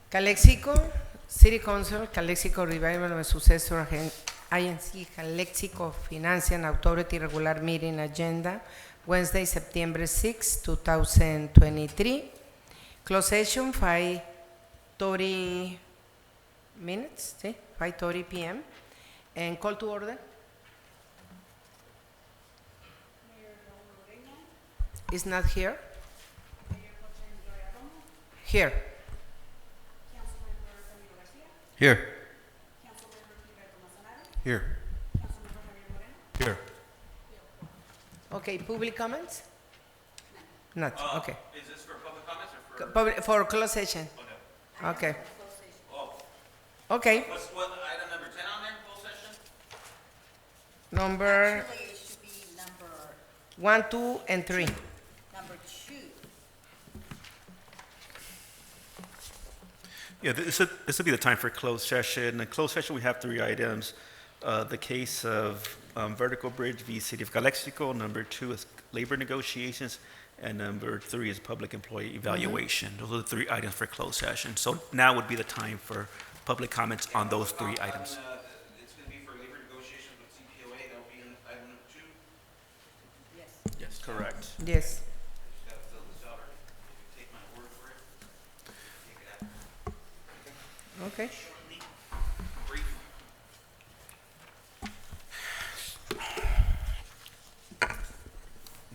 Calexico, City Council, Calexico Revival and Successor Agency, Calexico Finance and Authority Regular Meeting Agenda, Wednesday, September 6, 2023. Closed session, 5:30 minutes, ¿sí? 5:30 p.m. And call to order. Is not here. Here. Here. Here. Here. Okay, public comments? Not, okay. Is this for public comments or for? For closed session? Oh, no. Okay. Oh, Okay, what, item number 10 on there, closed session? number Actually, it should be number 1, 2, and 3. 2. Yeah, this would be the time for closed session. In closed session, we have 3 items. The case of Vertical Bridge v. City of Calexico. Number 2 is labor negotiations. And number 3 is public employee evaluation. Those are the 3 items for closed session. So now would be the time for public comments on those 3 items. It's going to be for labor negotiations with CPOA, that'll be in item number 2. Yes. Yes, correct. Yes. Just gotta fill this out, or you take my word for it. Take it out. Okay. Brief.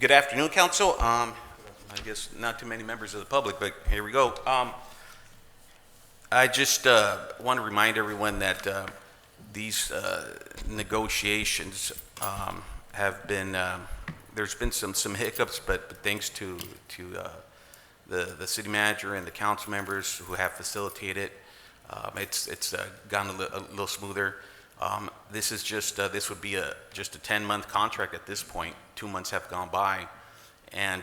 Good afternoon, Council. I guess not too many members of the public, but here we go. I just want to remind everyone that these negotiations have been, there's been some hiccups, but thanks to the city manager and the council members who have facilitated, it's gone a little smoother. This is just this would be just a 10-month contract at this point. 2 months have gone by, and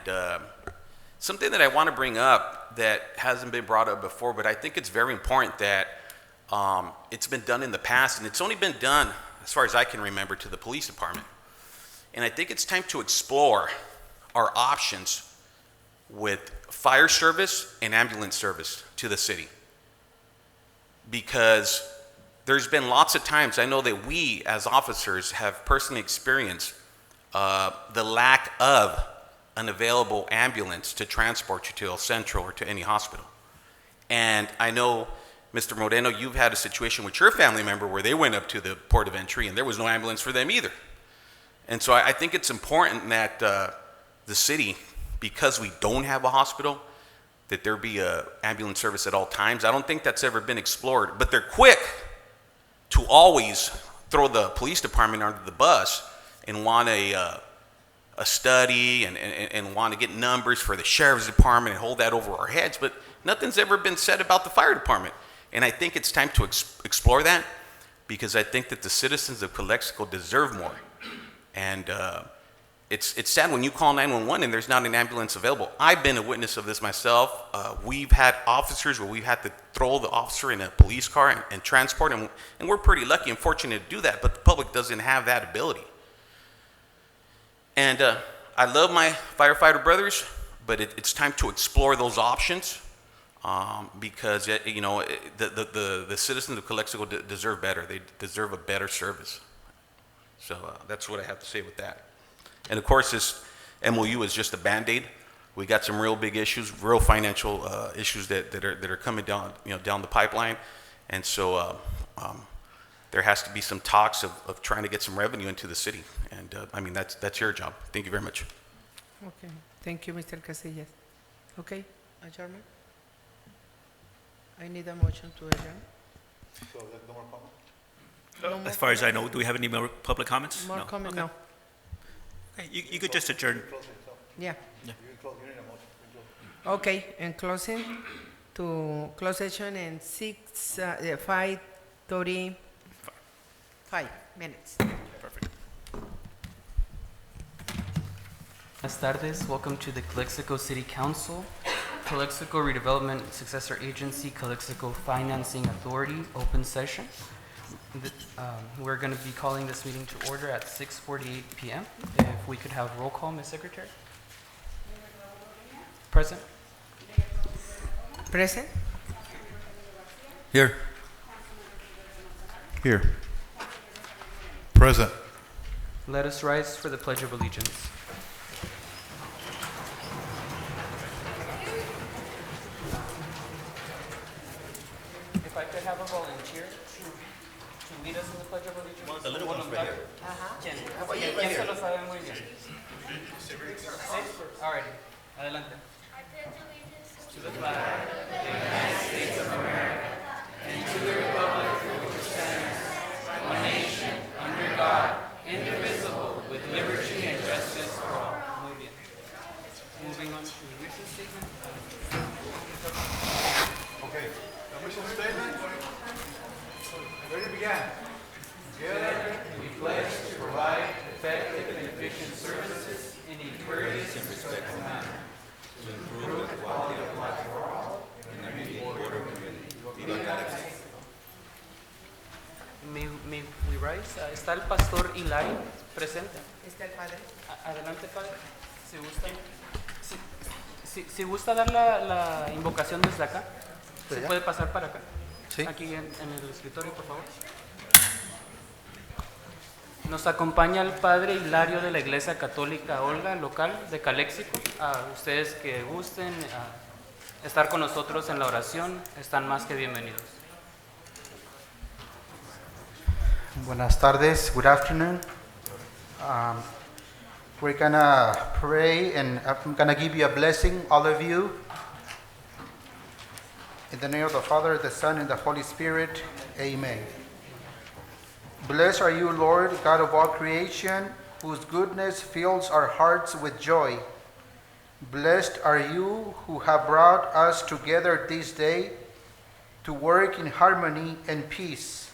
something that I want to bring up that hasn't been brought up before, but I think it's very important that it's been done in the past, and it's only been done, as far as I can remember, to the police department. And I think it's time to explore our options with fire service and ambulance service to the city, because there's been lots of times I know that we as officers have personally experienced the lack of an available ambulance to transport you to El Centro or to any hospital. And I know, Mr. Moreno, you've had a situation with your family member where they went up to the port of entry and there was no ambulance for them either. And so I think it's important that the city, because we don't have a hospital, that there be a ambulance service at all times. I don't think that's ever been explored, but they're quick to always throw the police department under the bus and want a study and want to get numbers for the sheriff's department and hold that over our heads, but nothing's ever been said about the fire department. And I think it's time to explore that, because I think that the citizens of Calexico deserve more. And it's sad when you call 911 and there's not an ambulance available. I've been a witness of this myself. We've had officers where we've had to throw the officer in a police car and transport him, and we're pretty lucky and fortunate to do that, but the public doesn't have that ability. And I love my firefighter brothers, but it's time to explore those options, because you know, the citizens of Calexico deserve better. They deserve a better service. So that's what I have to say with that. And of course, this MOU is just a Band-Aid. We got some real big issues, real financial issues that are coming down, down the pipeline. And so there has to be some talks of trying to get some revenue into the city. And I mean, that's your job. Thank you very much. Okay, thank you, Mr. Casillas. Okay, adjournment. I need a motion to adjourn. So there's no more comment? No more As far as I know, do we have any more public comments? More No. comment? Okay. No. Okay, you could just adjourn. Close it, so Yeah. you can close, you need a motion. You can close. Okay, and closing to close session in 5:35 minutes. Perfect. Buenas tardes. Welcome to the Calexico City Council, Calexico Redevelopment Successor Agency, Calexico Financing Authority, open session. We're going to be calling this meeting to order at 6:48 p.m. If we could have roll call, Ms. Secretary. Present. Present? Here. Here. Present. Let us rise for the Pledge of Allegiance. If I could have a volunteer to lead us in the Pledge of Allegiance. One of the little ones right here. ¿Quién? ¿Quién se lo sabe muy bien? ¿Sí? Alrighty. Adelante. Muy bien. Moving on to the mission statement. Okay. The mission statement. Ready to begin. Together. In a courteous and respectful manner. May we rise? ¿Está el pastor Hilario presente? ¿Está el padre? Adelante, padre. Si gusta, si gusta dar la invocación desde acá, se ¿Allá? puede pasar para acá. Sí. Aquí en el escritorio, por favor. Nos acompaña el padre Hilario de la Iglesia Católica Olga, local de Calexico. A ustedes que gusten estar con nosotros en la oración, están más que bienvenidos. Buenas tardes, good afternoon. We're gonna pray and I'm gonna give you a blessing, all of you. In the name of the Father, the Son, and the Holy Spirit, amen. Blessed are you, Lord, God of all creation, whose goodness fills our hearts with joy. Blessed are you who have brought us together this day to work in harmony and peace.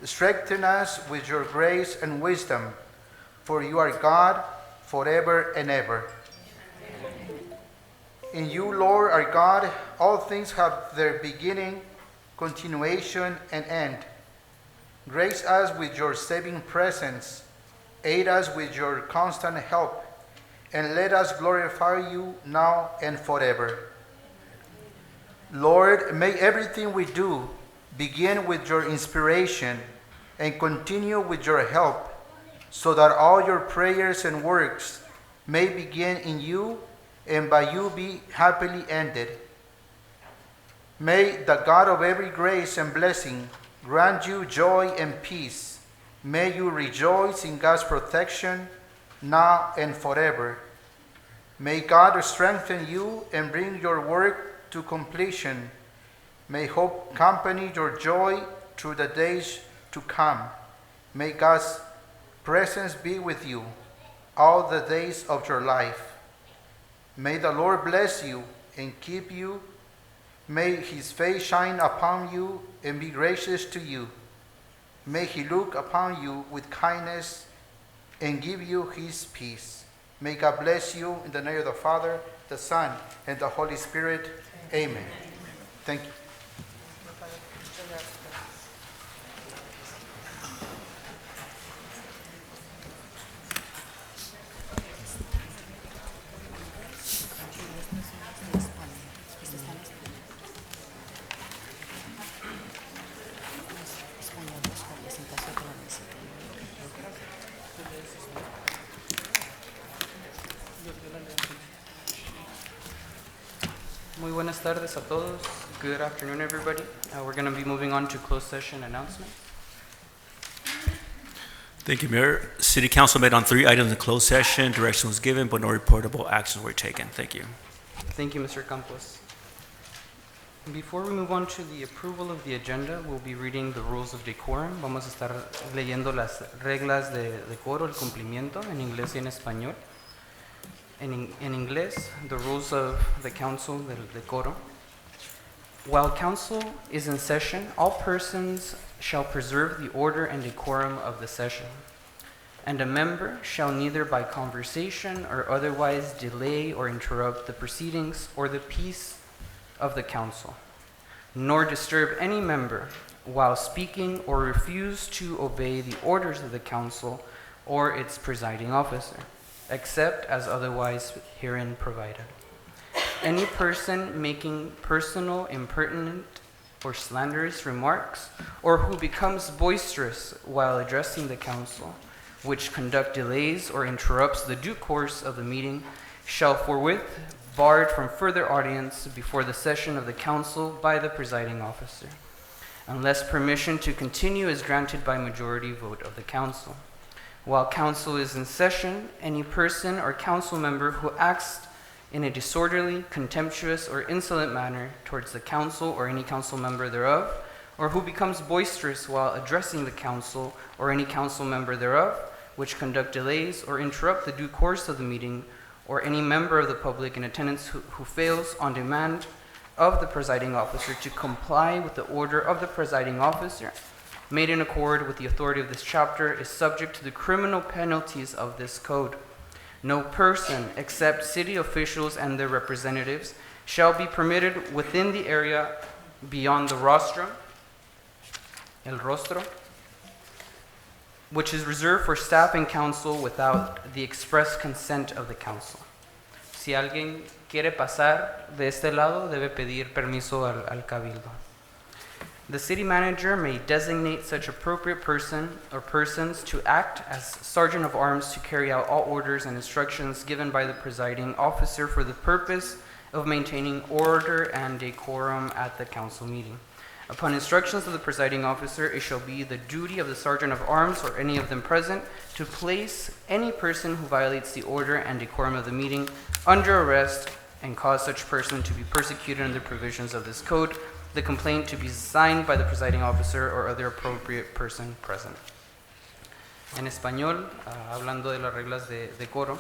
Strengthen us with your grace and wisdom, for you are God forever and ever. In you, Lord our God, all things have their beginning, continuation, and end. Grace us with your saving presence, aid us with your constant help, and let us glorify you now and forever. Lord, may everything we do begin with your inspiration and continue with your help, so that all your prayers and works may begin in you and by you be happily ended. May the God of every grace and blessing grant you joy and peace. May you rejoice in God's protection now and forever. May God strengthen you and bring your work to completion. May hope accompany your joy through the days to come. May God's presence be with you all the days of your life. May the Lord bless you and keep you. May his face shine upon you and be gracious to you. May he look upon you with kindness and give you his peace. May God bless you in the name of the Father, the Son, and the Holy Spirit. Amen. Thank you. Muy buenas tardes a todos. Good afternoon, everybody. We're going to be moving on to closed session announcements. Thank you, Mayor. City Council met on 3 items in closed session. Direction was given, but no reportable actions were taken. Thank you. Thank you, Mr. Campos. Before we move on to the approval of the agenda, we'll be reading the rules of decorum. Vamos a estar leyendo las reglas de decoro, el cumplimiento, en inglés y en español. En inglés, the rules of the council del decoro. While council is in session, all persons shall preserve the order and decorum of the session, and a member shall neither by conversation or otherwise delay or interrupt the proceedings or the peace of the council, nor disturb any member while speaking or refuse to obey the orders of the council or its presiding officer, except as otherwise herein provided. Any person making personal, impertinent, or slanderous remarks, or who becomes boisterous while addressing the council, which conduct delays or interrupts the due course of the meeting, shall forthwith barred from further audience before the session of the council by the presiding officer, unless permission to continue is granted by majority vote of the council. While council is in session, any person or council member who acts in a disorderly, contemptuous, or insolent manner towards the council or any council member thereof, or who becomes boisterous while addressing the council or any council member thereof, which conduct delays or interrupt the due course of the meeting, or any member of the public in attendance who fails on demand of the presiding officer to comply with the order of the presiding officer, made in accord with the authority of this chapter, is subject to the criminal penalties of this code. No person, except city officials and their representatives, shall be permitted within the area beyond the rostrum, el rostro, which is reserved for staff and council without the express consent of the council. Si alguien quiere pasar de este lado, debe pedir permiso al cabildo. The city manager may designate such appropriate person or persons to act as sergeant of arms to carry out all orders and instructions given by the presiding officer for the purpose of maintaining order and decorum at the council meeting. Upon instructions of the presiding officer, it shall be the duty of the sergeant of arms or any of them present to place any person who violates the order and decorum of the meeting under arrest and cause such person to be persecuted under the provisions of this code, the complaint to be signed by the presiding officer or other appropriate person present. En español, hablando de las reglas de decoro,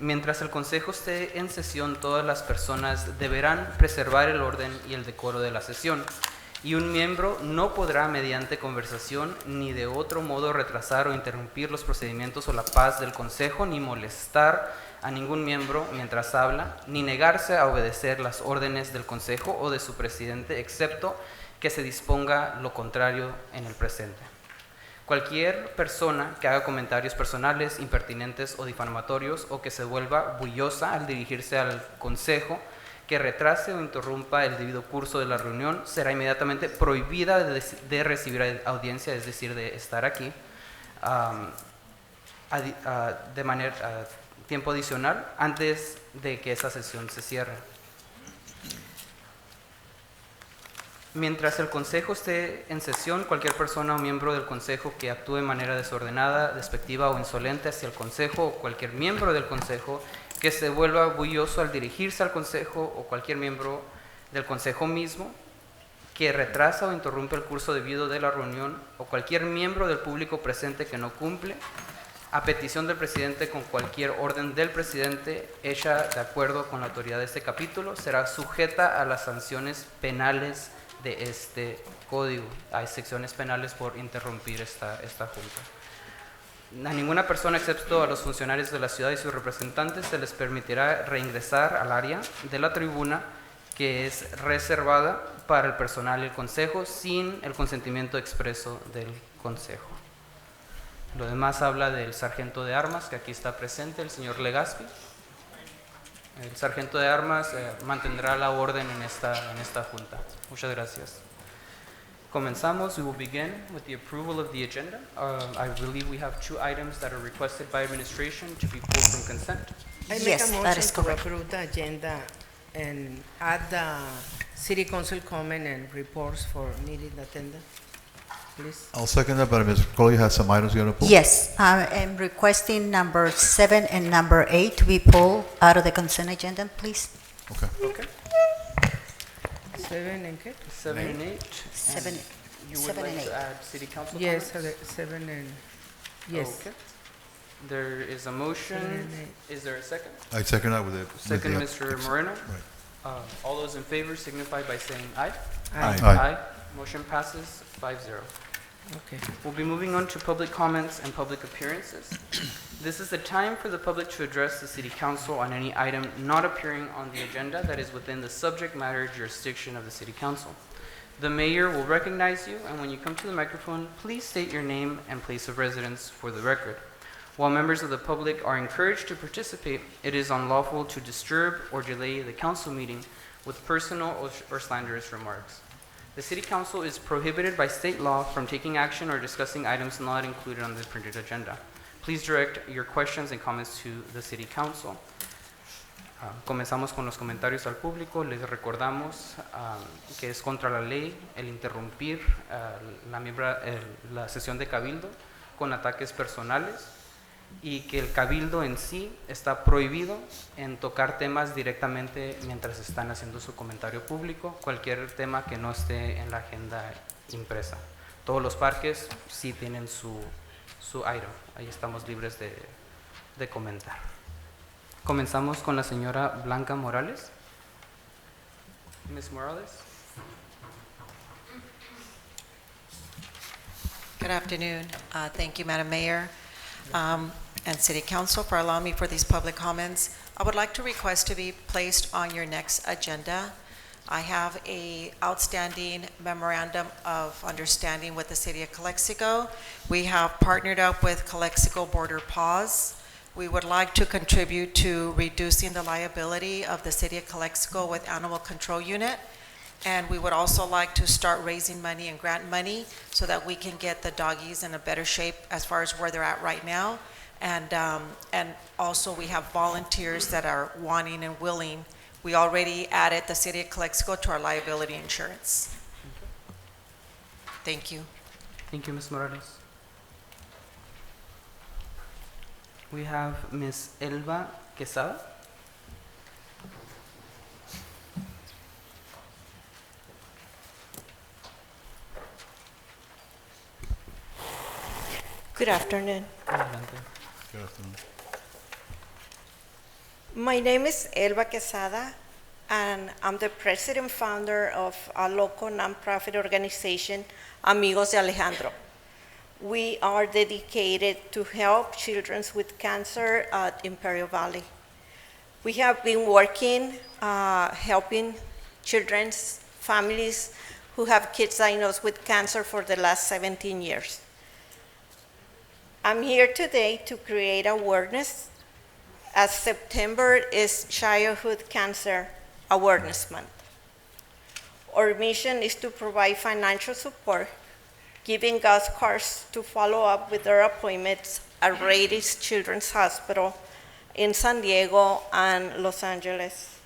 mientras el consejo esté en sesión, todas las personas deberán preservar el orden y el decoro de la sesión, y un miembro no podrá, mediante conversación ni de otro modo, retrasar o interrumpir los procedimientos o la paz del consejo, ni molestar a ningún miembro mientras habla, ni negarse a obedecer las órdenes del consejo o de su presidente, excepto que se disponga lo contrario en el presente. Cualquier persona que haga comentarios personales, impertinentes o difamatorios, o que se vuelva bullosa al dirigirse al consejo, que retrase o interrumpa el debido curso de la reunión, será inmediatamente prohibida de recibir audiencia, es decir, de estar aquí, de manera tiempo adicional antes de que esa sesión se cierre. Mientras el consejo esté en sesión, cualquier persona o miembro del consejo que actúe de manera desordenada, despectiva o insolente hacia el consejo, o cualquier miembro del consejo que se vuelva bulloso al dirigirse al consejo, o cualquier miembro del consejo mismo que retrasa o interrumpe el curso debido de la reunión, o cualquier miembro del público presente que no cumple a petición del presidente con cualquier orden del presidente hecha de acuerdo con la autoridad de este capítulo, será sujeta a las sanciones penales de este código. Hay secciones penales por interrumpir esta junta. A ninguna persona, excepto a los funcionarios de la ciudad y sus representantes, se les permitirá reingresar al área de la tribuna que es reservada para el personal del consejo sin el consentimiento expreso del consejo. Lo demás habla del sargento de armas, que aquí está presente, el señor Legazpi. El sargento de armas mantendrá la orden en esta junta. Muchas gracias. Comenzamos. We will begin with the approval of the agenda. I believe we have 2 items that are requested by administration to be pulled from consent. I make Yes, a that motion is to correct. approve the agenda and add the city council comment and reports for meeting attendance, please. I'll second that, but Ms. Coley has some items you want to pull? Yes, I am requesting number 7 and number 8 to be pulled out of the consent agenda, please. Okay. Okay. 7 and qué? 7 and 8. 7, You would 7 like and 8. to add city council Yes, comments? 7 and, yes. Okay. There is a motion. 7 and 8. Is there a second? I second that with the. Second, Mr. Moreno. Right. All those in favor signify by saying aye. Aye. Aye. Motion passes 5-0. Okay. We'll be moving on to public comments and public appearances. This is the time for the public to address the City Council on any item not appearing on the agenda that is within the subject matter jurisdiction of the City Council. The mayor will recognize you, and when you come to the microphone, please state your name and place of residence for the record. While members of the public are encouraged to participate, it is unlawful to disturb or delay the council meeting with personal or slanderous remarks. The City Council is prohibited by state law from taking action or discussing items not included on the printed agenda. Please direct your questions and comments to the City Council. Comenzamos con los comentarios al público. Les recordamos que es contra la ley el interrumpir la sesión de cabildo con ataques personales y que el cabildo en sí está prohibido en tocar temas directamente mientras están haciendo su comentario público, cualquier tema que no esté en la agenda impresa. Todos los parques sí tienen su item, ahí estamos libres de comentar. Comenzamos con la señora Blanca Morales. Ms. Morales. Good afternoon. Thank you, Madam Mayor, and City Council for allowing me for these public comments. I would like to request to be placed on your next agenda. I have a outstanding memorandum of understanding with the City of Calexico. We have partnered up with Calexico Border Paws. We would like to contribute to reducing the liability of the City of Calexico with Animal Control Unit. And we would also like to start raising money and grant money so that we can get the doggies in a better shape as far as where they're at right now. And also we have volunteers that are wanting and willing. We already added the City of Calexico to our liability insurance. Thank you. Thank you, Ms. Morales. We have Ms. Elba Quesada. Good afternoon. Adelante. Good afternoon. My name is Elba Quesada, and I'm the president founder of a local nonprofit organization, Amigos de Alejandro. We are dedicated to help children with cancer at Imperial Valley. We have been working, helping children's families who have kids diagnosed with cancer for the last 17 years. I'm here today to create awareness, as September is Childhood Cancer Awareness Month. Our mission is to provide financial support, giving us cards to follow up with their appointments at Rady's Children's Hospital in San Diego and Los Angeles.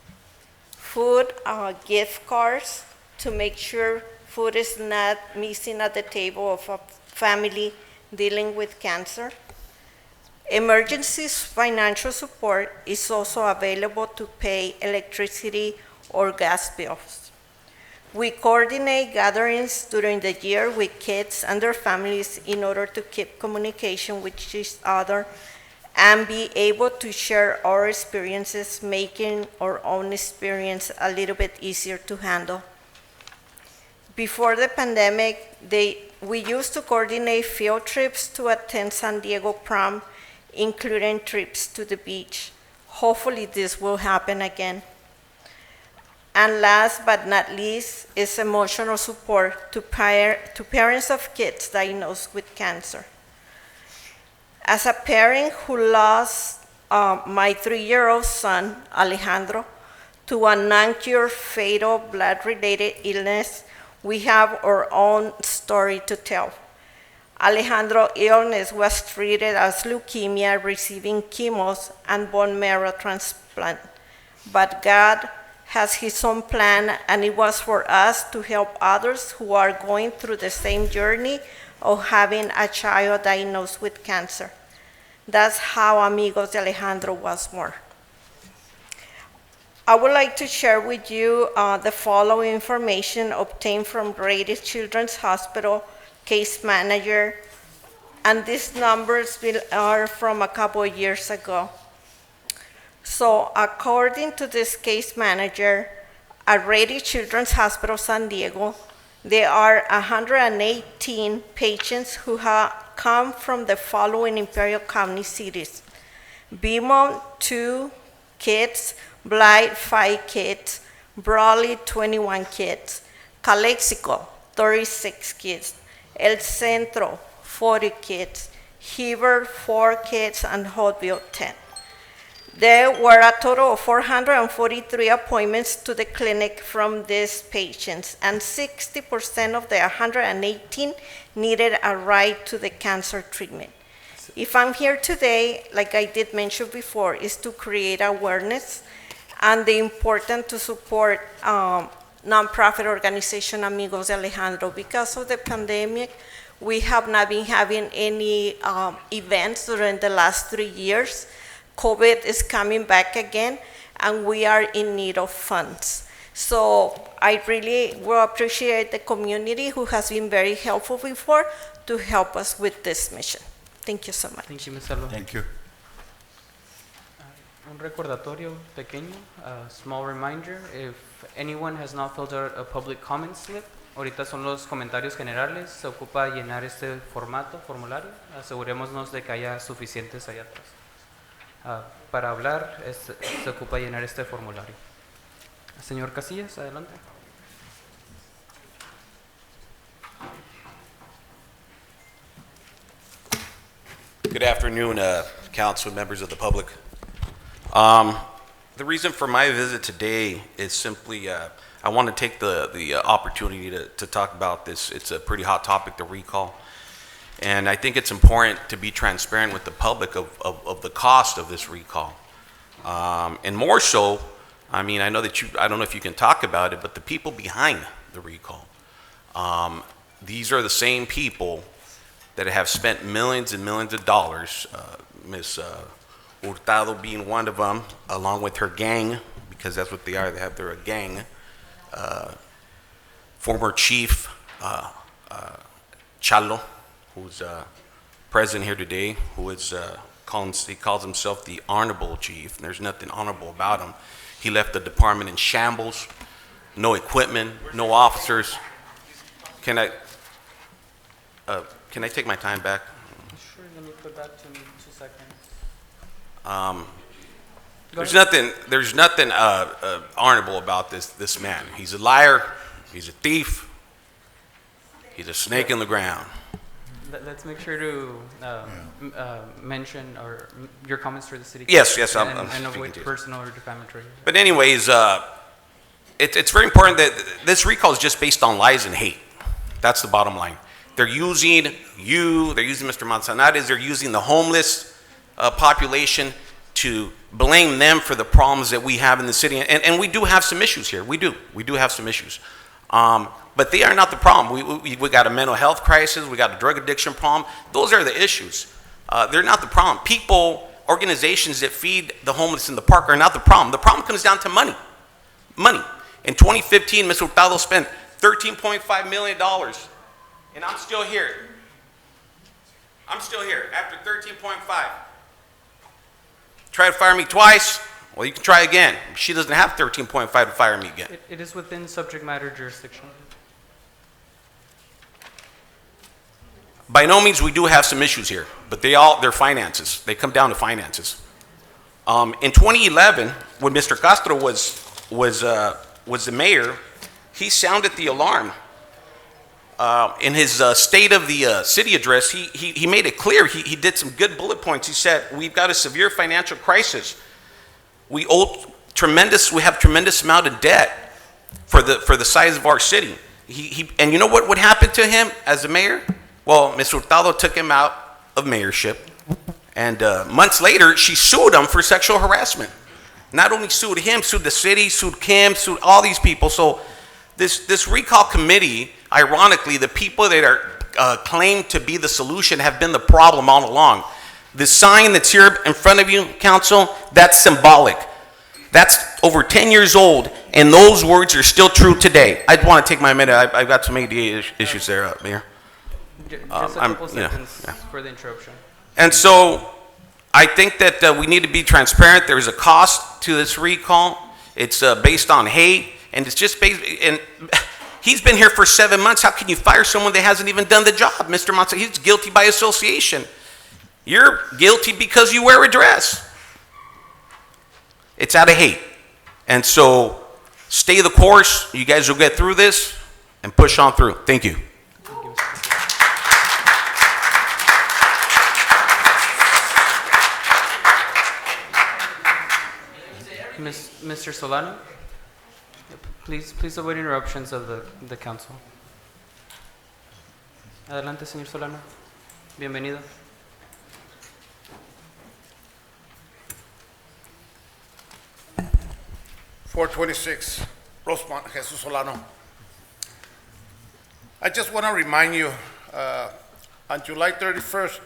Food, gift cards to make sure food is not missing at the table of a family dealing with cancer. Emergency financial support is also available to pay electricity or gas bills. We coordinate gatherings during the year with kids and their families in order to keep communication with each other and be able to share our experiences, making our own experience a little bit easier to handle. Before the pandemic, we used to coordinate field trips to attend San Diego prom, including trips to the beach. Hopefully this will happen again. And last but not least is emotional support to parents of kids diagnosed with cancer. As a parent who lost my 3-year-old son, Alejandro, to a non-cure fatal blood-related illness, we have our own story to tell. Alejandro's illness was treated as leukemia, receiving chemos and bone marrow transplant. But God has His own plan, and it was for us to help others who are going through the same journey of having a child diagnosed with cancer. That's how Amigos de Alejandro was born. I would like to share with you the following information obtained from Grady Children's Hospital case manager, and these numbers are from a couple of years ago. So according to this case manager at Grady Children's Hospital San Diego, there are 118 patients who have come from the following Imperial County cities: Beaumont, 2 kids; Blythe, 5 kids; Brawley, 21 kids; Calexico, 36 kids; El Centro, 40 kids; Heber, 4 kids; and Hotville, 10. There were a total of 443 appointments to the clinic from these patients, and 60% of the 118 needed a ride to the cancer treatment. If I'm here today, like I did mention before, is to create awareness and the importance to support nonprofit organization Amigos de Alejandro. Because of the pandemic, we have not been having any events during the last 3 years. COVID is coming back again, and we are in need of funds. So I really will appreciate the community who has been very helpful before to help us with this mission. Thank you so much. Thank you, Ms. Alba. Thank you. Un recordatorio pequeño, a small reminder, if anyone has not filled out a public comment slip, ahorita son los comentarios generales, se ocupa llenar este formulario, asegurémonos de que haya suficientes allá atrás. Para hablar, se ocupa llenar este formulario. Señor Casillas, adelante. Good afternoon, council, members of the public. The reason for my visit today is simply I want to take the opportunity to talk about this. It's a pretty hot topic, the recall. And I think it's important to be transparent with the public of the cost of this recall. And more so, I mean, I know that I don't know if you can talk about it, but the people behind the recall. These are the same people that have spent millions and millions of dollars, Ms. Hurtado being one of them, along with her gang, because that's what they are, they're a gang. Former Chief Chalo, who's present here today, who is he calls himself the Honorable Chief, and there's nothing honorable about him. He left the department in shambles, no equipment, no officers. Can I take my time back? Sure, let me put that to 2 seconds. There's nothing honorable about this man. He's a liar. He's a thief. He's a snake in the ground. Let's make sure to mention your comments for the city. Yes, council I'm and avoid speaking to you. personal or defamatory. But anyways, it's very important that this recall is just based on lies and hate. That's the bottom line. They're using you. They're using Mr. Manzanares. They're using the homeless population to blame them for the problems that we have in the city. And we do have some issues here. We do have some issues. But they are not the problem. We got a mental health crisis. We got a drug addiction problem. Those are the issues. They're not the problem. People, organizations that feed the homeless in the park are not the problem. The problem comes down to money. Money. In 2015, Ms. Hurtado spent $13.5 million. And I'm still here. I'm still here after 13.5. Try to fire me twice. Well, you can try again. She doesn't have 13.5 to fire me again. It is within subject matter jurisdiction. By no means we do have some issues here, but they're finances. They come down to finances. In 2011, when Mr. Castro was the mayor, he sounded the alarm. In his State of the City address, he made it clear. He did some good bullet points. He said, we've got a severe financial crisis. We have tremendous amount of debt for the size of our city. And you know what happened to him as the mayor? Well, Ms. Hurtado took him out of mayorship. And months later, she sued him for sexual harassment. Not only sued him, sued the city, sued Kim, sued all these people. So this recall committee, ironically, the people that are claimed to be the solution have been the problem all along. The sign that's here in front of you, council, that's symbolic. That's over 10 years old, and those words are still true today. I want to take my minute. I've got some ADA issues there, Mayor. Just a couple seconds for the interruption. And so I think that we need to be transparent. There's a cost to this recall. It's based on hate, and it's just based, and he's been here for 7 months. How can you fire someone that hasn't even done the job? Mr. Monsa, he's guilty by association. You're guilty because you wear a dress. It's out of hate. And so stay the course. You guys will get through this and push on through. Thank you. Mr. Solano? Yep, please avoid interruptions of the council. Adelante, señor Solano. Bienvenido. .426 Rosemont, Jesus Solano. I just want to remind you, on July 31st,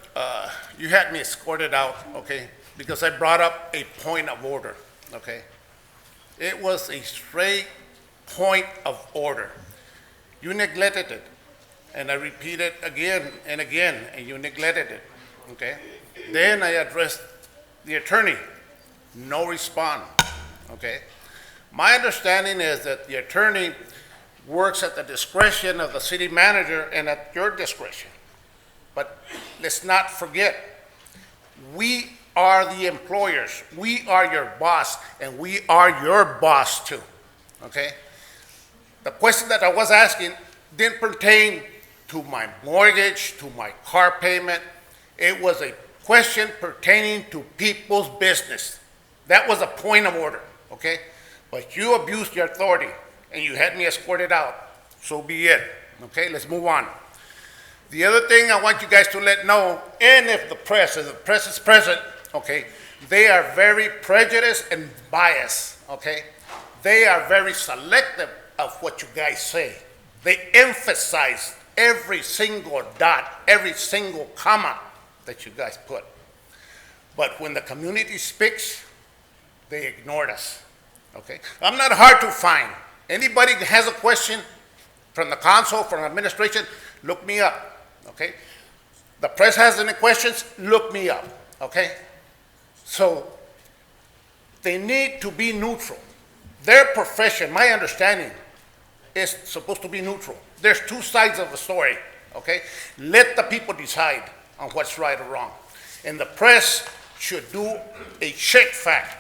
you had me escorted out, okay, because I brought up a point of order, okay? It was a straight point of order. You neglected it, and I repeat it again and again, and you neglected it, okay? Then I addressed the attorney, no response, okay? My understanding is that the attorney works at the discretion of the city manager and at your discretion. But let's not forget, we are the employers, we are your boss, and we are your boss too, okay? The question that I was asking didn't pertain to my mortgage, to my car payment. It was a question pertaining to people's business. That was a point of order, okay? But you abused your authority, and you had me escorted out. So be it. Okay, let's move on. The other thing I want you guys to let know, and if the press is present, okay, they are very prejudiced and biased, okay? They are very selective of what you guys say. They emphasize every single dot, every single comma that you guys put. But when the community speaks, they ignored us. Okay, I'm not hard to find. Anybody that has a question from the council, from administration, look me up. Okay, the press has any questions, look me up. Okay, so they need to be neutral. Their profession, my understanding, is supposed to be neutral. There's two sides of the story. Okay, let the people decide on what's right or wrong, and the press should do a check fact,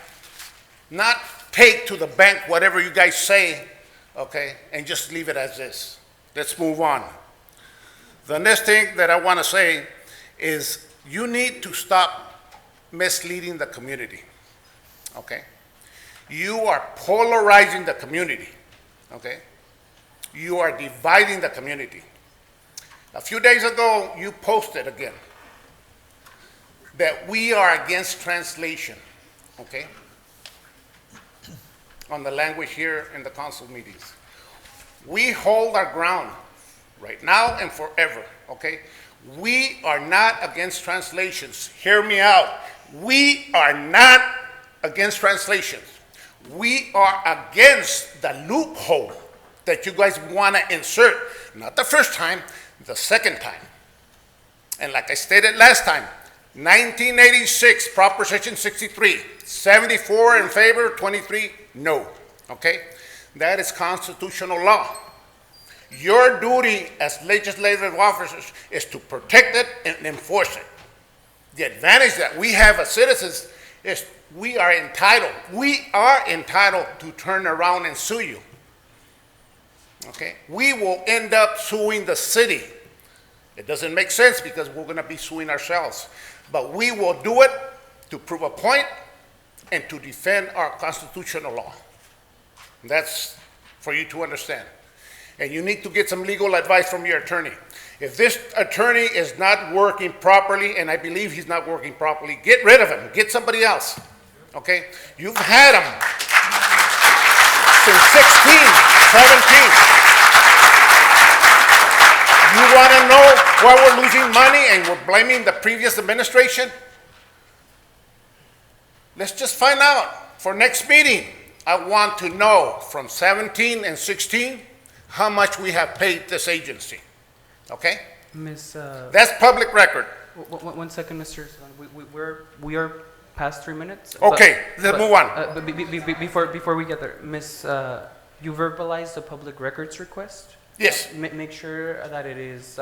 not take to the bank whatever you guys say, okay, and just leave it as is. Let's move on. The next thing that I want to say is you need to stop misleading the community, okay? You are polarizing the community, okay? You are dividing the community. A few days ago, you posted again that we are against translation, okay? On the language here in the council meetings. We hold our ground right now and forever, okay? We are not against translations. Hear me out. We are not against translations. We are against the loophole that you guys want to insert. Not the first time, the second time. And like I stated last time, 1986, Proposition 63, 74 in favor, 23 no, okay? That is constitutional law. Your duty as legislative officers is to protect it and enforce it. The advantage that we have as citizens is we are entitled to turn around and sue you, okay? We will end up suing the city. It doesn't make sense because we're gonna be suing ourselves, but we will do it to prove a point and to defend our constitutional law. That's for you to understand. And you need to get some legal advice from your attorney. If this attorney is not working properly, and I believe he's not working properly, get rid of him, get somebody else, okay? You've had him since 16, 17. You wanna know why we're losing money and we're blaming the previous administration? Let's just find out for next meeting. I want to know from 17 and 16 how much we have paid this agency, okay? That's public record. One second, Mr. Solano. We are past 3 minutes. Okay, let's move on. Before we get there, you verbalized the public records request? Yes. Make sure that it is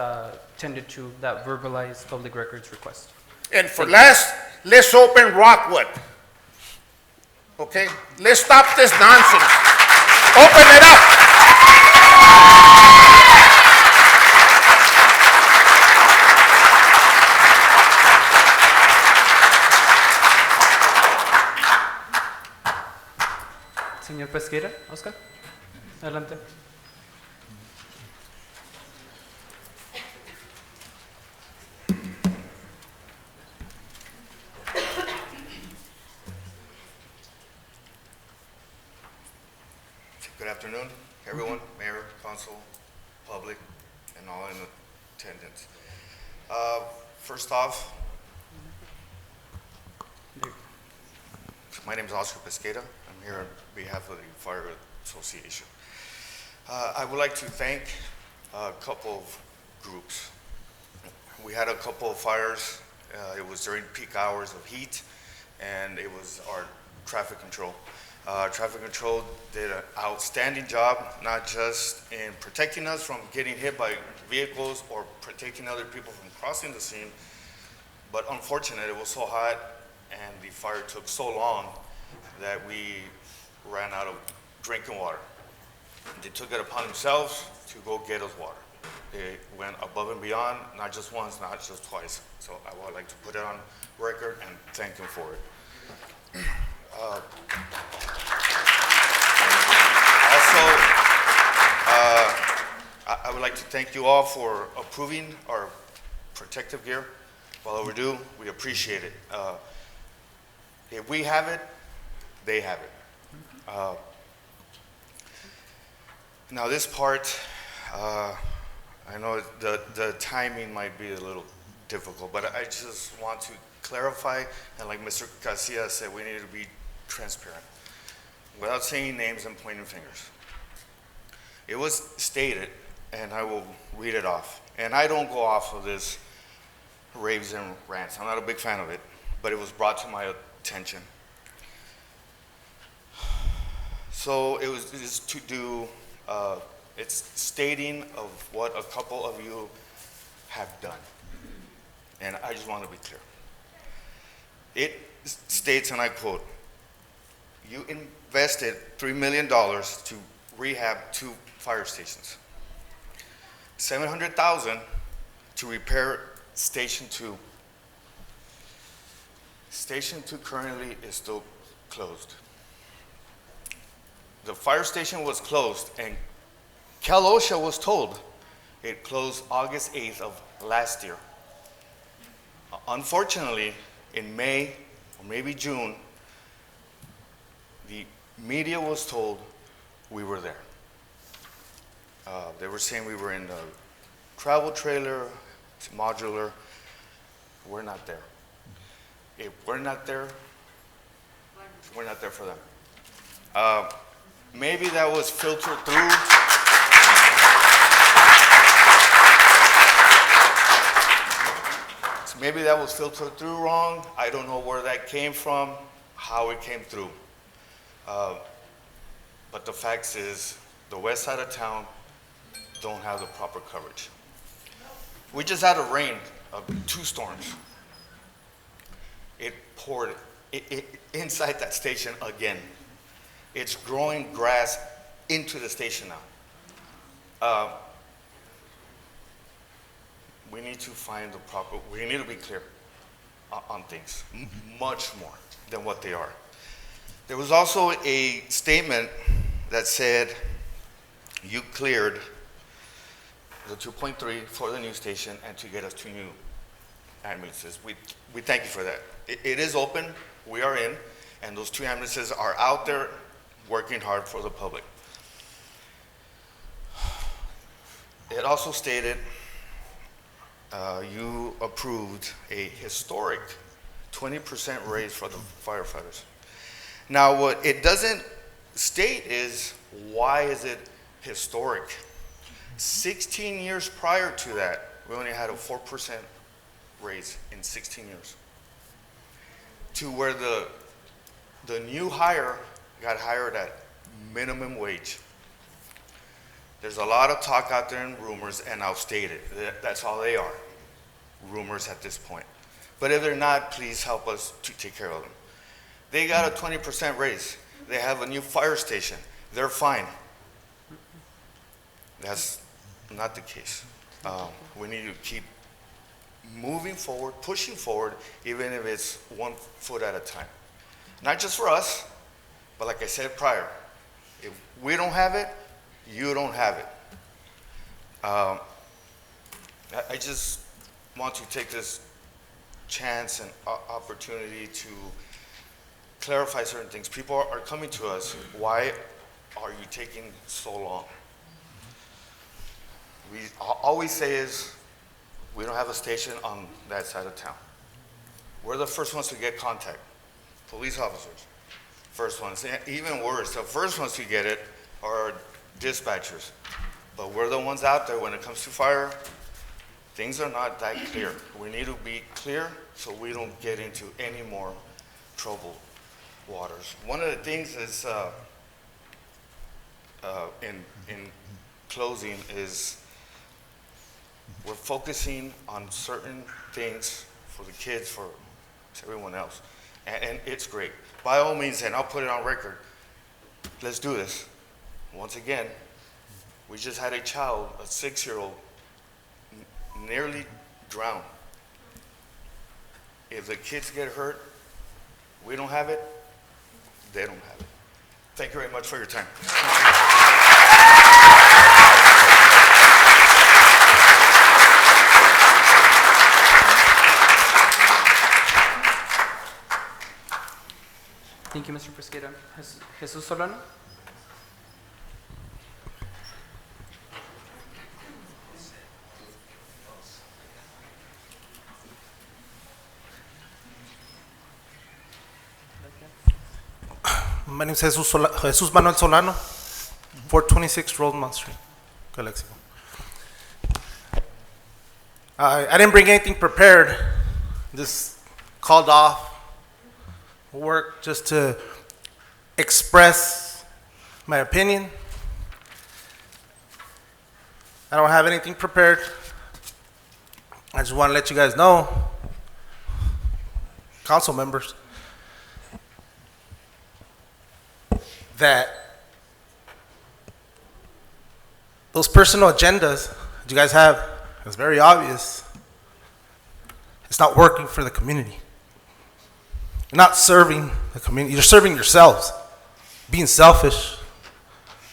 tended to that verbalized public records request. And for last, let's open Rockwood. Okay? Let's stop this nonsense. Open it up. Señor Pesquera, Oscar, adelante. Good afternoon, everyone, mayor, council, public, and all in attendance. First off, my name is Oscar Pesquera. I'm here on behalf of the Fire Association. I would like to thank a couple of groups. We had a couple of fires. It was during peak hours of heat, and it was our traffic control. Traffic control did an outstanding job, not just in protecting us from getting hit by vehicles or protecting other people from crossing the scene, but unfortunately, it was so hot and the fire took so long that we ran out of drinking water. They took it upon themselves to go get us water. They went above and beyond, not just once, not just twice. So I would like to put it on record and thank them for it. I would like to thank you all for approving our protective gear. While overdue, we appreciate it. If we have it, they have it. Now this part, I know the timing might be a little difficult, but I just want to clarify, and like Mr. Casillas said, we need to be transparent without saying names and pointing fingers. It was stated, and I will read it off, and I don't go off of this raves and rants. I'm not a big fan of it, but it was brought to my attention. So it's to do, it's stating of what a couple of you have done, and I just want to be clear. It states, and I quote, you invested $3 million to rehab 2 fire stations, $700,000 to repair Station 2. Station 2 currently is still closed. The fire station was closed, and Cal OSHA was told it closed August 8th of last year. Unfortunately, in May or maybe June, the media was told we were there. They were saying we were in the travel trailer, it's modular. We're not there. If we're not there, we're not there for them. Maybe that was filtered through. Maybe that was filtered through wrong. I don't know where that came from, how it came through. But the fact is, the west side of town don't have the proper coverage. We just had a rain of 2 storms. It poured inside that station again. It's growing grass into the station now. We need to find the proper, we need to be clear on things, much more than what they are. There was also a statement that said you cleared the 2.3 for the new station and to get us 2 new ambulances. We thank you for that. It is open, we are in, and those 2 ambulances are out there working hard for the public. It also stated you approved a historic 20% raise for the firefighters. Now, what it doesn't state is, why is it historic? 16 years prior to that, we only had a 4% raise in 16 years. To where the new hire got hired at minimum wage. There's a lot of talk out there and rumors, and I'll state it. That's all they are, rumors at this point. But if they're not, please help us to take care of them. They got a 20% raise. They have a new fire station. They're fine. That's not the case. We need to keep moving forward, pushing forward, even if it's 1 foot at a time. Not just for us, but like I said prior, If we don't have it, you don't have it. I just want to take this chance and opportunity to clarify certain things. People are coming to us, why are you taking so long? All we say is, we don't have a station on that side of town. We're the first ones to get contact, police officers, first ones. And even worse, the first ones to get it are dispatchers. But we're the ones out there when it comes to fire. Things are not that clear. We need to be clear so we don't get into any more troubled waters. One of the things is, in closing, is we're focusing on certain things for the kids, for everyone else, and it's great. By all means, and I'll put it on record, let's do this. Once again, we just had a child, a 6-year-old, nearly drowned. If the kids get hurt, we don't have it, they don't have it. Thank you very much for your time. Thank you, Mr. Pesquera. Jesus Solano? My name is Jesus Manuel Solano, 426 Rosemont Street, Calexico. I didn't bring anything prepared. Just called off work just to express my opinion. I don't have anything prepared. I just want to let you guys know, council members, that those personal agendas that you guys have, it's very obvious, it's not working for the community. You're not serving the community, you're serving yourselves, being selfish.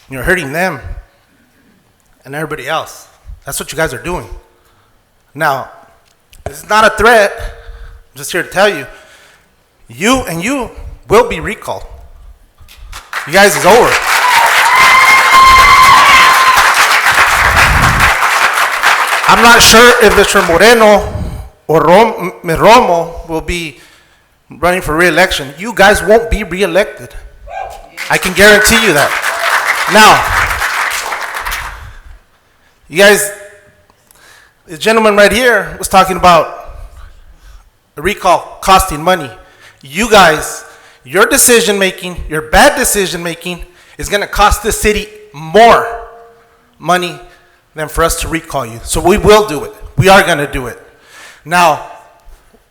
You're hurting them and everybody else. That's what you guys are doing. Now, this is not a threat. I'm just here to tell you, you will be recalled. You guys is over. I'm not sure if Mr. Moreno or Romo will be running for re-election. You guys won't be re-elected. I can guarantee you that. Now, you guys, the gentleman right here was talking about a recall costing money. You guys, your decision making, your bad decision making is going to cost this city more money than for us to recall you. So we will do it. We are going to do it. Now,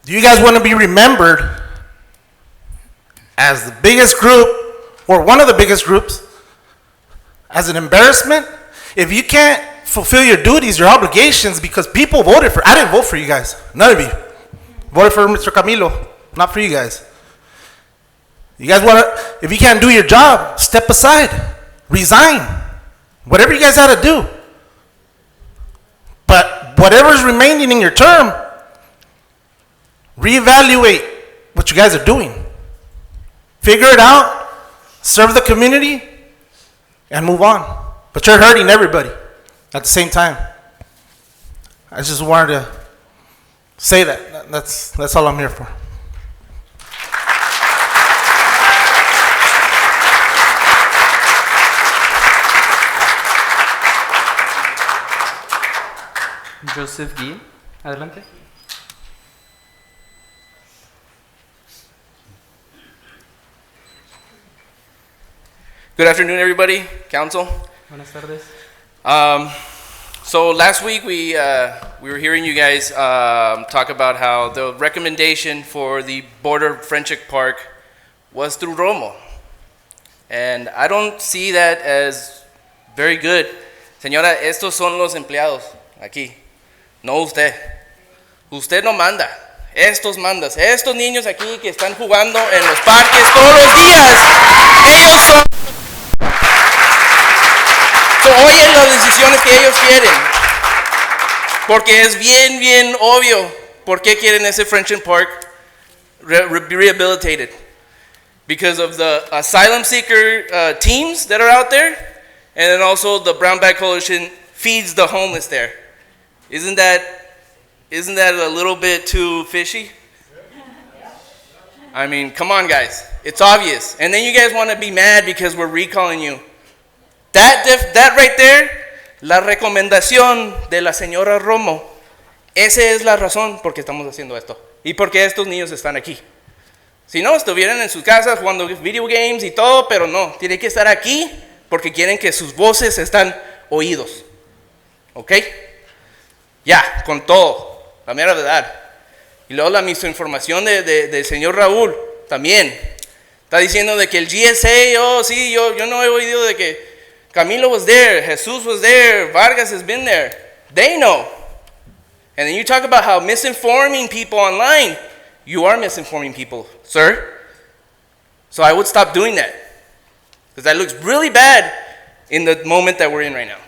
do you guys want to be remembered as the biggest group, or one of the biggest groups, as an embarrassment? If you can't fulfill your duties, your obligations, because people voted for, I didn't vote for you guys, none of you. Voted for Mr. Camilo, not for you guys. You guys want to, if you can't do your job, step aside, resign, whatever you guys had to do. But whatever's remaining in your term, reevaluate what you guys are doing. Figure it out, serve the community, and move on. But you're hurting everybody at the same time. I just wanted to say that. That's all I'm here for. Joseph Guy, adelante. Good afternoon, everybody, council. Buenas tardes. So last week we were hearing you guys talk about how the recommendation for the border of Friendship Park was through Romo. And I don't see that as very good. Señora, estos son los empleados aquí, no usted. Usted no manda, estos mandas. Estos niños aquí que están jugando en los parques todos los días, ellos son las decisiones que ellos quieren. Porque es bien, bien obvio por qué quieren ese Friendship Park rehabilitated. Because of the asylum seeker teams that are out there, and then also the Brown Bag Coalition feeds the homeless there. Isn't that a little bit too fishy? I mean, come on, guys. It's obvious. And then you guys want to be mad because we're recalling you. That right there, la recomendación de la señora Romo, esa es la razón por qué estamos haciendo esto. Y por qué estos niños están aquí. Si no, estuvieran en sus casas jugando video games y todo, pero no. Tienen que estar aquí porque quieren que sus voces están oídos. ¿Ok? Ya, con todo. La mera verdad. Y luego la misinformación del señor Raúl también. Está diciendo de que el GSA, oh sí, yo no he oído de que Camilo was there, Jesus was there, Vargas has been there. They know. And then you talk about how misinforming people online. You are misinforming people, sir. So I would stop doing that. Because that looks really bad in the moment that we're in right now.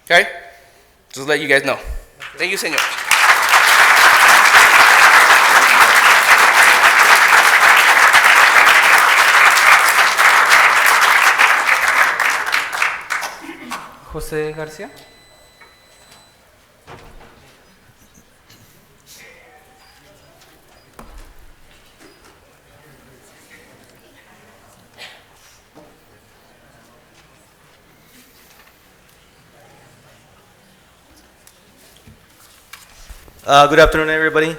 Okay? Just let you guys know. Thank you, señor. José García. Good afternoon, everybody.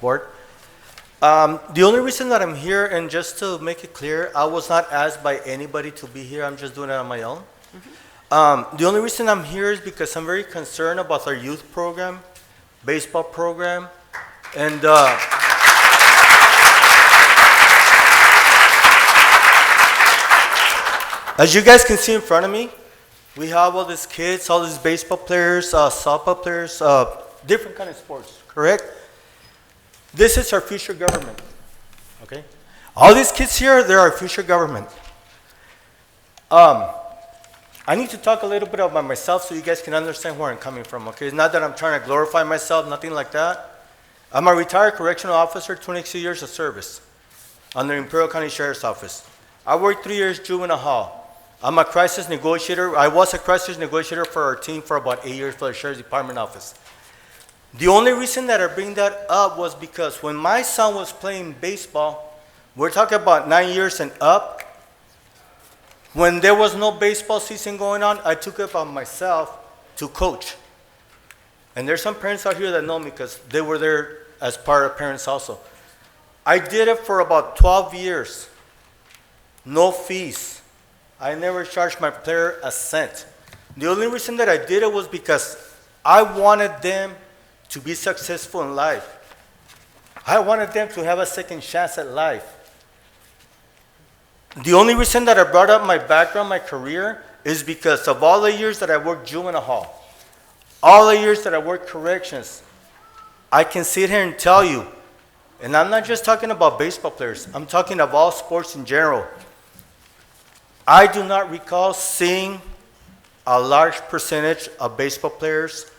Board. The only reason that I'm here, and just to make it clear, I was not asked by anybody to be here. I'm just doing it on my own. The only reason I'm here is because I'm very concerned about our youth program, baseball program, and as you guys can see in front of me, we have all these kids, all these baseball players, softball players, different kind of sports, correct? This is our future government, okay? All these kids here, they're our future government. I need to talk a little bit about myself so you guys can understand where I'm coming from, okay? It's not that I'm trying to glorify myself, nothing like that. I'm a retired correctional officer, 26 years of service under Imperial County Sheriff's Office. I worked 3 years juvenile hall. I'm a crisis negotiator. I was a crisis negotiator for our team for about 8 years for the Sheriff's Department office. The only reason that I bring that up was because when my son was playing baseball, we're talking about 9 years and up, when there was no baseball season going on, I took it upon myself to coach. And there's some parents out here that know me because they were there as part of parents also. I did it for about 12 years. No fees. I never charged my player a cent. The only reason that I did it was because I wanted them to be successful in life. I wanted them to have a second chance at life. The only reason that I brought up my background, my career, is because of all the years that I worked juvenile hall, all the years that I worked corrections. I can sit here and tell you, and I'm not just talking about baseball players, I'm talking of all sports in general. I do not recall seeing a large percentage of baseball players.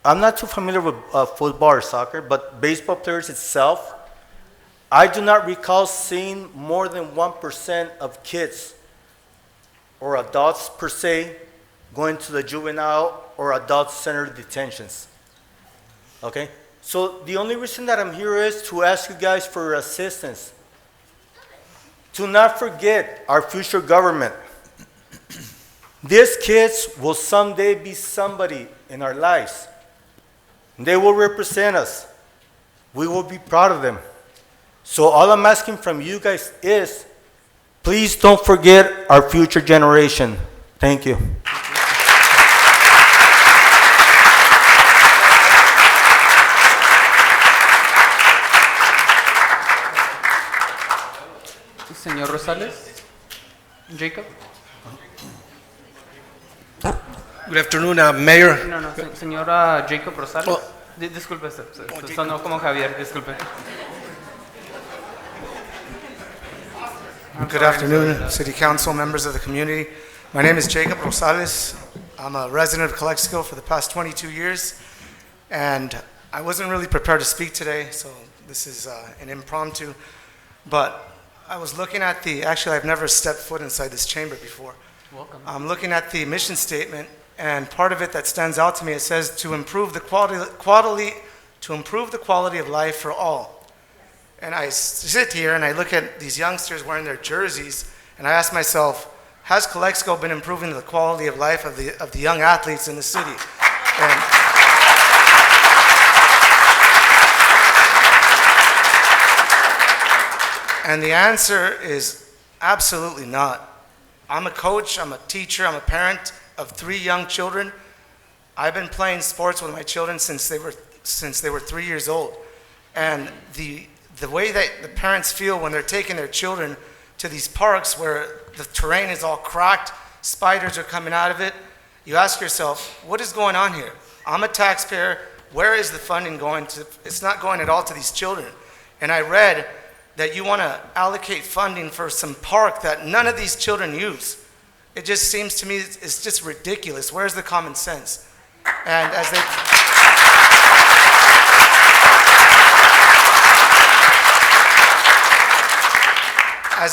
I'm not too familiar with football or soccer, but baseball players itself, I do not recall seeing more than 1% of kids or adults per se going to the juvenile or adult-centered detentions. Okay? So the only reason that I'm here is to ask you guys for your assistance. To not forget our future government. These kids will someday be somebody in our lives. They will represent us. We will be proud of them. So all I'm asking from you guys is, please don't forget our future generation. Thank you. Señor Rosales. Jacob. Good afternoon, Mayor. No, señora Jacob Rosales. Disculpe, sonó como Javier, disculpe. Good afternoon, City Council, members of the community. My name is Jacob Rosales. I'm a resident of Calexico for the past 22 years, and I wasn't really prepared to speak today, so this is an impromptu. But I was looking at actually I've never stepped foot inside this chamber before. Welcome. I'm looking at the mission statement, and part of it that stands out to me, it says to improve the quality of life for all. And I sit here and I look at these youngsters wearing their jerseys, and I ask myself, has Calexico been improving the quality of life of the young athletes in the city? And the answer is absolutely not. I'm a coach, I'm a teacher, I'm a parent of 3 young children. I've been playing sports with my children since they were 3 years old. And the way that the parents feel when they're taking their children to these parks where the terrain is all cracked, spiders are coming out of it, you ask yourself, what is going on here? I'm a taxpayer, where is the funding going to? It's not going at all to these children. And I read that you want to allocate funding for some park that none of these children use. It just seems to me it's just ridiculous. Where's the common sense? And as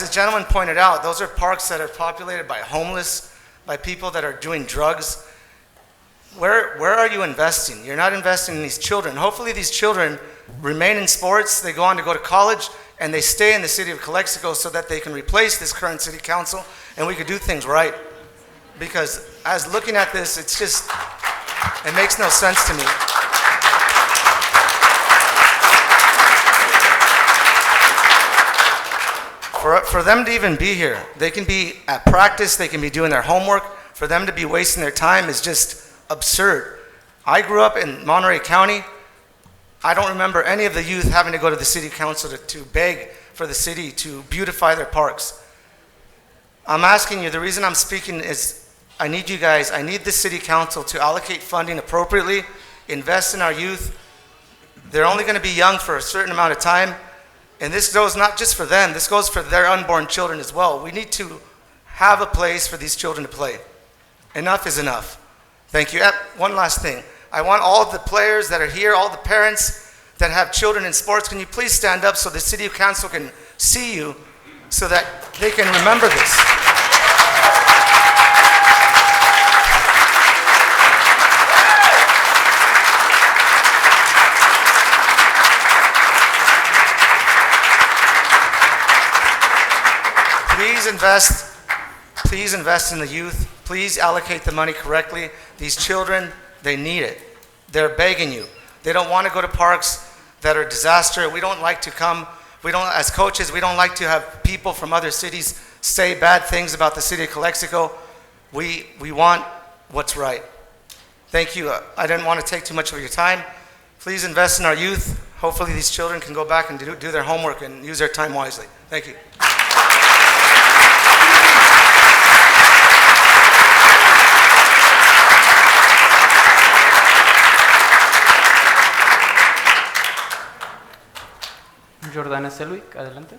the gentleman pointed out, those are parks that are populated by homeless, by people that are doing drugs. Where are you investing? You're not investing in these children. Hopefully these children remain in sports, they go on to go to college, and they stay in the city of Calexico so that they can replace this current city council and we could do things right. Because as looking at this, it makes no sense to me. For them to even be here, they can be at practice, they can be doing their homework. For them to be wasting their time is just absurd. I grew up in Monterey County. I don't remember any of the youth having to go to the city council to beg for the city to beautify their parks. I'm asking you, the reason I'm speaking is I need the city council to allocate funding appropriately, invest in our youth. They're only going to be young for a certain amount of time, and this goes not just for them, this goes for their unborn children as well. We need to have a place for these children to play. Enough is enough. Thank you. One last thing. I want all of the players that are here, all the parents that have children in sports, can you please stand up so the city council can see you so that they can remember this? Please invest in the youth. Please allocate the money correctly. These children, they need it. They're begging you. They don't want to go to parks that are a disaster. We don't like to come, as coaches, we don't like to have people from other cities say bad things about the city of Calexico. We want what's right. Thank you. I didn't want to take too much of your time. Please invest in our youth. Hopefully these children can go back and do their homework and use their time wisely. Thank you. Jordana Selwick, adelante.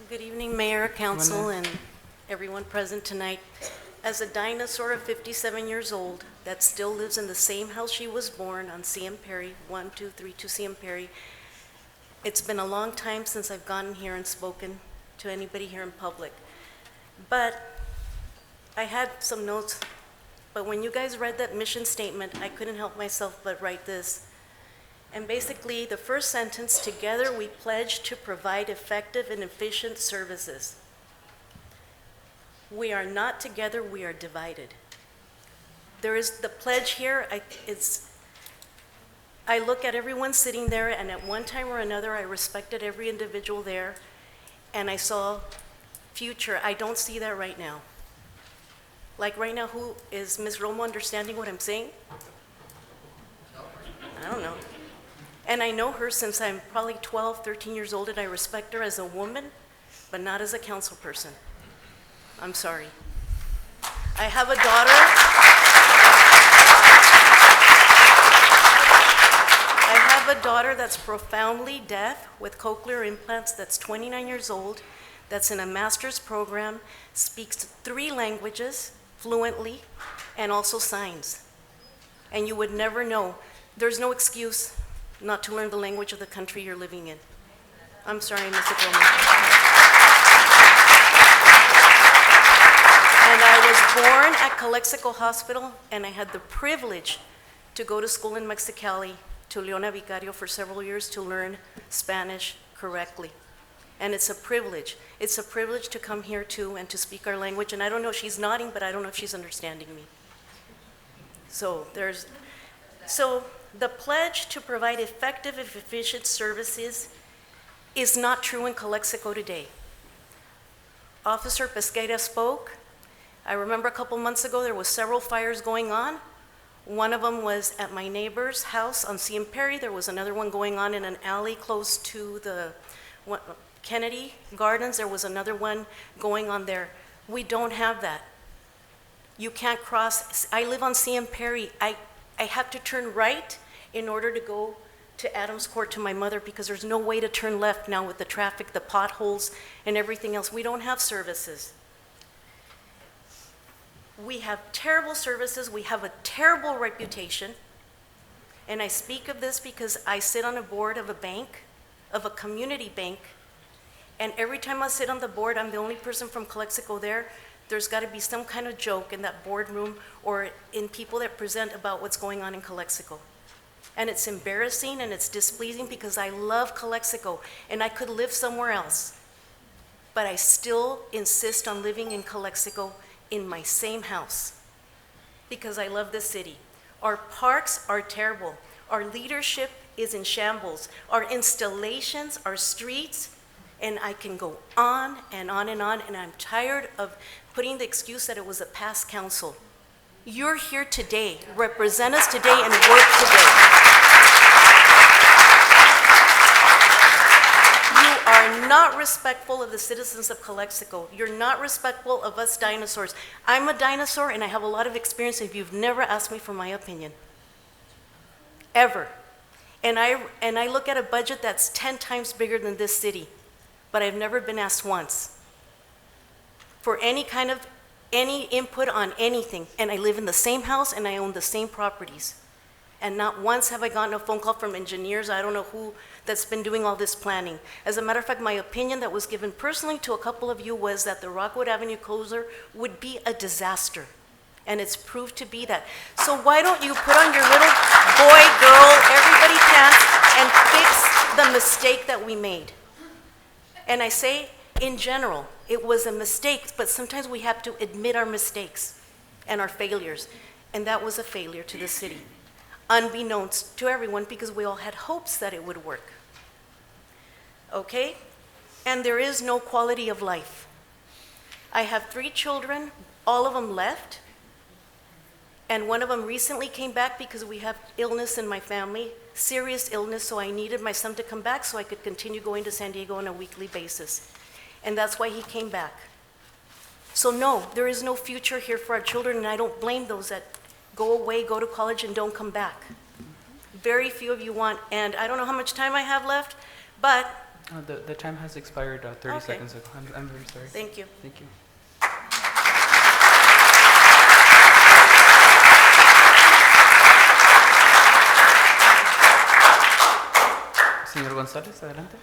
Good evening, Mayor, Council, and everyone present tonight. As a dinosaur of 57 years old that still lives in the same house she was born on CM Perry, 1232 CM Perry, it's been a long time since I've gone here and spoken to anybody here in public. But I had some notes, but when you guys read that mission statement, I couldn't help myself but write this. And basically, the first sentence, together we pledge to provide effective and efficient services. We are not together, we are divided. There is the pledge here, I look at everyone sitting there, and at one time or another, I respected every individual there, and I saw future. I don't see that right now. Like right now, who is Ms. Romo understanding what I'm saying? I don't know. And I know her since I'm probably 12, 13 years old, and I respect her as a woman, but not as a council person. I'm sorry. I have a daughter. I have a daughter that's profoundly deaf with cochlear implants, that's 29 years old, that's in a master's program, speaks 3 languages fluently, and also signs. And you would never know. There's no excuse not to learn the language of the country you're living in. I'm sorry, Mr. Coleman. And I was born at Calexico Hospital, and I had the privilege to go to school in Mexicali, to Leona Vicario for several years to learn Spanish correctly. And it's a privilege. It's a privilege to come here too and to speak our language. And I don't know, she's nodding, but I don't know if she's understanding me. So the pledge to provide effective and efficient services is not true in Calexico today. Officer Pesqueira spoke. I remember a couple months ago there was several fires going on. One of them was at my neighbor's house on C.M. Perry. There was another one going on in an alley close to the Kennedy Gardens. There was another one going on there. We don't have that. You can't cross. I live on C.M. Perry. I have to turn right in order to go to Adams Court to my mother because there's no way to turn left now with the traffic, the potholes, and everything else. We don't have services. We have terrible services. We have a terrible reputation. And I speak of this because I sit on a board of a bank, of a community bank, and every time I sit on the board, I'm the only person from Calexico there. There's got to be some kind of joke in that boardroom or in people that present about what's going on in Calexico. And it's embarrassing and it's displeasing because I love Calexico and I could live somewhere else. But I still insist on living in Calexico in my same house because I love the city. Our parks are terrible. Our leadership is in shambles. Our installations, our streets, and I can go on and on and on, and I'm tired of putting the excuse that it was a past council. You're here today. Represent us today and work today. You are not respectful of the citizens of Calexico. You're not respectful of us dinosaurs. I'm a dinosaur and I have a lot of experience if you've never asked me for my opinion. Ever. And I look at a budget that's 10 times bigger than this city, but I've never been asked once for any input on anything. And I live in the same house and I own the same properties. And not once have I gotten a phone call from engineers, I don't know who, that's been doing all this planning. As a matter of fact, my opinion that was given personally to a couple of you was that the Rockwood Avenue closure would be a disaster. And it's proved to be that. So why don't you put on your little boy, girl, everybody pants and fix the mistake that we made? And I say, in general, it was a mistake, but sometimes we have to admit our mistakes and our failures. And that was a failure to the city, unbeknownst to everyone, because we all had hopes that it would work. Okay? And there is no quality of life. I have 3 children, all of them left, and one of them recently came back because we have illness in my family, serious illness, so I needed my son to come back so I could continue going to San Diego on a weekly basis. And that's why he came back. So no, there is no future here for our children, and I don't blame those that go away, go to college, and don't come back. Very few of you want, and I don't know how much time I have left, but... The time has expired 30 Okay. seconds ago. I'm very sorry. Thank you. Thank you. Señor González, adelante.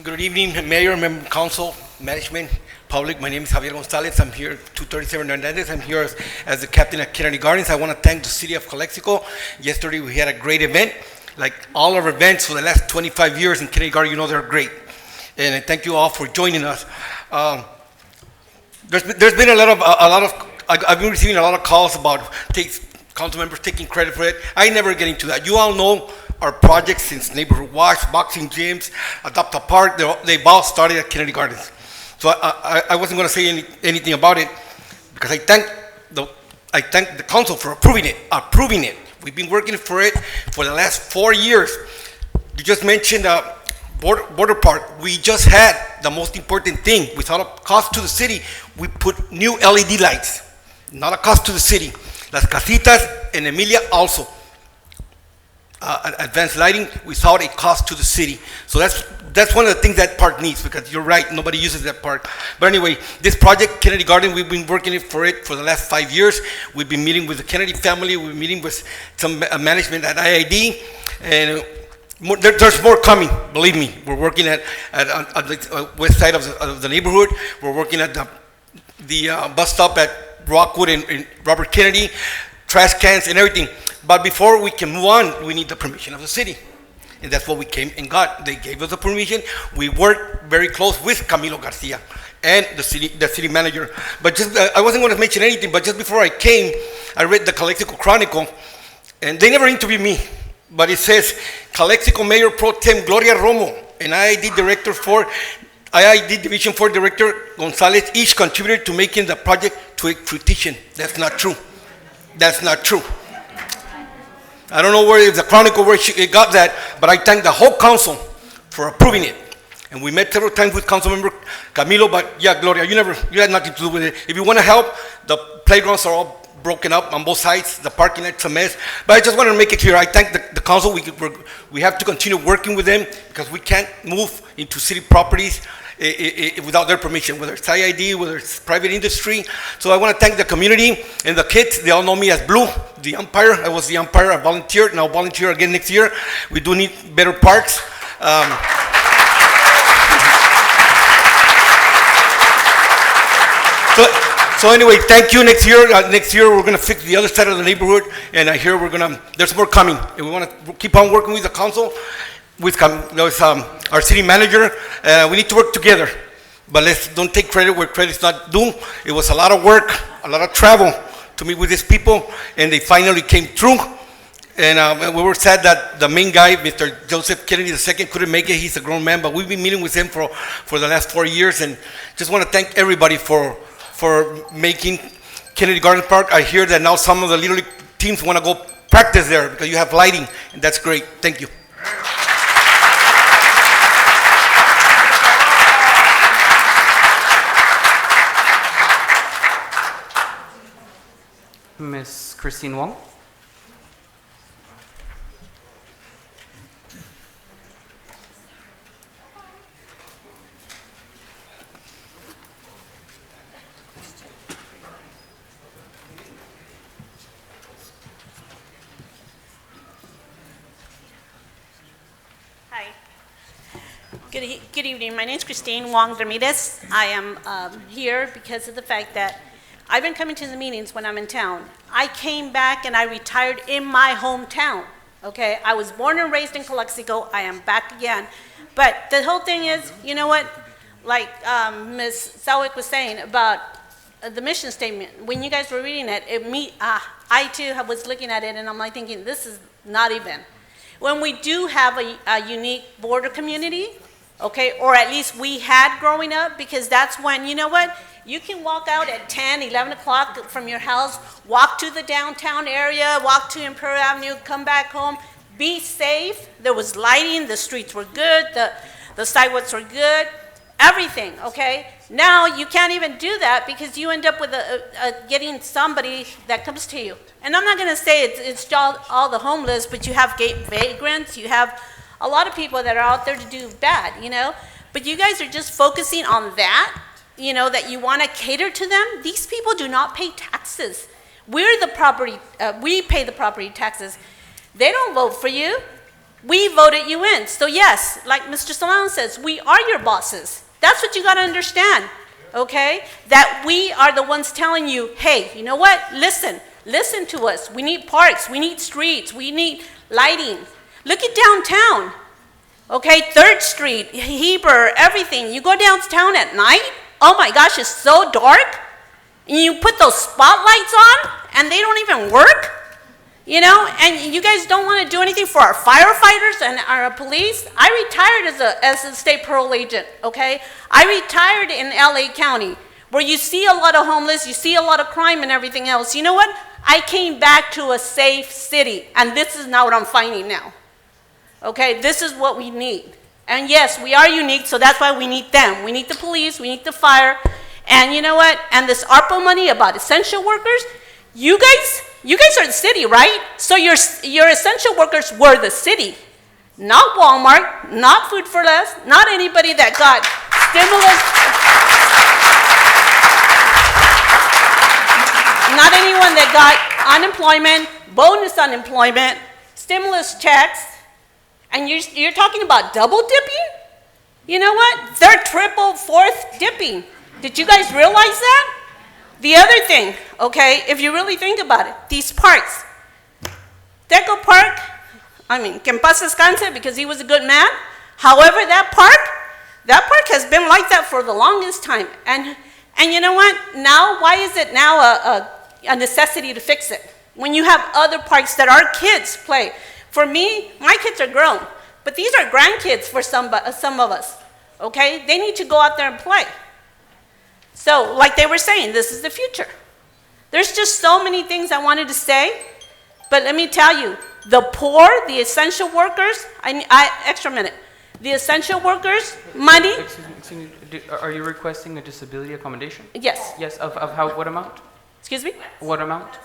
Good evening, Mayor, Member Council, Management, Public. My name is Javier Gonzalez. I'm here at 237 Hernandez. I'm here as the captain at Kennedy Gardens. I want to thank the city of Calexico. Yesterday we had a great event. Like all our events for the last 25 years in Kennedy Gardens, you know they're great. And I thank you all for joining us. There's been a lot of I've been receiving a lot of calls about council members taking credit for it. I never get into that. You all know our projects since Neighborhood Watch, boxing gyms, Adopt a Park, they've all started at Kennedy Gardens. So I wasn't going to say anything about it because I thank the council for approving it. We've been working for it for the last 4 years. You just mentioned border park, we just had the most important thing. Without a cost to the city, we put new LED lights. Not a cost to the city. Las Casitas and Emilia also. Advanced lighting without a cost to the city. So that's one of the things that park needs, because you're right, nobody uses that park. But anyway, this project, Kennedy Garden, we've been working for the last 5 years. We've been meeting with the Kennedy family. We've been meeting with some management at IID, and there's more coming, believe me. We're working on the west side of the neighborhood. We're working at the bus stop at Rockwood and Robert Kennedy, trash cans and everything. But before we can move on, we need the permission of the city. And that's what we came and got. They gave us the permission. We worked very close with Camilo Garcia and the city manager. But just, I wasn't going to mention anything, but just before I came, I read the Calexico Chronicle, and they never interviewed me. But it says, Calexico Mayor Pro Tem Gloria Romo and IID Division 4 Director Gonzalez each contributed to making the project to a fruition. That's not true. That's not true. I don't know where it's the Chronicle where it got that, but I thank the whole council for approving it. And we met several times with Councilmember Camilo, but yeah, Gloria, you had nothing to do with it. If you want to help, the playgrounds are all broken up on both sides. The parking lot's a mess. But I just wanted to make it clear. I thank the council. We have to continue working with them because we can't move into city properties without their permission, whether it's IID, whether it's private industry. So I want to thank the community and the kids. They all know me as Blue, the umpire. I was the umpire. I volunteered, and I'll volunteer again next year. We do need better parks. So anyway, thank you. Next year we're going to fix the other side of the neighborhood, and I hear there's more coming, and we want to keep on working with the council, with our city manager. We need to work together, but let's don't take credit where credit's not due. It was a lot of work, a lot of travel to meet with these people, and they finally came through. And we were sad that the main guy, Mr. Joseph Kennedy II, couldn't make it. He's a grown man, but we've been meeting with him for the last 4 years, and just want to thank everybody for making Kennedy Garden Park. I hear that now some of the Little League teams want to go practice there because you have lighting, and that's great. Thank you. Ms. Christine Wong. Good evening. My name is Christine Wong Ramirez. I am here because of the fact that I've been coming to the meetings when I'm in town. I came back and I retired in my hometown. Okay, I was born and raised in Calexico. I am back again. But the whole thing is, you know what? Like Ms. Sawick was saying about the mission statement. When you guys were reading it, I too was looking at it and I'm like thinking, this is not even. When we do have a unique border community, okay, or at least we had growing up, because that's when, you know what, you can walk out at 10, 11 o'clock from your house, walk to the downtown area, walk to Imperial Avenue, come back home, be safe. There was lighting, the streets were good, the sidewalks were good, everything, okay? Now you can't even do that because you end up with getting somebody that comes to you. And I'm not going to say it's all the homeless, but you have vagrants, you have a lot of people that are out there to do bad, you know? But you guys are just focusing on that, you know, that you want to cater to them. These people do not pay taxes. We're the property, we pay the property taxes. They don't vote for you. We voted you in. So yes, like Mr. Solano says, we are your bosses. That's what you got to understand, okay? That we are the ones telling you, hey, you know what? Listen to us. We need parks, we need streets, we need lighting. Look at downtown, okay? 3rd Street, Heber, everything. You go downtown at night, oh my gosh, it's so dark. And you put those spotlights on and they don't even work. You know, and you guys don't want to do anything for our firefighters and our police. I retired as a state parole agent, okay? I retired in LA County, where you see a lot of homeless, you see a lot of crime and everything else. You know what? I came back to a safe city, and this is not what I'm finding now. Okay, this is what we need. And yes, we are unique, so that's why we need them. We need the police, we need the fire, and you know what? And this ARPA money about essential workers, you guys are the city, right? So your essential workers were the city, not Walmart, not Food for Less, not anybody that got stimulus, not anyone that got unemployment, bonus unemployment, stimulus checks, and you're talking about double dipping? You know what? They're triple, fourth dipping. Did you guys realize that? The other thing, okay, if you really think about it, these parks. Deco Park, I mean, que en paz descanse because he was a good man. However, that park has been like that for the longest time. And you know what? Now, why is it now a necessity to fix it? When you have other parks that our kids play. For me, my kids are grown, but these are grandkids for some of us, okay? They need to go out there and play. So, like they were saying, this is the future. There's just so many things I wanted to say, but let me tell you, the poor, the essential workers, extra minute. The essential workers, money. Excuse me, are you requesting a disability accommodation? Yes. Yes, of how, what amount? Excuse me? What amount?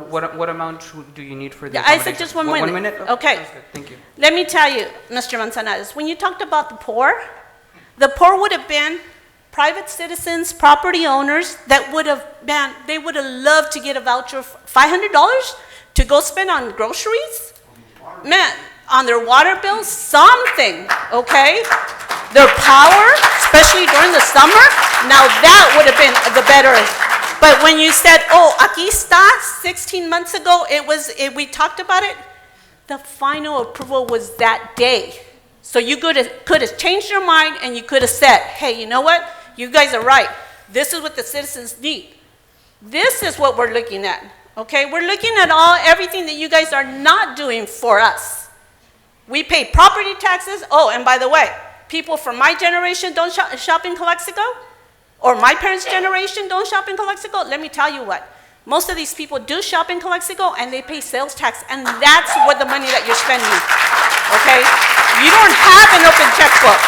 What amount do you need for the Yeah, I accommodation? said just 1 minute. 1 minute? Okay. Sounds good. Thank you. Let me tell you, Mr. Manzanares, when you talked about the poor would have been private citizens, property owners that would have been, they would have loved to get a voucher of $500 to go spend on groceries. Man, on their water bills, something, okay? Their power, especially during the summer, now that would have been the better. But when you said, oh, aquí está, 16 months ago, we talked about it, the final approval was that day. So you could have changed your mind and you could have said, hey, you know what? You guys are right. This is what the citizens need. This is what we're looking at, okay? We're looking at everything that you guys are not doing for us. We pay property taxes. Oh, and by the way, people from my generation don't shop in Calexico, or my parents' generation don't shop in Calexico. Let me tell you what. Most of these people do shop in Calexico, and they pay sales tax, and that's what the money that you're spending, okay? You don't have an open checkbook.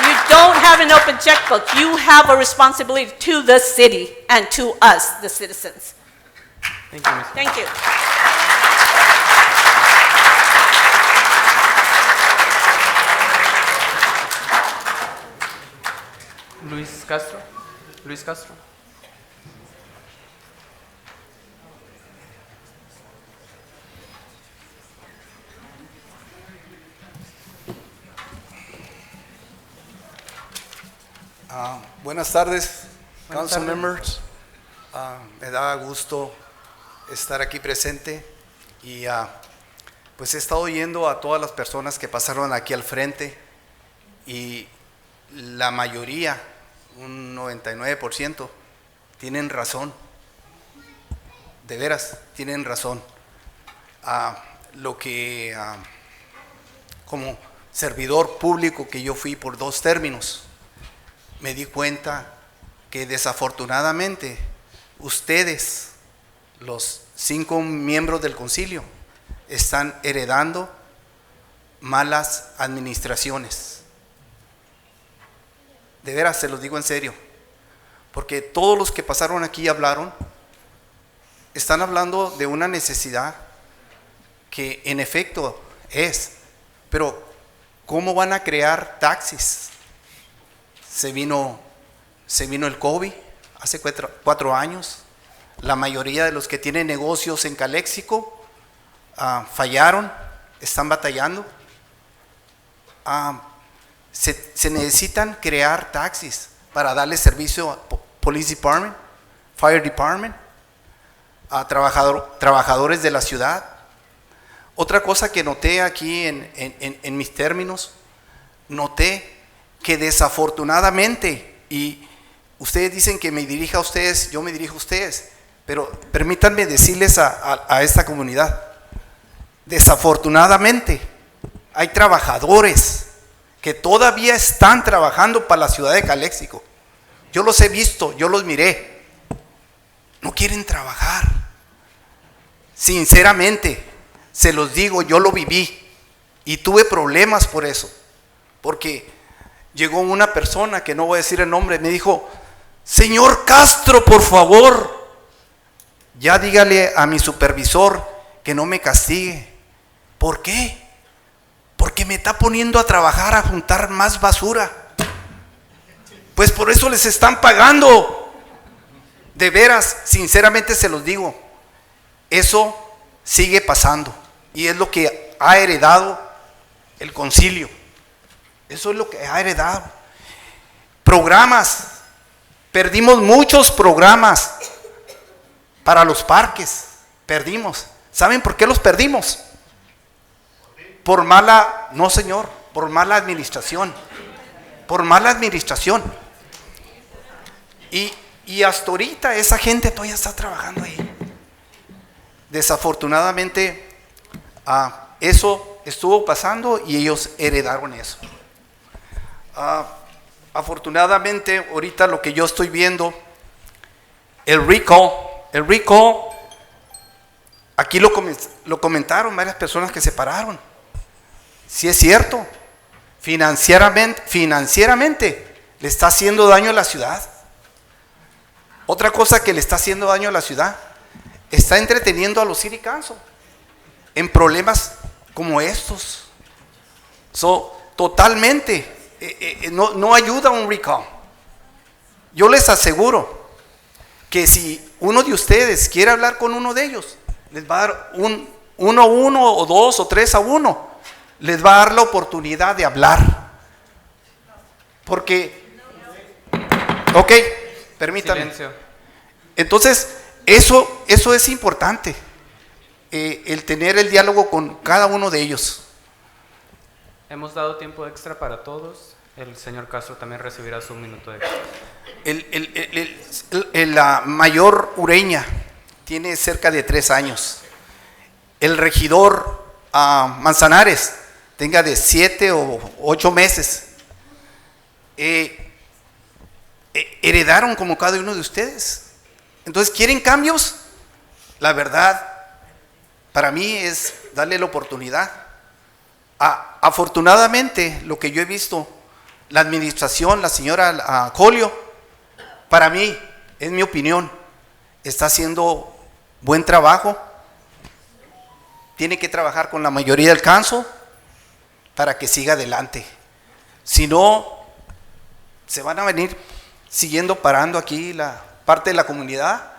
You don't have an open checkbook. You have a responsibility to the city and to us, the citizens. Thank you, Ms. Thank you. Luis Castro. Luis Castro. Buenas tardes, Buenas council tardes. members. Me da gusto estar aquí presente y pues he estado oyendo a todas las personas que pasaron aquí al frente y la mayoría, un 99%, tienen razón. De veras, tienen razón. Lo que como servidor público que yo fui por 2 términos, me di cuenta que desafortunadamente ustedes, los 5 miembros del concilio, están heredando malas administraciones. De veras, se los digo en serio, porque todos los que pasaron aquí y hablaron, están hablando de una necesidad que en efecto es, pero ¿cómo van a crear taxis? Se vino el COVID hace 4 años. La mayoría de los que tienen negocios en Calexico fallaron, están batallando. Se necesitan crear taxis para darle servicio a Police Department, Fire Department, a trabajadores de la ciudad. Otra cosa que noté aquí en mis términos, noté que desafortunadamente, y ustedes dicen que me dirija a ustedes, yo me dirijo a ustedes, pero permítanme decirles a esta comunidad, desafortunadamente hay trabajadores que todavía están trabajando para la ciudad de Calexico. Yo los he visto, yo los miré, no quieren trabajar. Sinceramente, se los digo, yo lo viví. Y tuve problemas por eso, porque llegó una persona, que no voy a decir el nombre, me dijo, señor Castro, por favor, ya dígale a mi supervisor que no me castigue. ¿Por qué? Porque me está poniendo a trabajar, a juntar más basura. Pues por eso les están pagando. De veras, sinceramente se los digo, eso sigue pasando. Y es lo que ha heredado el concilio. Eso es lo que ha heredado. Programas. Perdimos muchos programas para los parques. Perdimos. ¿Saben por qué los perdimos? Por mala, no señor, por mala administración. Por mala administración. Y hasta ahorita esa gente todavía está trabajando ahí. Desafortunadamente, eso estuvo pasando y ellos heredaron eso. Afortunadamente, ahorita lo que yo estoy viendo, el recall, aquí lo comentaron varias personas que se pararon. Sí es cierto, financieramente le está haciendo daño a la ciudad. Otra cosa que le está haciendo daño a la ciudad, está entreteniendo a los city council en problemas como estos. Totalmente, no ayuda un recall. Yo les aseguro que si uno de ustedes quiere hablar con uno de ellos, les va a dar 1 a 1 o 2 o 3 a 1, les va a dar la oportunidad de hablar. Porque, ok, permítame. Silencio. Entonces, eso es importante, el tener el diálogo con cada uno de ellos. Hemos dado tiempo extra para todos. El señor Castro también recibirá su minuto extra. La mayor Ureña tiene cerca de 3 años. El regidor Manzanares tenga de 7 o 8 meses. Heredaron como cada uno de ustedes. Entonces, ¿quieren cambios? La verdad, para mí es darle la oportunidad. Afortunadamente, lo que yo he visto, la administración, la señora Colio, para mí, es mi opinión, está haciendo buen trabajo. Tiene que trabajar con la mayoría del council para que siga adelante. Si no, se van a venir siguiendo parando aquí la parte de la comunidad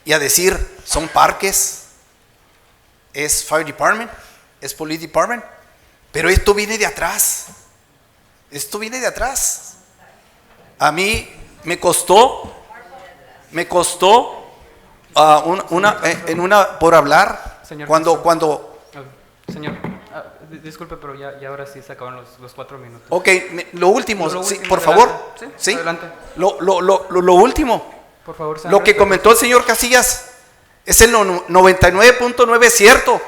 y a decir, son parques, es fire department, es police department, pero esto viene de atrás. Esto viene de atrás. A mí me costó por hablar. Señor cuando señor, disculpe, pero ya ahora sí se acaban los 4 minutos. Ok, lo último, sí, por adelante. favor. Sí, adelante. Lo último, Por favor, sean lo que respetuosos. comentó el señor Casillas es el 99.9 cierto.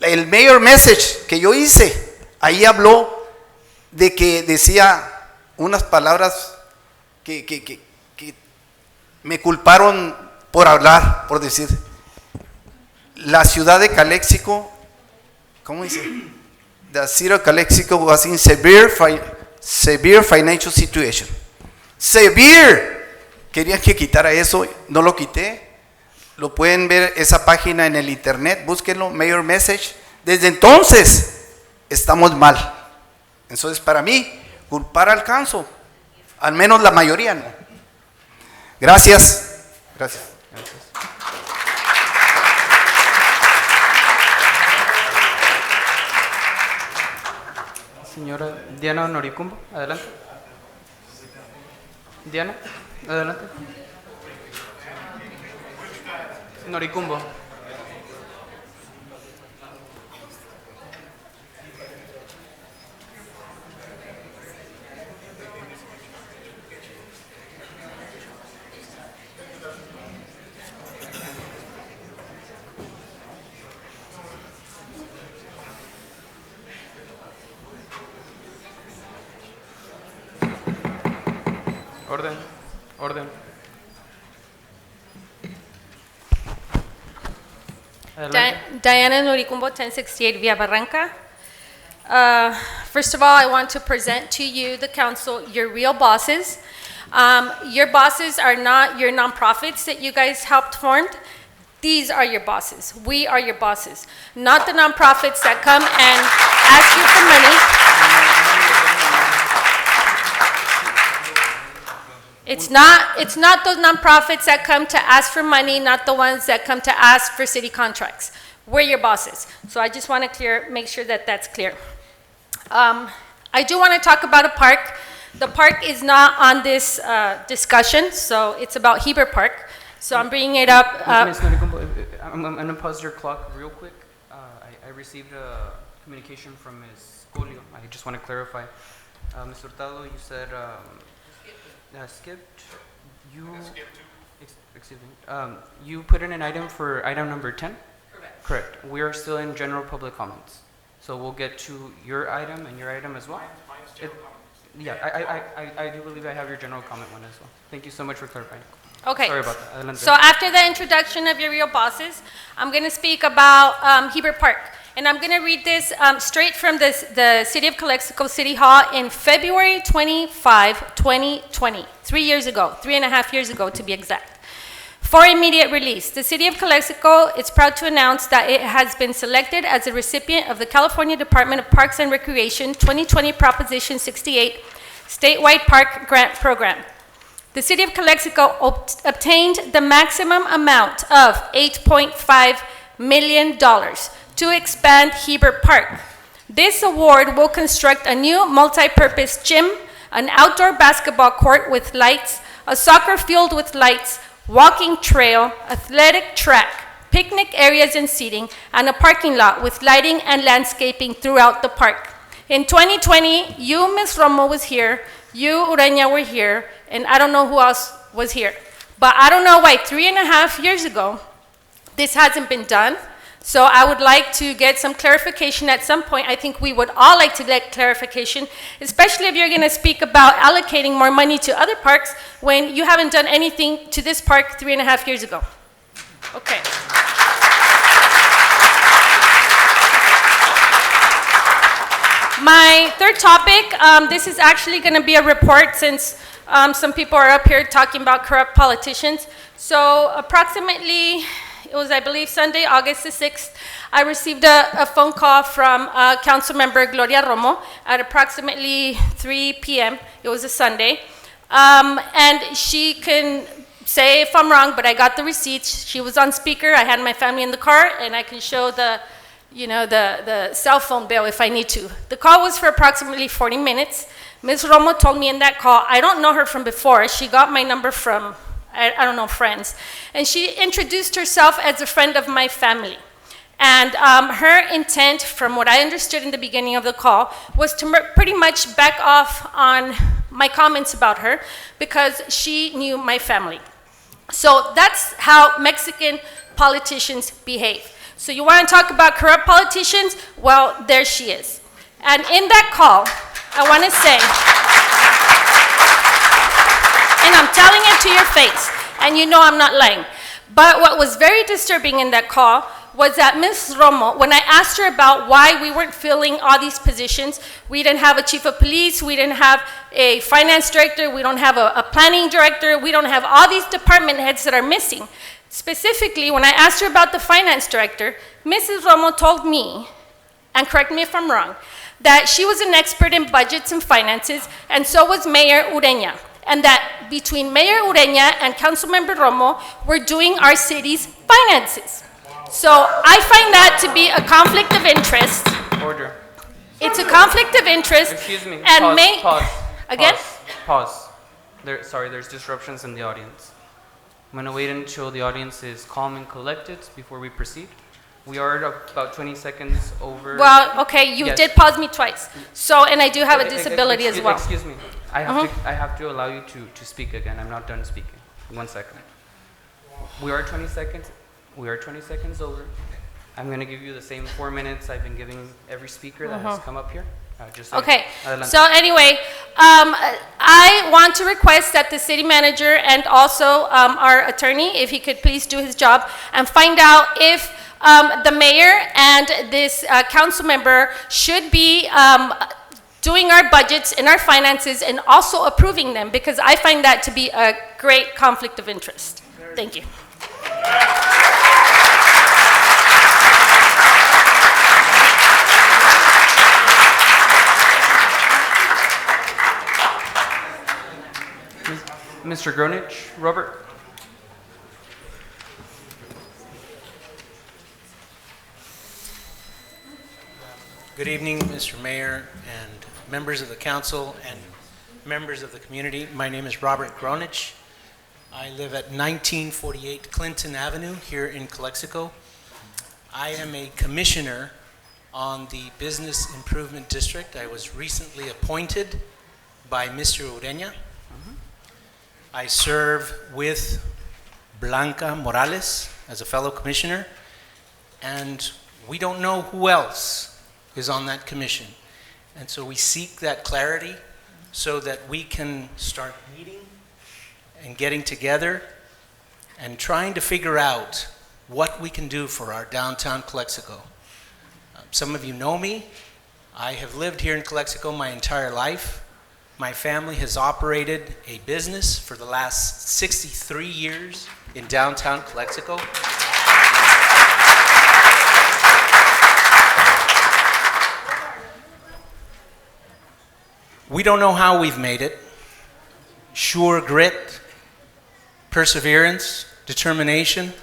El mayor message que yo hice, ahí habló de que decía unas palabras que me culparon por hablar, por decir, la ciudad de Calexico, ¿cómo dice? The city of Calexico was in severe financial situation. Severe. Querían que quitara eso, no lo quité. Lo pueden ver esa página en el internet, búsquenlo, Mayor Message. Desde entonces estamos mal. Entonces, para mí, culpar al council, al menos la mayoría no. Gracias. Gracias. Señora Diana Noricumbo, adelante. Diana, adelante. Noricumbo. Orden, orden. Diana Noricumbo, 1068 Via Barranca. First of all, I want to present to you, the council, your real bosses. Your bosses are not your nonprofits that you guys helped form. These are your bosses. We are your bosses, not the nonprofits that come and ask you for money. It's not those nonprofits that come to ask for money, not the ones that come to ask for city contracts. We're your bosses. So I just want to make sure that that's clear. I do want to talk about a park. The park is not on this discussion, so it's about Heber Park. So I'm bringing it up. Ms. Noricumbo, I'm going to pause your clock real quick. I received a communication from Ms. Colio. I just want to clarify. Ms. Hurtado, you said skipped. Excuse me. You put in an item for item number 10? Correct. We are still in general public comments. So we'll get to your item and your item as well. I do believe I have your general comment one as well. Thank you so much for clarifying. Okay. Sorry about that. Adelante. So after the introduction of your real bosses, I'm going to speak about Heber Park. And I'm going to read this straight from the City of Calexico City Hall in February 25, 2020, 3 years ago, 3.5 years ago to be exact. For immediate release, the City of Calexico is proud to announce that it has been selected as a recipient of the California Department of Parks and Recreation 2020 Proposition 68 Statewide Park Grant Program. The City of Calexico obtained the maximum amount of $8.5 million to expand Heber Park. This award will construct a new multi-purpose gym, an outdoor basketball court with lights, a soccer field with lights, walking trail, athletic track, picnic areas and seating, and a parking lot with lighting and landscaping throughout the park. In 2020, you, Ms. Romo, was here, you, Ureña, were here, and I don't know who else was here. But I don't know why 3.5 years ago, this hasn't been done. So I would like to get some clarification at some point. I think we would all like to get clarification, especially if you're going to speak about allocating more money to other parks when you haven't done anything to this park 3.5 years ago. Okay. My third topic, this is actually going to be a report since some people are up here talking about corrupt politicians. So approximately, it was, I believe, Sunday, August the 6th, I received a phone call from Council Member Gloria Romo at approximately 3 p.m. It was a Sunday. And she can say if I'm wrong, but I got the receipts. She was on speaker. I had my family in the car, and I can show the cell phone bill if I need to. The call was for approximately 40 minutes. Ms. Romo told me in that call, I don't know her from before. She got my number from, I don't know, friends. And she introduced herself as a friend of my family. And her intent, from what I understood in the beginning of the call, was to pretty much back off on my comments about her because she knew my family. So that's how Mexican politicians behave. So you want to talk about corrupt politicians? Well, there she is. And in that call, I want to say, and I'm telling it to your face, and you know I'm not lying, but what was very disturbing in that call was that Ms. Romo, when I asked her about why we weren't filling all these positions, we didn't have a chief of police, we didn't have a finance director, we don't have a planning director, we don't have all these department heads that are missing. Specifically, when I asked her about the finance director, Mrs. Romo told me, and correct me if I'm wrong, that she was an expert in budgets and finances, and so was Mayor Ureña, and that between Mayor Ureña and Councilmember Romo, we're doing our city's finances. So I find that to be a conflict of interest. Order. It's a conflict of interest. Excuse me. And Pause. Again? Pause. There's disruptions in the audience. I'm going to wait until the audience is calm and collected before we proceed. We are at about 20 seconds over. Well, okay, you Yes. did pause me twice. So, and I do have a disability as well. Excuse me. I have to allow you to speak again. I'm not done speaking. 1 second. We are 20 seconds. We are 20 seconds over. I'm going to give you the same 4 minutes I've been giving every speaker that has come up here. Okay, so anyway, I want to request that the city manager and also our attorney, if he could please do his job and find out if the mayor and this council member should be doing our budgets and our finances and also approving them, because I find that to be a great conflict of interest. Thank you. Mr. Gronich, Robert? Good evening, Mr. Mayor and members of the council and members of the community. My name is Robert Gronich. I live at 1948 Clinton Avenue here in Calexico. I am a commissioner on the Business Improvement District. I was recently appointed by Mr. Ureña. I serve with Blanca Morales as a fellow commissioner, and we don't know who else is on that commission. And so we seek that clarity so that we can start meeting and getting together and trying to figure out what we can do for our downtown Calexico. Some of you know me. I have lived here in Calexico my entire life. My family has operated a business for the last 63 years in downtown Calexico. We don't know how we've made it. Sure grit, perseverance, determination.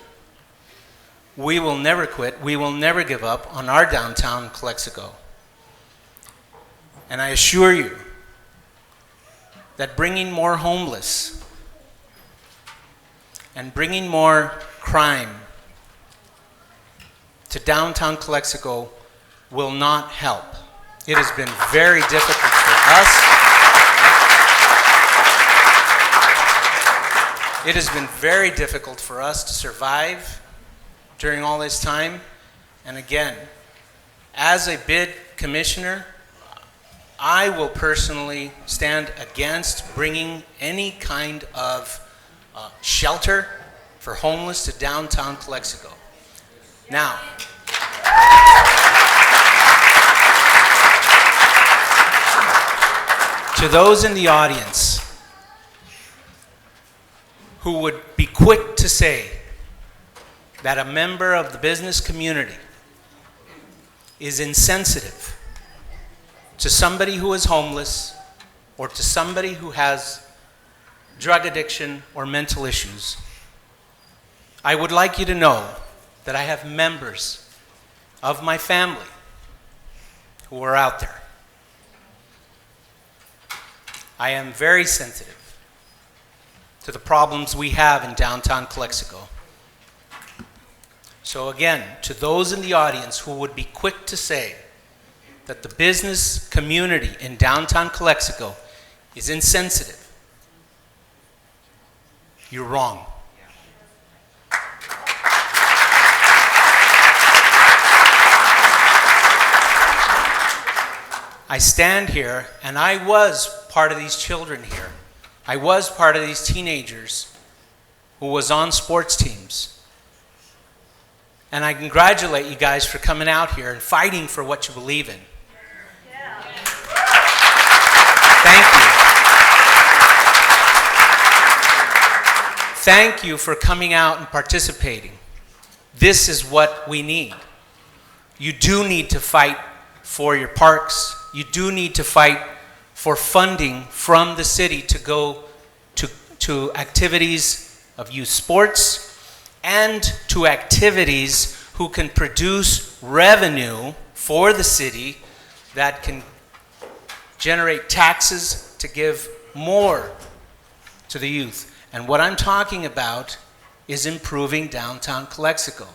We will never quit. We will never give up on our downtown Calexico. And I assure you that bringing more homeless and bringing more crime to downtown Calexico will not help. It has been very difficult for us. It has been very difficult for us to survive during all this time. And again, as a bid commissioner, I will personally stand against bringing any kind of shelter for homeless to downtown Calexico. Now, to those in the audience who would be quick to say that a member of the business community is insensitive to somebody who is homeless or to somebody who has drug addiction or mental issues, I would like you to know that I have members of my family who are out there. I am very sensitive to the problems we have in downtown Calexico. So again, to those in the audience who would be quick to say that the business community in downtown Calexico is insensitive, you're wrong. I stand here, and I was part of these children here. I was part of these teenagers who was on sports teams. And I congratulate you guys for coming out here and fighting for what you believe in. Thank you. Thank you for coming out and participating. This is what we need. You do need to fight for your parks. You do need to fight for funding from the city to go to activities of youth sports and to activities who can produce revenue for the city that can generate taxes to give more to the youth. And what I'm talking about is improving downtown Calexico.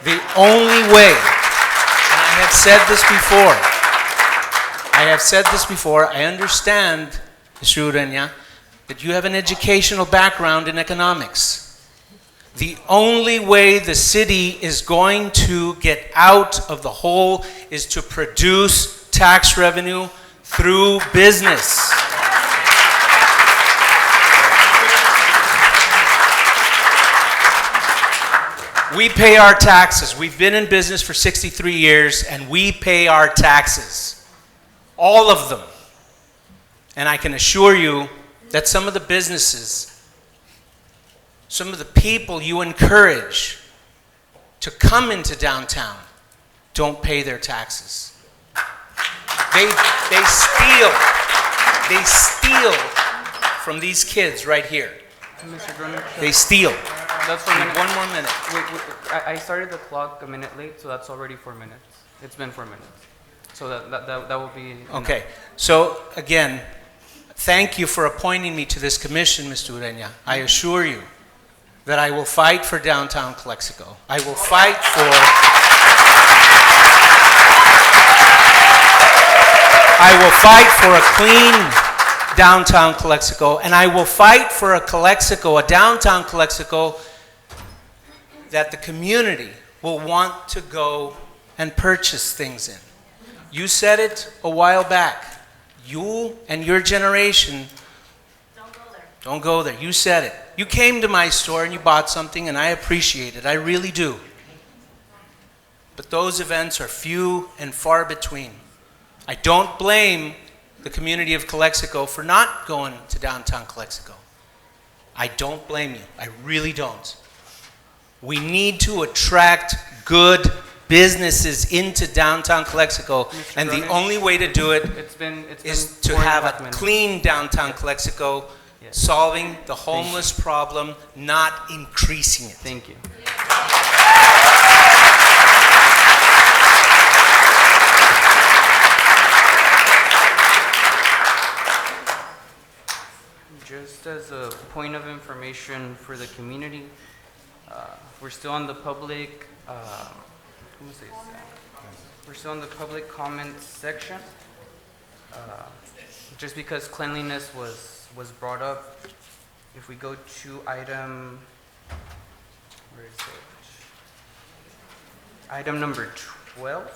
The only way, and I have said this before, I understand, Mr. Ureña, that you have an educational background in economics. The only way the city is going to get out of the hole is to produce tax revenue through business. We pay our taxes. We've been in business for 63 years, and we pay our taxes. All of them. And I can assure you that some of the businesses, some of the people you encourage to come into downtown don't pay their taxes. They steal from these kids right here. Mr. Grunich, They steal. That's 4 minutes. One more minute. I started the clock a minute late, so that's already 4 minutes. It's been 4 minutes. So that will be enough. Okay. So again, thank you for appointing me to this commission, Mr. Ureña. I assure you that I will fight for downtown Calexico. I will fight for a clean downtown Calexico, and I will fight for a Calexico, a downtown Calexico, that the community will want to go and purchase things in. You said it a while back. You and your generation don't go there. You said it. You came to my store and you bought something, and I appreciate it. I really do. But those events are few and far between. I don't blame the community of Calexico for not going to downtown Calexico. I don't blame you. I really don't. We need to attract good businesses into downtown Calexico, and the only way to do it is to have a clean downtown Calexico, solving the homeless problem, not increasing it. Thank you. Just as a point of information for the community, we're still on the public, we're still in the public comment section. Just because cleanliness was brought up, if we go to item, where is it? Item number 12.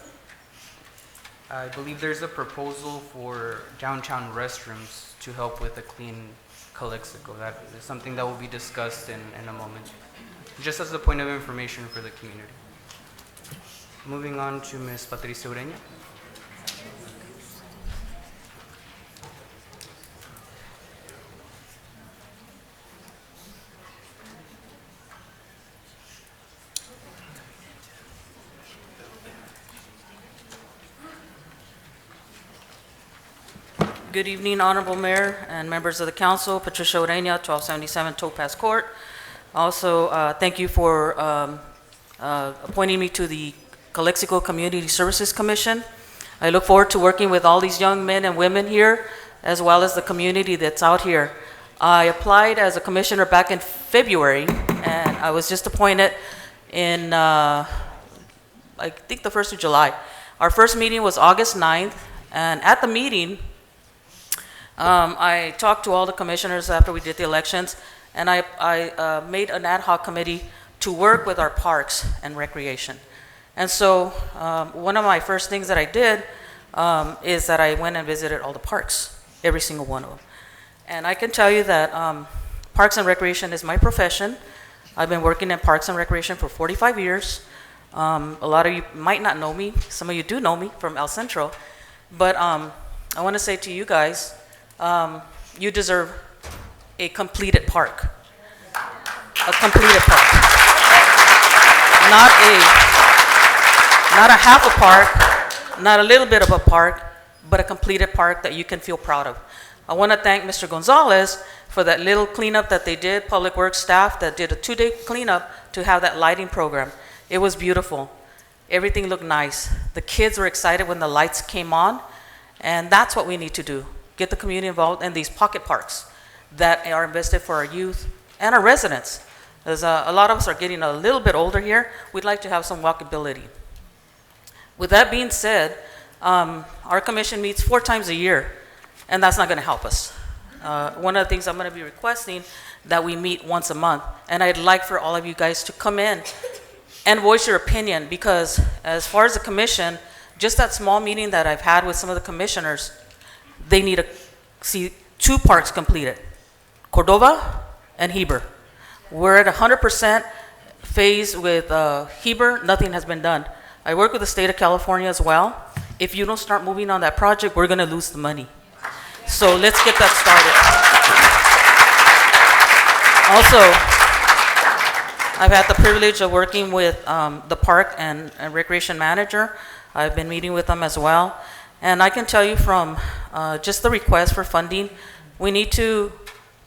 I believe there's a proposal for downtown restrooms to help with a clean Calexico. That is something that will be discussed in a moment. Just as a point of information for the community. Moving on to Ms. Patricia Ureña. Good evening, Honorable Mayor and members of the council. Patricia Ureña, 1277 Topaz Court. Also, thank you for appointing me to the Calexico Community Services Commission. I look forward to working with all these young men and women here, as well as the community that's out here. I applied as a commissioner back in February, and I was just appointed in, I think the 1st of July. Our first meeting was August 9th, and at the meeting, I talked to all the commissioners after we did the elections, and I made an ad hoc committee to work with our parks and recreation. And so one of my first things that I did is that I went and visited all the parks, every single one of them. And I can tell you that parks and recreation is my profession. I've been working in parks and recreation for 45 years. A lot of you might not know me. Some of you do know me from El Centro. But I want to say to you guys, you deserve a completed park. A completed park. Not a half a park, not a little bit of a park, but a completed park that you can feel proud of. I want to thank Mr. Gonzalez for that little cleanup that they did, Public Works staff that did a 2-day cleanup to have that lighting program. It was beautiful. Everything looked nice. The kids were excited when the lights came on, and that's what we need to do. Get the community involved in these pocket parks that are invested for our youth and our residents. As a lot of us are getting a little bit older here, we'd like to have some walkability. With that being said, our commission meets 4 times a year, and that's not going to help us. One of the things I'm going to be requesting that we meet once a month, and I'd like for all of you guys to come in and voice your opinion, because as far as the commission, just that small meeting that I've had with some of the commissioners, they need to see 2 parks completed, Cordova and Heber. We're at 100%. phase with Heber, nothing has been done. I work with the state of California as well. If you don't start moving on that project, we're gonna lose the money. So let's get that started. Also, I've had the privilege of working with the park and recreation manager. I've been meeting with them as well. And I can tell you from just the request for funding, we need to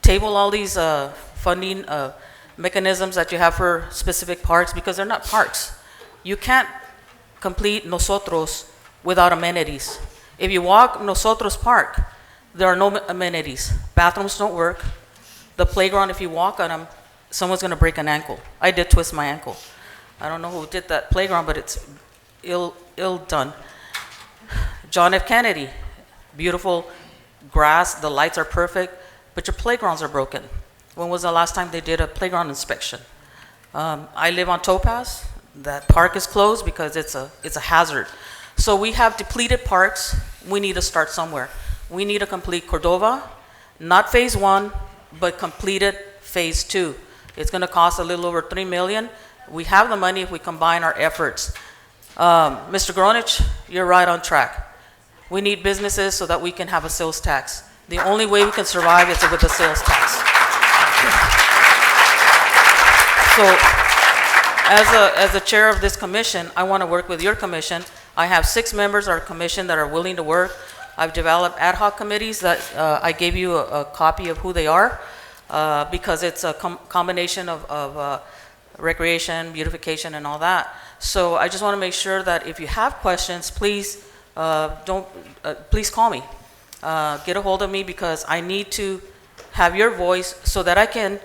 table all these funding mechanisms that you have for specific parks because they're not parks. You can't complete Nosotros without amenities. If you walk Nosotros Park, there are no amenities. Bathrooms don't work. The playground, if you walk on them, someone's gonna break an ankle. I did twist my ankle. I don't know who did that playground, but it's ill done. John F. Kennedy, beautiful grass, the lights are perfect, but your playgrounds are broken. When was the last time they did a playground inspection? I live on Topaz. That park is closed because it's a hazard. So we have depleted parks. We need to start somewhere. We need to complete Cordova, not phase 1, but completed phase 2. It's gonna cost a little over $3 million. We have the money if we combine our efforts. Mr. Gronich, you're right on track. We need businesses so that we can have a sales tax. The only way we can survive is with a sales tax. So, as the chair of this commission, I want to work with your commission. I have 6 members of our commission that are willing to work. I've developed ad hoc committees that I gave you a copy of who they are because it's a combination of recreation, beautification, and all that. So I just want to make sure that if you have questions, please please call me. Get a hold of me because I need to have your voice so that I can,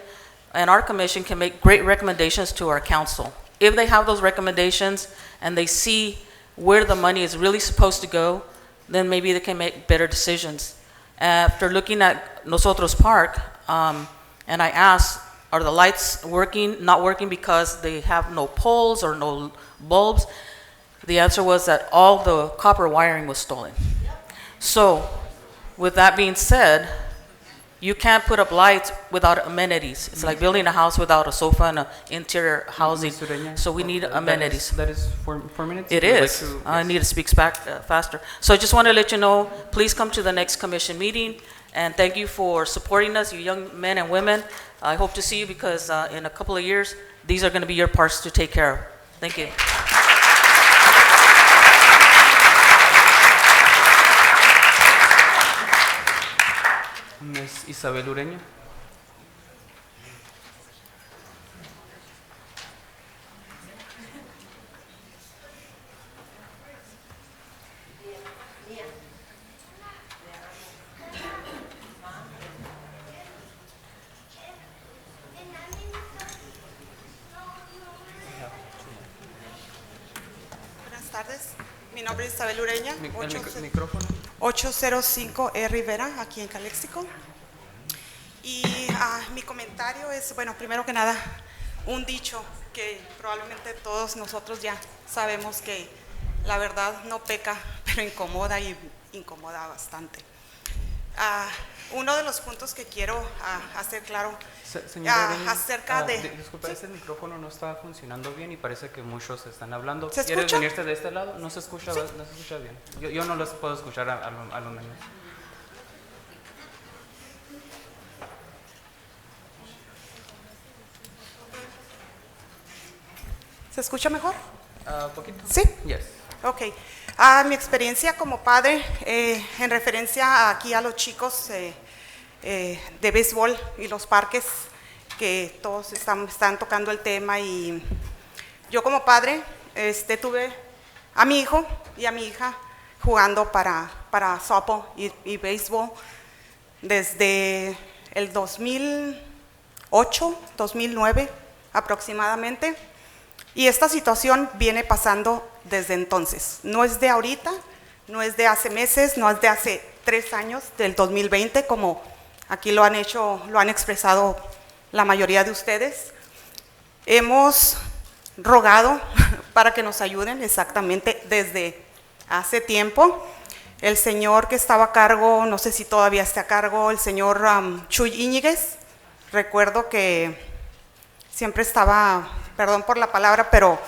and our commission can make great recommendations to our council. If they have those recommendations and they see where the money is really supposed to go, then maybe they can make better decisions. After looking at Nosotros Park, and I asked, are the lights working, not working because they have no poles or no bulbs? The answer was that all the copper wiring was stolen. So, with that being said, you can't put up lights without amenities. It's like building a house without a sofa and an interior housing. So we need amenities. That is 4 minutes? It Would you like is. to- I need to speak back faster. So I just want to let you know, please come to the next commission meeting, and thank you for supporting us, you young men and women. I hope to see you because in a couple of years, these are going to be your parts to take care of. Thank you. Ms. Isabel Ureña. Buenas tardes, mi nombre es Isabel Ureña, El micrófono. 805 Rivera, aquí en Calexico. Y mi comentario es, bueno, primero que nada, un dicho que probablemente todos nosotros ya sabemos que la verdad no peca, pero incomoda y incomoda bastante. Uno de los puntos que quiero hacer claro Señora Ureña, acerca de... disculpa, ¿sí? este micrófono no está funcionando bien y parece que muchos están hablando. ¿Se ¿Quieres escucha? venirte de este lado? No se escucha, Sí. no se escucha bien. Yo no los puedo escuchar a lo menos. ¿Se escucha mejor? ¿Poquito? Sí. Yes. Ok. Mi experiencia como padre, en referencia aquí a los chicos de béisbol y los parques, que todos están tocando el tema, y yo como padre tuve a mi hijo y a mi hija jugando para softball y béisbol desde el 2008, 2009 aproximadamente. Y esta situación viene pasando desde entonces. No es de ahorita, no es de hace meses, no es de hace 3 años, del 2020, como aquí lo han expresado la mayoría de ustedes. Hemos rogado para que nos ayuden exactamente desde hace tiempo. El señor que estaba a cargo, no sé si todavía está a cargo, el señor Chuy Íñiguez, recuerdo que siempre estaba perdón por la palabra, pero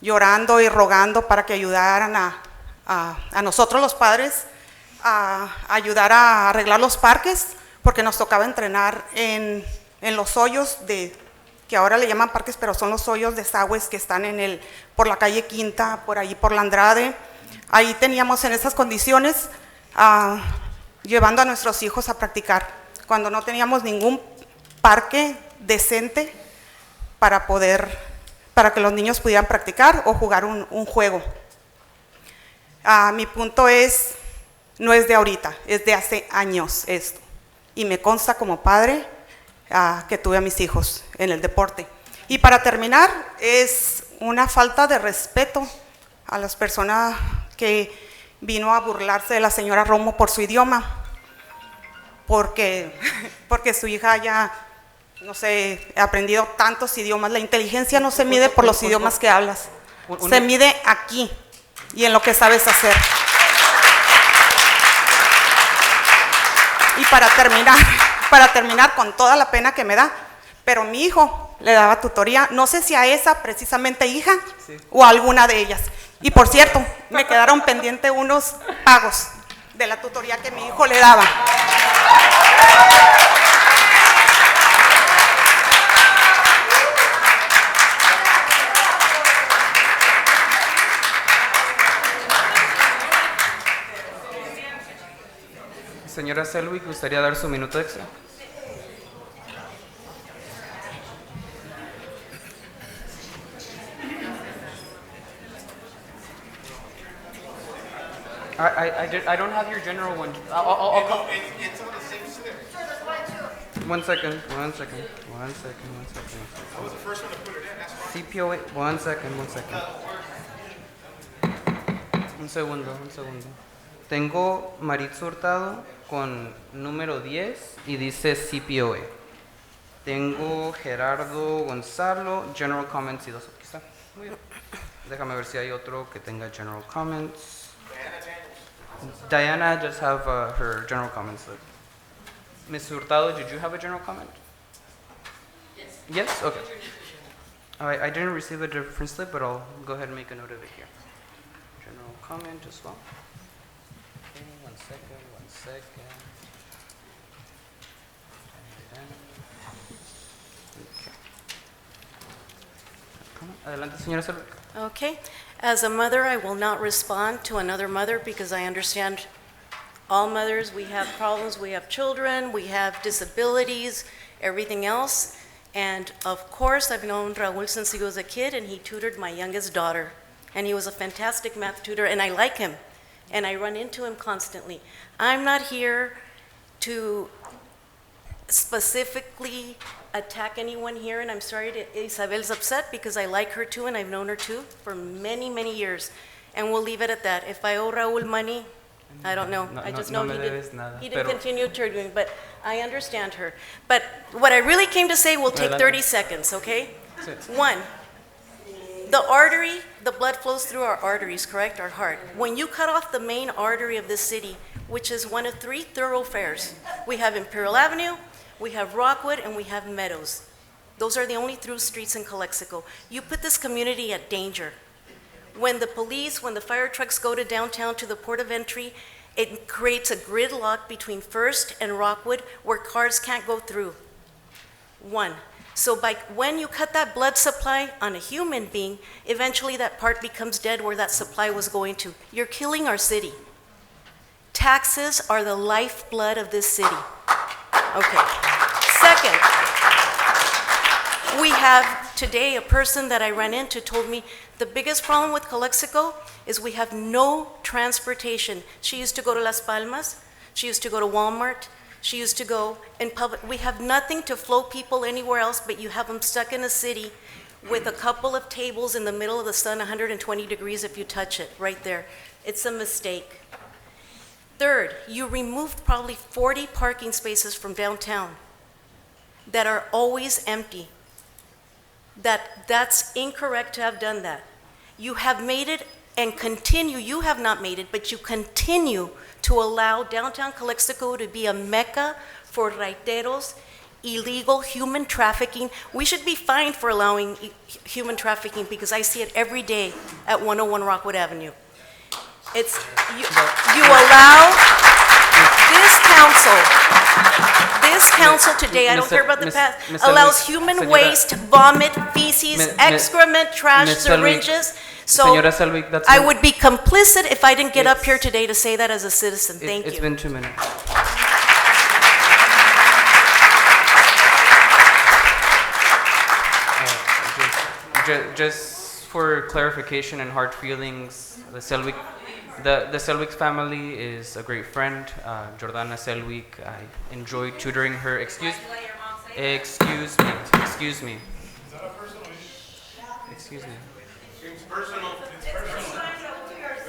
llorando y rogando para que ayudaran a nosotros los padres a ayudar a arreglar los parques, porque nos tocaba entrenar en los hoyos que ahora le llaman parques, pero son los hoyos de desagües que están por la calle Quinta, por ahí por la Andrade. Ahí teníamos en esas condiciones llevando a nuestros hijos a practicar, cuando no teníamos ningún parque decente para que los niños pudieran practicar o jugar un juego. Mi punto no es de ahorita, es de hace años esto. Y me consta como padre que tuve a mis hijos en el deporte. Y para terminar, es una falta de respeto a las personas que vino a burlarse de la señora Romo por su idioma, porque su hija ya, no sé, ha aprendido tantos idiomas. La inteligencia no se mide por los idiomas que hablas, se mide aquí y en lo que sabes hacer. Y para terminar con toda la pena que me da, pero mi hijo le daba tutoría, no sé si a esa precisamente hija o a alguna de ellas. Y por cierto, me quedaron pendientes unos pagos de la tutoría que mi hijo le daba. Señora Selwick, ¿gustaría dar su minuto extra? I don't have your general one. I'll call. It's on the same slip. One second. I was the first one to put it in, that's why. CPOA, one second. Un segundo. Tengo Maritza Hurtado con número 10 y dice CPOA. Tengo Gerardo Gonzalo, General Comments y 2. Aquí está. Muy bien. Déjame ver si hay otro que tenga General Comments. Diana just have her General Comments slip. Ms. Hurtado, did you have a General Comment? Yes. Yes? Okay. All right, I didn't receive a different slip, but I'll go ahead and make a note of it here. General Comment as well. Okay, one second. Okay. Adelante, señora Selwick. Okay. As a mother, I will not respond to another mother because I understand all mothers, we have problems, we have children, we have disabilities, everything else. And of course, I've known Raul since he was a kid, and he tutored my youngest daughter. And he was a fantastic math tutor, and I like him. And I run into him constantly. I'm not here to specifically attack anyone here, and I'm sorry Isabel's upset because I like her too, and I've known her too for many, many years. And we'll leave it at that. If I owe Raul money, I don't know. I just know he didn't continue tutoring, but I understand her. But what I really came to say will take 30 seconds, okay? One, the artery, the blood flows through our arteries, correct? Our heart. When you cut off the main artery of this city, which is one of 3 thoroughfares, we have Imperial Avenue, we have Rockwood, and we have Meadows. Those are the only through streets in Calexico. You put this community at danger. When the police, when the fire trucks go to downtown to the port of entry, it creates a gridlock between First and Rockwood where cars can't go through. One. So when you cut that blood supply on a human being, eventually that part becomes dead where that supply was going to. You're killing our city. Taxes are the lifeblood of this city. Okay. Second, we have today a person that I ran into told me the biggest problem with Calexico is we have no transportation. She used to go to Las Palmas. She used to go to Walmart. She used to go in public. We have nothing to float people anywhere else, but you have them stuck in a city with a couple of tables in the middle of the sun, 120 degrees if you touch it, right there. It's a mistake. Third, you removed probably 40 parking spaces from downtown that are always empty. That's incorrect to have done that. You have made it and continue, you have not made it, but you continue to allow downtown Calexico to be a mecca for raiteros illegal human trafficking. We should be fined for allowing human trafficking because I see it every day at 101 Rockwood Avenue. It's, you allow this council today, I don't care about the past, allows human waste, vomit, feces, excrement, trash, syringes. So Señora Selvig, that's I would be complicit if I didn't get up here today to say that as a citizen. Thank you. It's been 2 minutes. Just for clarification and hard feelings, the Selvig family is a great friend. Jordana Selvig, I enjoyed tutoring her. Excuse me. Excuse me. Excuse me. It's personal.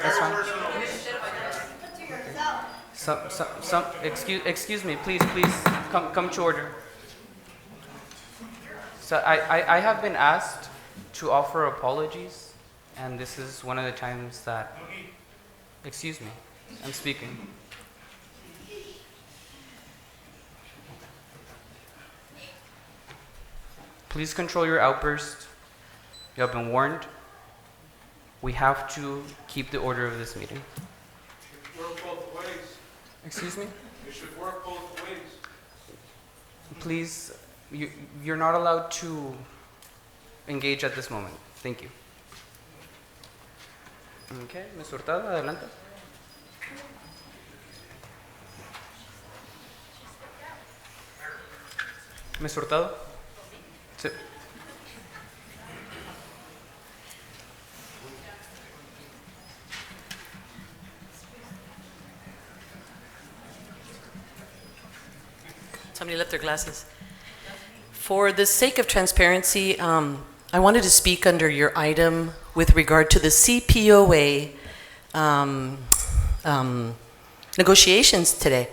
That's fine. Excuse me, please, come to order. So I have been asked to offer apologies, and this is one of the times that, excuse me, I'm speaking. Please control your outburst. You have been warned. We have to keep the order of this meeting. It should work both ways. Excuse me? It should work both ways. Please, you're not allowed to engage at this moment. Thank you. Okay, Ms. Hurtado, adelante. Ms. Hurtado? Sí. Somebody left their glasses. For the sake of transparency, I wanted to speak under your item with regard to the CPOA negotiations today.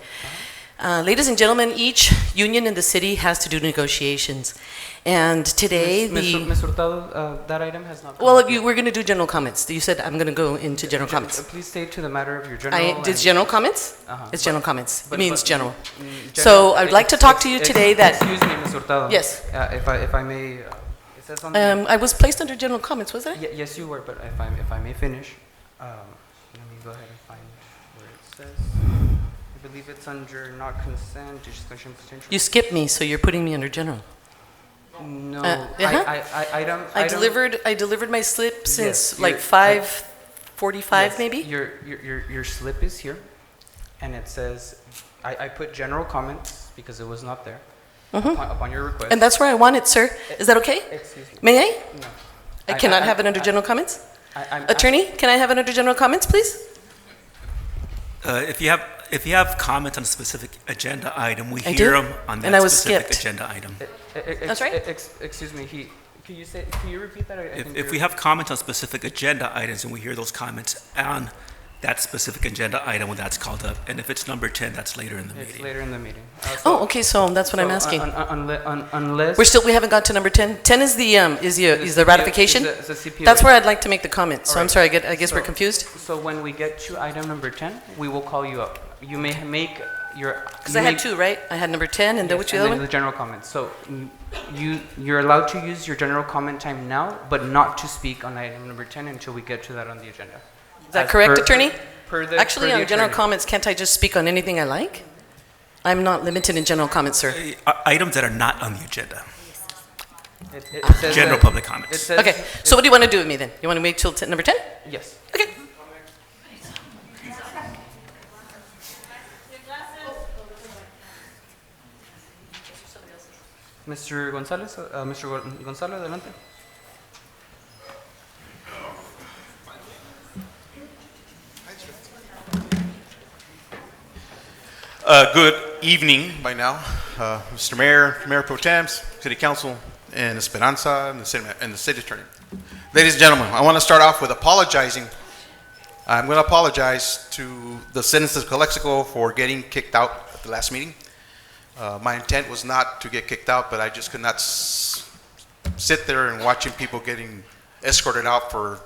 Ladies and gentlemen, each union in the city has to do negotiations. And today, Ms. Hurtado, that item has not come well, up yet. we're going to do general comments. You said I'm going to go into general comments. Please stay to the matter of your general. It's general comments? Uh-huh. It's general comments. It means general. General. So I'd like to talk to you today that... Excuse me, Ms. Hurtado. Yes. If I may, it says on the... I was placed under general comments, was I? Yes, you were, but if I may finish, let me go ahead and find where it says. I believe it's under not consent, discussion potential. You skipped me, so you're putting me under general. No, uh-huh. I delivered my slip since Yes, like 5:45 maybe. Your slip is here, and it says, I put general comments because it was not there upon your request. And that's where I want it, sir. Is that okay? Excuse me. May I? No. I cannot have it under general comments? Attorney, can I have it under general comments, please? If you have comments on a specific agenda item, we I hear do, them on and I that was specific skipped. agenda item. That's right. Excuse me. Can you repeat that? If we have comments on specific agenda items and we hear those comments on that specific agenda item when that's called up, and if it's number 10, that's later in the meeting. It's later in the meeting. Okay, so that's what I'm asking. Unless we haven't got to number 10. 10 is the ratification. Is the CPOA. That's where I'd like to make the comment. So All I'm right. sorry. I guess we're confused. So when we get to item number 10, we will call you up. You may make your... Because I had two, right? I had number 10, and then what's the other one? the general comment. So you're allowed to use your general comment time now, but not to speak on item number 10 until we get to that on the agenda. Is that correct, attorney? per Actually, the on general attorney. comments, can't I just speak on anything I like? I'm not limited in general comments, sir. Items that are not on the agenda. It says General that- public comments. it says- Okay, so what do you want to do with me then? You want to wait till number 10? Yes. Okay. Mr. Gonzalez, Gonzalo, adelante. Good evening by now, Mr. Mayor, Mayor Pro Tem, City Council, and Esperanza, and the City Attorney. Ladies and gentlemen, I want to start off with apologizing. I'm going to apologize to the citizens of Calexico for getting kicked out at the last meeting. My intent was not to get kicked out, but I just could not sit there and watching people getting escorted out for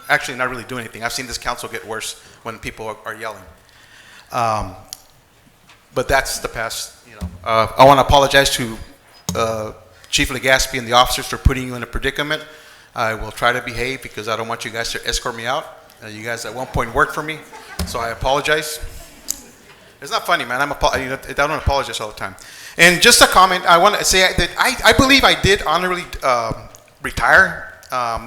actually not really doing anything. I've seen this council get worse when people are yelling. But that's the past, you know. I want to apologize to Chief Legaspi and the officers for putting you in a predicament. I will try to behave because I don't want you guys to escort me out. You guys at one point worked for me, so I apologize. It's not funny, man. I don't apologize all the time. And just a comment, I want to say that I believe I did honorably retire.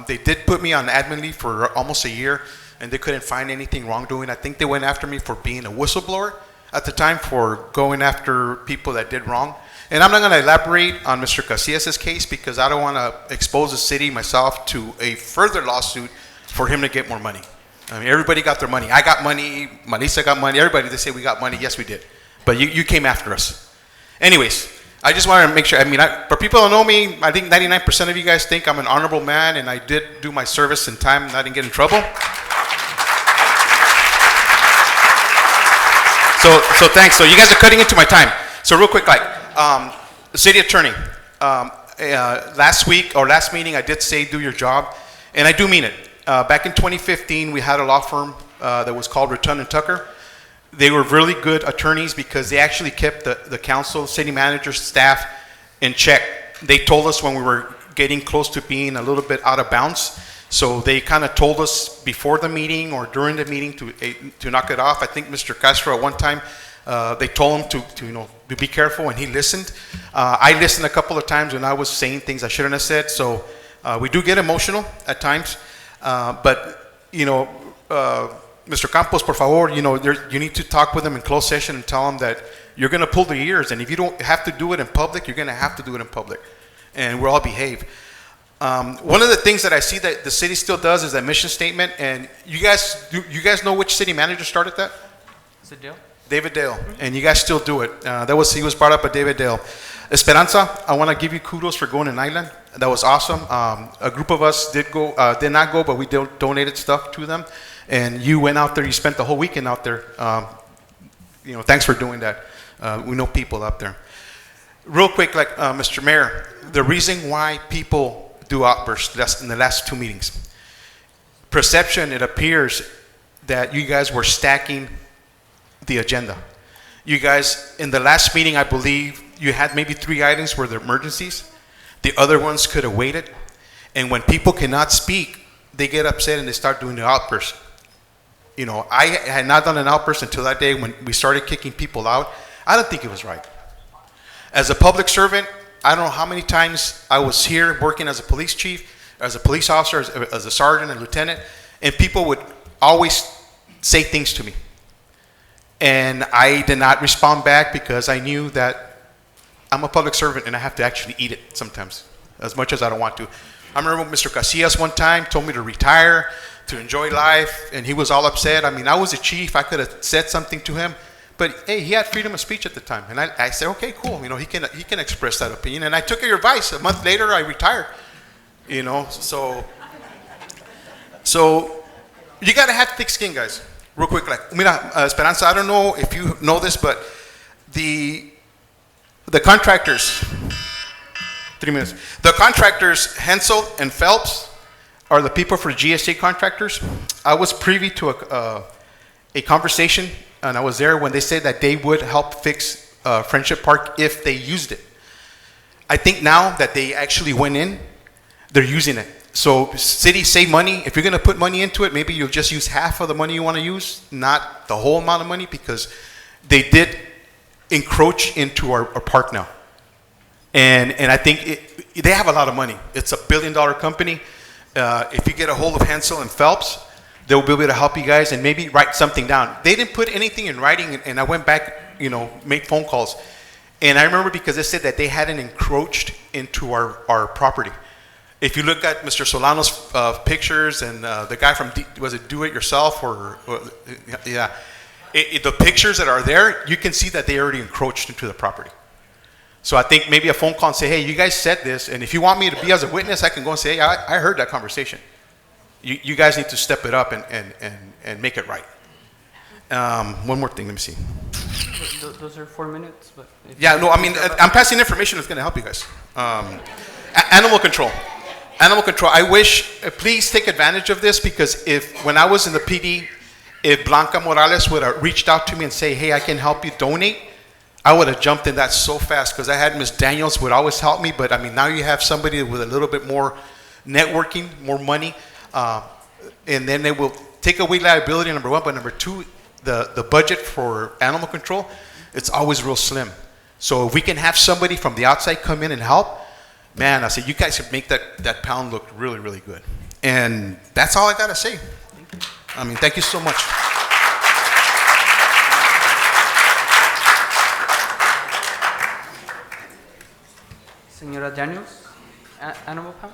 They did put me on admin leave for almost a year, and they couldn't find anything wrongdoing. I think they went after me for being a whistleblower at the time, for going after people that did wrong. And I'm not going to elaborate on Mr. Casillas' case because I don't want to expose the city, myself, to a further lawsuit for him to get more money. I mean, everybody got their money. I got money. Melissa got money. Everybody, they say we got money. Yes, we did. But you came after us. Anyways, I just wanted to make sure. I mean, for people who know me, I think 99% of you guys think I'm an honorable man, and I did do my service in time and I didn't get in trouble. So thanks. So you guys are cutting into my time. So real quick, the city attorney, last week or last meeting, I did say do your job, and I do mean it. Back in 2015, we had a law firm that was called Return and Tucker. They were really good attorneys because they actually kept the council, city manager, staff in check. They told us when we were getting close to being a little bit out of bounds. So they kind of told us before the meeting or during the meeting to knock it off. I think Mr. Castro at one time, they told him to be careful, and he listened. I listened a couple of times when I was saying things I shouldn't have said. So we do get emotional at times. But Mr. Campos, por favor, you need to talk with them in closed session and tell them that you're going to pull the ears, and if you don't have to do it in public, you're going to have to do it in public, and we'll all behave. One of the things that I see that the city still does is that mission statement, and you guys know which city manager started that? Is it Dale? David Dale, and you guys still do it. He was brought up by David Dale. Esperanza, I want to give you kudos for going to Island. That was awesome. A group of us did not go, but we donated stuff to them. And you went out there. You spent the whole weekend out there. Thanks for doing that. We know people out there. Real quick, Mr. Mayor, the reason why people do outbursts in the last two meetings, perception, it appears that you guys were stacking the agenda. You guys, in the last meeting, I believe you had maybe 3 items were the emergencies. The other ones could have waited. And when people cannot speak, they get upset and they start doing the outburst. I had not done an outburst until that day when we started kicking people out. I don't think it was right. As a public servant, I don't know how many times I was here working as a police chief, as a police officer, as a sergeant and lieutenant, and people would always say things to me. And I did not respond back because I knew that I'm a public servant and I have to actually eat it sometimes, as much as I don't want to. I remember Mr. Casillas one time told me to retire, to enjoy life, and he was all upset. I mean, I was a chief. I could have said something to him, but hey, he had freedom of speech at the time. And I said, okay, cool. He can express that opinion. And I took your advice. A month later, I retired. So you got to have thick skin, guys. Real quick, Esperanza, I don't know if you know this, but the contractors, 3 minutes. The contractors, Hensel and Phelps, are the people for GSA contractors. I was privy to a conversation, and I was there when they said that they would help fix Friendship Park if they used it. I think now that they actually went in, they're using it. So city save money. If you're going to put money into it, maybe you'll just use half of the money you want to use, not the whole amount of money, because they did encroach into our park now. And I think they have a lot of money. It's $1 billion company. If you get a hold of Hensel and Phelps, they'll be able to help you guys and maybe write something down. They didn't put anything in writing, and I went back, made phone calls. And I remember because they said that they hadn't encroached into our property. If you look at Mr. Solano's pictures and the guy from, was it Do It Yourself the pictures that are there, you can see that they already encroached into the property. So I think maybe a phone call and say, hey, you guys said this, and if you want me to be as a witness, I can go and say, hey, I heard that conversation. You guys need to step it up and make it right. One more thing, let me see. Those are 4 minutes. But I'm passing information that's going to help you guys. Animal control. Animal control. I wish, please take advantage of this, because when I was in the PD, if Blanca Morales would have reached out to me and say, hey, I can help you donate, I would have jumped in that so fast because I had Miss Daniels would always help me. But I mean, now you have somebody with a little bit more networking, more money, and then they will take away liability, number one. But number two, the budget for animal control, it's always real slim. So if we can have somebody from the outside come in and help, man, I said, you guys could make that pound look really, really good. And that's all I got to say. I mean, thank you so much. Señora Daniels, animal pound?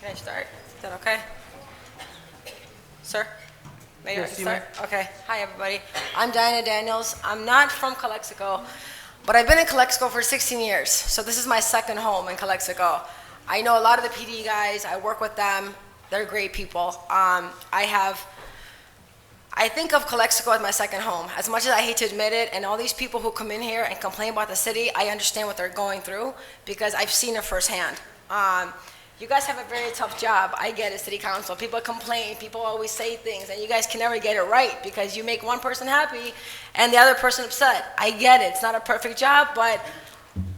Can I start? Is that okay? Sir? May I Yes, you start? Okay. Hi, everybody. I'm Diana Daniels. I'm not from Calexico, but I've been in Calexico for 16 years. So this is my second home in Calexico. I know a lot of the PD guys. I work with them. They're great people. I think of Calexico as my second home. As much as I hate to admit it, and all these people who come in here and complain about the city, I understand what they're going through because I've seen it firsthand. You guys have a very tough job. I get it, city council. People complain, people always say things, and you guys can never get it right because you make one person happy and the other person upset. I get it. It's not a perfect job, but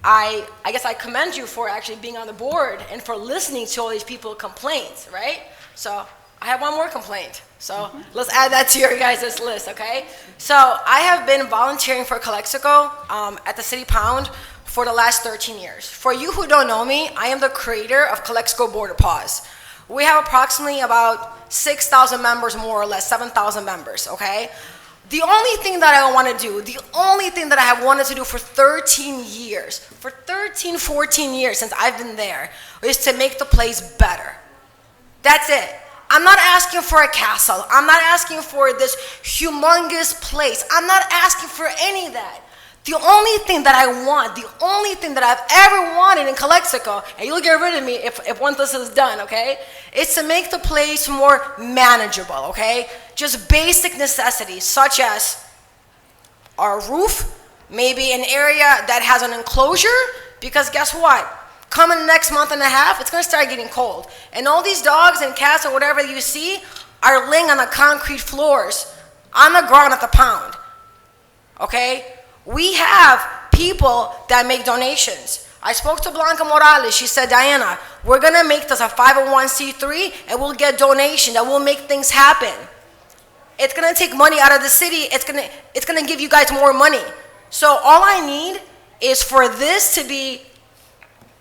I guess I commend you for actually being on the board and for listening to all these people's complaints, right? So I have one more complaint. So let's add that to your guys' list, okay? So I have been volunteering for Calexico at the City Pound for the last 13 years. For you who don't know me, I am the creator of Calexico Border Paws. We have approximately about 6,000 members, more or less, 7,000 members, okay? The only thing that I want to do, the only thing that I have wanted to do for 13 years, for 13, 14 years since I've been there, is to make the place better. That's it. I'm not asking for a castle. I'm not asking for this humongous place. I'm not asking for any of that. The only thing that I want, the only thing that I've ever wanted in Calexico, and you'll get rid of me if once this is done, okay, is to make the place more manageable, okay? Just basic necessities such as our roof, maybe an area that has an enclosure, because guess what? Coming next month and a half, it's gonna start getting cold. And all these dogs and cats and whatever you see are laying on the concrete floors, on the ground at the pound, okay? We have people that make donations. I spoke to Blanca Morales. She said, Diana, we're going to make this a 501c3 and we'll get donation that will make things happen. It's going to take money out of the city. It's going to give you guys more money. So all I need is for this to be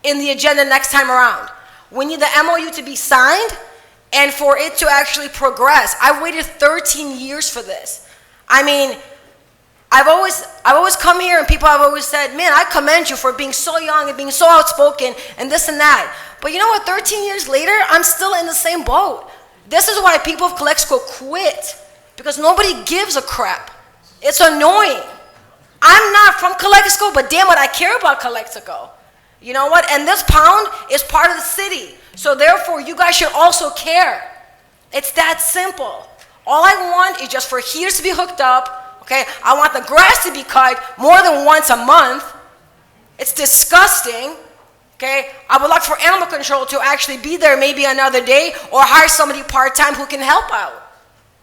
in the agenda next time around. We need the MOU to be signed and for it to actually progress. I've waited 13 years for this. I mean, I've always come here and people have always said, man, I commend you for being so young and being so outspoken and this and that. But you know what, 13 years later, I'm still in the same boat. This is why people of Calexico quit, because nobody gives a crap. It's annoying. I'm not from Calexico, but damn it, I care about Calexico. You know what, and this pound is part of the city. So therefore, you guys should also care. It's that simple. All I want is just for heaters to be hooked up. Okay, I want the grass to be cut more than once a month. It's disgusting. Okay, I would like for animal control to actually be there maybe another day or hire somebody part-time who can help out.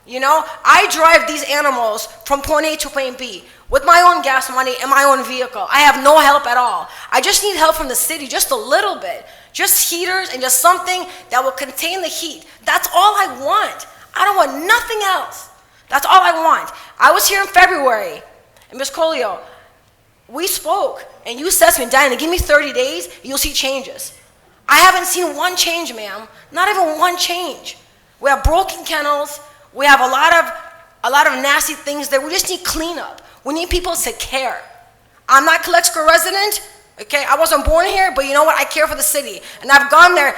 You know, I drive these animals from point A to point B with my own gas money and my own vehicle. I have no help at all. I just need help from the city, just a little bit. Just heaters and just something that will contain the heat. That's all I want. I don't want nothing else. That's all I want. I was here in February, and Ms. Colio, we spoke, and you said to me, Diana, give me 30 days, you'll see changes. I haven't seen one change, ma'am. Not even one change. We have broken kennels. We have a lot of nasty things there. We just need cleanup. We need people to care. I'm not a Calexico resident, okay? I wasn't born here, but you know what? I care for the city. And I've gone there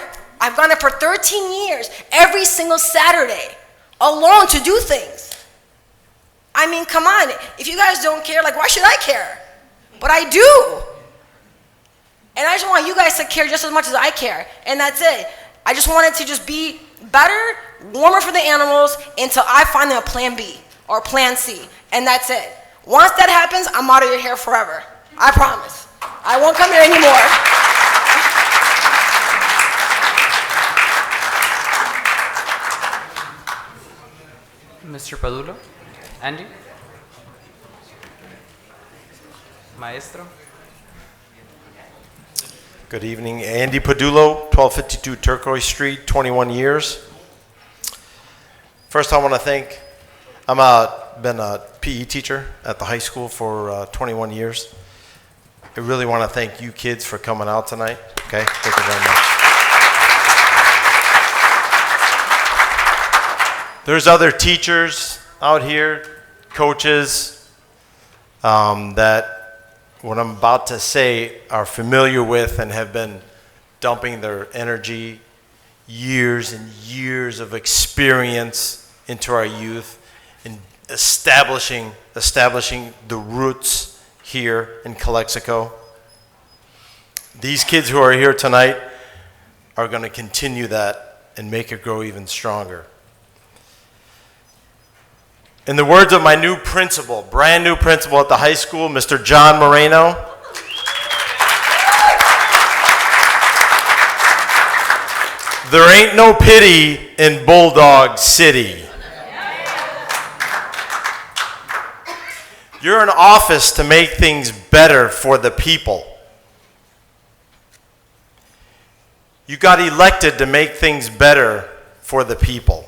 for 13 years, every single Saturday, alone to do things. I mean, come on. If you guys don't care, like, why should I care? But I do. And I just want you guys to care just as much as I care. And that's it. I just want it to just be better, warmer for the animals until I find them a plan B or plan C. And that's it. Once that happens, I'm out of your hair forever. I promise. I won't come here anymore. Mr. Padulo? Andy? Maestro? Good evening. Andy Padulo, 1252 Turquoise Street, 21 years. First, I want to thank, been a PE teacher at the high school for 21 years. I really want to thank you kids for coming out tonight. Okay, thank you very much. There's other teachers out here, coaches, that what I'm about to say are familiar with and have been dumping their energy, years and years of experience into our youth and establishing the roots here in Calexico. These kids who are here tonight are going to continue that and make it grow even stronger. In the words of my new principal, brand new principal at the high school, Mr. John Moreno, there ain't no pity in Bulldog City. You're in office to make things better for the people. You got elected to make things better for the people.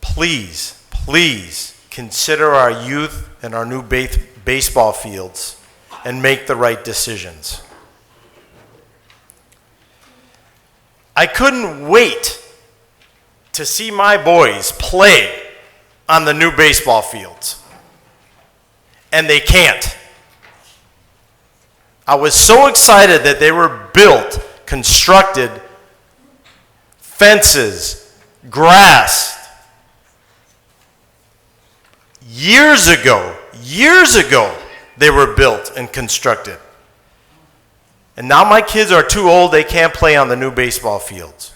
Please, please consider our youth and our new baseball fields and make the right decisions. I couldn't wait to see my boys play on the new baseball fields, and they can't. I was so excited that they were built, constructed, fences, grass. Years ago, they were built and constructed. And now my kids are too old, they can't play on the new baseball fields.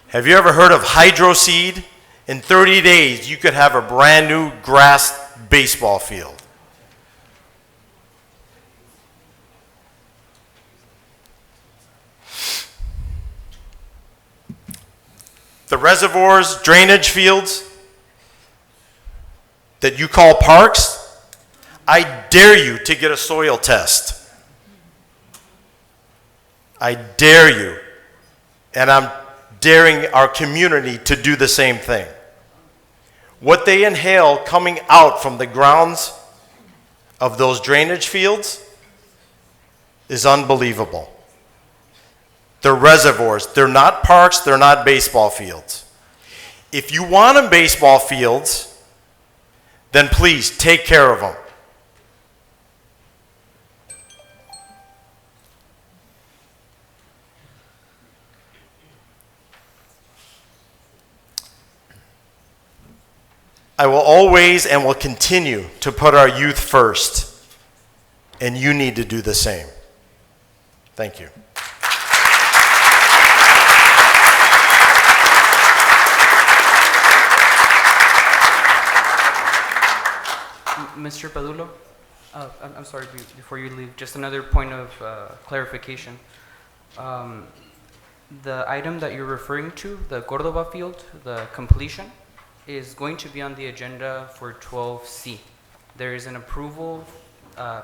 Have you ever heard of hydro seed? In 30 days, you could have a brand new grass baseball field. The reservoirs, drainage fields that you call parks, I dare you to get a soil test. I dare you. And I'm daring our community to do the same thing. What they inhale coming out from the grounds of those drainage fields is unbelievable. They're reservoirs. They're not parks. They're not baseball fields. If you want them baseball fields, then please take care of them. I will always and will continue to put our youth first, and you need to do the same. Thank you. Mr. Padulo, I'm sorry, before you leave, just another point of clarification. The item that you're referring to, the Cordova field, the completion, is going to be on the agenda for 12C. There is an approval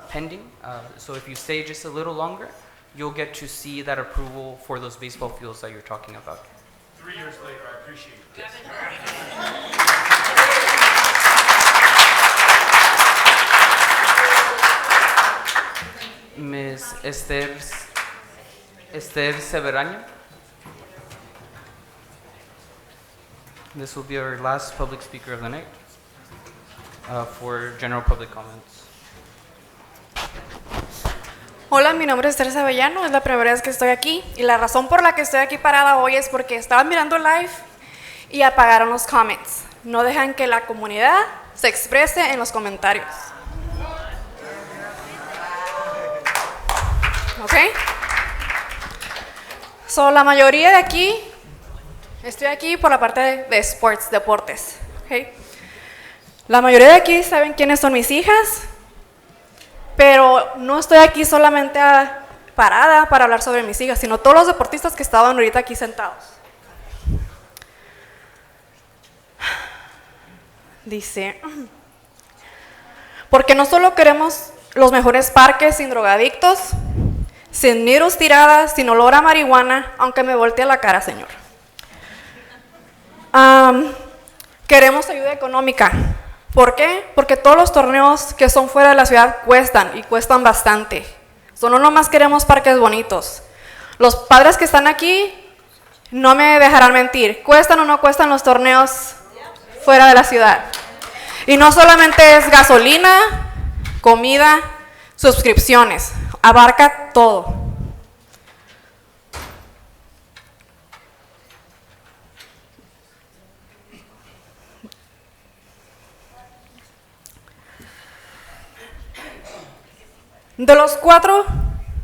pending, so if you stay just a little longer, you'll get to see that approval for those baseball fields that you're talking about. 3 years later, I appreciate it. Ms. Esther Severaño. This will be our last public speaker of the night for general public comments. Hola, mi nombre es Teresa Avellano, es la primera vez que estoy aquí y la razón por la que estoy aquí parada hoy es porque estaba mirando live y apagaron los comments. No dejan que la comunidad se exprese en los comentarios. ¿Ok? So, la mayoría de aquí, estoy aquí por la parte de sports, deportes. ¿Ok? La mayoría de aquí saben quiénes son mis hijas, pero no estoy aquí solamente parada para hablar sobre mis hijas, sino todos los deportistas que estaban ahorita aquí sentados. Dice, porque no solo queremos los mejores parques sin drogadictos, sin niros tiradas, sin olor a marihuana, aunque me voltee la cara, señor. Queremos ayuda económica. ¿Por qué? Porque todos los torneos que son fuera de la ciudad cuestan y cuestan bastante. No nomás queremos parques bonitos. Los padres que están aquí no me dejarán mentir. ¿Cuestan o no cuestan los torneos fuera de la ciudad? Y no solamente es gasolina, comida, suscripciones. Abarca todo. De los 4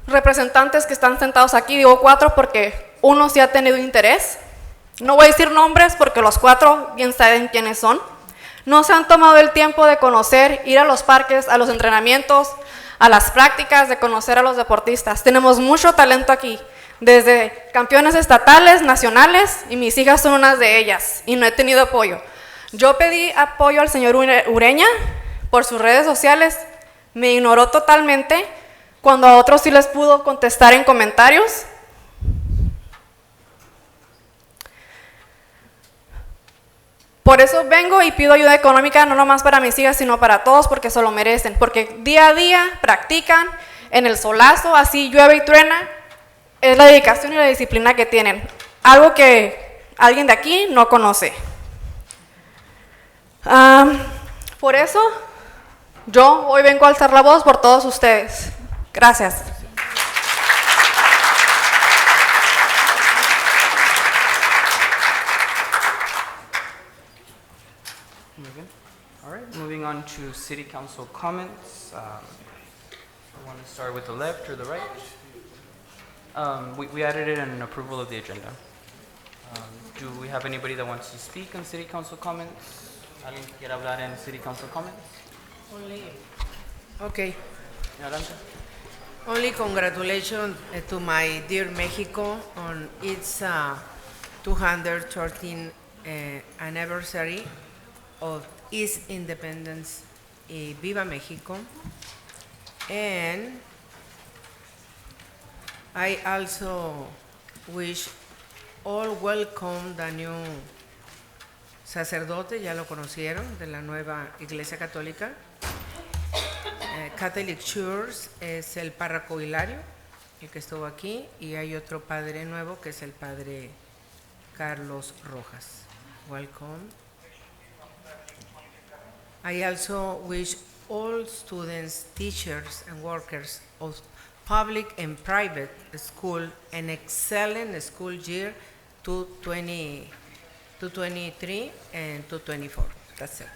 representantes que están sentados aquí, digo 4 porque uno sí ha tenido interés. No voy a decir nombres porque los 4 bien saben quiénes son. No se han tomado el tiempo de conocer, ir a los parques, a los entrenamientos, a las prácticas, de conocer a los deportistas. Tenemos mucho talento aquí, desde campeones estatales, nacionales, y mis hijas son unas de ellas, y no he tenido apoyo. Yo pedí apoyo al señor Ureña por sus redes sociales. Me ignoró totalmente, cuando a otros sí les pudo contestar en comentarios. Por eso vengo y pido ayuda económica, no nomás para mis hijas, sino para todos, porque se lo merecen. Porque día a día practican en el solazo, así llueve y truena. Es la dedicación y la disciplina que tienen. Algo que alguien de aquí no conoce. Por eso, yo hoy vengo a alzar la voz por todos ustedes. Gracias. All right, moving on to city council comments. I want to start with the left or the right. We added it in approval of the agenda. Do we have anybody that wants to speak on city council comments? ¿Alguien que quiera hablar en city council comments? Okay. Adelante. Only congratulations to my dear Mexico on its 213th anniversary of its independence. Viva Mexico. And I also wish all welcome the new sacerdote, ya lo conocieron, de la nueva Iglesia Católica. Catholic Church es el párroco Hilario, el que estuvo aquí, y hay otro padre nuevo que es el padre Carlos Rojas. Welcome. I also wish all students, teachers, and workers of public and private school an excellent school year 2023 and 2024. That's it.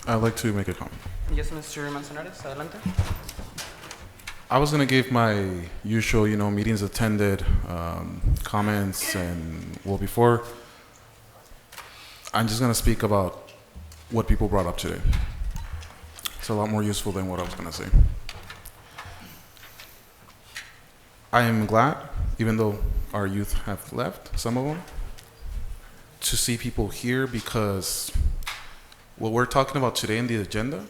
I'd like to make a comment. Yes, Mr. Manzanares, adelante. I was going to give my usual, meetings attended, comments, and before, I'm just going to speak about what people brought up today. It's a lot more useful than what I was going to say. I am glad, even though our youth have left, some of them, to see people here, because what we're talking about today in the agenda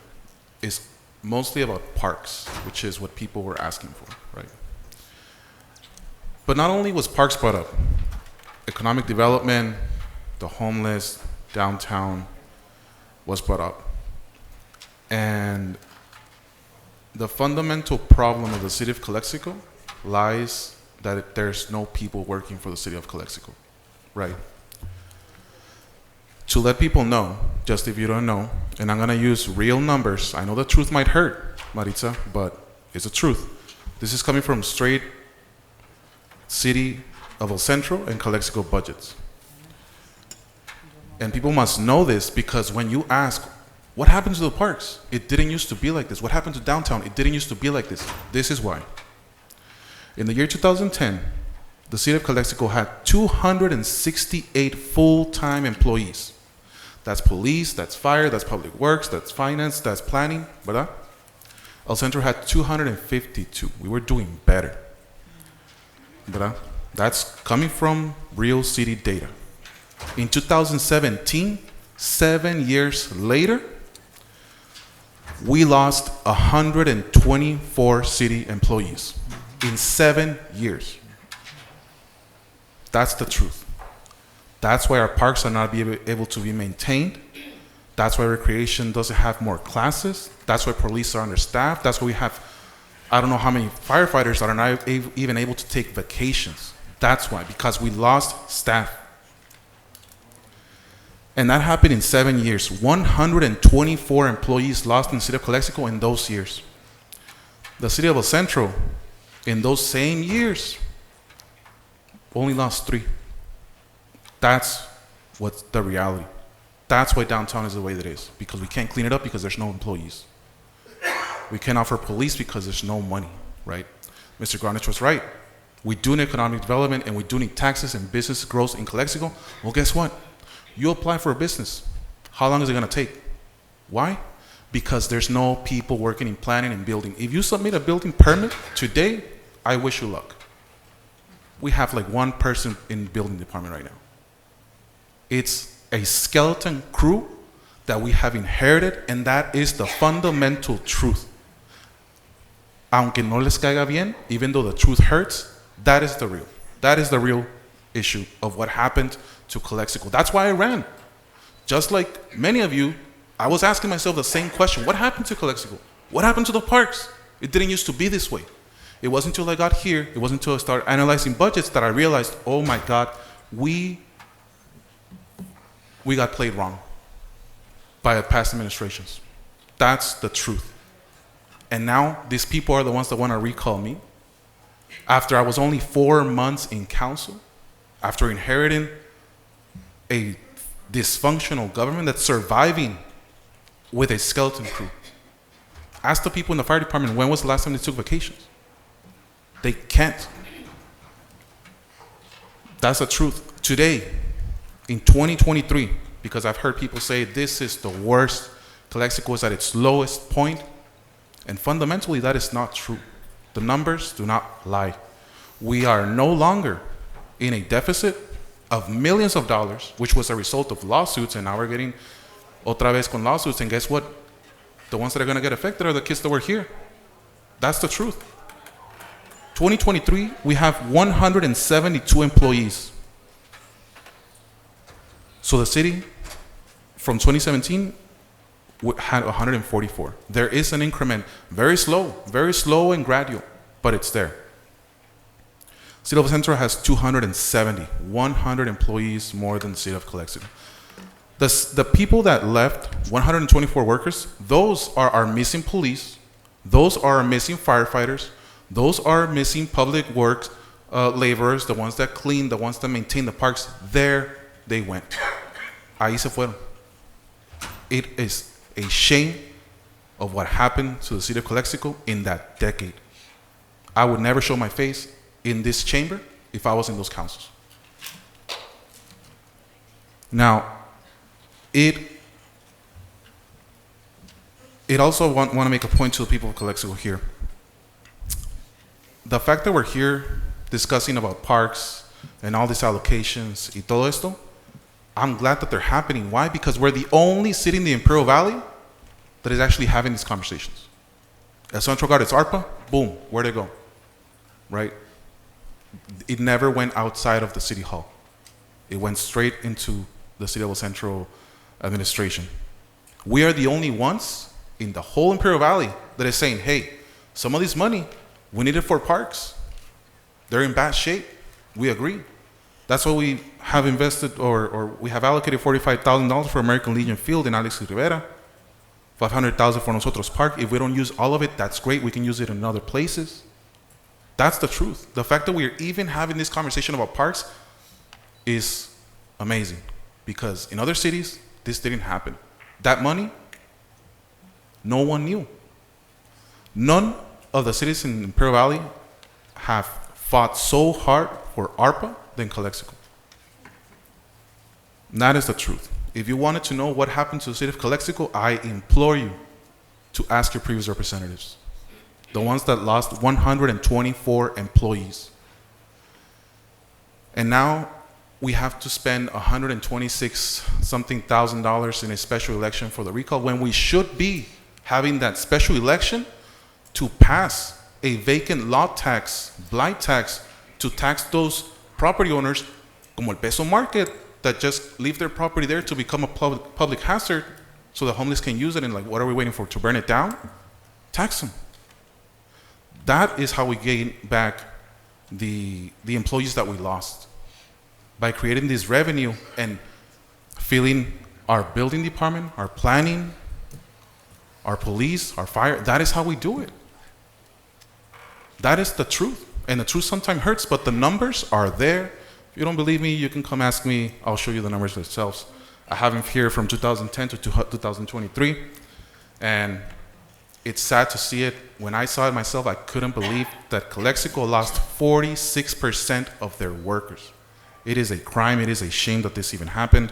is mostly about parks, which is what people were asking for, right? But not only was parks brought up, economic development, the homeless, downtown was brought up. And the fundamental problem of the city of Calexico lies that there's no people working for the city of Calexico, right? To let people know, just if you don't know, and I'm gonna use real numbers. I know the truth might hurt, Maritza, but it's the truth. This is coming from straight city of El Centro and Calexico budgets. And people must know this, because when you ask, what happened to the parks? It didn't used to be like this. What happened to downtown? It didn't used to be like this. This is why. In the year 2010, the city of Calexico had 268 full-time employees. That's police, that's fire, that's public works, that's finance, that's planning, ¿verdad? El Centro had 252. We were doing better, ¿verdad? That's coming from real city data. In 2017, 7 years later, we lost 124 city employees in 7 years. That's the truth. That's why our parks are not able to be maintained. That's why recreation doesn't have more classes. That's why police are understaffed. That's why we have, I don't know how many firefighters that are not even able to take vacations. That's why, because we lost staff. And that happened in 7 years. 124 employees lost in the city of Calexico in those years. The city of El Centro, in those same years, only lost 3. That's what's the reality. That's why downtown is the way that it is, because we can't clean it up because there's no employees. We can't offer police because there's no money, right? Mr. Gronich was right. We do need economic development and we do need taxes and business growth in Calexico. Well, guess what? You apply for a business. How long is it going to take? Why? Because there's no people working in planning and building. If you submit a building permit today, I wish you luck. We have like 1 person in the building department right now. It's a skeleton crew that we have inherited, and that is the fundamental truth. Aunque no les caiga bien, even though the truth hurts, that is the real issue of what happened to Calexico. That's why I ran. Just like many of you, I was asking myself the same question. What happened to Calexico? What happened to the parks? It didn't used to be this way. It wasn't until I got here, it wasn't until I started analyzing budgets that I realized, oh my God, we got played wrong by past administrations. That's the truth. And now these people are the ones that want to recall me. After I was only 4 months in council, after inheriting a dysfunctional government that's surviving with a skeleton crew. Ask the people in the fire department, when was the last time they took vacations? They can't. That's the truth. Today, in 2023, because I've heard people say this is the worst, Calexico is at its lowest point, and fundamentally that is not true. The numbers do not lie. We are no longer in a deficit of millions of dollars, which was a result of lawsuits, and now we're getting otra vez con lawsuits, and guess what? The ones that are going to get affected are the kids that were here. That's the truth. 2023, we have 172 employees. So the city, from 2017, had 144. There is an increment, very slow and gradual, but it's there. City of Centro has 270, 100 employees more than the city of Calexico. The people that left, 124 workers, those are our missing police, those are our missing firefighters, those are missing public works laborers, the ones that clean, the ones that maintain the parks. There they went. Ahí se fueron. It is a shame of what happened to the city of Calexico in that decade. I would never show my face in this chamber if I was in those councils. Now, it also want to make a point to the people of Calexico here. The fact that we're here discussing about parks and all these allocations y todo esto, I'm glad that they're happening. Why? Because we're the only city in the Imperial Valley that is actually having these conversations. El Centro got its ARPA, boom, where'd it go? Right? It never went outside of the city hall. It went straight into the city of El Centro administration. We are the only ones in the whole Imperial Valley that is saying, hey, some of this money, we need it for parks. They're in bad shape. We agree. That's why we have invested or we have allocated $45,000 for American Legion Field in Alex Rivera, $500,000 for Nosotros Park. If we don't use all of it, that's great. We can use it in other places. That's the truth. The fact that we're even having this conversation about parks is amazing, because in other cities, this didn't happen. That money, no one knew. None of the cities in Imperial Valley have fought so hard for ARPA than Calexico. And that is the truth. If you wanted to know what happened to the city of Calexico, I implore you to ask your previous representatives, the ones that lost 124 employees. And now we have to spend $126-something thousand in a special election for the recall when we should be having that special election to pass a vacant lot tax, blight tax, to tax those property owners, como el peso market, that just leave their property there to become a public hazard so the homeless can use it, and like, what are we waiting for, to burn it down? Tax them. That is how we gain back the employees that we lost, by creating this revenue and filling our building department, our planning, our police, our fire. That is how we do it. That is the truth. And the truth sometimes hurts, but the numbers are there. If you don't believe me, you can come ask me. I'll show you the numbers themselves. I have them here from 2010 to 2023. And it's sad to see it. When I saw it myself, I couldn't believe that Calexico lost 46% of their workers. It is a crime. It is a shame that this even happened.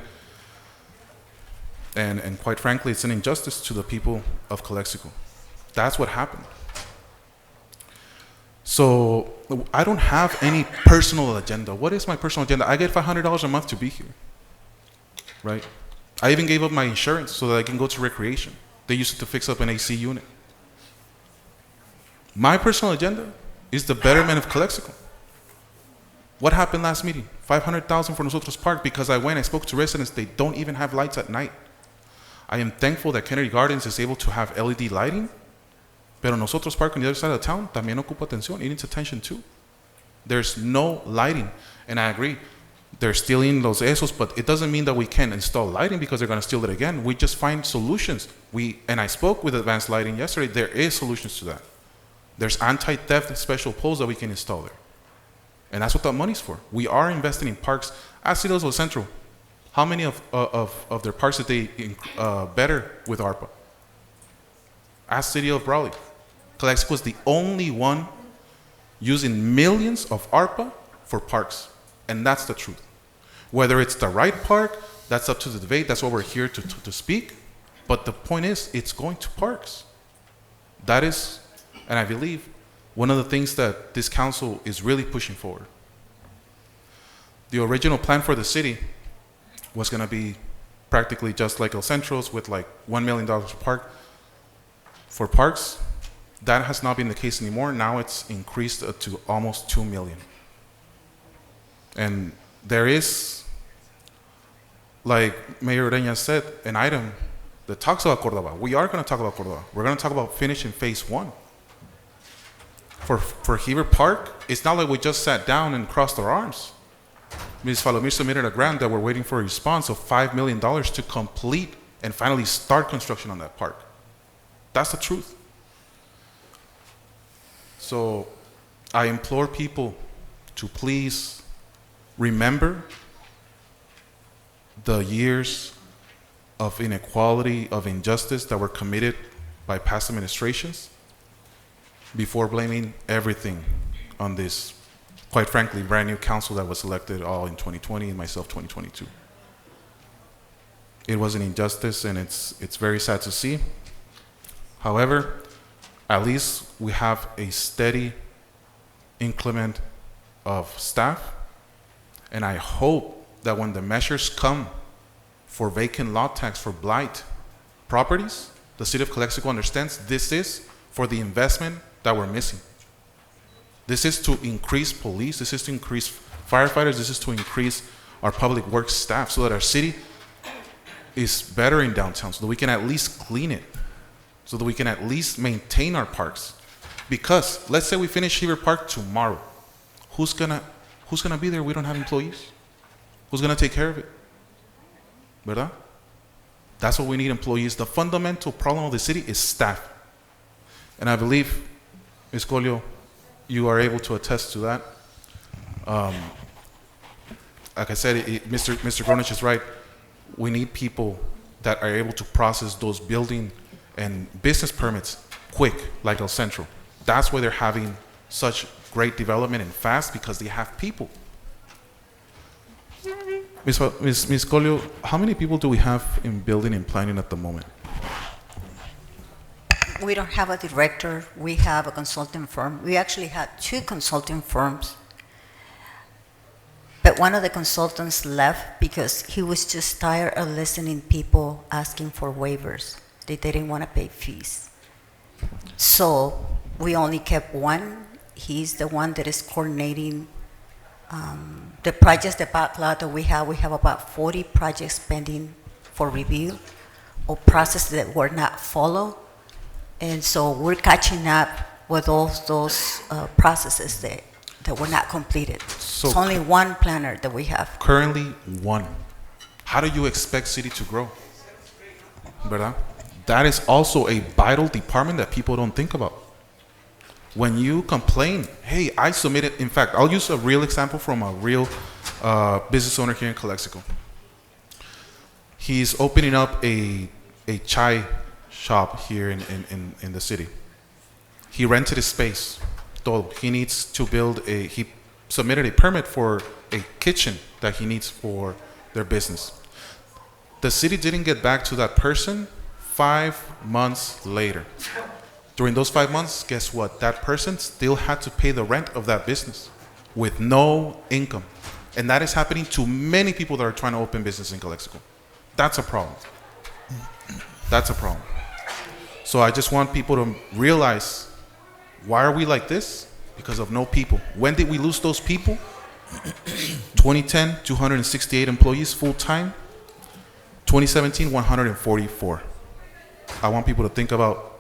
And quite frankly, it's an injustice to the people of Calexico. That's what happened. So I don't have any personal agenda. What is my personal agenda? I get $500 a month to be here, right? I even gave up my insurance so that I can go to recreation. They used it to fix up an AC unit. My personal agenda is the betterment of Calexico. What happened last meeting? $500,000 for Nosotros Park, because I spoke to residents, they don't even have lights at night. I am thankful that Kennedy Gardens is able to have LED lighting, pero Nosotros Park on the other side of the town también ocupa atención. It needs attention too. There's no lighting, and I agree. They're stealing los esos, but it doesn't mean that we can't install lighting because they're going to steal it again. We just find solutions. And I spoke with Advanced Lighting yesterday. There is solutions to that. There's anti-theft special poles that we can install there. And that's what that money's for. We are investing in parks. Ask City of Central, how many of their parks did they better with ARPA? Ask City of Raleigh. Calexico is the only one using millions of ARPA for parks. And that's the truth. Whether it's the right park, that's up to the debate. That's what we're here to speak. But the point is, it's going to parks. That is, and I believe, one of the things that this council is really pushing forward. The original plan for the city was going to be practically just like El Centro's, with like $1 million per park. For parks, that has not been the case anymore. Now it's increased to almost $2 million. And there is, like Mayor Ureña said, an item that talks about Córdoba. We are going to talk about Córdoba. We're going to talk about finishing phase 1. For Heber Park, it's not like we just sat down and crossed our arms. Ms. Falomir submitted a grant that we're waiting for a response of $5 million to complete and finally start construction on that park. That's the truth. So I implore people to please remember the years of inequality, of injustice that were committed by past administrations before blaming everything on this, quite frankly, brand new council that was elected all in 2020 and myself 2022. It was an injustice, and it's very sad to see. However, at least we have a steady increment of staff, and I hope that when the measures come for vacant lot tax for blight properties, the city of Calexico understands this is for the investment that we're missing. This is to increase police, this is to increase firefighters, this is to increase our public works staff so that our city is better in downtown, so that we can at least clean it, so that we can at least maintain our parks. Because let's say we finish Heber Park tomorrow. Who's gonna be there? We don't have employees. Who's gonna take care of it? ¿Verdad? That's what we need, employees. The fundamental problem of the city is staff. And I believe, Ms. Colio, you are able to attest to that. Like I said, Mr. Gronich is right. We need people that are able to process those building and business permits quick, like El Centro. That's why they're having such great development and fast, because they have people. Ms. Colio, how many people do we have in building and planning at the moment? We don't have a director. We have a consulting firm. We actually had 2 consulting firms. But one of the consultants left because he was just tired of listening people asking for waivers. They didn't want to pay fees. So we only kept one. He's the one that is coordinating the projects, the backlog that we have. We have about 40 projects pending for review or processes that were not followed. And so we're catching up with all those processes that were not completed. So it's only one planner that we have. Currently, one. How do you expect city to grow? ¿Verdad? That is also a vital department that people don't think about. When you complain, hey, I submitted, in fact, I'll use a real example from a real business owner here in Calexico. He's opening up a chai shop here in the city. He rented a space. Todo. He needs to build he submitted a permit for a kitchen that he needs for their business. The city didn't get back to that person 5 months later. During those 5 months, guess what? That person still had to pay the rent of that business with no income. And that is happening to many people that are trying to open business in Calexico. That's a problem. That's a problem. So I just want people to realize, why are we like this? Because of no people. When did we lose those people? 2010, 268 employees full-time. 2017, 144. I want people to think about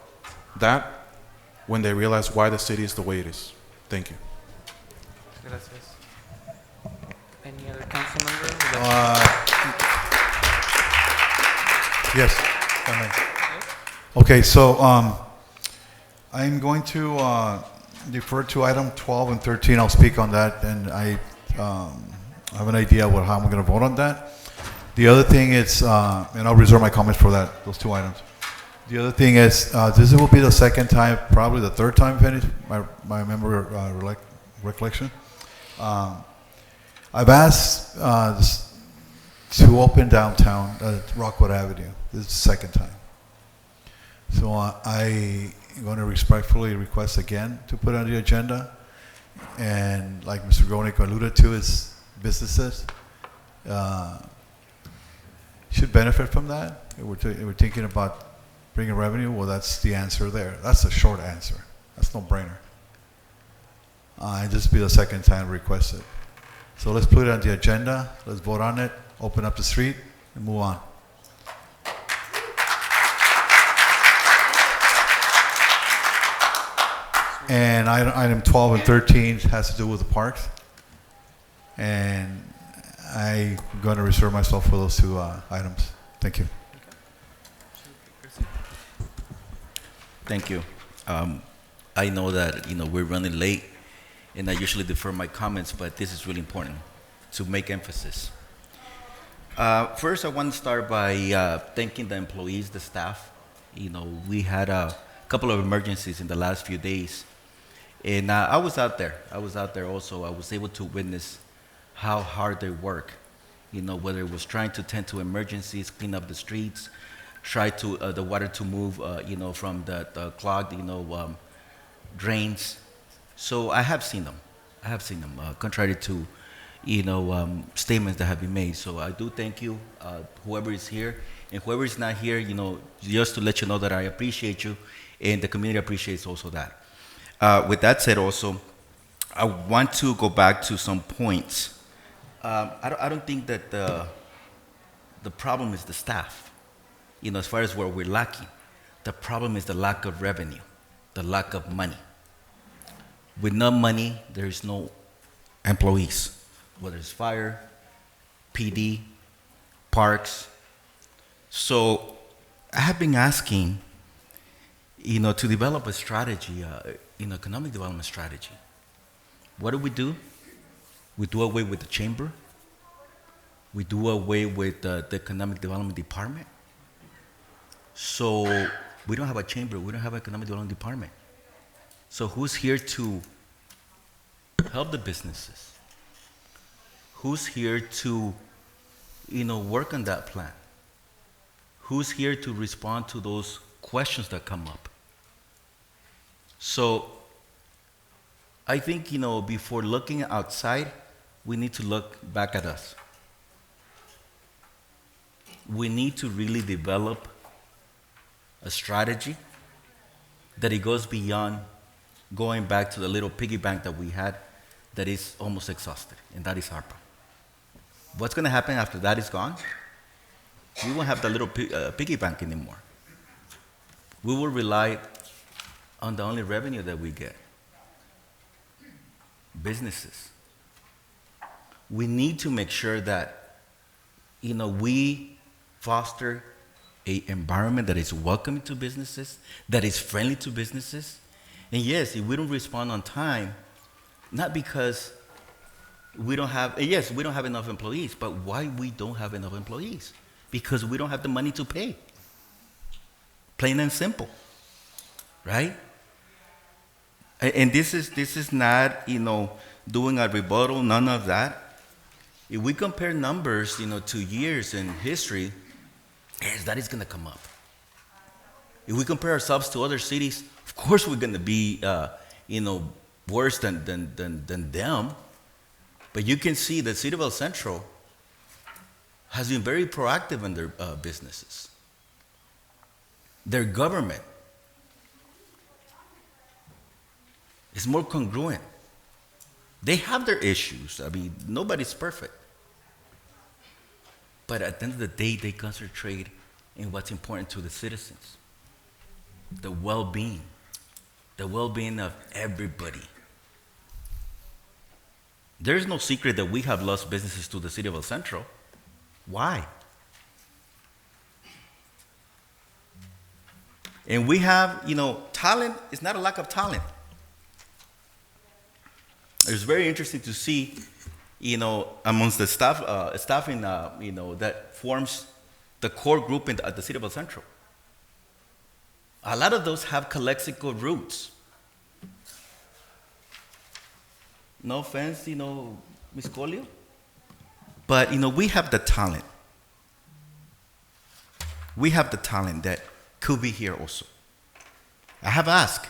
that when they realize why the city is the way it is. Thank you. Gracias. Any other council member? Yes. Okay, so I'm going to defer to item 12 and 13. I'll speak on that, and I have an idea how I'm going to vote on that. The other thing is, and I'll reserve my comments for that, those 2 items. The other thing is, this will be the second time, probably the third time, my memory recollection. I've asked to open downtown Rockwood Avenue. This is the second time. So I'm going to respectfully request again to put on the agenda. And like Mr. Gronick alluded to, is businesses should benefit from that. We're thinking about bringing revenue. Well, that's the answer there. That's the short answer. That's no brainer. This will be the second time requested. So let's put it on the agenda. Let's vote on it. Open up the street and move on. And item 12 and 13 has to do with the parks. And I'm going to reserve myself for those 2 items. Thank you. Thank you. I know that we're running late, and I usually defer my comments, but this is really important to make emphasis. First, I want to start by thanking the employees, the staff. We had a couple of emergencies in the last few days, and I was out there. Also. I was able to witness how hard they work. Whether it was trying to tend to emergencies, clean up the streets, try to the water to move, from the clogged, drains. So I have seen them. Contrary to, statements that have been made. So I do thank you, whoever is here, and whoever is not here. Just to let you know that I appreciate you, and the community appreciates also that. With that said, also, I want to go back to some points. I don't think that the problem is the staff. As far as where we're lacking, the problem is the lack of revenue, the lack of money. With no money, there is no employees, whether it's fire, PD, parks. So I have been asking, to develop a strategy, economic development strategy. What do? We do away with the chamber. We do away with the economic development department. So we don't have a chamber, we don't have an economic development department. So who's here to help the businesses? Who's here to work on that plan? Who's here to respond to those questions that come up? So I think, before looking outside, we need to look back at us. We need to really develop a strategy that it goes beyond going back to the little piggy bank that we had that is almost exhausted, and that is ARPA. What's going to happen after that is gone? We won't have the little piggy bank anymore. We will rely on the only revenue that we get. Businesses. We need to make sure that, we foster an environment that is welcoming to businesses, that is friendly to businesses. And yes, if we don't respond on time, not because we don't have enough employees, but why we don't have enough employees? Because we don't have the money to pay. Plain and simple, right? And this is not, doing a rebuttal, none of that. If we compare numbers, to years in history, yes, that is going to come up. If we compare ourselves to other cities, of course we're going to be, worse than them. But you can see that Cedarville Central has been very proactive in their businesses. Their government is more congruent. They have their issues. I mean, nobody's perfect. But at the end of the day, they concentrate in what's important to the citizens. The well-being of everybody. There's no secret that we have lost businesses to the city of El Centro. Why? And we have, talent is not a lack of talent. It's very interesting to see, amongst the staffing, that forms the core group at the city of El Centro. A lot of those have Calexico roots. No offense, Ms. Colio. But, we have the talent. We have the talent that could be here also. I have asked,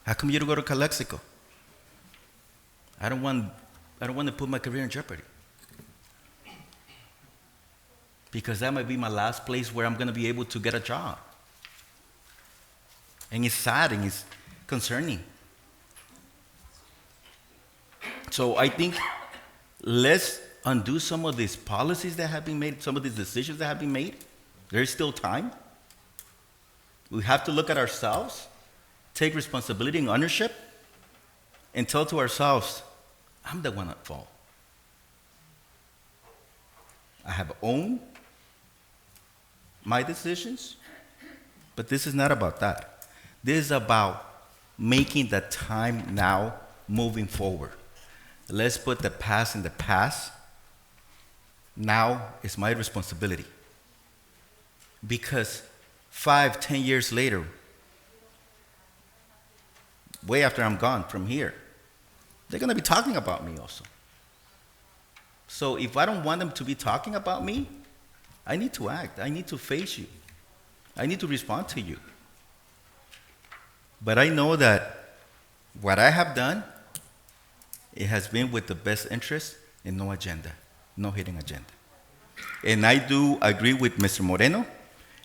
how come you don't go to Calexico? I don't want to put my career in jeopardy. Because that might be my last place where I'm going to be able to get a job. And it's sad and it's concerning. So I think let's undo some of these policies that have been made, some of these decisions that have been made. There's still time. We have to look at ourselves, take responsibility and ownership, and tell to ourselves, I'm the one at fault. I have owned my decisions, but this is not about that. This is about making the time now moving forward. Let's put the past in the past. Now it's my responsibility. Because 5, 10 years later, way after I'm gone from here, they're going to be talking about me also. So if I don't want them to be talking about me, I need to act. I need to face you. I need to respond to you. But I know that what I have done, it has been with the best interest and no agenda, no hidden agenda. And I do agree with Mr. Moreno.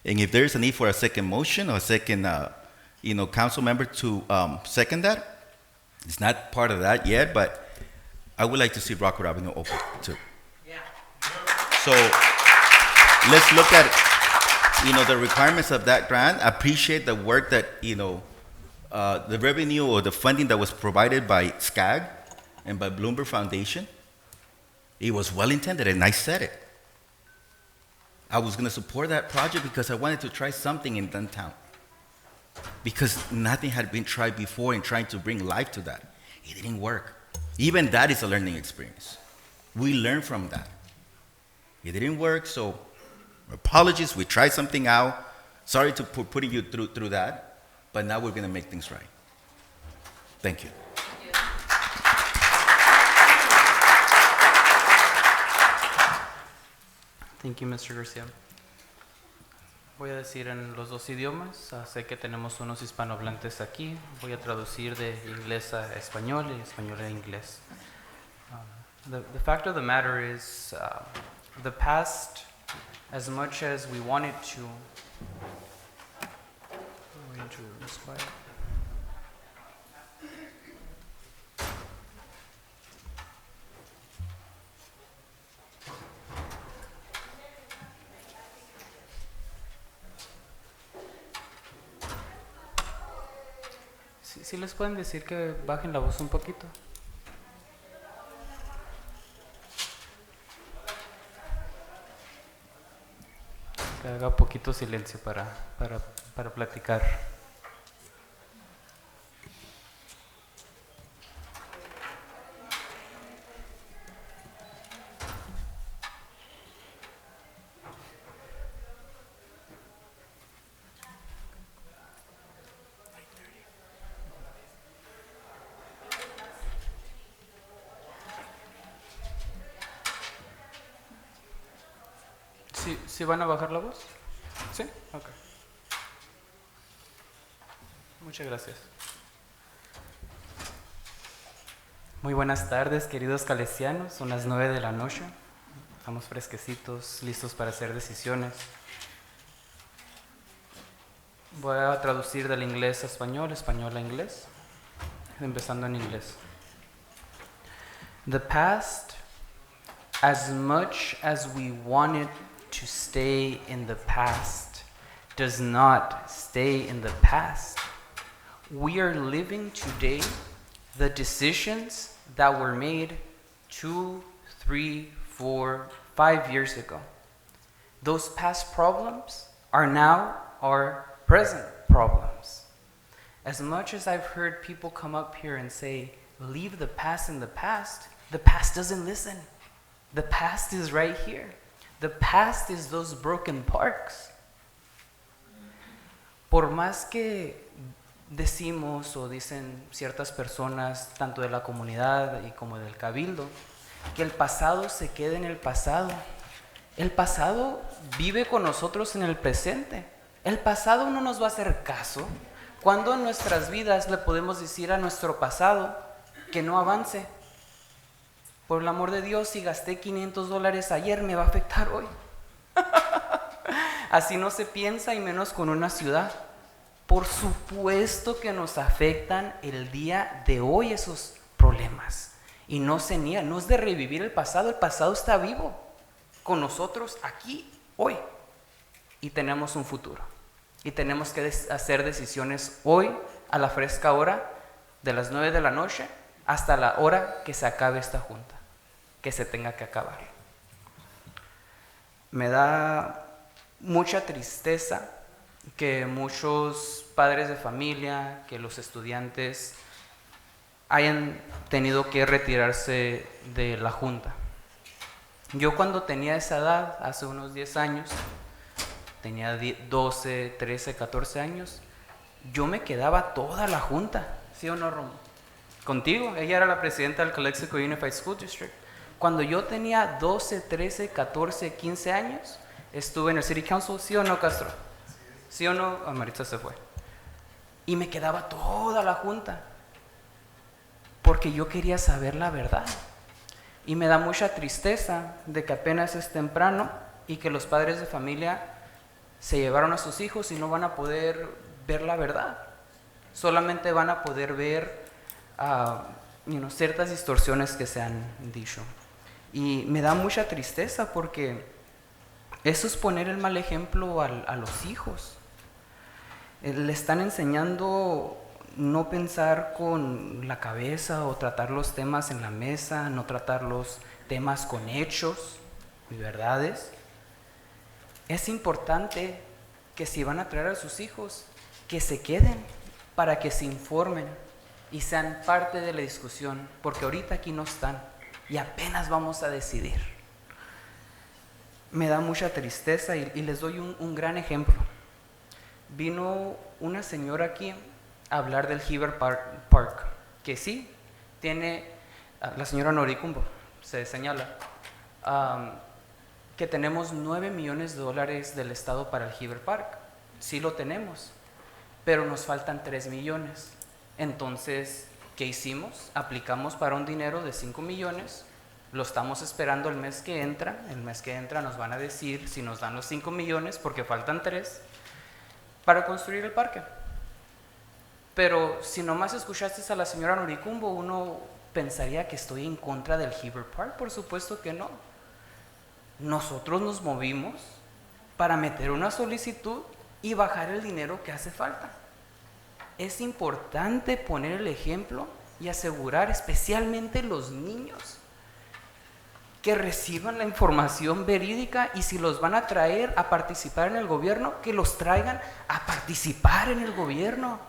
And if there is a need for a second motion or a second, council member to second that, it's not part of that yet, but I would like to see Rockwood Avenue open too. Yeah. So let's look at, the requirements of that grant. I appreciate the work that, the revenue or the funding that was provided by SCAG and by Bloomberg Foundation. It was well intended, and I said it. I was going to support that project because I wanted to try something in downtown. Because nothing had been tried before in trying to bring life to that. It didn't work. Even that is a learning experience. We learn from that. It didn't work, so apologies. We tried something out. Sorry to putting you through that, but now we're going to make things right. Thank you. Thank you, Mr. Garcia. Voy a decir en los dos idiomas. Sé que tenemos unos hispanohablantes aquí. Voy a traducir de inglés a español y español a inglés. The fact of the matter is, the past, as much as we wanted to, ¿Sí les pueden decir que bajen la voz un poquito? Que haga poquito silencio para platicar. ¿Sí van a bajar la voz? ¿Sí? Ok. Muchas gracias. Muy buenas tardes, queridos calesianos. Son las 9 de la noche. Estamos fresquecitos, listos para hacer decisiones. Voy a traducir del inglés a español, español a inglés. Empezando en inglés. The past, as much as we wanted to stay in the past, does not stay in the past. We are living today the decisions that were made 2, 3, 4, 5 years ago. Those past problems are now our present problems. As much as I've heard people come up here and say, leave the past in the past doesn't listen. The past is right here. The past is those broken parks. Por más que decimos o dicen ciertas personas, tanto de la comunidad y como del cabildo, que el pasado se quede en el pasado. El pasado vive con nosotros en el presente. El pasado no nos va a hacer caso. ¿Cuándo en nuestras vidas le podemos decir a nuestro pasado que no avance? Por el amor de Dios, si gasté $500 ayer, me va a afectar hoy. Así no se piensa, y menos con una ciudad. Por supuesto que nos afectan el día de hoy esos problemas. Y no se niega, no es de revivir el pasado está vivo con nosotros aquí, hoy. Y tenemos un futuro. Y tenemos que hacer decisiones hoy, a la fresca hora, de las 9 de la noche, hasta la hora que se acabe esta junta, que se tenga que acabar. Me da mucha tristeza que muchos padres de familia, que los estudiantes hayan tenido que retirarse de la junta. Yo cuando tenía esa edad, hace unos 10 años, tenía 12, 13, 14 años, yo me quedaba toda la junta, ¿sí o no, Romo? Contigo, ella era la presidenta del Calexico Unified School District. Cuando yo tenía 12, 13, 14, 15 años, estuve en el City Council, ¿sí o no, Castro? ¿Sí o no? Maritza se fue. Y me quedaba toda la junta, porque yo quería saber la verdad. Y me da mucha tristeza de que apenas es temprano y que los padres de familia se llevaron a sus hijos y no van a poder ver la verdad. Solamente van a poder ver ciertas distorsiones que se han dicho. Y me da mucha tristeza porque eso es poner el mal ejemplo a los hijos. Le están enseñando no pensar con la cabeza o tratar los temas en la mesa, no tratar los temas con hechos y verdades. Es importante que si van a traer a sus hijos, que se queden para que se informen y sean parte de la discusión, porque ahorita aquí no están y apenas vamos a decidir. Me da mucha tristeza y les doy un gran ejemplo. Vino una señora aquí a hablar del Heber Park, que sí, tiene, la señora Noricumbo, se señala, que tenemos 9 millones de dólares del Estado para el Heber Park. Sí lo tenemos, pero nos faltan 3 millones. Entonces, ¿qué hicimos? Aplicamos para un dinero de 5 millones, lo estamos esperando el mes que entra nos van a decir si nos dan los 5 millones, porque faltan 3, para construir el parque. Pero si nomás escuchaste a la señora Noricumbo, uno pensaría que estoy en contra del Heber Park. Por supuesto que no. Nosotros nos movimos para meter una solicitud y bajar el dinero que hace falta. Es importante poner el ejemplo y asegurar, especialmente los niños, que reciban la información verídica, y si los van a traer a participar en el gobierno, que los traigan a participar en el gobierno,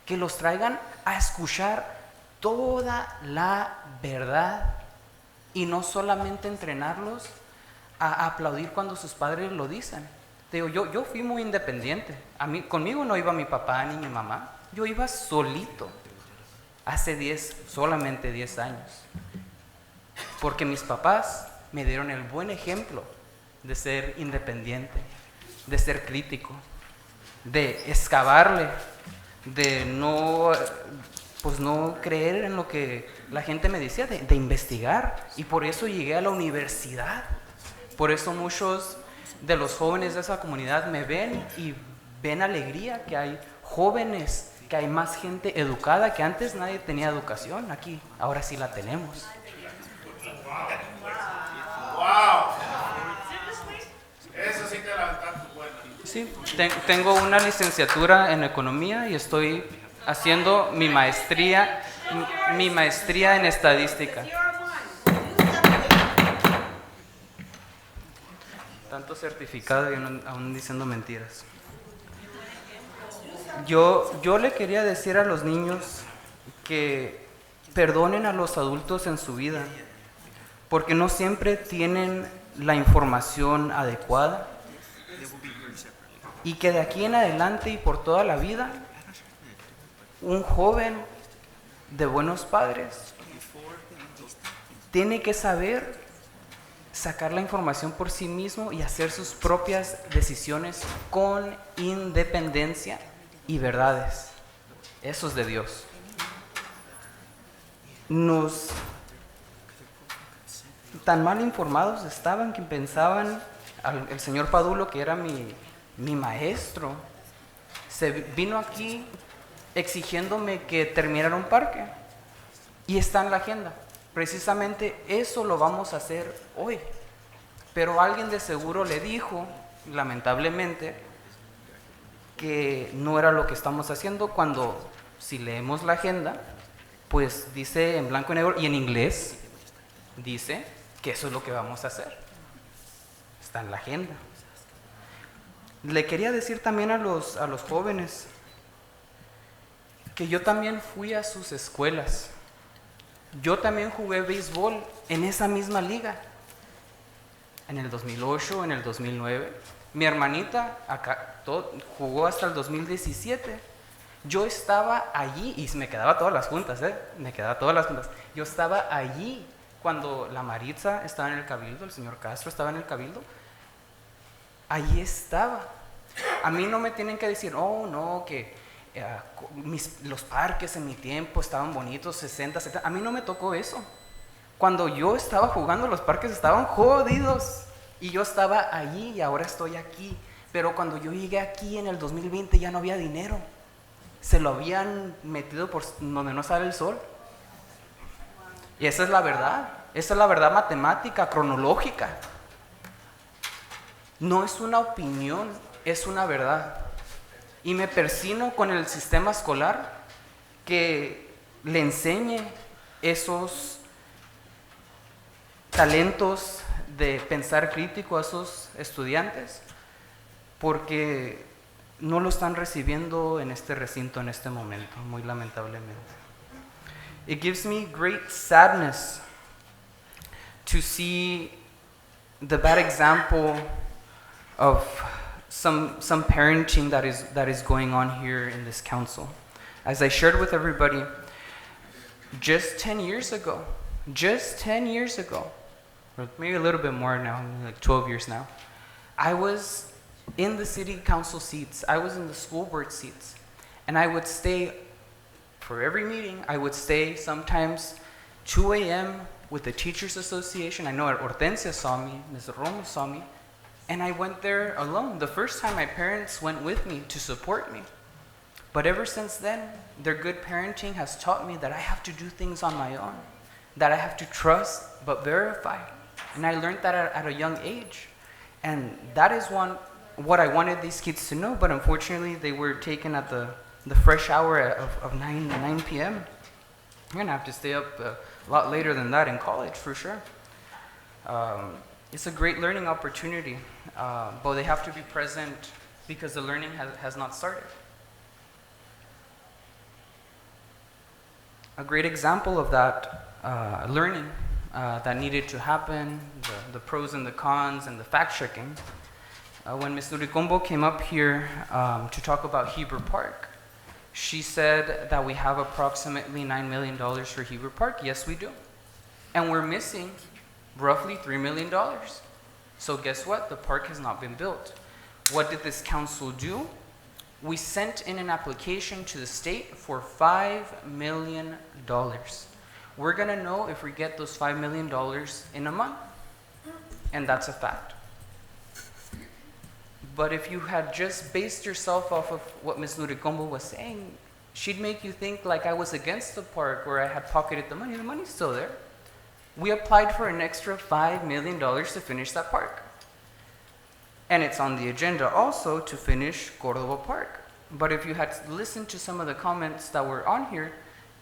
que los traigan a escuchar toda la verdad y no solamente entrenarlos a aplaudir cuando sus padres lo dicen. Te digo, yo fui muy independiente. Conmigo no iba mi papá ni mi mamá. Yo iba solito hace solamente 10 años. Porque mis papás me dieron el buen ejemplo de ser independiente, de ser crítico, de excavarle, de no creer en lo que la gente me decía, de investigar. Y por eso llegué a la universidad. Por eso muchos de los jóvenes de esa comunidad me ven y ven alegría, que hay jóvenes, que hay más gente educada, que antes nadie tenía educación aquí, ahora sí la tenemos. ¡Wow! Eso sí te levantaste buena. Sí, tengo una licenciatura en economía y estoy haciendo mi maestría en estadística. Tanto certificado y aún diciendo mentiras. Yo le quería decir a los niños que perdonen a los adultos en su vida, porque no siempre tienen la información adecuada, y que de aquí en adelante y por toda la vida, un joven de buenos padres tiene que saber sacar la información por sí mismo y hacer sus propias decisiones con independencia y verdades. Eso es de Dios. Tan mal informados estaban que pensaban, el señor Padulo, que era mi maestro, se vino aquí exigiéndome que terminara un parque, y está en la agenda. Precisamente eso lo vamos a hacer hoy. Pero alguien de seguro le dijo, lamentablemente, que no era lo que estamos haciendo, cuando si leemos la agenda, pues dice en blanco y negro y en inglés, dice que eso es lo que vamos a hacer. Está en la agenda. Le quería decir también a los jóvenes que yo también fui a sus escuelas. Yo también jugué béisbol en esa misma liga, en el 2008, en el 2009. Mi hermanita jugó hasta el 2017. Yo estaba allí, y me quedaba todas las juntas, Yo estaba allí cuando la Maritza estaba en el cabildo, el señor Castro estaba en el cabildo. Allí estaba. A mí no me tienen que decir, oh, no, que los parques en mi tiempo estaban bonitos, 60, 70. A mí no me tocó eso. Cuando yo estaba jugando, los parques estaban jodidos. Y yo estaba allí y ahora estoy aquí. Pero cuando yo llegué aquí en el 2020 ya no había dinero. Se lo habían metido por donde no sale el sol. Y esa es la verdad. Esa es la verdad matemática, cronológica. No es una opinión, es una verdad. Y me persino con el sistema escolar que le enseñe esos talentos de pensar crítico a esos estudiantes, porque no lo están recibiendo en este recinto en este momento, muy lamentablemente. It gives me great sadness to see the bad example of some parenting that is going on here in this council. As I shared with everybody, just 10 years ago, or maybe a little bit more now, like 12 years now. I was in the city council seats. I was in the school board seats. And I would stay, for every meeting, I would stay sometimes 2 a.m. with the Teachers Association. I know Hortensia saw me, Ms. Romo saw me, and I went there alone. The first time my parents went with me to support me. But ever since then, their good parenting has taught me that I have to do things on my own, that I have to trust but verify. And I learned that at a young age. And that is what I wanted these kids to know, but unfortunately they were taken at the fresh hour of 9 p.m. I'm gonna have to stay up a lot later than that in college, for sure. It's a great learning opportunity, but they have to be present because the learning has not started. A great example of that learning that needed to happen, the pros and the cons and the fact-checking. When Ms. Nuricombo came up here to talk about Heber Park, she said that we have approximately $9 million for Heber Park. Yes, we do. And we're missing roughly $3 million. So guess what? The park has not been built. What did this council do? We sent in an application to the state for $5 million. We're gonna know if we get those $5 million in a month. And that's a fact. But if you had just based yourself off of what Ms. Nuricombo was saying, she'd make you think like I was against the park or I had pocketed the money. The money's still there. We applied for an extra $5 million to finish that park. And it's on the agenda also to finish Cordova Park. But if you had listened to some of the comments that were on here,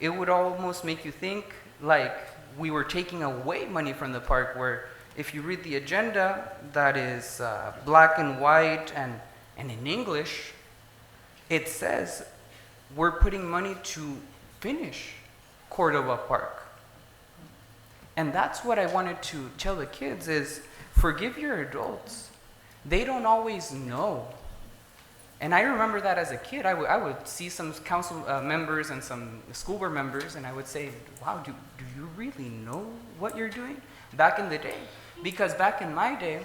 it would almost make you think like we were taking away money from the park, where if you read the agenda that is black and white and in English, it says we're putting money to finish Cordova Park. And that's what I wanted to tell the kids is forgive your adults. They don't always know. And I remember that as a kid, I would see some council members and some school board members, and I would say, wow, do you really know what you're doing? Back in the day. Because back in my day,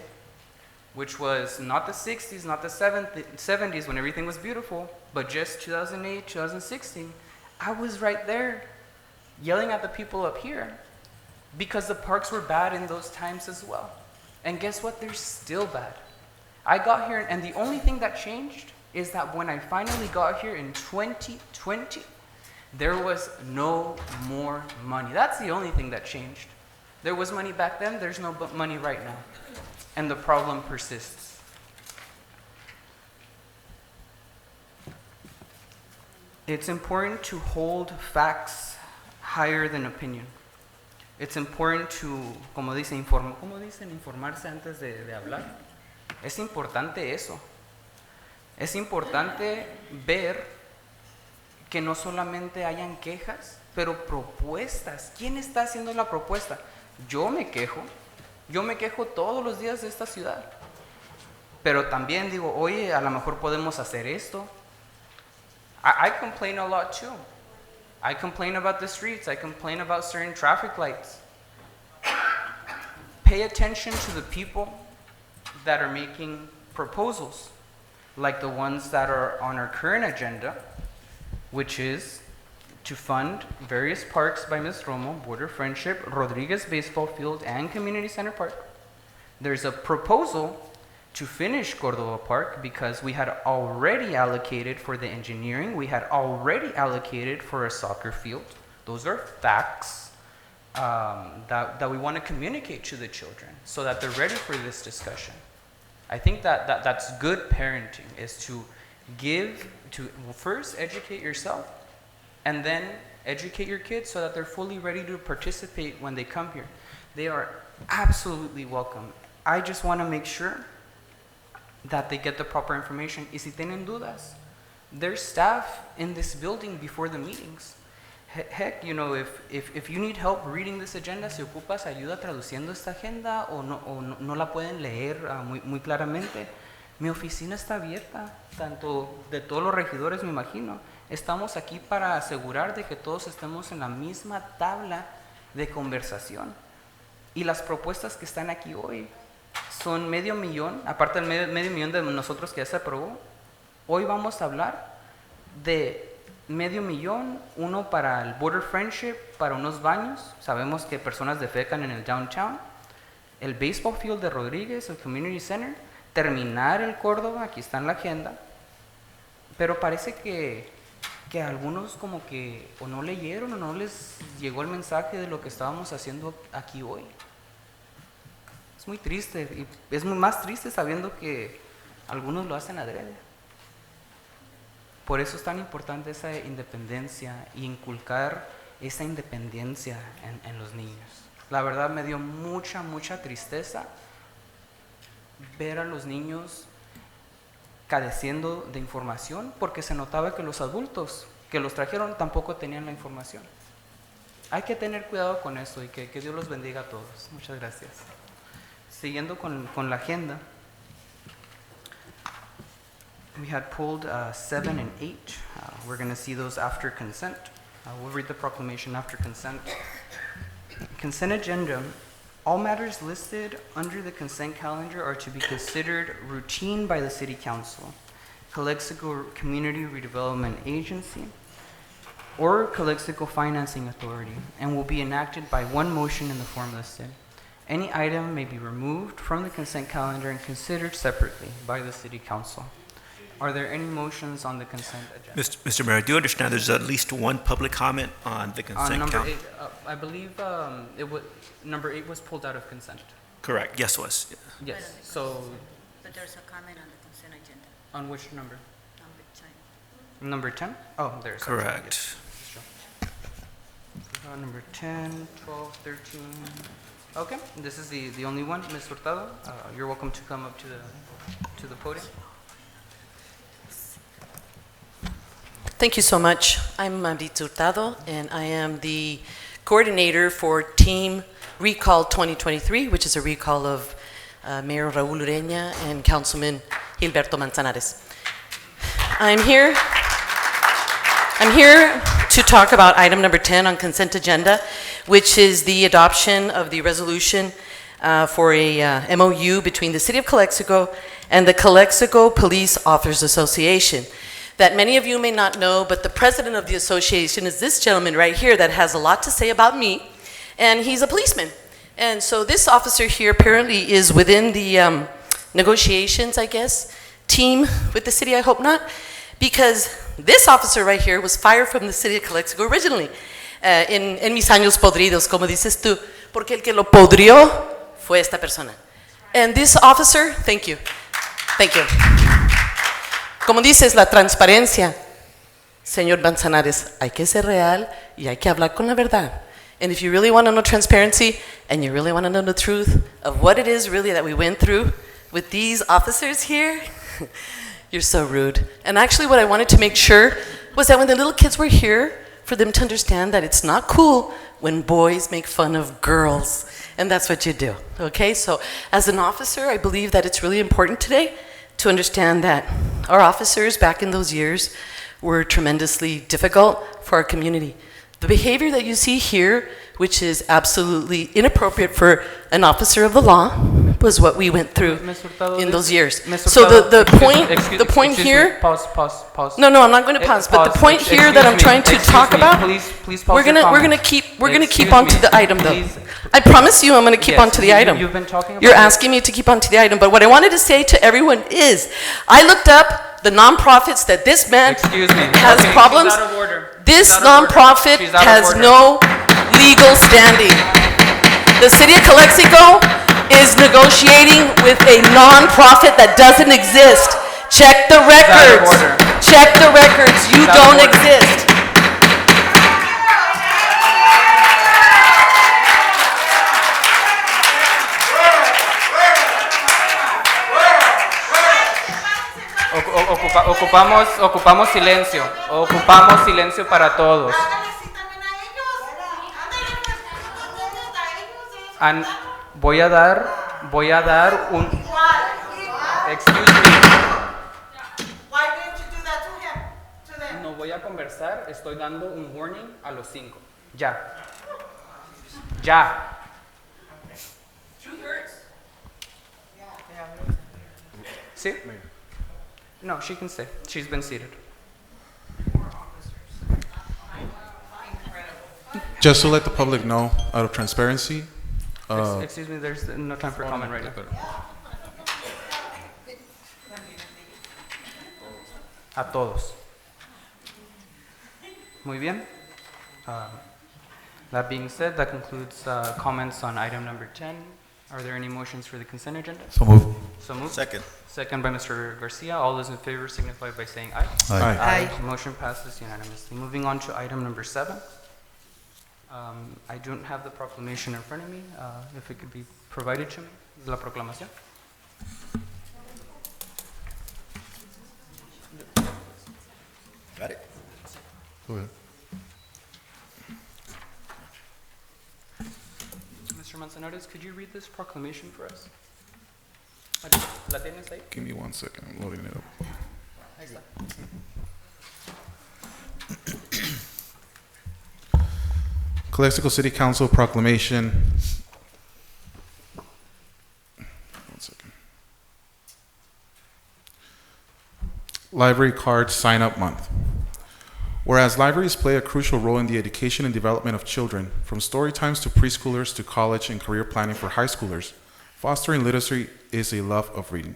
which was not the 60s, not the 70s when everything was beautiful, but just 2008, 2016, I was right there yelling at the people up here because the parks were bad in those times as well. And guess what? They're still bad. I got here, and the only thing that changed is that when I finally got here in 2020, there was no more money. That's the only thing that changed. There was money back then, there's no money right now. And the problem persists. It's important to hold facts higher than opinion. It's important to, como dicen, informarse antes de hablar. Es importante eso. Es importante ver que no solamente hayan quejas, pero propuestas. ¿Quién está haciendo la propuesta? Yo me quejo todos los días de esta ciudad. Pero también digo, oye, a lo mejor podemos hacer esto. I complain a lot too. I complain about the streets. I complain about certain traffic lights. Pay attention to the people that are making proposals, like the ones that are on our current agenda, which is to fund various parks by Ms. Romo, Border Friendship, Rodriguez Baseball Field, and Community Center Park. There's a proposal to finish Cordova Park because we had already allocated for the engineering, we had already allocated for a soccer field. Those are facts that we want to communicate to the children so that they're ready for this discussion. I think that's good parenting, is to first educate yourself and then educate your kids so that they're fully ready to participate when they come here. They are absolutely welcome. I just want to make sure that they get the proper information. Y si tienen dudas, there's staff in this building before the meetings. Heck, you know, if you need help reading this agenda, si ocupas ayuda traduciendo esta agenda o no la pueden leer muy claramente, mi oficina está abierta, tanto de todos los regidores, me imagino. Estamos aquí para asegurar de que todos estemos en la misma tabla de conversación. Y las propuestas que están aquí hoy son $500,000, aparte del medio millón de nosotros que ya se aprobó. Hoy vamos a hablar de $500,000, uno para el Border Friendship, para unos baños. Sabemos que personas defecan en el downtown. El baseball field de Rodríguez, el Community Center. Terminar el Córdoba, aquí está en la agenda. Pero parece que algunos como que o no leyeron o no les llegó el mensaje de lo que estábamos haciendo aquí hoy. Es muy triste y es más triste sabiendo que algunos lo hacen adrede. Por eso es tan importante esa independencia y inculcar esa independencia en los niños. La verdad me dio mucha tristeza ver a los niños careciendo de información porque se notaba que los adultos que los trajeron tampoco tenían la información. Hay que tener cuidado con eso y que Dios los bendiga a todos. Muchas gracias. Siguiendo con la agenda, we had pulled 7 and 8. We're going to see those after consent. We'll read the proclamation after consent. Consent agenda. All matters listed under the consent calendar are to be considered routine by the City Council, Calexico Community Redevelopment Agency, or Calexico Financing Authority, and will be enacted by one motion in the form listed. Any item may be removed from the consent calendar and considered separately by the City Council. Are there any motions on the consent agenda? Mr. Mayor, I do understand there's at least one public comment on the consent Number calendar. 8, I believe number 8 was pulled out of consent. Correct, yes, was. Yes, so But there's a comment on the consent agenda. on which number? Number 10. Number 10? Oh, there's. Correct. Number 10, 12, 13. Okay, this is the only one. Ms. Hurtado, you're welcome to come up to the podium. Thank you so much. I'm Maritza Hurtado, and I am the coordinator for Team Recall 2023, which is a recall of Mayor Raúl Ureña and Councilman Gilberto Manzanares. I'm here to talk about item number 10 on consent agenda, which is the adoption of the resolution for a MOU between the City of Calexico and the Calexico Police Officers Association. That many of you may not know, but the president of the association is this gentleman right here that has a lot to say about me, and he's a policeman. And so this officer here apparently is within the negotiations, I guess, team with the city, I hope not, because this officer right here was fired from the City of Calexico originally, en mis años podridos, como dices tú, porque el que lo podrió fue esta persona. And this officer, thank you. Como dices, la transparencia. Señor Manzanares, hay que ser real y hay que hablar con la verdad. And if you really want to know transparency and you really want to know the truth of what it is really that we went through with these officers here, you're so rude. And actually what I wanted to make sure was that when the little kids were here, for them to understand that it's not cool when boys make fun of girls. And that's what you do, okay? So as an officer, I believe that it's really important today to understand that our officers back in those years were tremendously difficult for our community. The behavior that you see here, which is absolutely inappropriate for an officer of the law, was what we went through in those years. So the point here. Pause. No, I'm not going to pause. But the point here that I'm trying to talk about. Please pause. We're gonna keep on to the item though. I promise you, I'm going to keep on to the item. You've been talking about You're asking me to keep on to the item, but what I wanted to say to everyone is, I looked up the nonprofits that this man has problems. She's out of order. This nonprofit has no legal standing. The City of Calexico is negotiating with a nonprofit that doesn't exist. Check the records. Check the records. You don't exist. Ocupamos silencio. Ocupamos silencio para todos. Voy a dar un. Excuse me. No voy a conversar. Estoy dando un warning a los 5. Ya. See? No, she can stay. She's been seated. Just to let the public know, out of transparency, Excuse me, there's no time for comment right now. A todos. Muy bien. That being said, that concludes comments on item number 10. Are there any motions for the consent agenda? So moved. So moved. Second. Second by Mr. Garcia. All those in favor signify by saying aye. Aye. Aye. Motion passes unanimously. Moving on to item number 7. I don't have the proclamation in front of me. If it could be provided to me. La proclamación. Got it. Go ahead. Mr. Manzanares, could you read this proclamation for us? ¿La tienes ahí? give me 1 second, I'm loading it up. Ahí está. Calexico City Council Proclamation. 1 second. Library Card Sign-Up Month. Whereas libraries play a crucial role in the education and development of children, from story times to preschoolers to college and career planning for high schoolers, fostering literacy is a love of reading.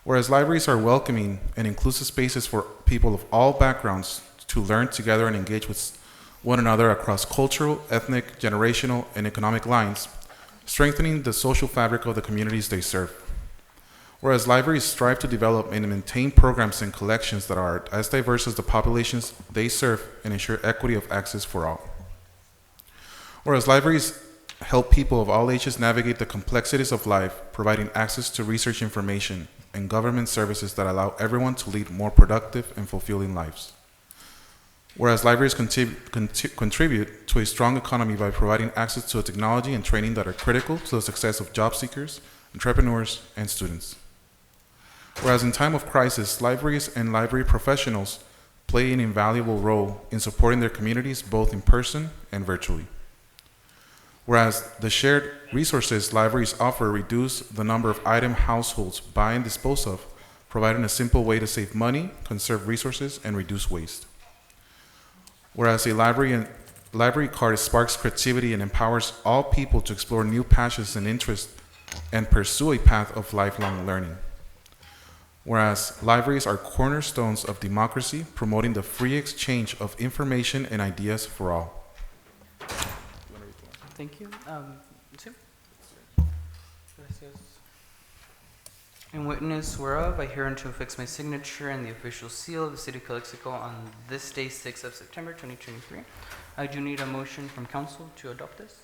Whereas libraries are welcoming and inclusive spaces for people of all backgrounds to learn together and engage with one another across cultural, ethnic, generational, and economic lines, strengthening the social fabric of the communities they serve. Whereas libraries strive to develop and maintain programs and collections that are as diverse as the populations they serve and ensure equity of access for all. Whereas libraries help people of all ages navigate the complexities of life, providing access to research information and government services that allow everyone to lead more productive and fulfilling lives. Whereas libraries contribute to a strong economy by providing access to technology and training that are critical to the success of job seekers, entrepreneurs, and students. Whereas in time of crisis, libraries and library professionals play an invaluable role in supporting their communities both in person and virtually. Whereas the shared resources libraries offer reduce the number of item households buy and dispose of, providing a simple way to save money, conserve resources, and reduce waste. Whereas a library card sparks creativity and empowers all people to explore new passions and interests and pursue a path of lifelong learning. Whereas libraries are cornerstones of democracy, promoting the free exchange of information and ideas for all. Thank you. Sí. Gracias. In witness whereof, I hereunto affix my signature and the official seal of the City of Calexico on this day, 6th of September, 2023. I do need a motion from council to adopt this.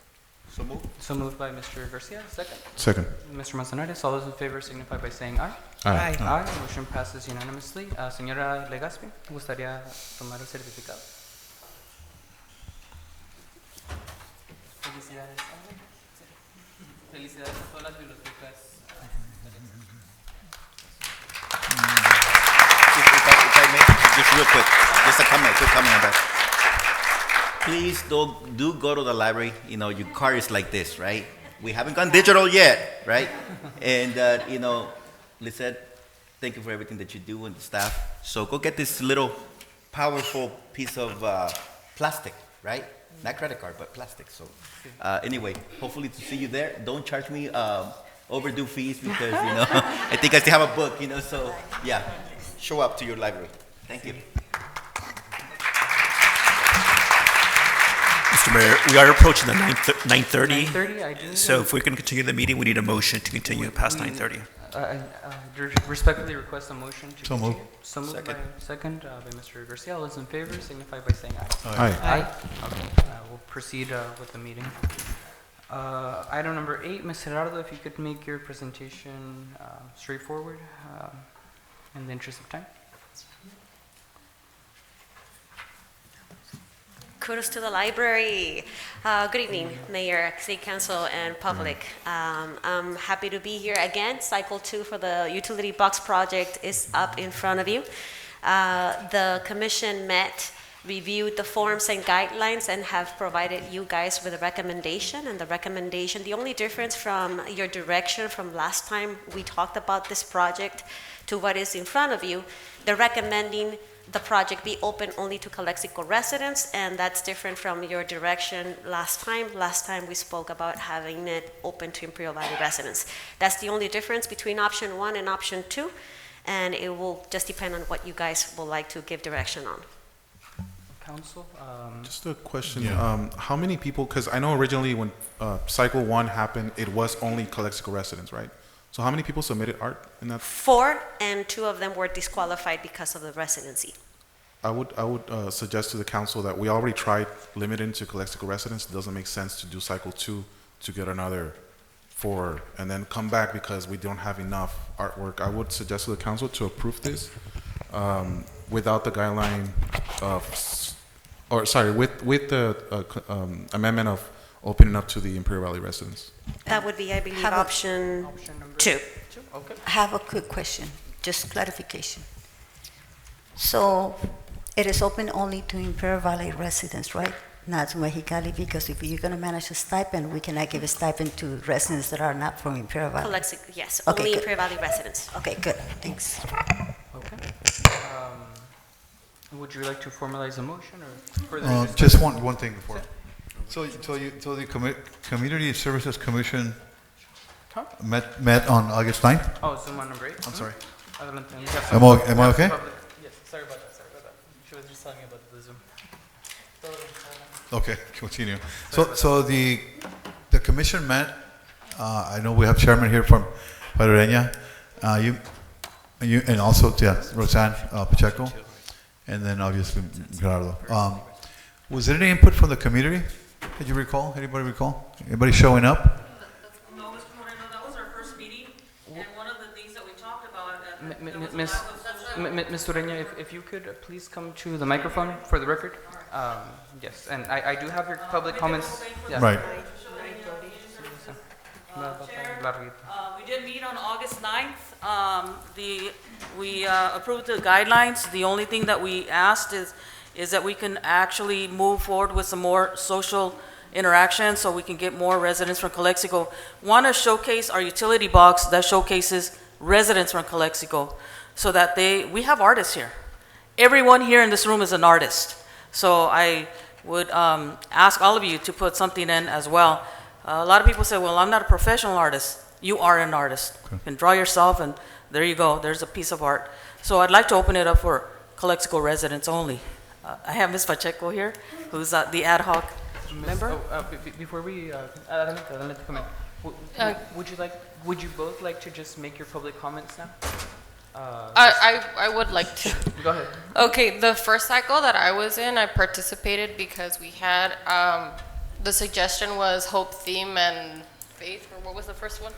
So moved. So moved by Mr. Garcia. Second. Second. Mr. Manzanares, all those in favor signify by saying aye. Aye. Aye. Motion passes unanimously. Señora Legaspi, ¿gustaría tomar el certificado? Felicidades. Felicidades a todas las bibliotecas. If I may, just real quick, just a quick comment on that. Please do go to the library. You know, your card is like this, right? We haven't gone digital yet, right? And, Lisette, thank you for everything that you do and the staff. So go get this little powerful piece of plastic, right? Not credit card, but plastic. So anyway, hopefully to see you there. Don't charge me overdue fees because, I think I still have a book, so yeah, show up to your library. Thank you. Mr. Mayor, we are approaching the 9:30. 9:30, I do. So if we can continue the meeting, we need a motion to continue past 9:30. I respectfully request a motion to So continue. moved. So moved Second. by Mr. Garcia. All those in favor signify by saying aye. Aye. Aye. Okay, we'll proceed with the meeting. Item number 8, Ms. Gerardo, if you could make your presentation straightforward in the interest of time. Kudos to the library. Good evening, Mayor, City Council, and public. I'm happy to be here again. Cycle 2 for the utility box project is up in front of you. The commission met reviewed the forms and guidelines and have provided you guys with a recommendation. And the recommendation, the only difference from your direction from last time we talked about this project to what is in front of you, they're recommending the project be open only to Calexico residents, and that's different from your direction last time. Last time we spoke about having it open to Imperial Valley residents. That's the only difference between option 1 and option 2, and it will just depend on what you guys would like to give direction on. Council? Just a question. Yeah. How many people, because I know originally when cycle 1 happened, it was only Calexico residents, right? So how many people submitted art in that? 4, and 2 of them were disqualified because of the residency. I would suggest to the council that we already tried limiting to Calexico residents. It doesn't make sense to do cycle 2 to get another 4 and then come back because we don't have enough artwork. I would suggest to the council to approve this without the guideline of, or sorry, with the amendment of opening up to the Imperial Valley residents. That would be, I believe, option 2. Okay. I have a quick question, just clarification. So it is open only to Imperial Valley residents, right? Not to Mexicali, because if you're going to manage a stipend, we cannot give a stipend to residents that are not from Imperial Valley. Calexico, yes, Okay, only good. Imperial Valley residents. Okay, good, thanks. Okay. Would you like to formalize a motion or further? Just one thing before. So the Community Services Commission Huh? met on August 9th? Oh, Zoom on number 8? I'm sorry. Adelante. Am I okay? Yes, sorry about that. She was just telling me about the Zoom. Okay, continue. So the commission met, I know we have chairman here from Pareña, you, and also, yeah, Roseanne Pacheco, and then obviously Gerardo. Was there any input from the community? Did you recall? Anybody recall? Anybody showing up? No, Mr. Moreno, that was our first meeting, and one of the things that we talked about. Ms. Turena, if you could please come to the microphone for the record. Yes, and I do have your public comments. Yeah. Right. We did meet on August 9th. We approved the guidelines. The only thing that we asked is that we can actually move forward with some more social interaction so we can get more residents from Calexico. Want to showcase our utility box that showcases residents from Calexico so that we have artists here. Everyone here in this room is an artist. So I would ask all of you to put something in as well. A lot of people say, well, I'm not a professional artist. You are an artist. Okay. You can draw yourself, and there you go. There's a piece of art. So I'd like to open it up for Calexico residents only. I have Ms. Pacheco here, who's the ad hoc member. Before we, would you both like to just make your public comments now? I would like to. Go ahead. Okay, the first cycle that I was in, I participated because we had, the suggestion was hope, theme, and faith, or what was the first one?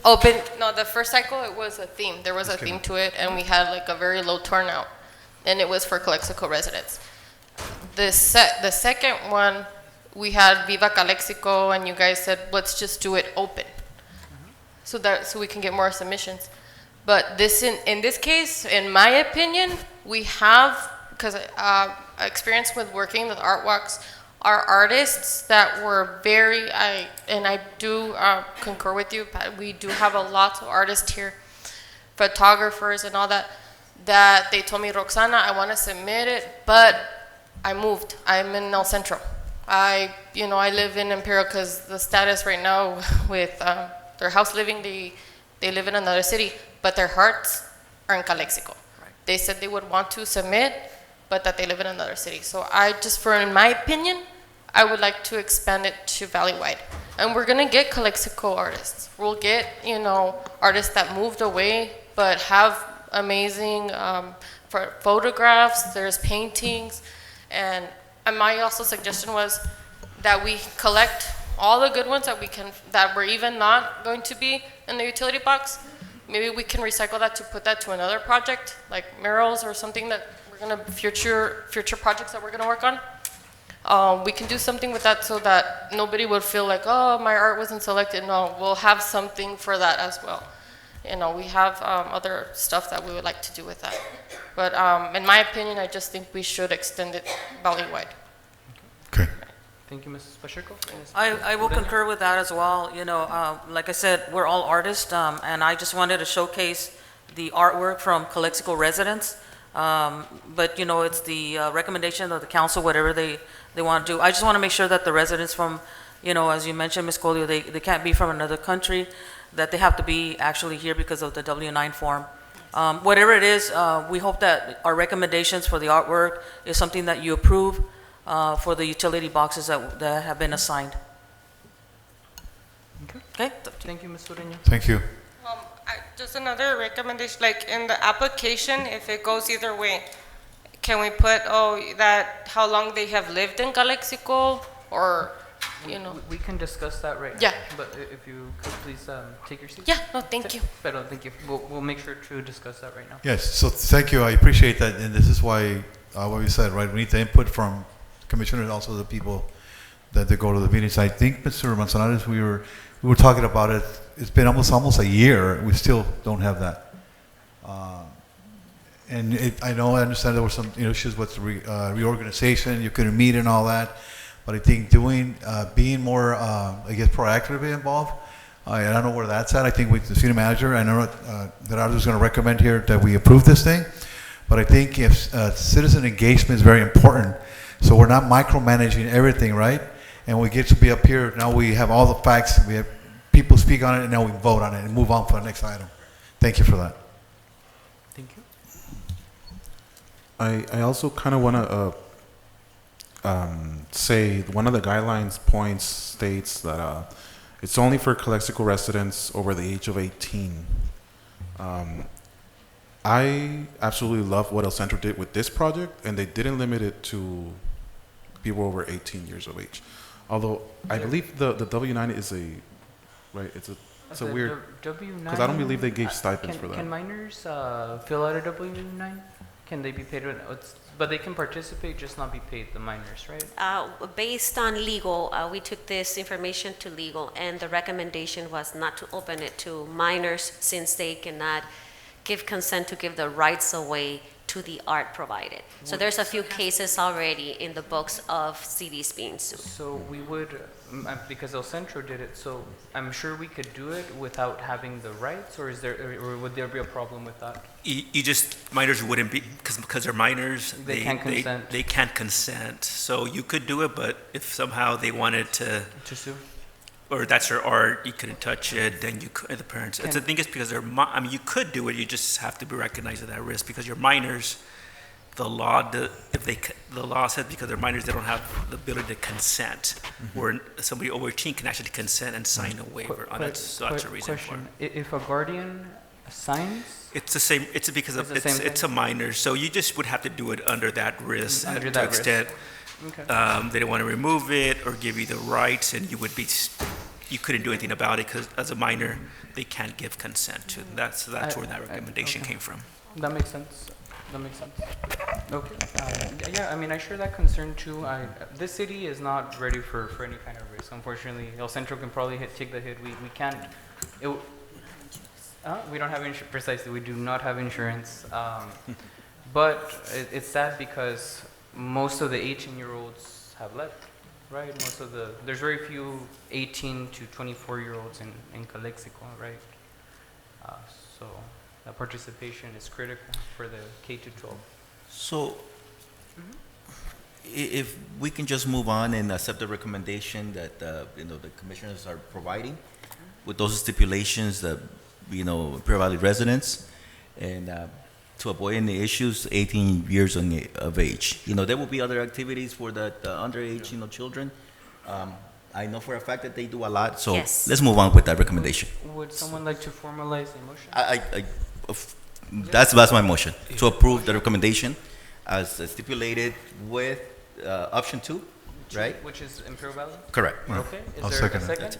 The first cycle, it was a theme. There was a theme to it, and we had like a very low turnout, and it was for Calexico residents. The second one, we had Viva Calexico, and you guys said, let's just do it open, so we can get more submissions. But in this case, in my opinion, we have, because experience with working with art walks, are artists that were and I do concur with you, but we do have a lot of artists here, photographers and all that they told me, Roxana, I want to submit it, but I moved. I'm in El Centro. I live in Imperial because the status right now with their house living, they live in another city, but their hearts are in Calexico. Right. They said they would want to submit, but that they live in another city. So in my opinion, I would like to expand it to Valley-wide. And we're gonna get Calexico artists. We'll get, artists that moved away, but have amazing photographs, there's paintings. And my also suggestion was that we collect all the good ones that were even not going to be in the utility box. Maybe we can recycle that to put that to another project, like murals or something that we're gonna, future projects that we're gonna work on. We can do something with that so that nobody would feel like, oh, my art wasn't selected. No, we'll have something for that as well. You know, we have other stuff that we would like to do with that. But in my opinion, I just think we should extend it valley-wide. Thank you, Mrs. Pacheco. I will concur with that as well. You know, like I said, we're all artists, and I just wanted to showcase the artwork from Calexico residents. But, you know, it's the recommendation of the council, whatever they want to do. I just want to make sure that the residents from, you know, as you mentioned, Ms. Colio, they can't be from another country, that they have to be actually here because of the W-9 form. Whatever it is, we hope that our recommendations for the artwork is something that you approve for the utility boxes that have been assigned. Okay? Thank you, Ms. Ureña. Thank you. Just another recommendation, like in the application, if it goes either way, can we put, that how long they have lived in Calexico, or, you know? We can discuss that right now. Yeah. But if you could please take your seat. Yeah, no, thank you. Pero thank you. We'll make sure to discuss that right now. Yes, so thank you, I appreciate that, and this is why, what we said, right, we need the input from commissioners, also the people that they go to the meetings. I think, Mr. Manzanares, we were talking about it, it's been almost a year, we still don't have that. And I understand there were some issues with reorganization, you couldn't meet and all that, but I think being more, I guess, proactively involved, I don't know where that's at. I think with the city manager, I know that I was going to recommend here that we approve this thing, but I think if citizen engagement is very important, so we're not micromanaging everything, right? And we get to be up here, now we have all the facts, we have people speak on it, and now we vote on it and move on for the next item. Thank you for that. Thank you. I also kind of want to say one of the guidelines points states that it's only for Calexico residents over the age of 18. I absolutely love what El Centro did with this project, and they didn't limit it to people over 18 years of age. Although I believe the W-9 is it's a weird, W-9, because I don't believe they gave stipends for that. Can minors fill out a W-9? Can they be paid? But they can participate, just not be paid, the minors, right? Based on legal, we took this information to legal, and the recommendation was not to open it to minors, since they cannot give consent to give the rights away to the art provided. So there's a few cases already in the books of CDs being sued. So we would, because El Centro did it, so I'm sure we could do it without having the rights, or would there be a problem with that? Minors wouldn't be, because they're minors, They can't consent. They can't consent. So you could do it, but if somehow they wanted to sue, or that's their art, you couldn't touch it, then you could, the parents. The thing is, because you could do it, you just have to be recognized at that risk, because you're minors. The law says because they're minors, they don't have the ability to consent. Where somebody over 18 can actually consent and sign a waiver on it. So that's a reason for it. If a guardian signs, it's the same. It's because it's a minor, so you just would have to do it under that risk. Under to that extent risk. Okay. they don't want to remove it or give you the rights, and you couldn't do anything about it, because as a minor they can't give consent to. That's where that recommendation came from. That makes sense. Okay. Yeah, I mean, I share that concern too. This city is not ready for any kind of risk. Unfortunately, El Centro can probably take the hit. We can't. We don't have insurance. Precisely, we do not have insurance. But it's sad because most of the 18-year-olds have left, right? There's very few 18 to 24-year-olds in Calexico, right? So that participation is critical for the K-12. So, if we can just move on and accept the recommendation that the commissioners are providing, with those stipulations that provide residents, and to avoid any issues, 18 years of age. There will be other activities for the underage, children. I know for a fact that they do a lot, so Yes. let's move on with that recommendation. Would someone like to formalize a motion? That's my motion, to approve the recommendation as stipulated with option 2, right? Which is Imperial Valley? Correct. Okay, I'll is there a second second?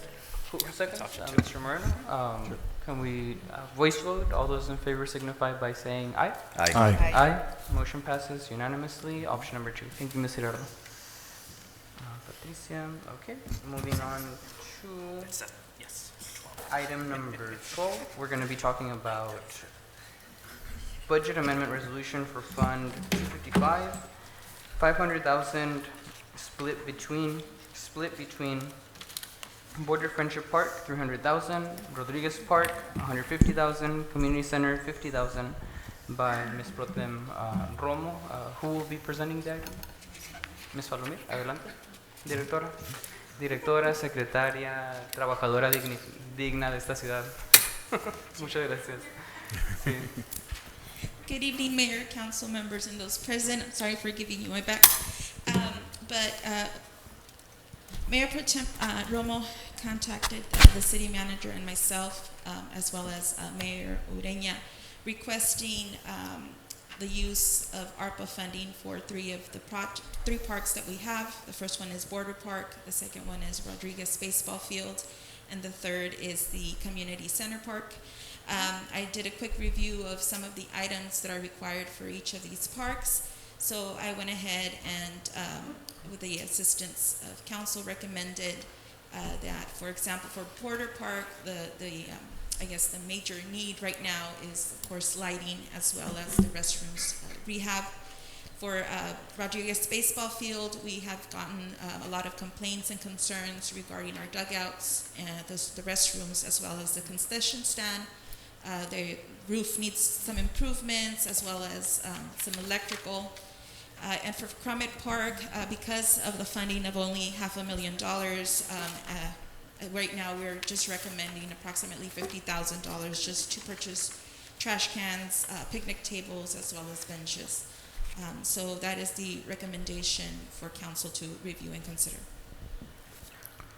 Who seconds? Mr. Moreno? Can we voice vote? All those in favor signify by saying aye. Aye. Aye. Aye. Motion passes unanimously. Option number 2. Thank you, Ms. Hirardo. Patricia, okay. Moving on to Yes. item number 12, we're going to be talking about budget amendment resolution for Fund 255, 500,000 split between Border Friendship Park, 300,000, Rodriguez Park, 150,000, Community Center, 50,000, by Ms. Pro Tem Romo. Who will be presenting that? Ms. Palomir, adelante. Directora. Directora, secretaria, trabajadora digna de esta ciudad. Muchas gracias. Sí. Good evening, Mayor, Council members, and those present. I'm sorry for giving you my back. Mayor Pro Tem Romo contacted the city manager and myself, as well as Mayor Ureña, requesting the use of ARPA funding for three parks that we have. The first one is Border Park, the second one is Rodriguez Baseball Field, and the third is the Community Center Park. I did a quick review of some of the items that are required for each of these parks. So I went ahead and, with the assistance of council, recommended that, for example, for Border Park, I guess the major need right now is, of course, lighting, as well as the restrooms rehab. For Rodriguez Baseball Field, we have gotten a lot of complaints and concerns regarding our dugouts, and the restrooms, as well as the concession stand. The roof needs some improvements, as well as some electrical. And for Crumit Park, because of the funding of only $500,000, right now we're just recommending approximately $50,000 just to purchase trash cans, picnic tables, as well as benches. So that is the recommendation for council to review and consider.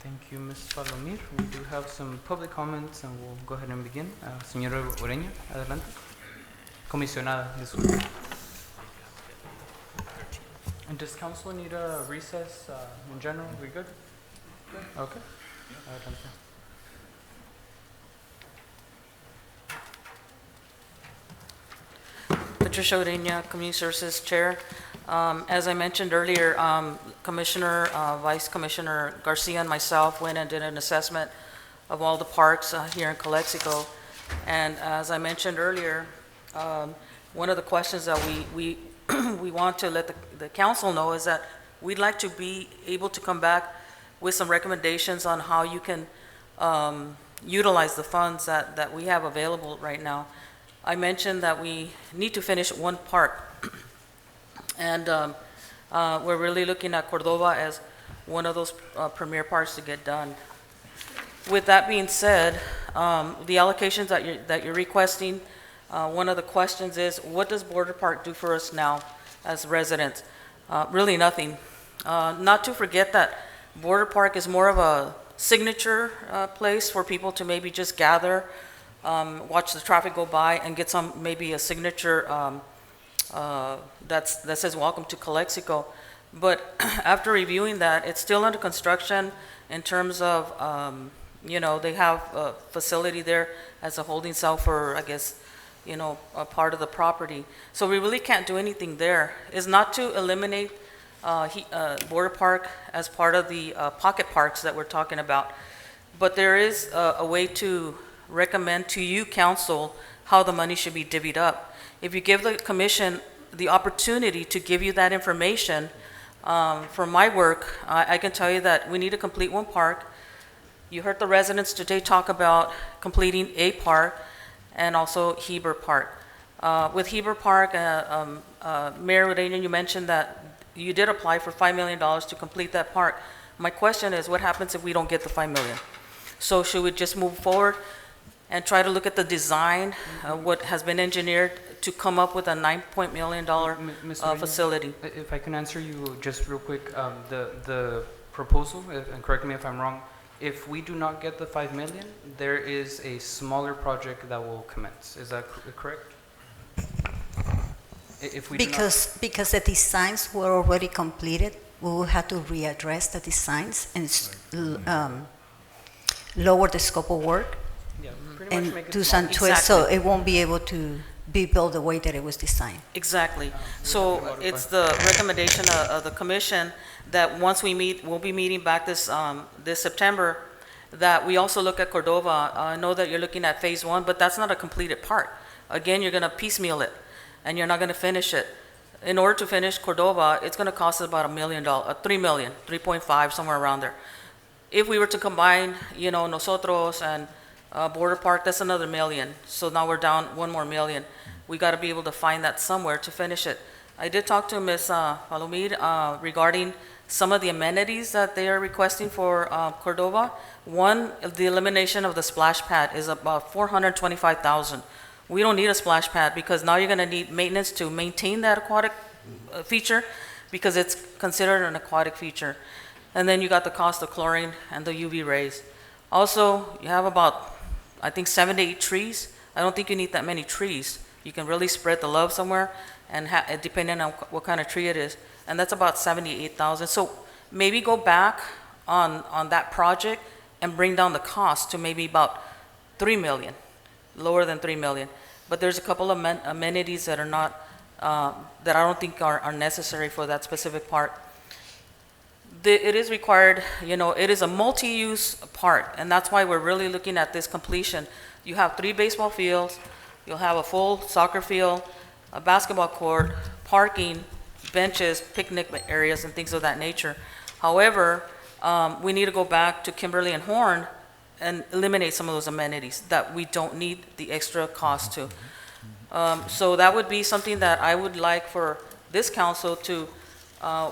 Thank you, Ms. Palomir. We do have some public comments, and we'll go ahead and begin. Señora Ureña, adelante. Comisionada, disculpe. And does council need a recess in general? We good? Good. Okay. Adelante. Patricia Ureña, Community Services Chair. As I mentioned earlier, Commissioner, Vice Commissioner Garcia and myself went and did an assessment of all the parks here in Calexico. And as I mentioned earlier, one of the questions that we want to let the council know is that we'd like to be able to come back with some recommendations on how you can utilize the funds that we have available right now. I mentioned that we need to finish one park, and we're really looking at Cordova as one of those premier parks to get done. With that being said, the allocations that you're requesting, one of the questions is, what does Border Park do for us now as residents? Really nothing. Not to forget that Border Park is more of a signature place for people to maybe just gather, watch the traffic go by, and get maybe a signature that says welcome to Calexico. But after reviewing that, it's still under construction in terms of, they have a facility there as a holding cell for, I guess, a part of the property. So we really can't do anything there. It's not to eliminate Border Park as part of the pocket parks that we're talking about, but there is a way to recommend to you, council, how the money should be divvied up. If you give the commission the opportunity to give you that information, for my work, I can tell you that we need to complete one park. You heard the residents today talk about completing a park, and also Heber Park. With Heber Park, Mayor Ureña, you mentioned that you did apply for $5 million to complete that park. My question is, what happens if we don't get the $5 million? So should we just move forward and try to look at the design, what has been engineered to come up with a $9 million facility? If I can answer you just real quick, the proposal, and correct me if I'm wrong, if we do not get the $5 million, there is a smaller project that will commence. Is that correct? If we because the designs were already completed, we will have to readdress the designs and lower the scope of work, and do some twists, so it won't be able to be built the way that it was designed. Exactly. So it's the recommendation of the commission that once we meet, we'll be meeting back this September, that we also look at Cordova. I know that you're looking at phase 1, but that's not a completed part. Again, you're going to piecemeal it, and you're not going to finish it. In order to finish Cordova, it's going to cost us about $1 million, 3 million, 3.5, somewhere around there. If we were to combine, you know, Nosotros and Border Park, that's another $1 million. So now we're down $1 more million. We got to be able to find that somewhere to finish it. I did talk to Ms. Palomir regarding some of the amenities that they are requesting for Cordova. One, the elimination of the splash pad is about $425,000. We don't need a splash pad because now you're going to need maintenance to maintain that aquatic feature because it's considered an aquatic feature. And then you got the cost of chlorine and the UV rays. Also, you have about, I think, 7 to 8 trees. I don't think you need that many trees. You can really spread the love somewhere, and depending on what kind of tree it is. And that's about $78,000. So maybe go back on that project and bring down the cost to maybe about $3 million, lower than $3 million. But there's a couple of amenities that are not, that I don't think are necessary for that specific part. It is required, you know, it is a multi-use part, and that's why we're really looking at this completion. You have 3 baseball fields, you'll have a full soccer field, a basketball court, parking, benches, picnic areas, and things of that nature. However, we need to go back to Kimberly and Horn and eliminate some of those amenities that we don't need the extra cost to. So that would be something that I would like for this council to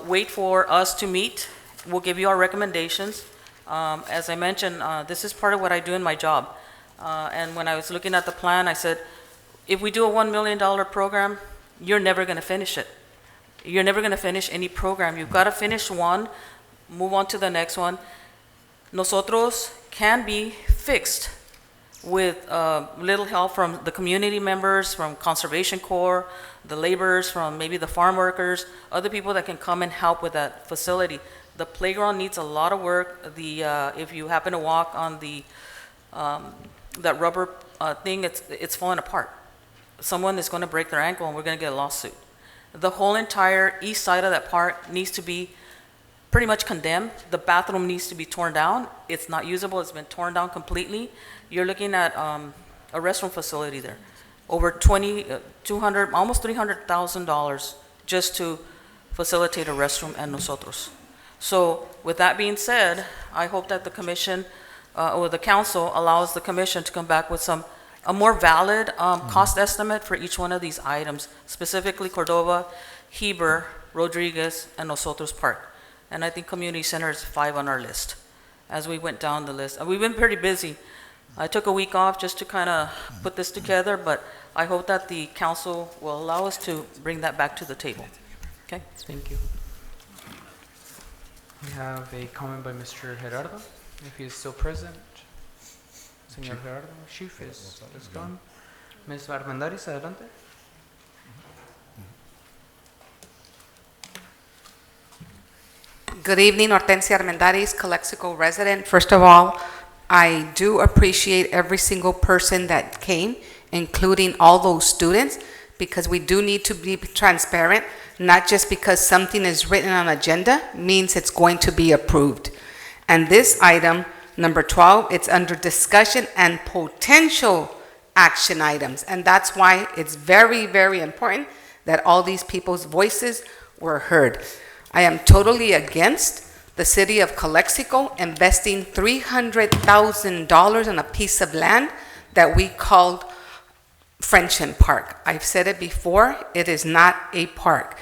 wait for us to meet. We'll give you our recommendations. As I mentioned, this is part of what I do in my job. And when I was looking at the plan, I said, if we do a $1 million program, you're never going to finish it. You're never going to finish any program. You've got to finish one, move on to the next one. Nosotros can be fixed with little help from the community members, from Conservation Corps, the laborers, from maybe the farm workers, other people that can come and help with that facility. The playground needs a lot of work. If you happen to walk on that rubber thing, it's falling apart. Someone is going to break their ankle and we're going to get a lawsuit. The whole entire east side of that park needs to be pretty much condemned. The bathroom needs to be torn down. It's not usable. It's been torn down completely. You're looking at a restroom facility there. Over $200, almost $300,000 just to facilitate a restroom at Nosotros. So with that being said, I hope that the commission or the council allows the commission to come back with a more valid cost estimate for each one of these items, specifically Cordova, Heber, Rodriguez, and Nosotros Park. And I think community center is 5 on our list as we went down the list. We've been pretty busy. I took a week off just to kind of put this together, but I hope that the council will allow us to bring that back to the table. Okay? Thank you. We have a comment by Mr. Gerardo, if he is still present. Señor Gerardo, Chief is gone. Ms. Armendariz, adelante. Good evening, Hortensia Armendariz, Calexico resident. First of all, I do appreciate every single person that came, including all those students, because we do need to be transparent, not just because something is written on agenda means it's going to be approved. And this item, number 12, it's under discussion and potential action items. And that's why it's very, very important that all these people's voices were heard. I am totally against the city of Calexico investing $300,000 on a piece of land that we called Friendship Park. I've said it before, it is not a park.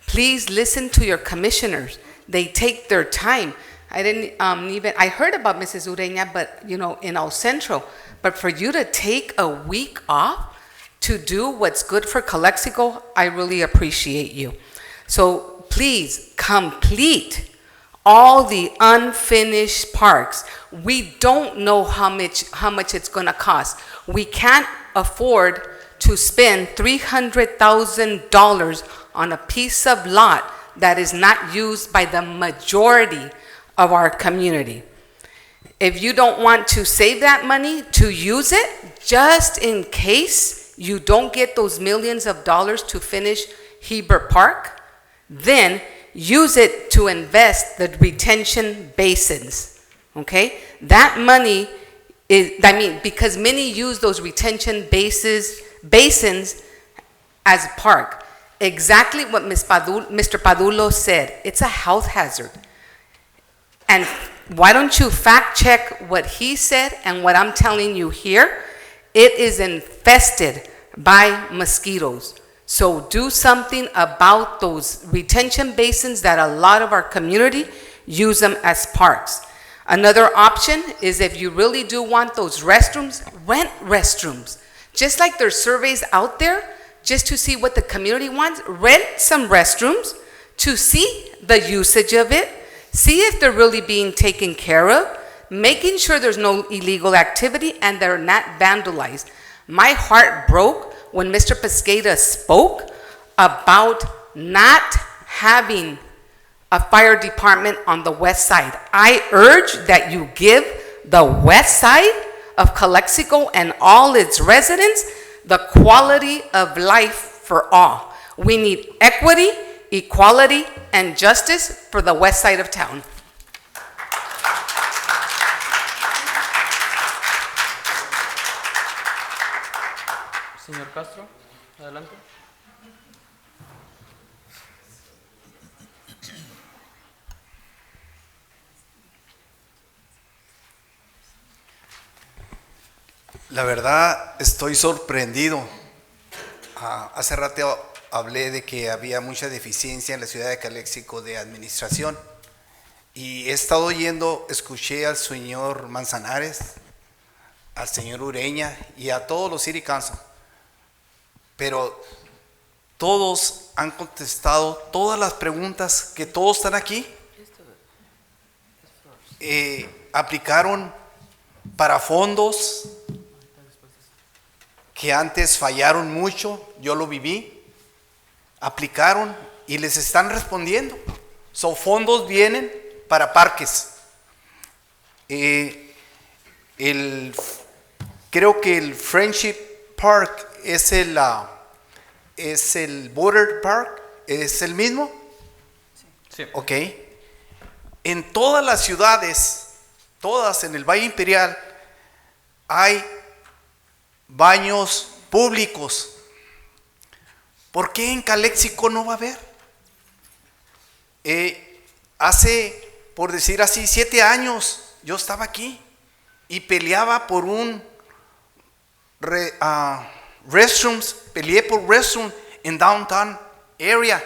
Please listen to your commissioners. They take their time. I heard about Mrs. Ureña, but in El Centro. But for you to take a week off to do what's good for Calexico, I really appreciate you. So please complete all the unfinished parks. We don't know how much it's going to cost. We can't afford to spend $300,000 on a piece of lot that is not used by the majority of our community. If you don't want to save that money to use it, just in case you don't get those millions of dollars to finish Heber Park, then use it to invest the retention basins, okay? That money is, I mean, because many use those retention basins as a park. Exactly what Mr. Padulo said. It's a health hazard. And why don't you fact check what he said and what I'm telling you here? It is infested by mosquitoes. So do something about those retention basins that a lot of our community use them as parks. Another option is if you really do want those restrooms, rent restrooms. Just like there's surveys out there, just to see what the community wants, rent some restrooms to see the usage of it, see if they're really being taken care of, making sure there's no illegal activity and they're not vandalized. My heart broke when Mr. Pesqueira spoke about not having a fire department on the west side. I urge that you give the west side of Calexico and all its residents the quality of life for all. We need equity, equality, and justice for the west side of town. Señor Castro, adelante. La verdad, estoy sorprendido. Hace rato hablé de que había mucha deficiencia en la ciudad de Calexico de administración. Y he estado oyendo, escuché al señor Manzanares, al señor Ureña y a todos los city council. Pero todos han contestado todas las preguntas que todos están aquí. Aplicaron para fondos que antes fallaron mucho, yo lo viví, aplicaron y les están respondiendo. Son fondos vienen para parques. Creo que el Friendship Park es el Border Park, ¿es el mismo? Sí. Ok. En todas las ciudades, todas en el Valle Imperial, hay baños públicos. ¿Por qué en Calexico no va a haber? Hace, por decir así, 7 años yo estaba aquí y peleaba por un restrooms, peleé por restroom en downtown area.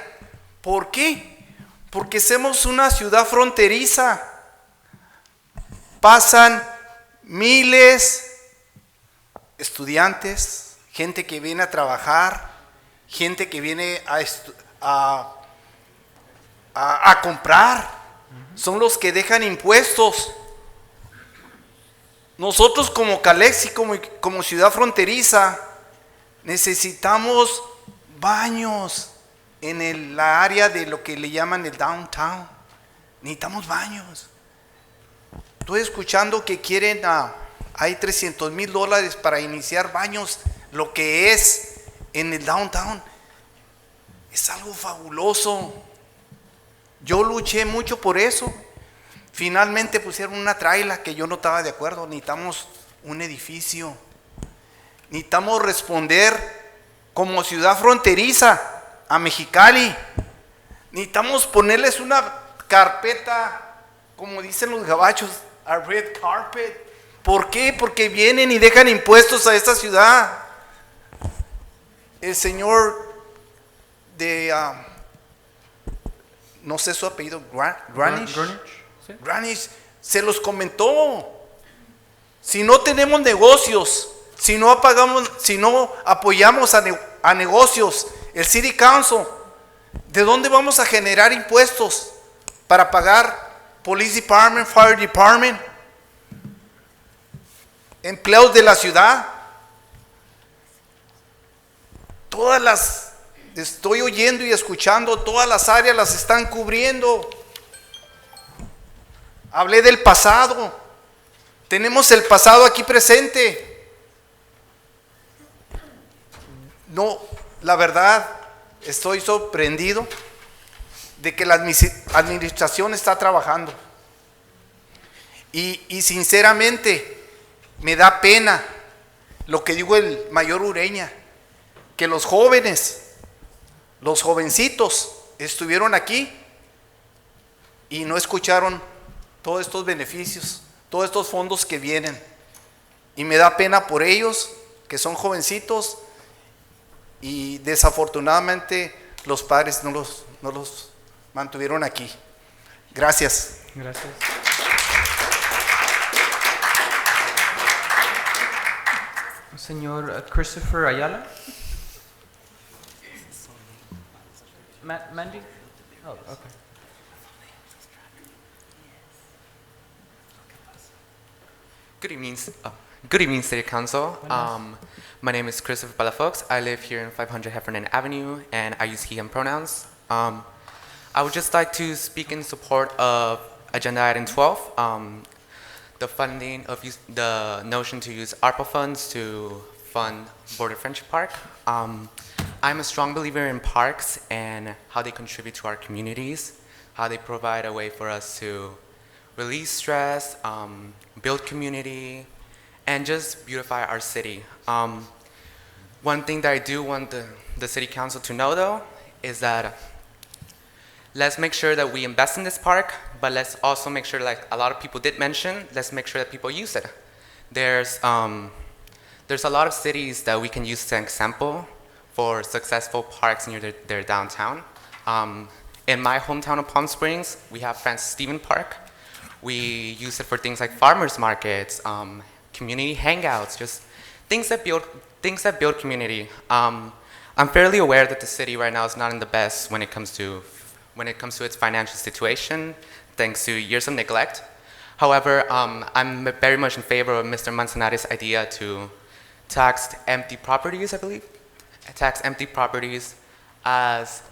¿Por qué? Porque somos una ciudad fronteriza. Pasan miles estudiantes, gente que viene a trabajar, gente que viene a comprar, son los que dejan impuestos. Nosotros como Calexico, como ciudad fronteriza, necesitamos baños en la área de lo que le llaman el downtown. Necesitamos baños. Estoy escuchando que quieren hay $300,000 para iniciar baños, lo que es en el downtown. Es algo fabuloso. Yo luché mucho por eso. Finalmente pusieron una traila que yo no estaba de acuerdo. Necesitamos un edificio. Necesitamos responder como ciudad fronteriza a Mexicali. Necesitamos ponerles una carpeta, como dicen los gabachos, a red carpet. ¿Por qué? Porque vienen y dejan impuestos a esta ciudad. El señor de, no sé su apellido, Granish, se los comentó. Si no tenemos negocios, si no apoyamos a negocios, el City Council, ¿de dónde vamos a generar impuestos para pagar Police Department, Fire Department, empleados de la ciudad? Estoy oyendo y escuchando, todas las áreas las están cubriendo. Hablé del pasado. Tenemos el pasado aquí presente. No, la verdad, estoy sorprendido de que la administración está trabajando. Y sinceramente, me da pena lo que dijo el mayor Ureña, que los jóvenes, los jovencitos, estuvieron aquí y no escucharon todos estos beneficios, todos estos fondos que vienen. Y me da pena por ellos, que son jovencitos, y desafortunadamente los padres no los mantuvieron aquí. Gracias. Gracias. Señor Christopher Ayala. Mandy? Oh, okay. Good evening, City Council. My name is Christopher Palafox. I live here in 500 Heffernan Avenue, and I use he, him pronouns. I would just like to speak in support of Agenda Item 12, the funding of the notion to use ARPA funds to fund Border Friendship Park. I'm a strong believer in parks and how they contribute to our communities, how they provide a way for us to release stress, build community, and just beautify our city. One thing that I do want the City Council to know, though, is that let's make sure that we invest in this park, but let's also make sure, like a lot of people did mention, let's make sure that people use it. There's a lot of cities that we can use as an example for successful parks near their downtown. In my hometown of Palm Springs, we have Francis Stephen Park. We use it for things like farmers markets, community hangouts, just things that build community. I'm fairly aware that the city right now is not in the best when it comes to its financial situation, thanks to years of neglect. However, I'm very much in favor of Mr. Manzanares' idea to tax empty properties, I believe. Tax empty properties, as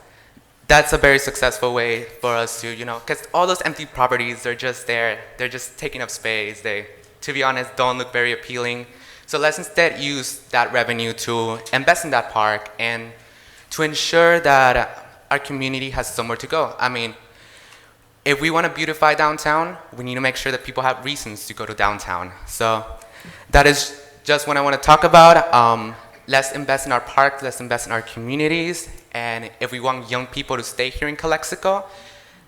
that's a very successful way for us to, because all those empty properties, they're just there, they're just taking up space. They, to be honest, don't look very appealing. So let's instead use that revenue to invest in that park and to ensure that our community has somewhere to go. I mean, if we want to beautify downtown, we need to make sure that people have reasons to go to downtown. So that is just what I want to talk about. Let's invest in our parks, let's invest in our communities, and if we want young people to stay here in Calexico,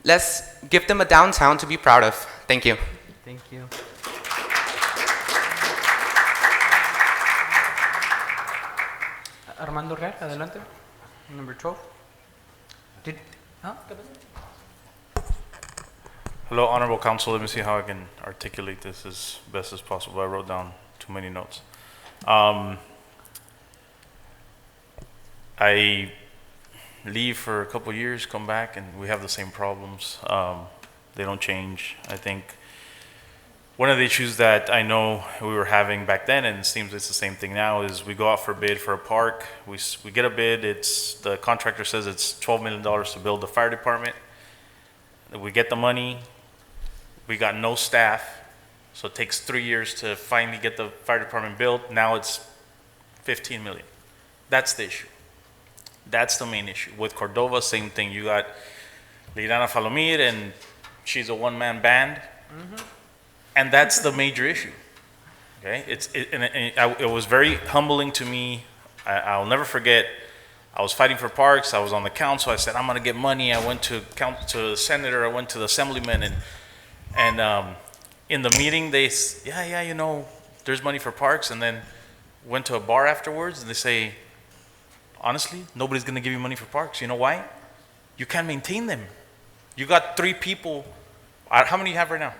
let's give them a downtown to be proud of. Thank you. Thank you. Armando Real, adelante. Number 12. Hello, Honorable Council. Let me see how I can articulate this as best as possible. I wrote down too many notes. I leave for a couple years, come back, and we have the same problems. They don't change. I think one of the issues that I know we were having back then, and it seems it's the same thing now, is we go out for bid for a park. We get a bid. The contractor says it's $12 million to build the fire department. We get the money. We got no staff. So it takes 3 years to finally get the fire department built. Now it's $15 million. That's the issue. That's the main issue. With Cordova, same thing. You got Liliana Falomir, and she's a one-man band. Mm-hmm. And that's the major issue. Okay? It was very humbling to me. I'll never forget, I was fighting for parks. I was on the council. I said, I'm going to get money. I went to the senator. I went to the assemblyman. And in the meeting, they there's money for parks. And then went to a bar afterwards, and they say, honestly, nobody's going to give you money for parks. You know why? You can't maintain them. You got 3 people. How many do you have right now?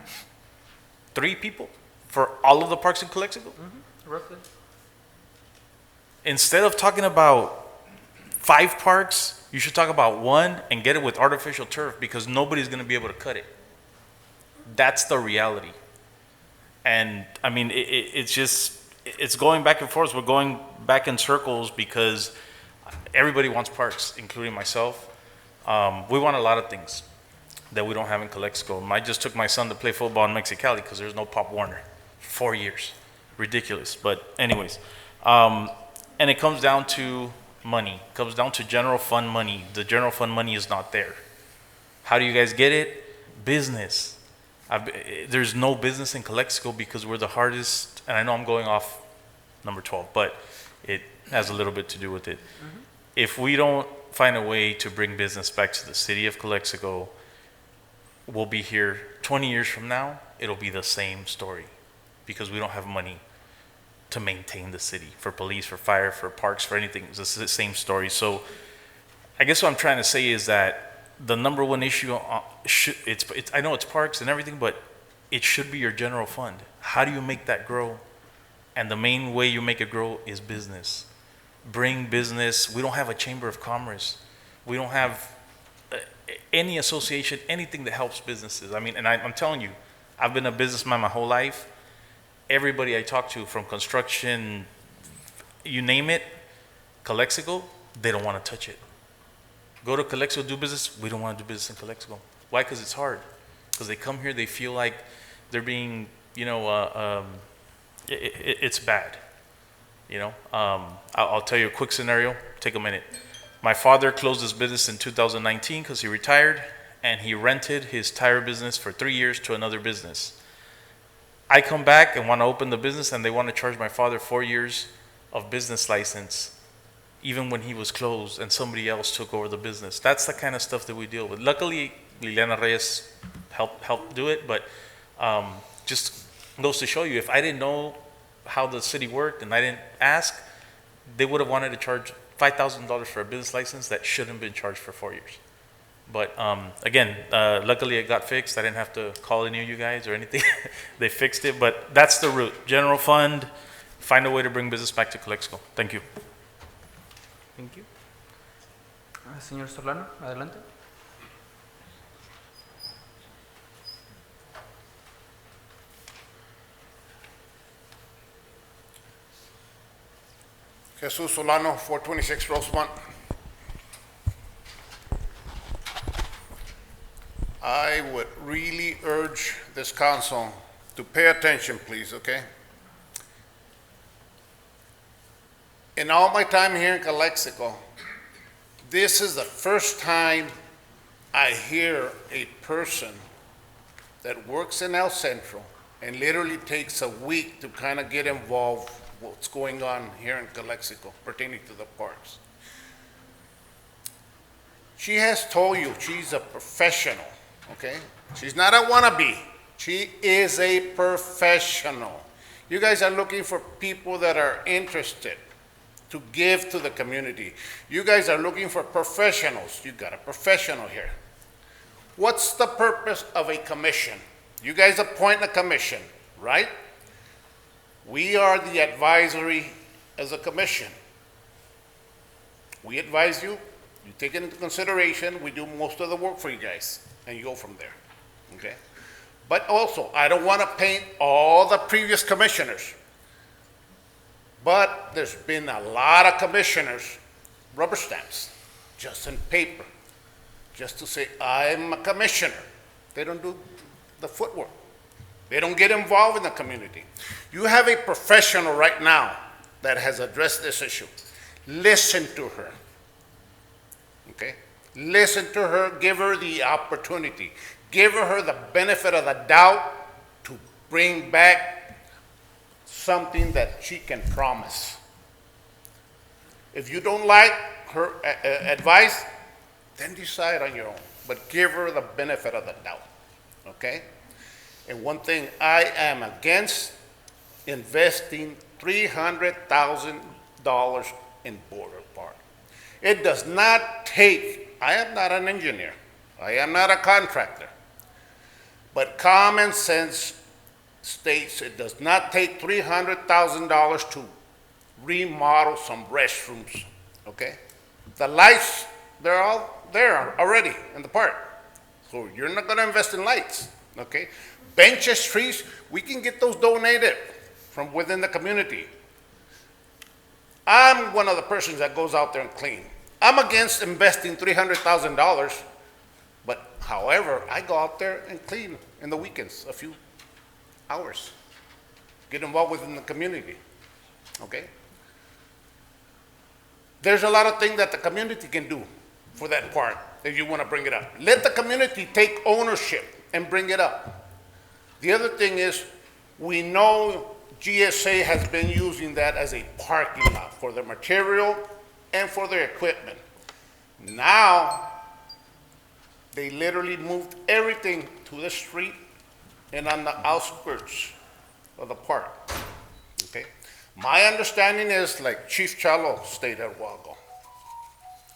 3 people for all of the parks in Calexico? Mm-hmm. Roughly. Instead of talking about 5 parks, you should talk about 1 and get it with artificial turf, because nobody's going to be able to cut it. That's the reality. And I mean, it's going back and forth. We're going back in circles because everybody wants parks, including myself. We want a lot of things that we don't have in Calexico. I just took my son to play football in Mexicali because there's no Pop Warner. 4 years. Ridiculous. But anyways, and it comes down to money. It comes down to general fund money. The general fund money is not there. How do you guys get it? Business. There's no business in Calexico because we're the hardest, and I know I'm going off number 12, but it has a little bit to do with it. If we don't find a way to bring business back to the city of Calexico, we'll be here 20 years from now, it'll be the same story because we don't have money to maintain the city, for police, for fire, for parks, for anything. It's the same story. So I guess what I'm trying to say is that the number one issue, I know it's parks and everything, but it should be your general fund. How do you make that grow? And the main way you make it grow is business. Bring business. We don't have a chamber of commerce. We don't have any association, anything that helps businesses. I mean, and I'm telling you, I've been a businessman my whole life. Everybody I talk to, from construction, you name it, Calexico, they don't want to touch it. Go to Calexico, do business. We don't want to do business in Calexico. Why? Because it's hard. Because they come here, they feel like they're being, it's bad. I'll tell you a quick scenario. Take a minute. My father closed his business in 2019 because he retired, and he rented his tire business for 3 years to another business. I come back and want to open the business, and they want to charge my father 4 years of business license, even when he was closed and somebody else took over the business. That's the kind of stuff that we deal with. Luckily, Liliana Reyes helped do it, but just goes to show you, if I didn't know how the city worked and I didn't ask, they would have wanted to charge $5,000 for a business license that shouldn't have been charged for 4 years. But again, luckily it got fixed. I didn't have to call any of you guys or anything. They fixed it, but that's the route. General fund, find a way to bring business back to Calexico. Thank you. Thank you. Señor Solano, adelante. Jesus Solano, 426 Rosemont. I would really urge this council to pay attention, please, okay? In all my time here in Calexico, this is the first time I hear a person that works in El Centro and literally takes a week to kind of get involved with what's going on here in Calexico pertaining to the parks. She has told you she's a professional, okay? She's not a wannabe. She is a professional. You guys are looking for people that are interested to give to the community. You guys are looking for professionals. You got a professional here. What's the purpose of a commission? You guys appoint a commission, right? We are the advisory as a commission. We advise you, you take it into consideration, we do most of the work for you guys, and you go from there, okay? But also, I don't want to paint all the previous commissioners, but there's been a lot of commissioners, rubber stamps, just in paper, just to say, I'm a commissioner. They don't do the footwork. They don't get involved in the community. You have a professional right now that has addressed this issue. Listen to her, okay? Listen to her, give her the opportunity. Give her the benefit of the doubt to bring back something that she can promise. If you don't like her advice, then decide on your own. But give her the benefit of the doubt, okay? And one thing, I am against investing $300,000 in Border Park. It does not take, I am not an engineer, I am not a contractor, but common sense states it does not take $300,000 to remodel some restrooms, okay? The lights, they're all there already in the park. So you're not gonna invest in lights, okay? Benches, trees, we can get those donated from within the community. I'm one of the persons that goes out there and clean. I'm against investing $300,000, but however, I go out there and clean in the weekends, a few hours. Get involved within the community, okay? There's a lot of things that the community can do for that park if you want to bring it up. Let the community take ownership and bring it up. The other thing is, we know GSA has been using that as a parking lot for their material and for their equipment. Now, they literally moved everything to the street and on the outskirts of the park, okay? My understanding is, like Chief Chalo stated a while ago,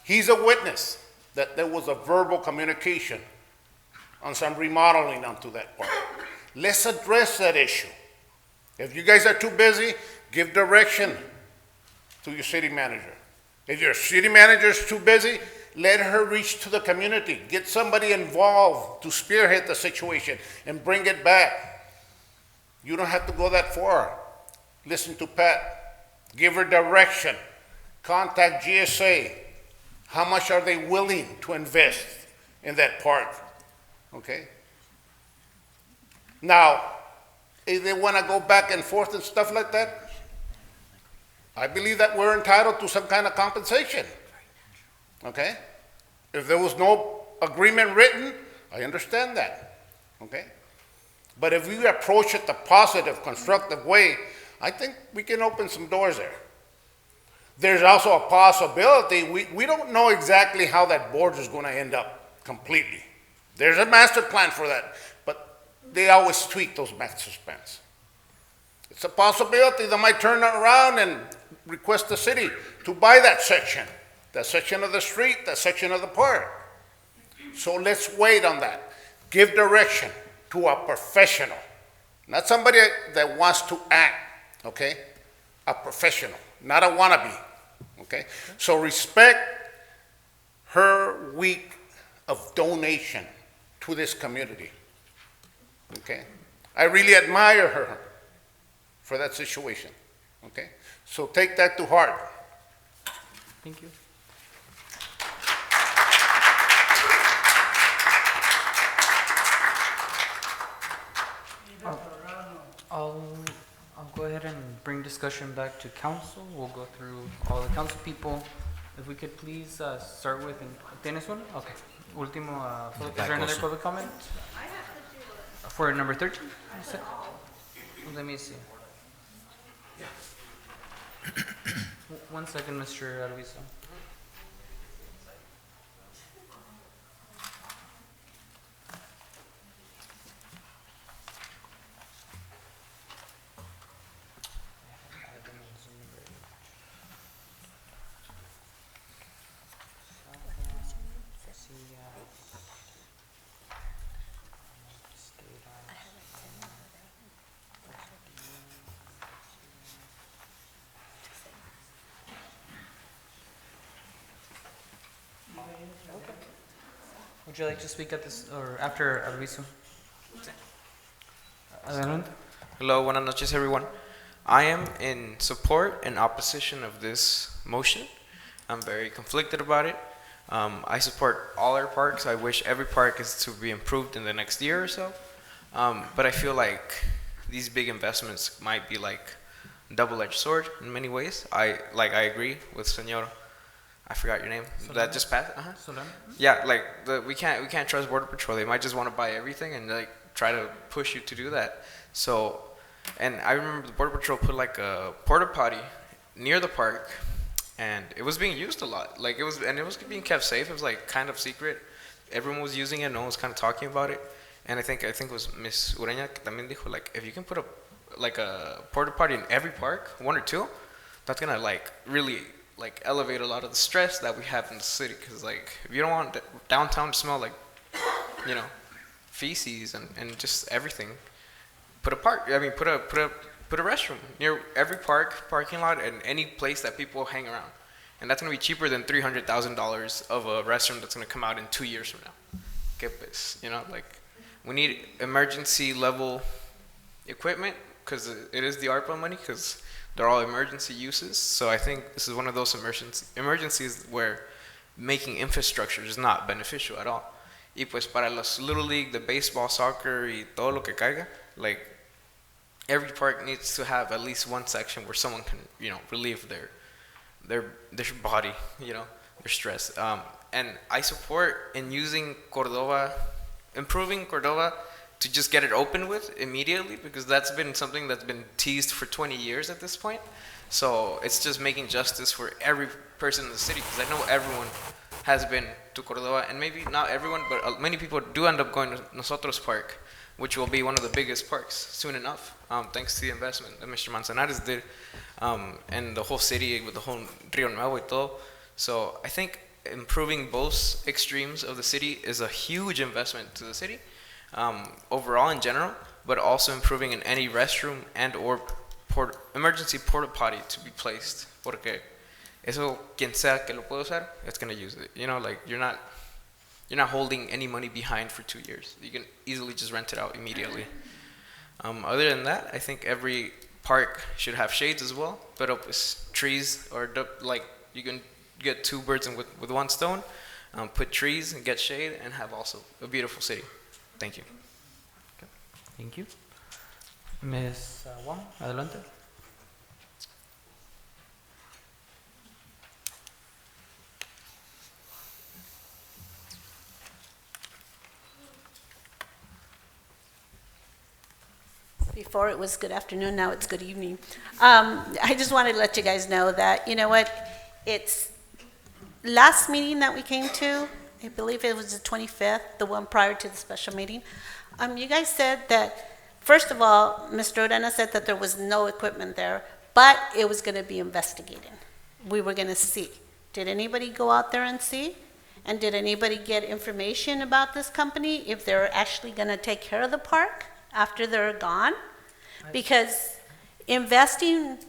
he's a witness that there was a verbal communication on some remodeling onto that park. Let's address that issue. If you guys are too busy, give direction to your city manager. If your city manager is too busy, let her reach to the community. Get somebody involved to spearhead the situation and bring it back. You don't have to go that far. Listen to Pat. Give her direction. Contact GSA. How much are they willing to invest in that park? Okay? Now, if they want to go back and forth and stuff like that, I believe that we're entitled to some kind of compensation. Okay? If there was no agreement written, I understand that. Okay? But if we approach it the positive, constructive way, I think we can open some doors there. There's also a possibility, we don't know exactly how that board is going to end up completely. There's a master plan for that, but they always tweak those master plans. It's a possibility they might turn around and request the city to buy that section of the street, that section of the park. So let's wait on that. Give direction to a professional, not somebody that wants to act, okay? A professional, not a wannabe, okay? So respect her week of donation to this community, okay? I really admire her for that situation, okay? So take that to heart. Thank you. I'll go ahead and bring discussion back to council. We'll go through all the council people. If we could please start with, ¿tienes one? Okay. Último, is there another public comment? For number 13? Let me see. 1 second, Mr. Alviso. Would you like to speak at this, or after Alviso? Adelante. Hello, buenas noches, everyone. I am in support and opposition of this motion. I'm very conflicted about it. I support all our parks. I wish every park is to be improved in the next year or so. But I feel like these big investments might be like a double-edged sword in many ways. I agree with Senor, I forgot your name. Solano. That just passed. Solano? Yeah, like we can't trust Border Patrol. They might just want to buy everything and like try to push you to do that. So, and I remember the Border Patrol put like a porta potty near the park, and it was being used a lot. Like it was being kept safe. It was like kind of secret. Everyone was using it. No one was kind of talking about it. And I think it was Miss Ureña que también dijo, like, if you can put a porta potty in every park, one or two, that's gonna like really like elevate a lot of the stress that we have in the city. Because like if you don't want downtown to smell like, you know, feces and just everything, put a restroom near every parking lot and any place that people hang around, and that's gonna be cheaper than $300,000 of a restroom that's gonna come out in 2 years from now. You know, like we need emergency level equipment because it is the ARPA money, because they're all emergency uses. So I think this is one of those emergencies where making infrastructure is not beneficial at all. Y pues para los Little League, the baseball, soccer, y todo lo que caiga, like every park needs to have at least one section where someone can, you know, relieve their body, you know, their stress. And I support in using Cordova, improving Cordova to just get it open with immediately, because that's been something that's been teased for 20 years at this point. So it's just making justice for every person in the city, because I know everyone has been to Cordova, and maybe not everyone, but many people do end up going to Nosotros Park, which will be one of the biggest parks soon enough, thanks to the investment that Mr. Manzanares did, and the whole city with the whole Rio Nuevo y todo. So I think improving both extremes of the city is a huge investment to the city, overall in general, but also improving in any restroom and or emergency porta potty to be placed, porque eso quien sea que lo pueda usar, it's going to use it. You know, like you're not holding any money behind for 2 years. You can easily just rent it out immediately. Other than that, I think every park should have shades as well, but up with trees, or like you can get two birds with one stone, put trees and get shade and have also a beautiful city. Thank you. Okay. Thank you. Ms. Wong, adelante. Before it was good afternoon, now it's good evening. I just wanted to let you guys know that, you know what, it's last meeting that we came to, I believe it was the 25th, the one prior to the special meeting. You guys said that, first of all, Mr. Urena said that there was no equipment there, but it was going to be investigated. We were going to see. Did anybody go out there and see? And did anybody get information about this company, if they're actually going to take care of the park after they're gone? Because investing...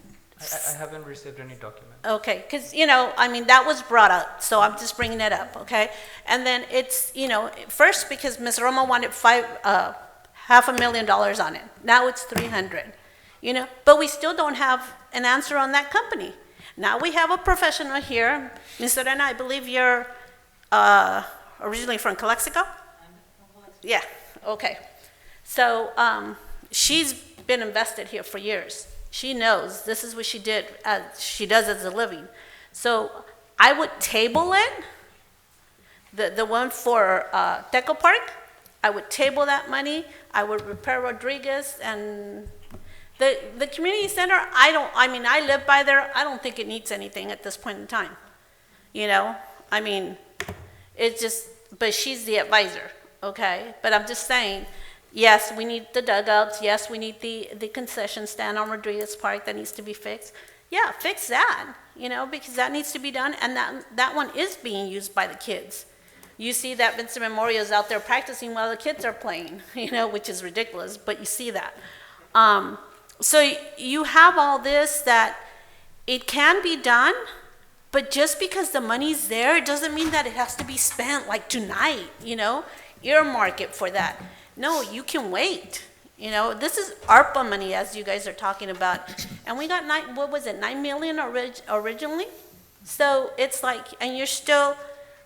I haven't received any document. Okay, because, you know, I mean, that was brought up, so I'm just bringing it up, okay? And then it's, you know, first because Ms. Roma wanted $500,000 on it. Now it's 300, you know? But we still don't have an answer on that company. Now we have a professional here. Ms. Serena, I believe you're originally from Calexico? Yeah, okay. So she's been invested here for years. She knows this is what she did, she does as a living. So I would table it, the one for Teco Park. I would table that money. I would repair Rodriguez and the community center. I live by there. I don't think it needs anything at this point in time. You know, I mean, it's just, but she's the advisor, okay? But I'm just saying, yes, we need the dugouts. Yes, we need the concession stand on Rodriguez Park that needs to be fixed. Yeah, fix that, you know, because that needs to be done, and that one is being used by the kids. You see that Vincent Memorial is out there practicing while the kids are playing, you know, which is ridiculous, but you see that. So you have all this that it can be done, but just because the money's there, it doesn't mean that it has to be spent like tonight, you know, earmark it for that. No, you can wait. You know, this is ARPA money, as you guys are talking about. And we got $9 million originally? So it's like, and you're still,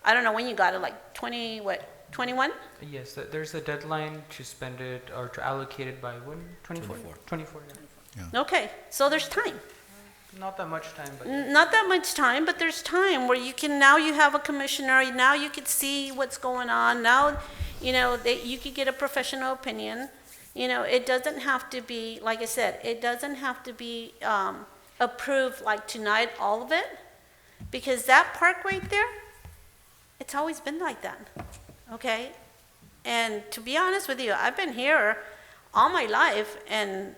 I don't know when you got it, like 21? Yes, there's a deadline to spend it or to allocate it by when? 24? 24, yeah. Okay, so there's time. Not that much time, but... Not that much time, but there's time where you can, now you have a commissioner, now you can see what's going on, now, you know, you could get a professional opinion. You know, it doesn't have to be, like I said, it doesn't have to be approved like tonight, all of it, because that park right there, it's always been like that, okay? And to be honest with you, I've been here all my life, and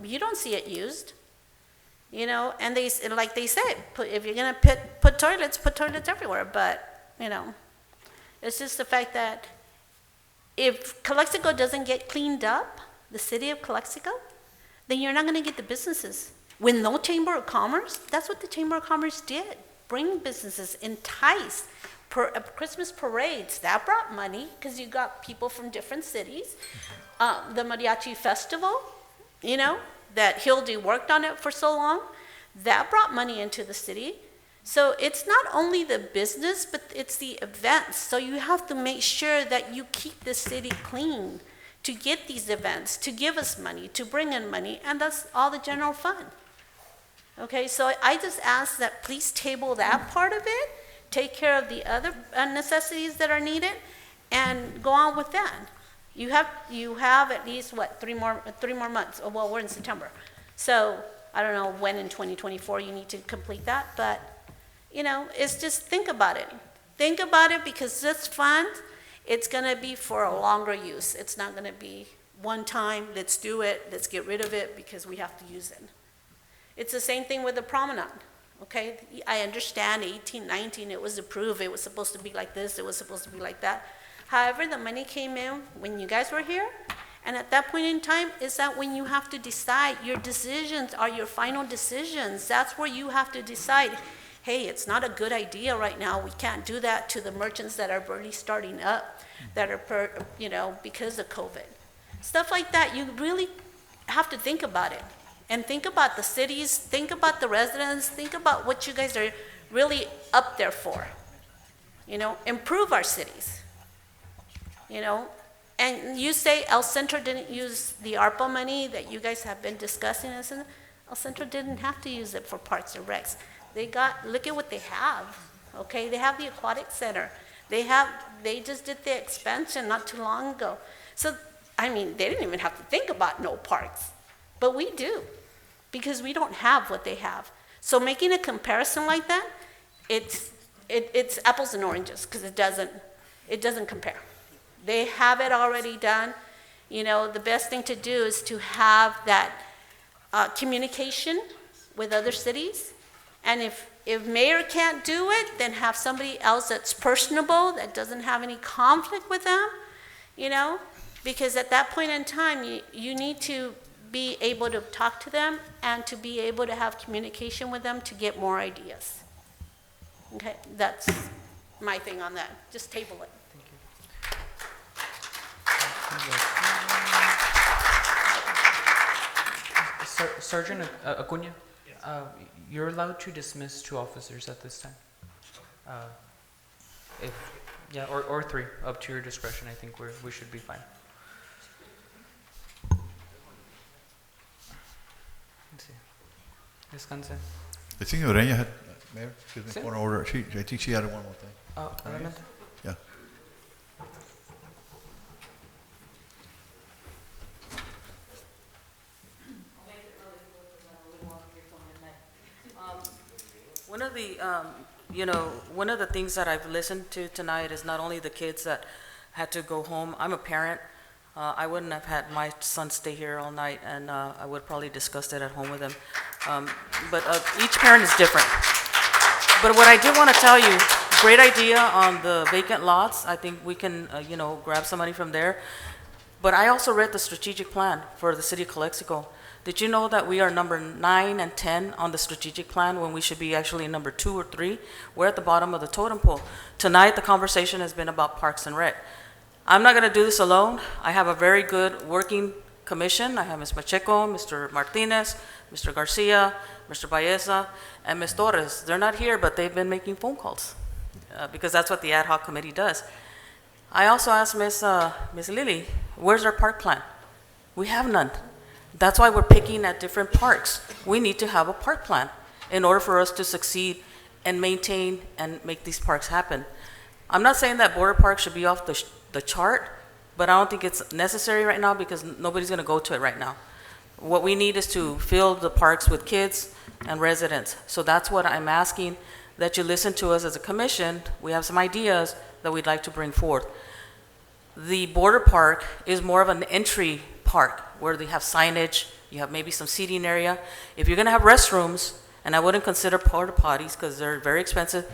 you don't see it used. You know, and like they said, if you're gonna put toilets everywhere. But you know, it's just the fact that if Calexico doesn't get cleaned up, the city of Calexico, then you're not gonna get the businesses. With no Chamber of Commerce, that's what the Chamber of Commerce did: bring businesses, entice. Christmas parades, that brought money because you got people from different cities. The Mariachi Festival, you know, that Hildy worked on it for so long, that brought money into the city. So it's not only the business, but it's the events. So you have to make sure that you keep the city clean to get these events, to give us money, to bring in money, and that's all the general fund. Okay, so I just ask that please table that part of it, take care of the other necessities that are needed, and go on with that. You have at least, what, three more months. Oh, well, we're in September. So I don't know when in 2024 you need to complete that, but, you know, it's just think about it. Think about it, because this fund, it's gonna be for a longer use. It's not gonna be one time, let's do it, let's get rid of it because we have to use it. It's the same thing with the promenade, okay? I understand 18, 19, it was approved, it was supposed to be like this, it was supposed to be like that. However, the money came in when you guys were here, and at that point in time, is that when you have to decide, your decisions are your final decisions. That's where you have to decide, hey, it's not a good idea right now, we can't do that to the merchants that are barely starting up, that are, because of COVID. Stuff like that, you really have to think about it. And think about the cities, think about the residents, think about what you guys are really up there for. Improve our cities. And you say El Centro didn't use the ARPA money that you guys have been discussing. El Centro didn't have to use it for parks and recs. Look at what they have, okay? They have the aquatic center. They just did the expansion not too long ago. So, I mean, they didn't even have to think about no parks, but we do, because we don't have what they have. So making a comparison like that, it's apples and oranges, because it doesn't compare. They have it already done. The best thing to do is to have that communication with other cities. And if mayor can't do it, then have somebody else that's personable, that doesn't have any conflict with them, because at that point in time, you need to be able to talk to them and to be able to have communication with them to get more ideas. Okay, that's my thing on that. Just table it. Sergeant Acuna, you're allowed to dismiss 2 officers at this time. Or 3, up to your discretion. I think we should be fine. Let's see. Descanse. I think Ureña had, Mayor, excuse me, point of order. I think she added one more thing. Oh, adelante. Yeah. One of the things that I've listened to tonight is not only the kids that had to go home. I'm a parent. I wouldn't have had my son stay here all night, and I would probably discuss it at home with him. But each parent is different. But what I did want to tell you, great idea on the vacant lots. I think we can, grab some money from there. But I also read the strategic plan for the city of Calexico. Did you know that we are number 9 and 10 on the strategic plan when we should be actually number 2 or 3? We're at the bottom of the totem pole. Tonight, the conversation has been about Parks and Rec. I'm not going to do this alone. I have a very good working commission. I have Ms. Pacheco, Mr. Martinez, Mr. Garcia, Mr. Baeza, and Ms. Torres. They're not here, but they've been making phone calls because that's what the ad hoc committee does. I also asked Ms. Lily, where's our park plan? We have none. That's why we're picking at different parks. We need to have a park plan in order for us to succeed and maintain and make these parks happen. I'm not saying that Border Park should be off the chart, but I don't think it's necessary right now because nobody's going to go to it right now. What we need is to fill the parks with kids and residents. So that's what I'm asking, that you listen to us as a commission. We have some ideas that we'd like to bring forth. The Border Park is more of an entry park where they have signage, you have maybe some seating area. If you're going to have restrooms, and I wouldn't consider porta potties because they're very expensive,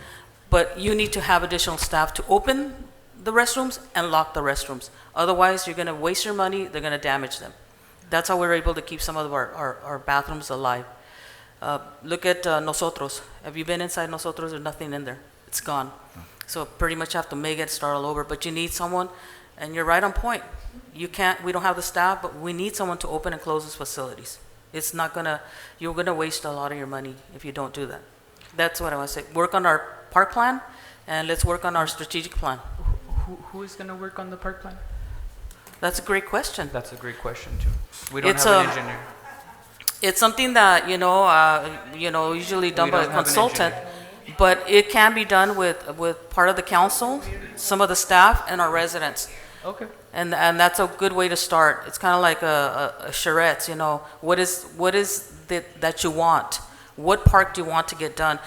but you need to have additional staff to open the restrooms and lock the restrooms. Otherwise, you're going to waste your money, they're going to damage them. That's how we're able to keep some of our bathrooms alive. Look at Nosotros. Have you been inside Nosotros? There's nothing in there. It's gone. So pretty much have to make it, start all over. But you need someone, and you're right on point. We don't have the staff, but we need someone to open and close these facilities. You're gonna waste a lot of your money if you don't do that. That's what I want to say. Work on our park plan, and let's work on our strategic plan. Who is gonna work on the park plan? That's a great question. That's a great question too. We don't have an engineer. It's something that usually done by a consultant, but it can be done with part of the council, some of the staff, and our residents. Okay. And that's a good way to start. It's kind of like a charrette, you know. What is that you want? What park do you want to get done?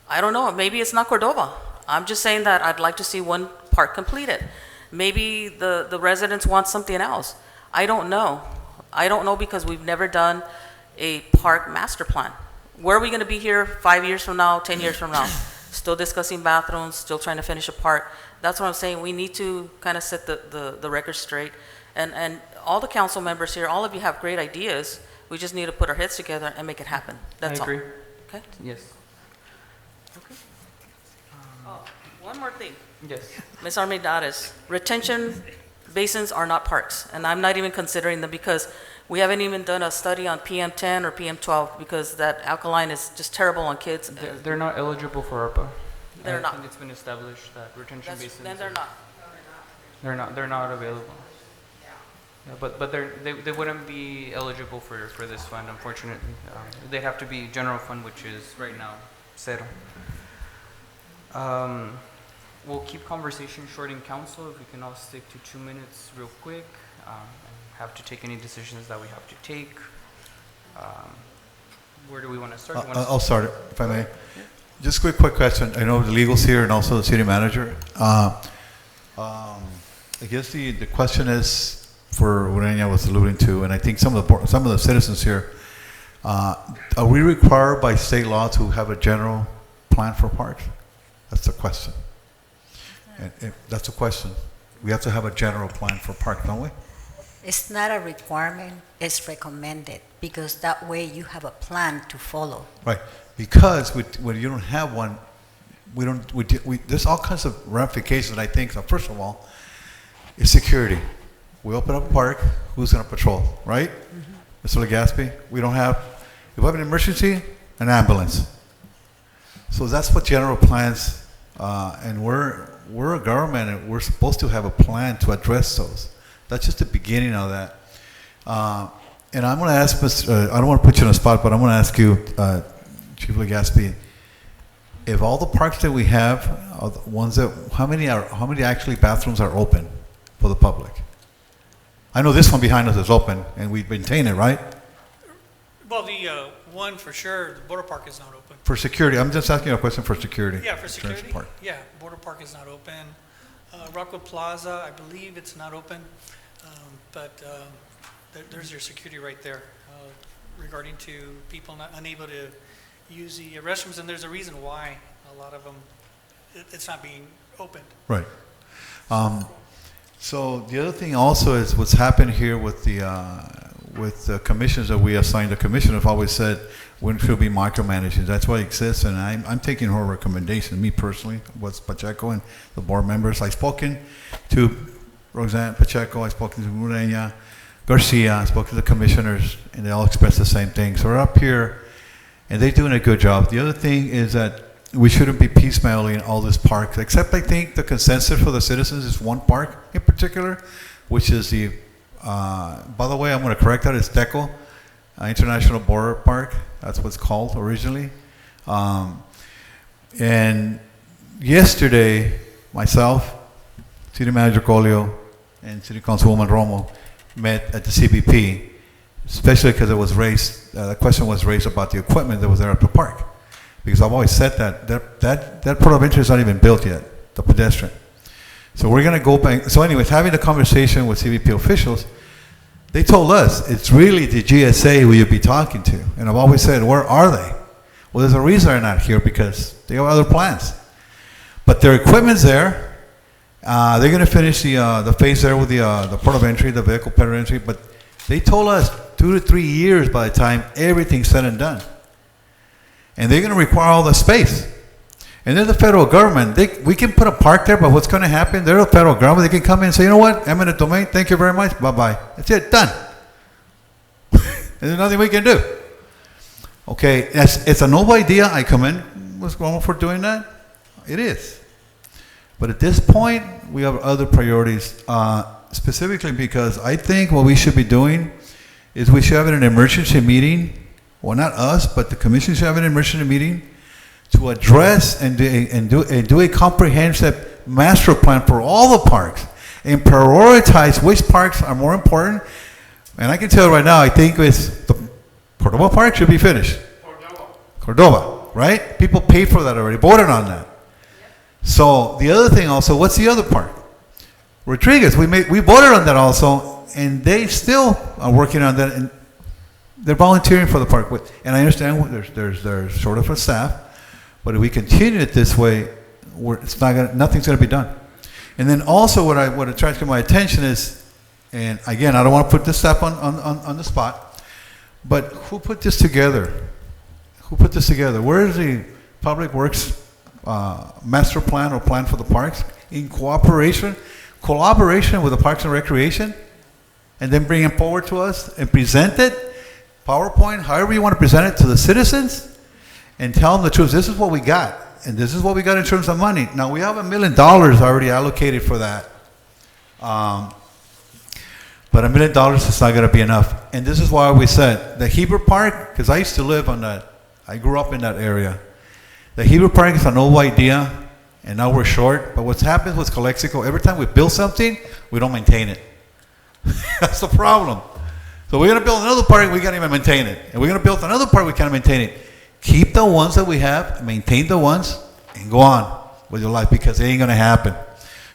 I don't know. Maybe it's not Cordova. I'm just saying that I'd like to see one park completed. Maybe the residents want something else. I don't know. I don't know because we've never done a park master plan. Where are we going to be here 5 years from now, 10 years from now? Still discussing bathrooms, still trying to finish a park. That's what I'm saying. We need to kind of set the record straight. And all the council members here, all of you have great ideas. We just need to put our heads together and make it happen. That's all. I agree. Okay? Yes. Okay. One more thing. Yes. Ms. Armendariz, retention basins are not parks, and I'm not even considering them because we haven't even done a study on PM10 or PM12 because that alkaline is just terrible on kids. They're not eligible for ARPA. They're not. I think it's been established that retention basins. Then they're not. They're not available. Yeah, but they wouldn't be eligible for this fund, unfortunately. They'd have to be general fund, which is right now zero. We'll keep conversation short in council. If we can all stick to 2 minutes real quick. And have to take any decisions that we have to take. Where do we want to start? I'll start it, if I may. Just quick question. I know the legal's here and also the city manager. I guess the question is for Urania was alluding to, and I think some of the citizens here. Are we required by state law to have a general plan for parks? That's the question. And that's a question. We have to have a general plan for parks, don't we? It's not a requirement, it's recommended, because that way you have a plan to follow. Right, because when you don't have one, there's all kinds of ramifications, I think. So first of all, is security. We open up a park, who's going to patrol, right? Mr. Legaspi, if we have an emergency, an ambulance. So that's what general plans, and we're a government and we're supposed to have a plan to address those. That's just the beginning of that. And I'm going to ask Mr. I don't want to put you on the spot, but I'm going to ask you, Chief Legaspi, if all the parks that we have are the ones that, how many actually bathrooms are open for the public? I know this one behind us is open and we maintain it, right? Well, the one for sure, the Border Park is not open. For security, I'm just asking you a question for security. Yeah, for security. Yeah, Border Park is not open. Rockwood Plaza, I believe it's not open, but there's your security right there regarding to people unable to use the restrooms, and there's a reason why a lot of them it's not being opened. Right. So the other thing also is what's happened here with the commissions that we assigned. The commissioner have always said we should be micromanaging. That's why it exists, and I'm taking her recommendation. Me personally, was Pacheco and the board members. I've spoken to Roxanne Pacheco. I've spoken to Urania Garcia. I spoke to the commissioners, and they all expressed the same thing. So we're up here, and they're doing a good job. The other thing is that we shouldn't be piecemealing all these parks, except I think the consensus for the citizens is one park in particular, which is the, by the way, I'm going to correct that, it's DECO, International Border Park. That's what it's called originally. And yesterday, myself, City Manager Colio, and City Councilwoman Romo met at the CBP, especially because it was raised, the question was raised about the equipment that was there at the park. Because I've always said that port of entry is not even built yet, the pedestrian. So we're going to go back. So anyways, having a conversation with CBP officials, they told us it's really the GSA who you'd be talking to. And I've always said, where are they? Well, there's a reason they're not here, because they have other plans. But their equipment's there. They're going to finish the phase there with the port of entry, the vehicle port of entry. But they told us 2 to 3 years by the time everything's said and done. And they're going to require all the space. And then the federal government, we can put a park there, but what's going to happen? They're the federal government. They can come in and say, you know what, eminent domain, thank you very much, bye-bye. That's it, done. And there's nothing we can do. Okay, it's a noble idea. I commend Ms. Cuomo for doing that. It is. But at this point, we have other priorities, specifically because I think what we should be doing is we should have an emergency meeting. Well, not us, but the commission should have an emergency meeting to address and do a comprehensive master plan for all the parks. and prioritize which parks are more important. And I can tell you right now, I think it's the Cordova Park should be finished. Cordova, right? People paid for that already, voted on that. So the other thing also, what's the other park? Rodriguez, we voted on that also, and they still are working on that, and they're volunteering for the park. And I understand there's short of a staff, but if we continue it this way, nothing's going to be done. And then also what attracts my attention is, and again, I don't want to put this stuff on the spot, but who put this together? Who put this together? Where is the Public Works master plan or plan for the parks in collaboration with the Parks and Recreation, and then bring it forward to us and present it, PowerPoint, however you want to present it to the citizens, and tell them the truth. This is what we got, and this is what we got in terms of money. Now, we have $1 million already allocated for that. But $1 million is not going to be enough. And this is why we said the Heber Park, because I used to live on that, I grew up in that area. The Heber Park is an old idea, and now we're short. But what's happened with Calexico, every time we build something, we don't maintain it. That's the problem. So we're going to build another park, we can't even maintain it. And we're going to build another park, we can't maintain it. Keep the ones that we have, maintain the ones, and go on with your life, because it ain't going to happen.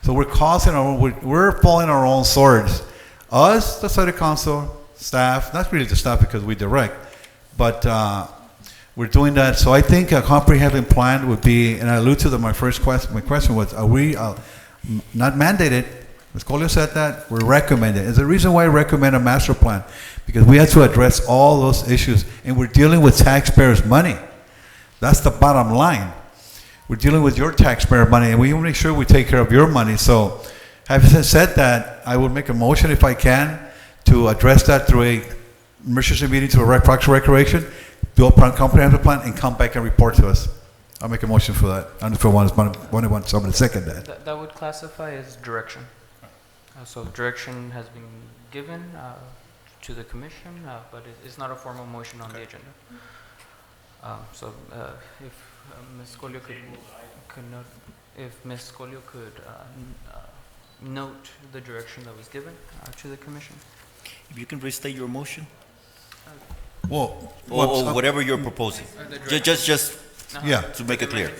So we're we're falling our own swords. Us, the city council, staff, not really the staff because we direct, but we're doing that. So I think a comprehensive plan would be, and I allude to my first question, my question was, are we not mandated? Ms. Collier said that, we're recommended. There's a reason why I recommend a master plan, because we have to address all those issues, and we're dealing with taxpayers' money. That's the bottom line. We're dealing with your taxpayer money, and we want to make sure we take care of your money. So, having said that, I will make a motion if I can to address that through a emergency meeting to a Parks and Recreation, do a comprehensive plan, and come back and report to us. I'll make a motion for that. I don't know if I want somebody to second that. That would classify as direction. So direction has been given to the commission, but it's not a formal motion on the agenda. So if Ms. Collier could note the direction that was given to the commission. If you can restate your motion. Well, or whatever you're proposing. Just yeah, to make it clear.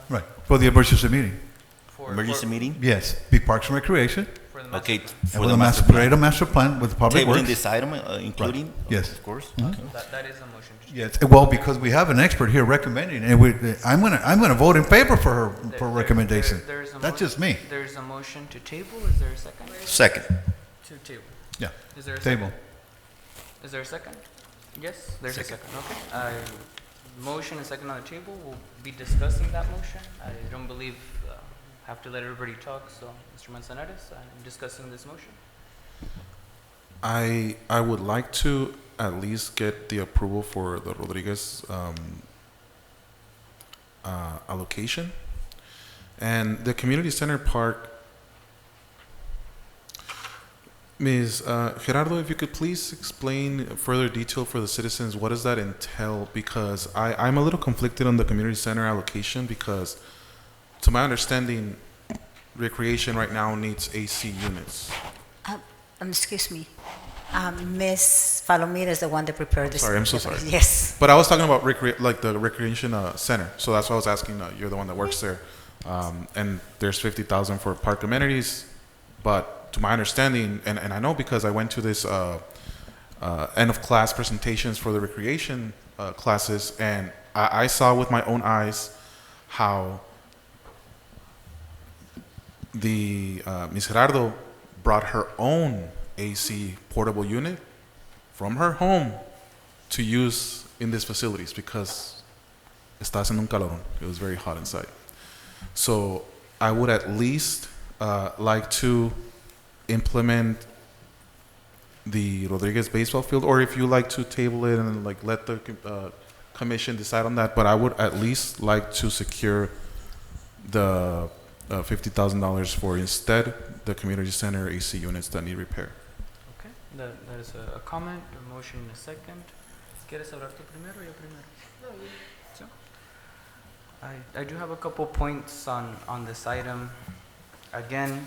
Right, for the emergency meeting. Emergency meeting? Yes, big Parks and Recreation. Okay, for the master plan with Public Works. Tabling this item, including? Right. Yes. Of course. Mhm. Okay. That is a motion. Yes, well, because we have an expert here recommending, and I'm gonna vote in favor for her recommendation. That's just me. There's a motion to table. Is there a second? Second. To table. Yeah. Is there a table? Second? Is there a second? Yes, there's a second. Okay. Motion and second on the table. We'll be discussing that motion. I don't believe have to let everybody talk. So, Mr. Manzanares, I'm discussing this motion. I would like to at least get the approval for the Rodriguez allocation. And the community center park, Ms. Gerardo, if you could please explain further detail for the citizens, what does that entail? Because I'm a little conflicted on the community center allocation, because to my understanding, recreation right now needs AC units. Excuse me. Miss Palomira is the one that prepared this. Sorry, I'm so sorry. Yes. But I was talking about like the recreation center. So that's why I was asking. You're the one that works there, and there's 50,000 for park amenities. But to my understanding, and I know because I went to this end of class presentations for the recreation classes, and I saw with my own eyes how the Ms. Gerardo brought her own AC portable unit from her home to use in these facilities because está haciendo un calorón. It was very hot inside. So I would at least like to implement the Rodriguez baseball field, or if you like to table it and like let the commission decide on that, but I would at least like to secure the $50,000 for instead the community center AC units that need repair. Okay, that is a comment, a motion and a second. ¿Quieres hablar tú primero o yo primero? No, you. So, I do have a couple points on this item. Again,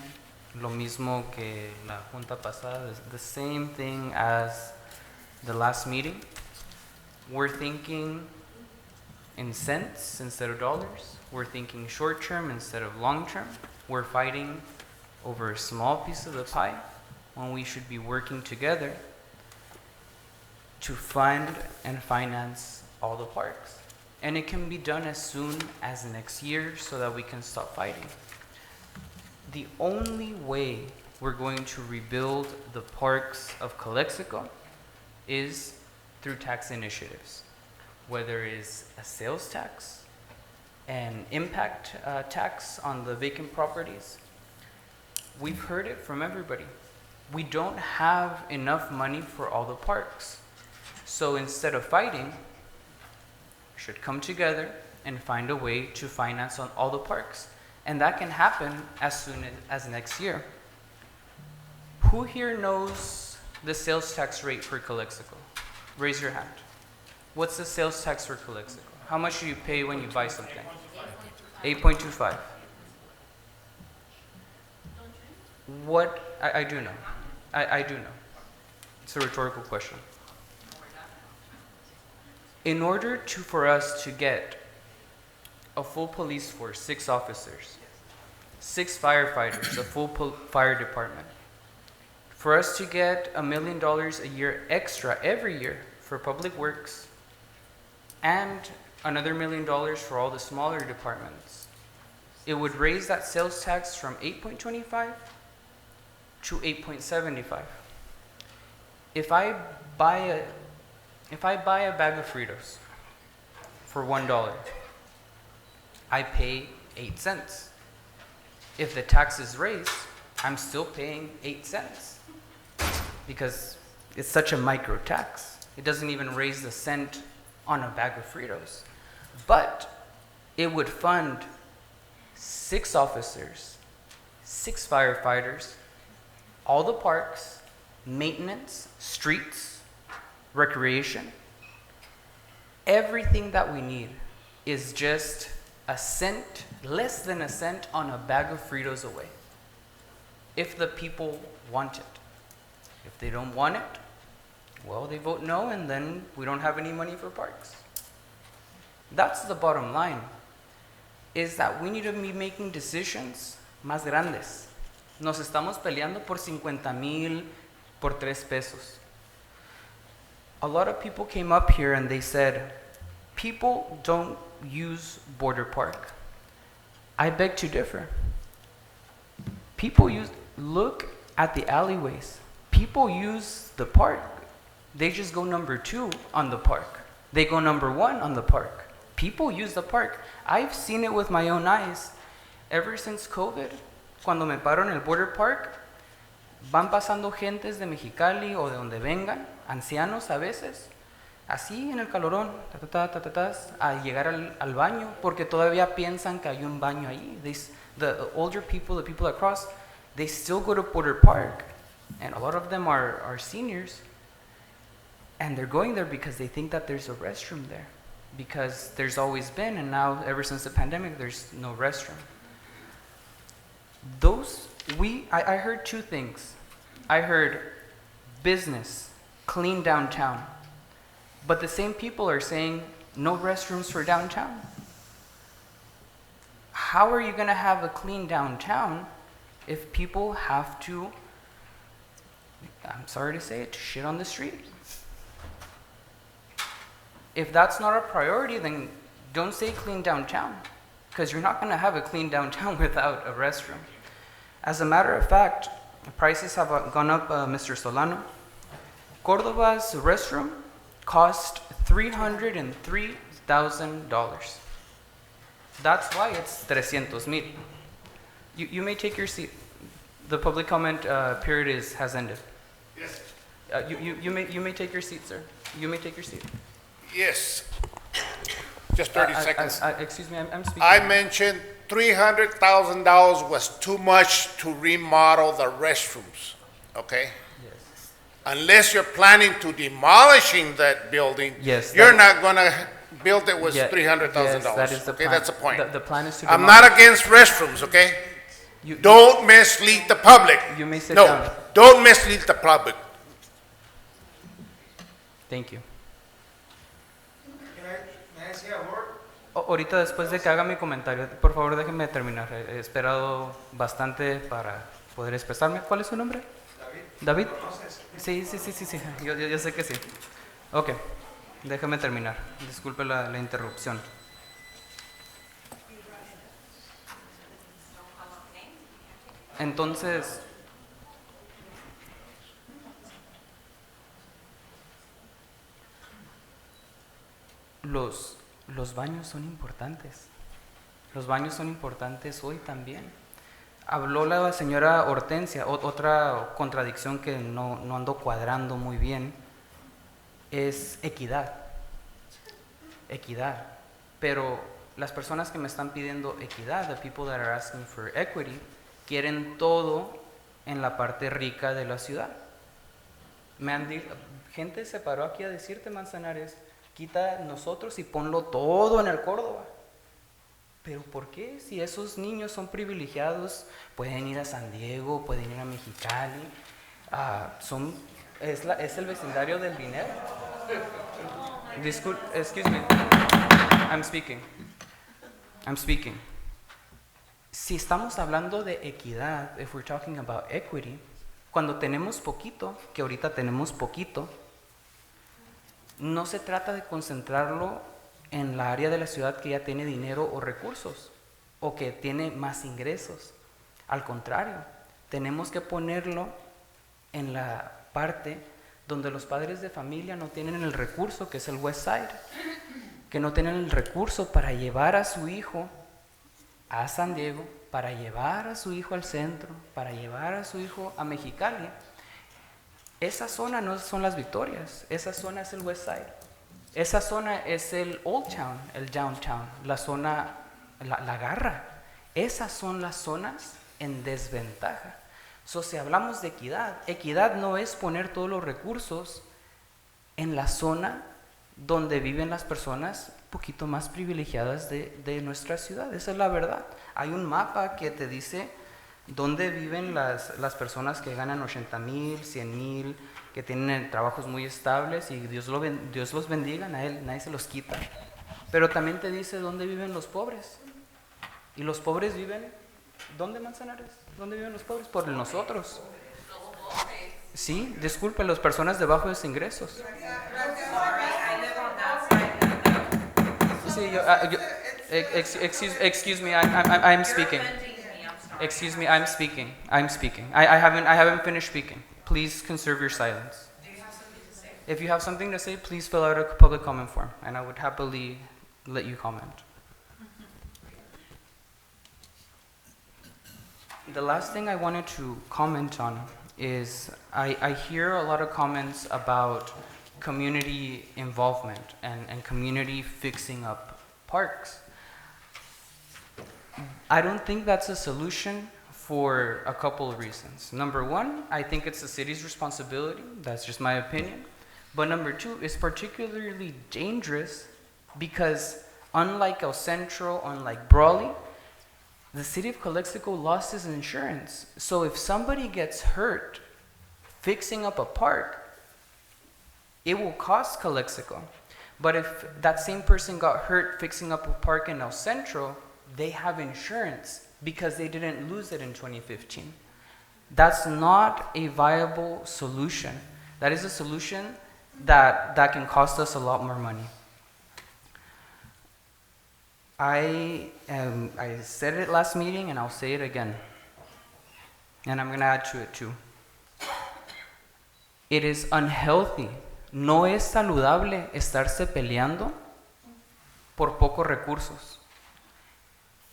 lo mismo que la junta pasada, the same thing as the last meeting. We're thinking in cents instead of dollars. We're thinking short term instead of long term. We're fighting over a small piece of the pie when we should be working together to fund and finance all the parks. And it can be done as soon as next year so that we can stop fighting. The only way we're going to rebuild the parks of Calexico is through tax initiatives, whether it's a sales tax, an impact tax on the vacant properties. We've heard it from everybody. We don't have enough money for all the parks. So instead of fighting, we should come together and find a way to finance on all the parks. And that can happen as soon as next year. Who here knows the sales tax rate for Calexico? Raise your hand. What's the sales tax for Calexico? How much do you pay when you buy something? 8.25. What, I do know. I do know. It's a rhetorical question. In order for us to get a full police force, 6 officers, 6 firefighters, a full fire department, for us to get $1 million a year extra every year for public works, and another $1 million for all the smaller departments, it would raise that sales tax from 8.25 to 8.75. If I buy a bag of Fritos for $1, I pay 8 cents. If the tax is raised, I'm still paying 8 cents because it's such a micro tax. It doesn't even raise the cent on a bag of Fritos. But it would fund 6 officers, 6 firefighters, all the parks, maintenance, streets, recreation. Everything that we need is just a cent, less than a cent on a bag of Fritos away. If the people want it. If they don't want it, well, they vote no, and then we don't have any money for parks. That's the bottom line, is that we need to be making decisions más grandes. Nos estamos peleando por 50,000, por 3 pesos. A lot of people came up here and they said, people don't use Border Park. I beg to differ. Look at the alleyways. People use the park. They just go number 2 on the park. They go number 1 on the park. People use the park. I've seen it with my own eyes. Ever since COVID, cuando me paro en el Border Park, van pasando gentes de Mexicali o de donde vengan, ancianos a veces, así en el calorón, a llegar al baño, porque todavía piensan que hay un baño ahí. The older people, the people that cross, they still go to Border Park, and a lot of them are seniors, and they're going there because they think that there's a restroom there, because there's always been, and now ever since the pandemic, there's no restroom. I heard 2 things. I heard business, clean downtown. But the same people are saying no restrooms for downtown. How are you going to have a clean downtown if people have to, I'm sorry to say it, shit on the street? If that's not a priority, then don't say clean downtown, because you're not going to have a clean downtown without a restroom. As a matter of fact, prices have gone up, Mr. Solano. Cordoba's restroom cost $303,000. That's why it's 300,000. You may take your seat. The public comment period has ended. Yes. You may take your seat, sir. You may take your seat. Yes. Just 30 seconds. Excuse me, I'm speaking. I mentioned $300,000 was too much to remodel the restrooms, okay? Yes. Unless you're planning to demolishing that building, Yes, you're not going to build it with Yeah, $300,000. yes, that is the okay, plan. that's the point. The plan is to I'm demolish. not against restrooms, okay? Don't mislead the public. You may sit No, down. don't mislead the public. Thank you. Ahorita después de que haga mi comentario, por favor déjenme terminar. He esperado bastante para poder expresarme. ¿Cuál es su nombre? David. ¿David? Sí. Yo sé que sí. Ok, déjame terminar. Disculpe la interrupción. Entonces, los baños son importantes. Los baños son importantes hoy también. Habló la señora Hortensia, otra contradicción que no ando cuadrando muy bien, es equidad. Equidad. Pero las personas que me están pidiendo equidad, the people that are asking for equity, quieren todo en la parte rica de la ciudad. Gente se paró aquí a decirte, Manzanares, quita nosotros y ponlo todo en el Córdoba. ¿Pero por qué? Si esos niños son privilegiados, pueden ir a San Diego, pueden ir a Mexicali, es el vecindario del dinero. Excuse me, I'm speaking. Si estamos hablando de equidad, if we're talking about equity, cuando tenemos poquito, que ahorita tenemos poquito, no se trata de concentrarlo en la área de la ciudad que ya tiene dinero o recursos, o que tiene más ingresos. Al contrario, tenemos que ponerlo en la parte donde los padres de familia no tienen el recurso, que es el West Side, que no tienen el recurso para llevar a su hijo a San Diego, para llevar a su hijo al centro, para llevar a su hijo a Mexicali. Esa zona no son las Victorias, esa zona es el West Side. Esa zona es el Old Town, el Downtown, la zona, la Garra. Esas son las zonas en desventaja. Si hablamos de equidad, equidad no es poner todos los recursos en la zona donde viven las personas un poquito más privilegiadas de nuestra ciudad. Esa es la verdad. Hay un mapa que te dice dónde viven las personas que ganan 80,000, 100,000, que tienen trabajos muy estables, y Dios los bendiga, nadie se los quita. Pero también te dice dónde viven los pobres. Y los pobres viven, ¿dónde, Manzanares? ¿Dónde viven los pobres? Por nosotros. Sí, disculpe, las personas de bajos ingresos. Sí, excuse me, I'm speaking. Excuse me, I'm speaking. I haven't finished speaking. Please conserve your silence. If you have something to say, please fill out a public comment form, and I would happily let you comment. The last thing I wanted to comment on is I hear a lot of comments about community involvement and community fixing up parks. I don't think that's a solution for a couple of reasons. Number one, I think it's the city's responsibility. That's just my opinion. But number two, it's particularly dangerous because unlike El Centro, unlike Brawley, the city of Calexico lost its insurance. So if somebody gets hurt fixing up a park, it will cost Calexico. But if that same person got hurt fixing up a park in El Centro, they have insurance because they didn't lose it in 2015. That's not a viable solution. That is a solution that can cost us a lot more money. I said it last meeting and I'll say it again. And I'm going to add to it too. It is unhealthy. No es saludable estarse peleando por pocos recursos.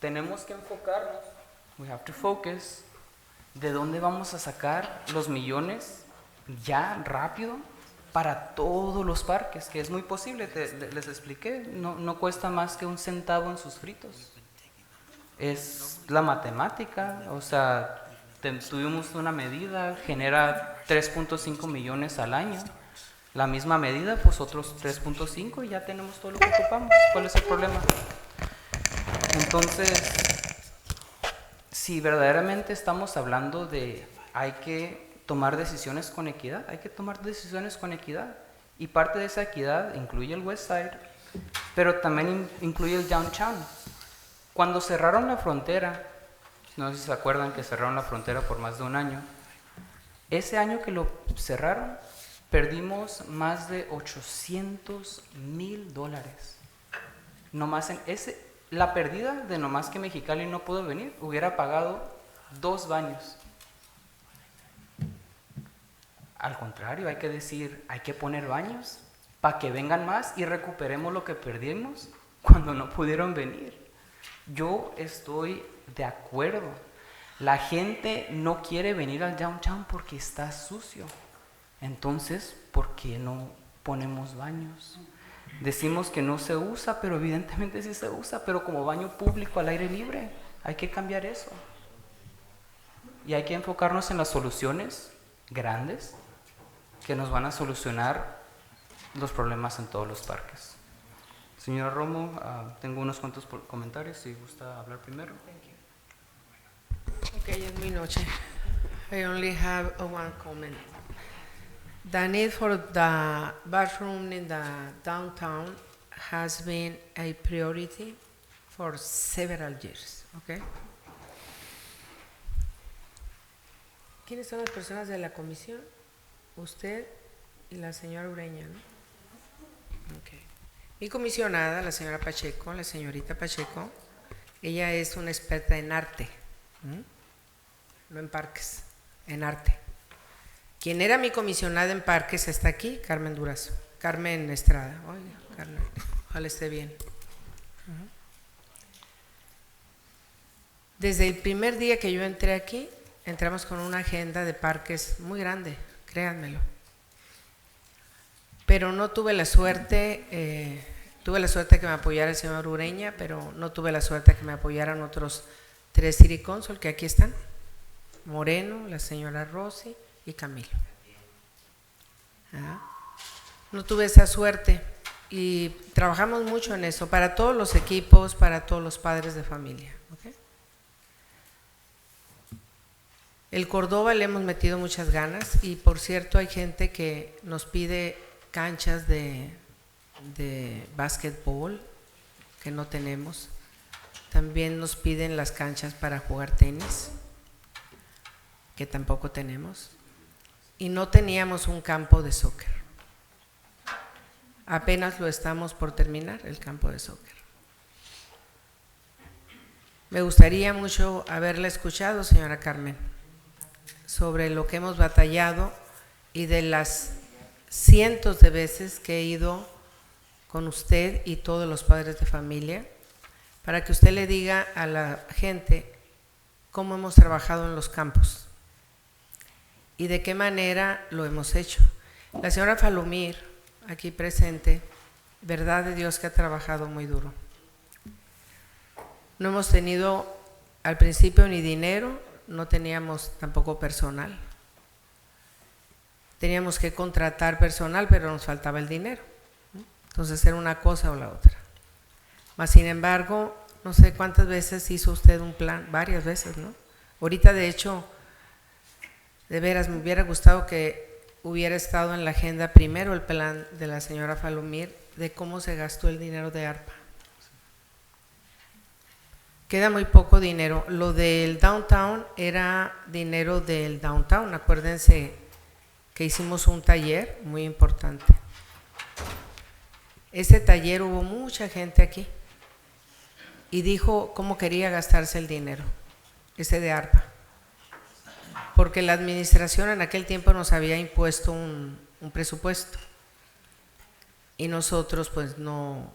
Tenemos que enfocarnos, we have to focus, de dónde vamos a sacar los millones ya rápido para todos los parques, que es muy posible, les expliqué, no cuesta más que 1 centavo en sus fritos. Es la matemática, o sea, tuvimos una medida, genera 3.5 millones al año. La misma medida, pues otros 3.5 y ya tenemos todo lo que ocupamos. ¿Cuál es el problema? Entonces, si verdaderamente estamos hablando de hay que tomar decisiones con equidad, hay que tomar decisiones con equidad. Y parte de esa equidad incluye el West Side, pero también incluye el Downtown. Cuando cerraron la frontera, no sé si se acuerdan que cerraron la frontera por más de un año, ese año que lo cerraron, perdimos más de $800,000. Nomás en la pérdida de nomás que Mexicali no pudo venir, hubiera pagado 2 baños. Al contrario, hay que decir, hay que poner baños para que vengan más y recuperemos lo que perdimos cuando no pudieron venir. Yo estoy de acuerdo. La gente no quiere venir al downtown porque está sucio. Entonces, ¿por qué no ponemos baños? Decimos que no se usa, pero evidentemente sí se usa, pero como baño público al aire libre. Hay que cambiar eso. Y hay que enfocarnos en las soluciones grandes que nos van a solucionar los problemas en todos los parques. Señora Romo, tengo unos cuantos comentarios, si gusta hablar primero. Okay, es mi noche. I only have one comment. The need for the bathroom in the downtown has been a priority for several years, okay? ¿Quiénes son las personas de la comisión? Usted y la señora Ureña, ¿no? Okay. Mi comisionada, la señora Pacheco, la señorita Pacheco, ella es una experta en arte, no en parques, en arte. Quien era mi comisionada en parques está aquí, Carmen Durazo, Carmen Estrada. Oiga, Carmen, ojalá esté bien. Desde el primer día que yo entré aquí, entramos con una agenda de parques muy grande, créanmelo. Pero no tuve la suerte, que me apoyara el señor Ureña, pero no tuve la suerte que me apoyaran otros 3 city council que aquí están. Moreno, la señora Rossi y Camilo. No tuve esa suerte y trabajamos mucho en eso, para todos los equipos, para todos los padres de familia. ¿Okay? El Córdoba le hemos metido muchas ganas y por cierto hay gente que nos pide canchas de básquetbol que no tenemos. También nos piden las canchas para jugar tenis, que tampoco tenemos. Y no teníamos un campo de soccer. Apenas lo estamos por terminar, el campo de soccer. Me gustaría mucho haberla escuchado, señora Carmen, sobre lo que hemos batallado y de las cientos de veces que he ido con usted y todos los padres de familia, para que usted le diga a la gente cómo hemos trabajado en los campos y de qué manera lo hemos hecho. La señora Falumir, aquí presente, verdad de Dios que ha trabajado muy duro. No hemos tenido al principio ni dinero, no teníamos tampoco personal. Teníamos que contratar personal, pero nos faltaba el dinero. Entonces era una cosa o la otra. Mas sin embargo, no sé cuántas veces hizo usted un plan, varias veces, ¿no? Ahorita de hecho, de veras me hubiera gustado que hubiera estado en la agenda primero el plan de la señora Falumir de cómo se gastó el dinero de ARPA. Queda muy poco dinero. Lo del downtown era dinero del downtown. Acuérdense que hicimos un taller muy importante. Ese taller hubo mucha gente aquí y dijo cómo quería gastarse el dinero, ese de ARPA. Porque la administración en aquel tiempo nos había impuesto un presupuesto y nosotros pues no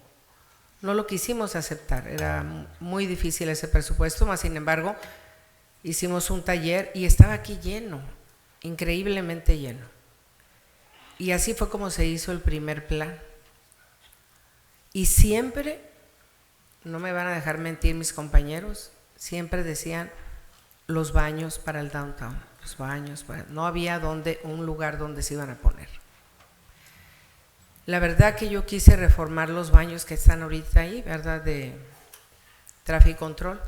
lo quisimos aceptar, era muy difícil ese presupuesto, mas sin embargo hicimos un taller y estaba aquí lleno, increíblemente lleno. Y así fue como se hizo el primer plan. Y siempre, no me van a dejar mentir mis compañeros, siempre decían los baños para el downtown, los baños, no había un lugar donde se iban a poner. La verdad que yo quise reformar los baños que están ahorita ahí, ¿verdad? De traffic control.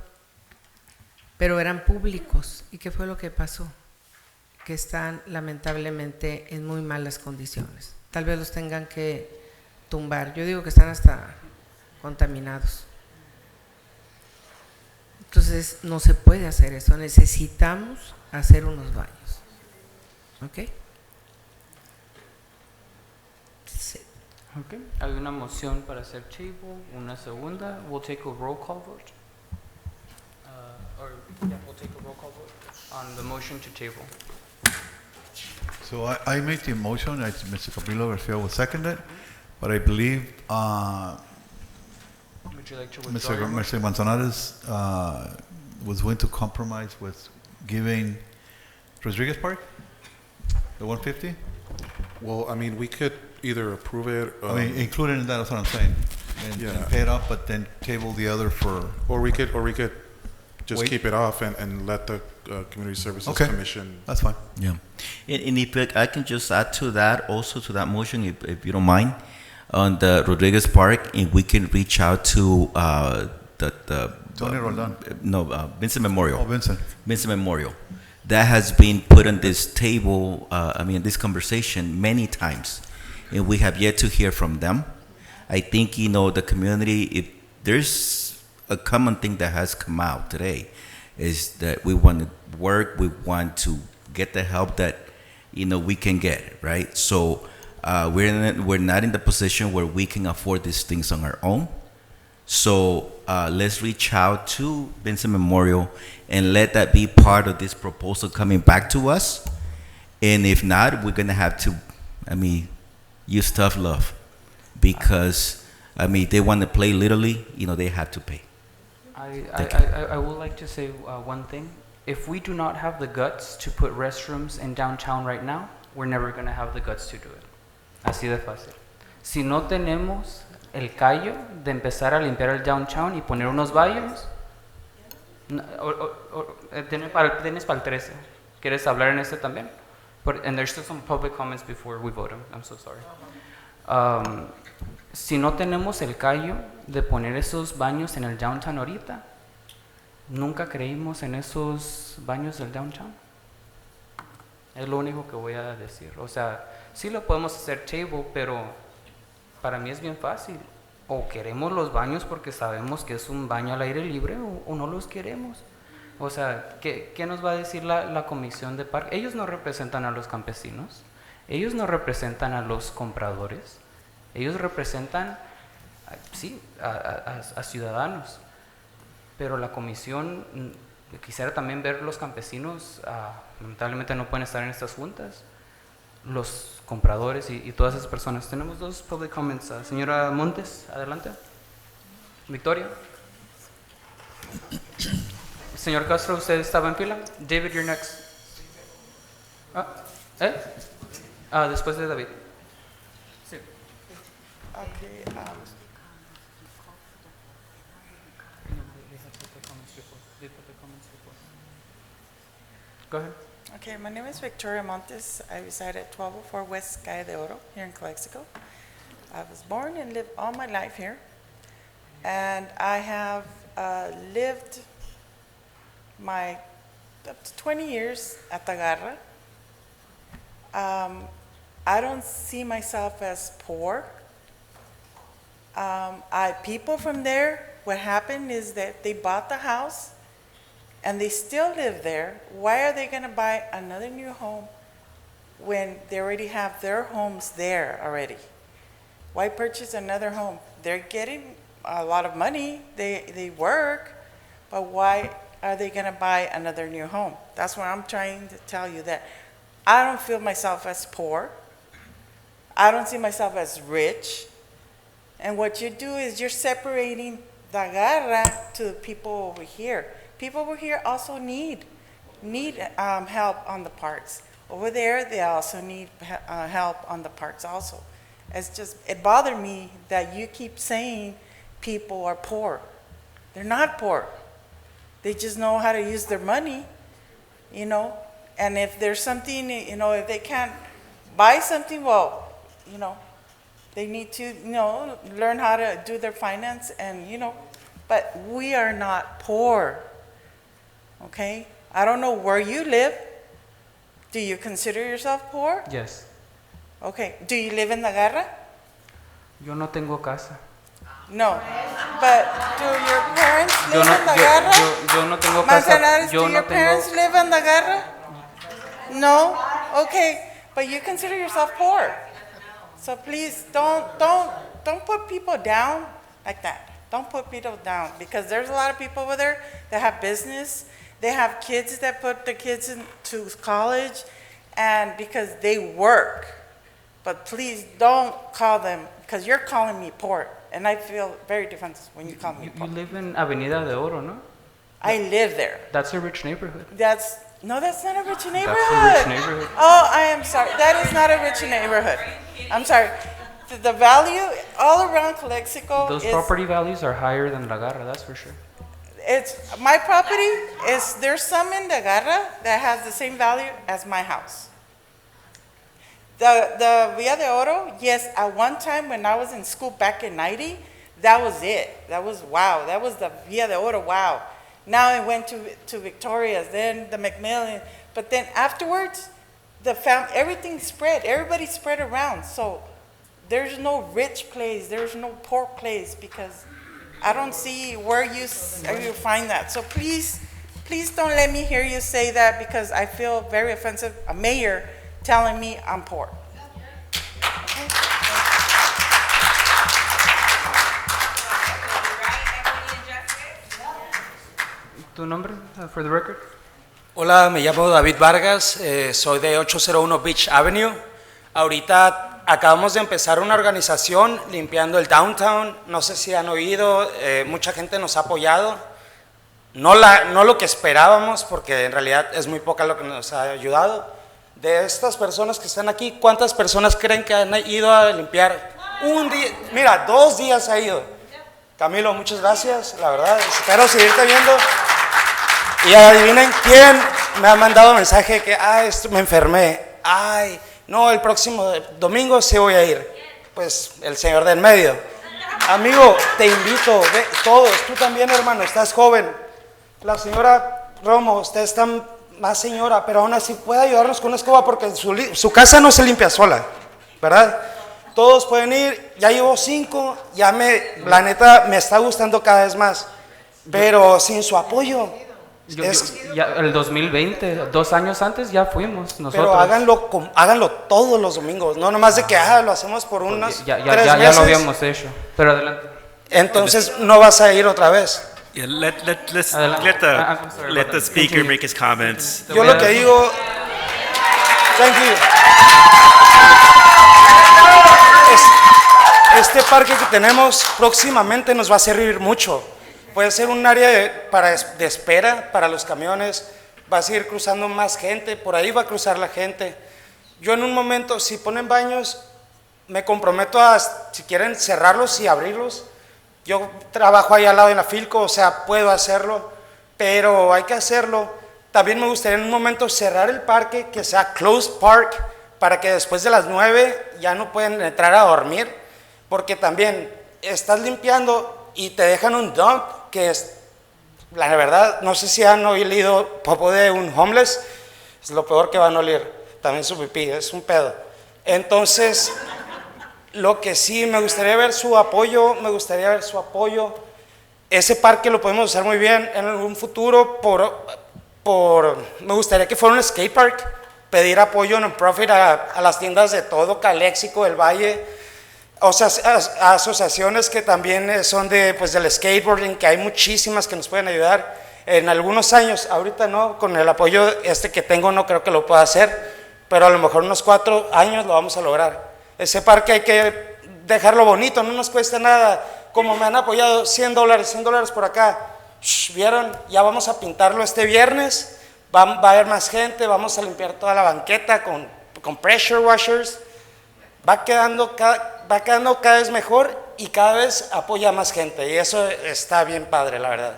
pero eran públicos. ¿Y qué fue lo que pasó? Que están lamentablemente en muy malas condiciones. Tal vez los tengan que tumbar. Yo digo que están hasta contaminados. Entonces no se puede hacer eso. Necesitamos hacer unos baños. ¿Ok? Sí. Okay. Hay una moción para hacer table, una segunda. We'll take a roll call vote. We'll take a roll call vote on the motion to table. So I made the motion, Mr. Camilo Garcia will second it, but I believe Would you like to withdraw your motion? Mr. Manzanares was willing to compromise with giving Rodriguez Park the 150? Well, I mean, we could either approve it. I mean, include it in that, that's what I'm saying. And pay it off, but then table the other for... Or we could just Wait. keep it off and let the Community Services Okay. Commission. That's fine. Yeah. And if I can just add to that, also to that motion, if you don't mind, on the Rodriguez Park, and we can reach out to Tony Roldan. Vincent Memorial. Oh, Vincent. Vincent Memorial. That has been put on this table, this conversation many times, and we have yet to hear from them. I think, the community, if there's a common thing that has come out today, is that we want to work, we want to get the help that, we can get, right? So we're not in the position where we can afford these things on our own. So let's reach out to Vincent Memorial and let that be part of this proposal coming back to us. And if not, we're going to have to, use tough love. Because, they want to play literally, they have to pay. I would like to say one thing. If we do not have the guts to put restrooms in downtown right now, we're never going to have the guts to do it. Así de fácil. Si no tenemos el callo de empezar a limpiar el downtown y poner unos baños, tienes para el 13. ¿Quieres hablar en este también? And there's still some public comments before we vote. I'm so sorry. Si no tenemos el callo de poner esos baños en el downtown ahorita, nunca creímos en esos baños del downtown. Es lo único que voy a decir. O sea, sí lo podemos hacer table, pero para mí es bien fácil. O queremos los baños porque sabemos que es un baño al aire libre o no los queremos. O sea, ¿qué nos va a decir la comisión de parque? Ellos no representan a los campesinos, ellos no representan a los compradores, ellos representan, sí, a ciudadanos. Pero la comisión, quisiera también ver los campesinos, lamentablemente no pueden estar en estas juntas, los compradores y todas esas personas. Tenemos dos public comments. Señora Montes, adelante. Victoria. Señor Castro, usted estaba en fila. David, you're next. Después de David. Sí. Go ahead. Okay, my name is Victoria Montes. I reside at 1204 West Calle de Oro here in Calexico. I was born and lived all my life here. And I have lived up to 20 years at Tagarra. I don't see myself as poor. People from there, what happened is that they bought the house and they still live there. Why are they going to buy another new home when they already have their homes there already? Why purchase another home? They're getting a lot of money, they work, but why are they going to buy another new home? That's what I'm trying to tell you, that I don't feel myself as poor. I don't see myself as rich. And what you do is you're separating Tagarra to the people over here. People over here also need help on the parks. Over there, they also need help on the parks also. It bothered me that you keep saying people are poor. They're not poor. They just know how to use their money, and if there's something, if they can't buy something, well, they need to, learn how to do their finance and, but we are not poor. okay? I don't know where you live. Do you consider yourself poor? Yes. Okay, do you live in La Garra? Yo no tengo casa. No, but do your parents Yo live no, in La Garra? yo no tengo casa. Manzanares, Yo do no your tengo. parents live in La Garra? No? Okay, but you consider yourself poor. So please don't put people down like that. Don't put people down, because there's a lot of people over there that have business. They have kids that put the kids into college, and because they work. But please don't call them, because you're calling me poor, and I feel very different when you call me You poor. live in Avenida de Oro, no? I live there. That's a rich neighborhood. That's not a rich neighborhood. That's a rich neighborhood. Oh, I am sorry. That is not a rich neighborhood. I'm sorry. The value all around Calexico Those is, property values are higher than La Garra, that's for sure. it's, my property is, there's some in La Garra that has the same value as my house. The Villa de Oro, yes, at one time when I was in school back in 90, that was it. That was wow. That was the Villa de Oro, wow. Now it went to Victoria's, then the Macmillan, but then afterwards, everything spread. Everybody spread around. So there's no rich place. There's no poor place, because I don't see where you find that. So please don't let me hear you say that, because I feel very offensive. A mayor telling me I'm poor. ¿Tu nombre, for the record? Hola, me llamo David Vargas, soy de 801 Beach Avenue. Ahorita acabamos de empezar una organización limpiando el downtown. No sé si han oído, mucha gente nos ha apoyado. No lo que esperábamos, porque en realidad es muy poca lo que nos ha ayudado. De estas personas que están aquí, ¿cuántas personas creen que han ido a limpiar? Un día, mira, 2 días ha ido. Camilo, muchas gracias, la verdad, espero seguirte viendo. Y adivinen quién me ha mandado mensaje que, me enfermé. Ay, no, el próximo domingo sí voy a ir. Pues el señor del medio. Amigo, te invito, ve, todos, tú también, hermano, estás joven. La señora Romo, usted está más señora, pero aún así puede ayudarnos con una escoba, porque su casa no se limpia sola, ¿verdad? Todos pueden ir, ya llevo 5, la neta me está gustando cada vez más, pero sin su apoyo. Ya el 2020, 2 años antes ya fuimos nosotros. Pero háganlo todos los domingos, no nomás de que lo hacemos por unos 3 meses. Ya lo habíamos hecho, pero adelante. Entonces no vas a ir otra vez. Yeah, let the speaker make his comments. Yo lo que digo, thank you. Este parque que tenemos próximamente nos va a servir mucho. Puede ser un área de espera para los camiones. Va a seguir cruzando más gente, por ahí va a cruzar la gente. Yo en un momento, si ponen baños, me comprometo a, si quieren, cerrarlos y abrirlos. Yo trabajo ahí al lado de la Filco, o sea, puedo hacerlo, pero hay que hacerlo. También me gustaría en un momento cerrar el parque, que sea closed park, para que después de las 9 ya no pueden entrar a dormir, porque también estás limpiando y te dejan un dump, que es, la verdad, no sé si han olido popó de un homeless, es lo peor que van a oler, también su pipí, es un pedo. Entonces, lo que sí, me gustaría ver su apoyo, ese parque lo podemos usar muy bien en algún futuro, me gustaría que fuera un skate park, pedir apoyo non-profit a las tiendas de todo Calexico, el Valle, o sea, a asociaciones que también son del skateboarding, que hay muchísimas que nos pueden ayudar en algunos años. Ahorita no, con el apoyo que tengo no creo que lo pueda hacer, pero a lo mejor unos 4 años lo vamos a lograr. Ese parque hay que dejarlo bonito, no nos cuesta nada. Como me han apoyado, $100 por acá. ¿Vieron? Ya vamos a pintarlo este viernes, va a haber más gente, vamos a limpiar toda la banqueta con pressure washers. Va quedando cada vez mejor y cada vez apoya a más gente, y eso está bien padre, la verdad.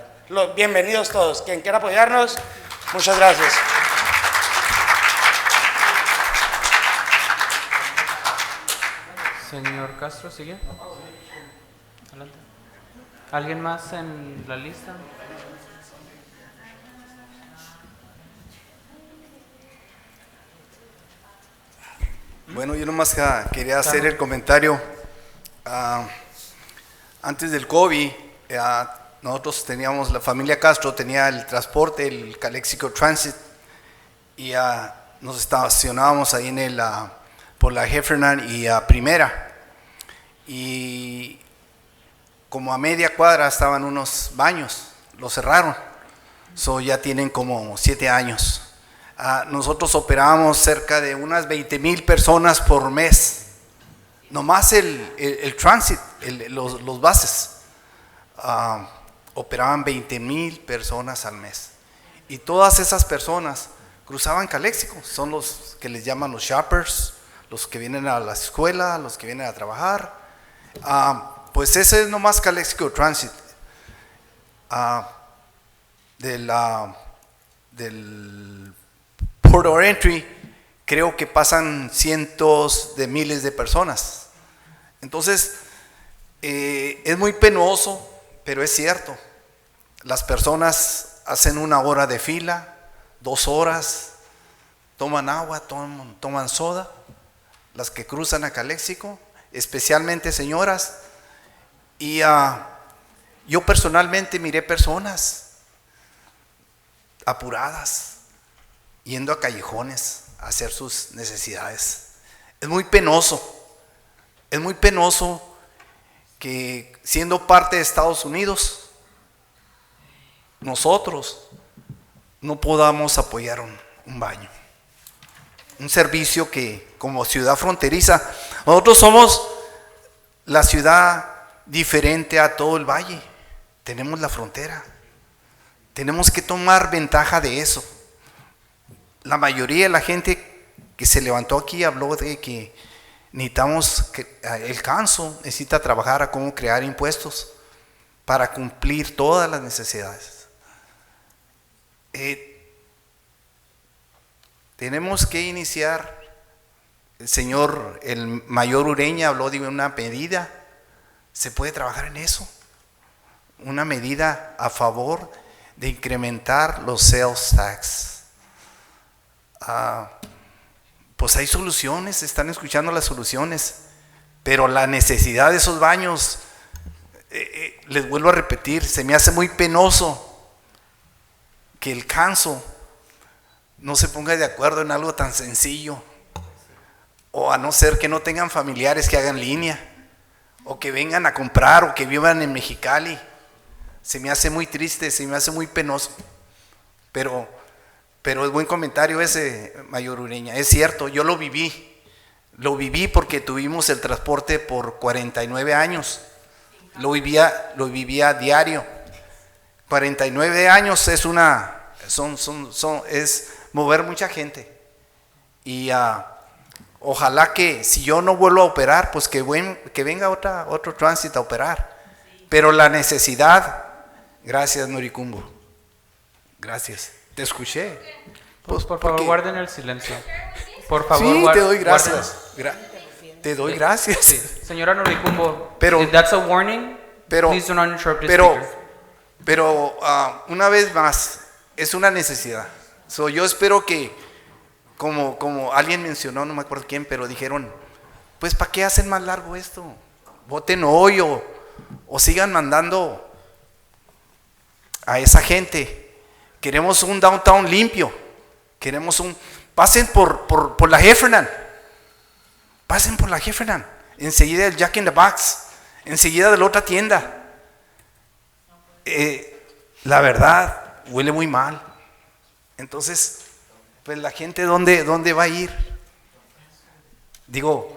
Bienvenidos todos, quien quiera apoyarnos, muchas gracias. Señor Castro, ¿sigue? Adelante. ¿Alguien más en la lista? Bueno, yo nomás quería hacer el comentario. Antes del COVID, nosotros teníamos, la familia Castro tenía el transporte, el Calexico Transit, y nos estacionábamos ahí por la Heffernan y Primera. Y como a media cuadra estaban unos baños, los cerraron. Ya tienen como 7 años. Nosotros operábamos cerca de unas 20,000 personas por mes. Nomás el transit, los buses, operaban 20,000 personas al mes. Y todas esas personas cruzaban Calexico. Son los que les llaman los shoppers, los que vienen a la escuela, los que vienen a trabajar. Pues ese es nomás Calexico Transit. Del Port of Entry, creo que pasan cientos de miles de personas. Entonces, es muy penoso, pero es cierto. Las personas hacen 1 hora de fila, 2 horas, toman agua, toman soda, las que cruzan a Calexico, especialmente señoras. Y yo personalmente miré personas apuradas, yendo a callejones a hacer sus necesidades. Es muy penoso que siendo parte de Estados Unidos, nosotros no podamos apoyar un baño, un servicio que como ciudad fronteriza, nosotros somos la ciudad diferente a todo el valle, tenemos la frontera, tenemos que tomar ventaja de eso. La mayoría de la gente que se levantó aquí habló de que necesitamos, el canso necesita trabajar a cómo crear impuestos para cumplir todas las necesidades. Tenemos que iniciar, el mayor Ureña habló de una medida, se puede trabajar en eso, una medida a favor de incrementar los sales tax. Pues hay soluciones, están escuchando las soluciones, pero la necesidad de esos baños, les vuelvo a repetir, se me hace muy penoso que el canso no se ponga de acuerdo en algo tan sencillo, o a no ser que no tengan familiares que hagan línea, o que vengan a comprar, o que vivan en Mexicali. Se me hace muy triste, se me hace muy penoso, pero es buen comentario ese, Mayor Ureña. Es cierto, yo lo viví porque tuvimos el transporte por 49 años, lo vivía diario. 49 años es es mover mucha gente, y ojalá que si yo no vuelvo a operar, pues que venga otro tránsito a operar, pero la necesidad. Gracias, Noricumbo. Gracias. Te escuché. Pues, por favor, guarden el silencio. Por favor, sí, te doy gracias. Te doy gracias. Sí. Señora Noricumbo, pero, if that's a warning, please do not interrupt the speaker. Pero una vez más, es una necesidad. Yo espero que, como alguien mencionó, no me acuerdo quién, pero dijeron, pues ¿para qué hacen más largo esto? Voten hoy o sigan mandando a esa gente. Queremos un downtown limpio, pasen por la Heffernan, enseguida el Jack in the Box, enseguida de la otra tienda. La verdad, huele muy mal. Entonces, pues la gente, ¿dónde va a ir? Digo,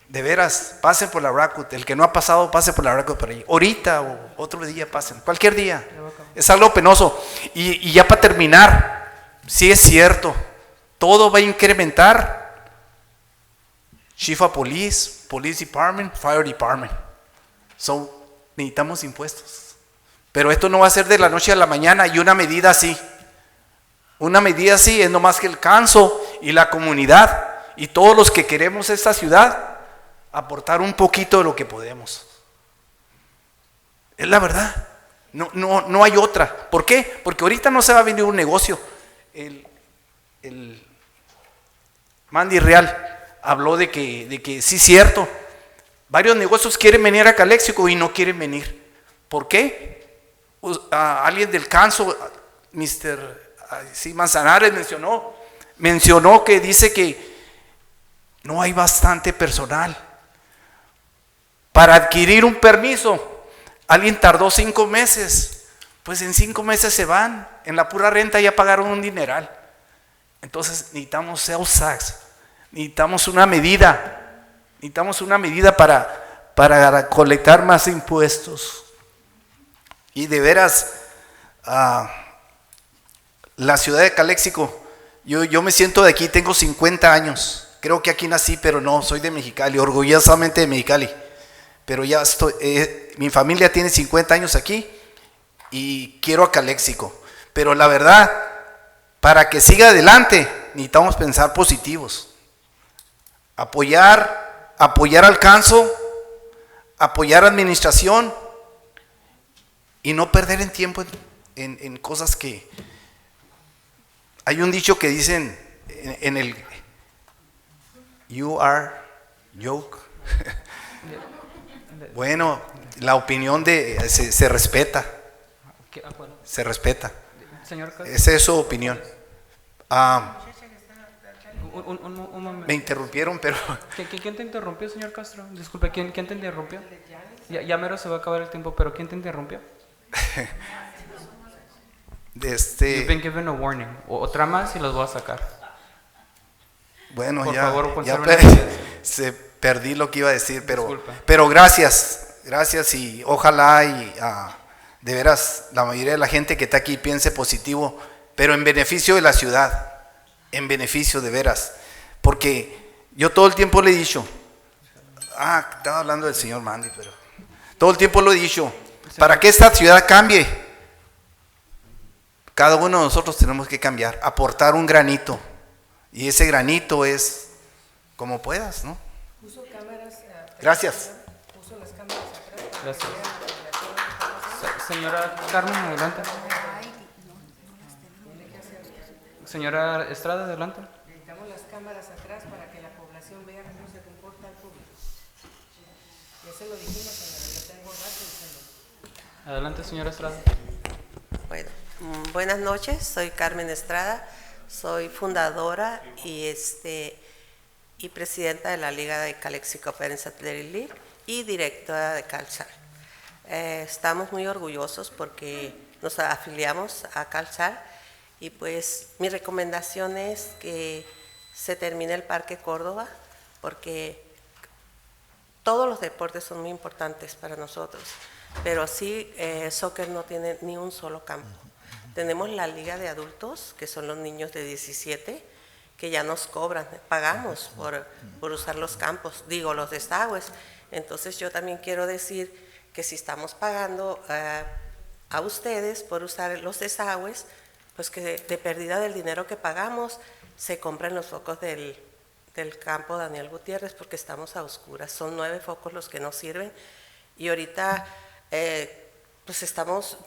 de veras, pasen por la Rackwood. El que no ha pasado, pase por la Rackwood por ahí. Ahorita o otro día pasen, cualquier día. Es algo penoso. Y ya para terminar, sí es cierto, todo va a incrementar. Chief of Police, Police Department, Fire Department. Necesitamos impuestos. Pero esto no va a ser de la noche a la mañana, y una medida así es nomás que el canso y la comunidad y todos los que queremos esta ciudad aportar un poquito de lo que podemos. Es la verdad. No hay otra. ¿Por qué? Porque ahorita no se va a venir un negocio. El Mandy Real habló de que sí, cierto, varios negocios quieren venir a Calexico y no quieren venir. ¿Por qué? Alguien del Canso, Manzanares mencionó que dice que no hay bastante personal. Para adquirir un permiso, alguien tardó 5 meses. Pues en 5 meses se van. En la pura renta ya pagaron un dineral. Entonces necesitamos sales tax. Necesitamos una medida. Para colectar más impuestos. Y de veras, la ciudad de Calexico, yo me siento de aquí, tengo 50 años. Creo que aquí nací, pero no, soy de Mexicali, orgullosamente de Mexicali. Pero ya mi familia tiene 50 años aquí y quiero a Calexico. Pero la verdad, para que siga adelante, necesitamos pensar positivos. Apoyar al Canso, apoyar a administración y no perder en tiempo en cosas que... Hay un dicho que dicen en el... You are joke. Bueno, la opinión se respeta. Se respeta. Señor Castro. Esa es su opinión. Un momento. Me interrumpieron, pero... ¿Quién te interrumpió, señor Castro? Disculpe, ¿quién te interrumpió? Ya mero se va a acabar el tiempo, pero ¿quién te interrumpió? You've been given a warning. Otra más y los voy a sacar. Bueno, Por ya, favor, ya perdí lo que iba a decir, pero gracias y ojalá y de veras la mayoría de la gente que está aquí piense positivo, pero en beneficio de la ciudad, en beneficio de veras, porque yo todo el tiempo le he dicho, estaba hablando del señor Mandy, pero todo el tiempo lo he dicho, para que esta ciudad cambie, cada uno de nosotros tenemos que cambiar, aportar un granito. Y ese granito es como puedas, ¿no? Gracias. Gracias. Señora Carmen, adelante. Señora Estrada, adelante. Necesitamos las cámaras atrás para que la población vea cómo se comporta el público. Ya se lo dijimos, yo tengo rato diciendo. Adelante, señora Estrada. Bueno, buenas noches, soy Carmen Estrada. Soy fundadora y presidenta de la Liga de Calexico Parents Athletic League y directora de Calzar. Estamos muy orgullosos porque nos afiliamos a Calzar y pues mi recomendación es que se termine el Parque Córdoba porque todos los deportes son muy importantes para nosotros, pero sí soccer no tiene ni un solo campo. Tenemos la liga de adultos, que son los niños de 17, que ya nos cobran, pagamos por usar los campos, los desagües. Entonces yo también quiero decir que si estamos pagando a ustedes por usar los desagües, pues que de pérdida del dinero que pagamos, se compren los focos del campo Daniel Gutiérrez, porque estamos a oscuras. Son 9 focos los que nos sirven. Y ahorita pues estamos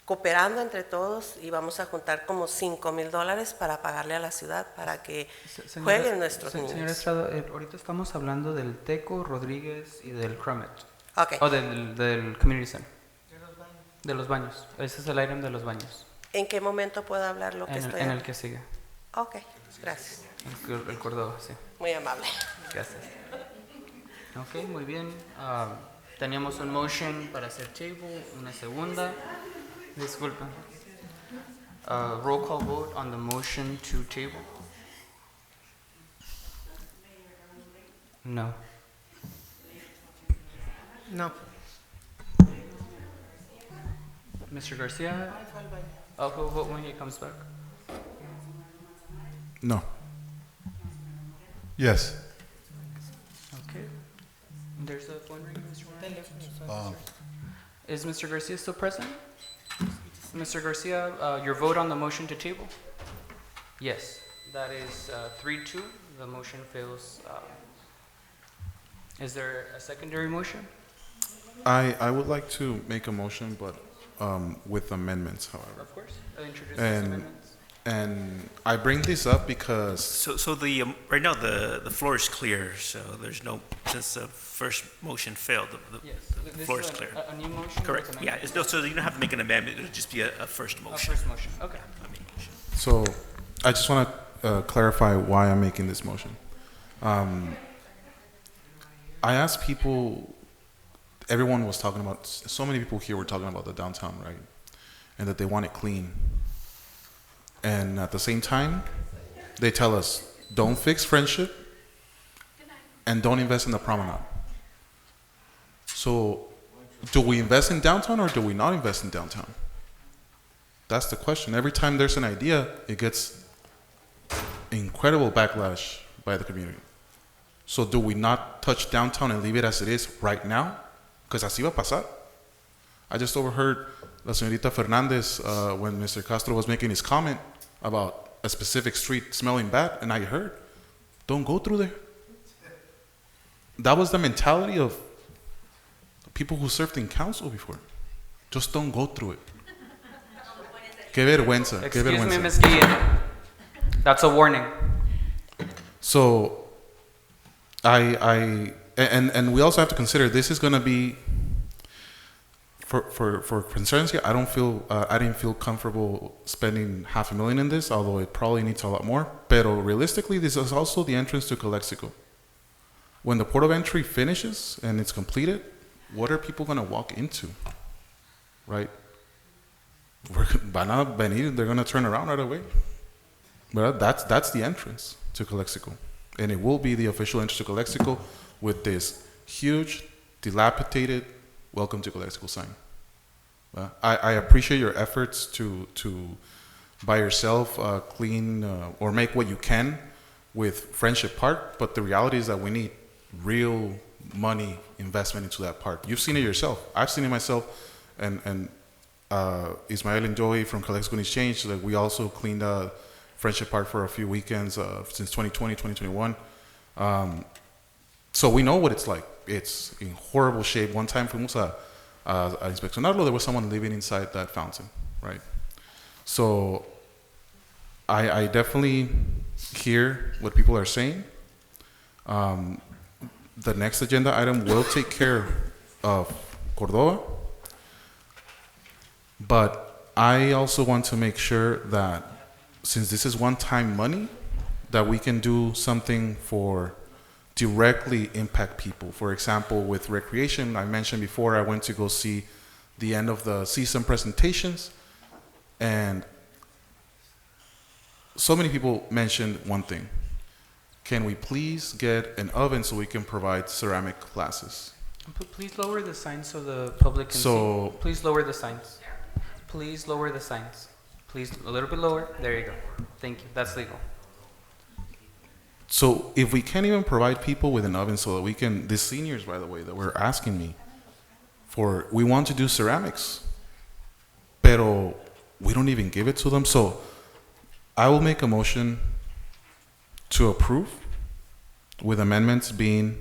cooperando entre todos y vamos a juntar como $5,000 para pagarle a la ciudad para que jueguen nuestros niños. Señora Estrada, ahorita estamos hablando del Teco, Rodríguez y del Crumet. Okay. O del Community Center. De los baños. Ese es el item de los baños. ¿En qué momento puedo hablar lo que estoy hablando? En el que sigue. Ok, gracias. El Córdoba, sí. Muy amable. Gracias. Ok, muy bien. Teníamos un motion para hacer table, una segunda. Disculpa. Roll call vote on the motion to table. No. No. Mr. Garcia? I'll vote when he comes back. No. Yes. Okay. There's a phone ring, Mr. Warren. Is Mr. Garcia still present? Mr. Garcia, your vote on the motion to table? Yes. That is 3-2. The motion fails. Is there a secondary motion? I would like to make a motion, but with amendments, however. Of course. I'll introduce those And amendments. And I bring this up because So the, right now, the floor is clear, so there's no, since the first motion failed, the floor is clear. A new motion? Correct, yeah, it's, no, so you don't have to make an amendment, it'll just be a first motion. First motion, okay. So I just want to clarify why I'm making this motion. I asked people, everyone was talking about, so many people here were talking about the downtown, right? And that they want it clean. And at the same time, they tell us, don't fix Friendship and don't invest in the promenade. So do we invest in downtown or do we not invest in downtown? That's the question. Every time there's an idea, it gets incredible backlash by the community. So do we not touch downtown and leave it as it is right now? Because así va a pasar. I just overheard la señorita Fernandez when Mr. Castro was making his comment about a specific street smelling bad, and I heard, don't go through there. That was the mentality of people who served in council before. Just don't go through it. Qué vergüenza, qué vergüenza. Excuse me, Ms. Guillen. That's a warning. So, and we also have to consider this is going to be for concerns here. I didn't feel comfortable spending $500,000 in this, although it probably needs a lot more. Pero realistically, this is also the entrance to Calexico. When the port of entry finishes and it's completed, what are people going to walk into, right? Van a venir, they're going to turn around right away. But that's the entrance to Calexico. And it will be the official entrance to Calexico with this huge, dilapidated, welcome to Calexico sign. I appreciate your efforts to by yourself clean or make what you can with Friendship Park, but the reality is that we need real money investment into that park. You've seen it yourself. I've seen it myself, and Ismael and Joey from Calexico Exchange, that we also cleaned Friendship Park for a few weekends since 2020, 2021. So we know what it's like. It's in horrible shape. One time fuimos a inspeccionarlo, there was someone living inside that fountain, right? So I definitely hear what people are saying. The next agenda item will take care of Cordova, but I also want to make sure that since this is one-time money, that we can do something for directly impact people. For example, with recreation, I mentioned before, I went to go see the end of the season presentations, and so many people mentioned one thing. Can we please get an oven so we can provide ceramic classes? Please lower the signs so the public can see. Please lower the signs. Please lower the signs. Please, a little bit lower. There you go. Thank you. That's legal. So if we can't even provide people with an oven so that we can, the seniors, by the way, that were asking me for, we want to do ceramics, pero we don't even give it to them. So I will make a motion to approve with amendments being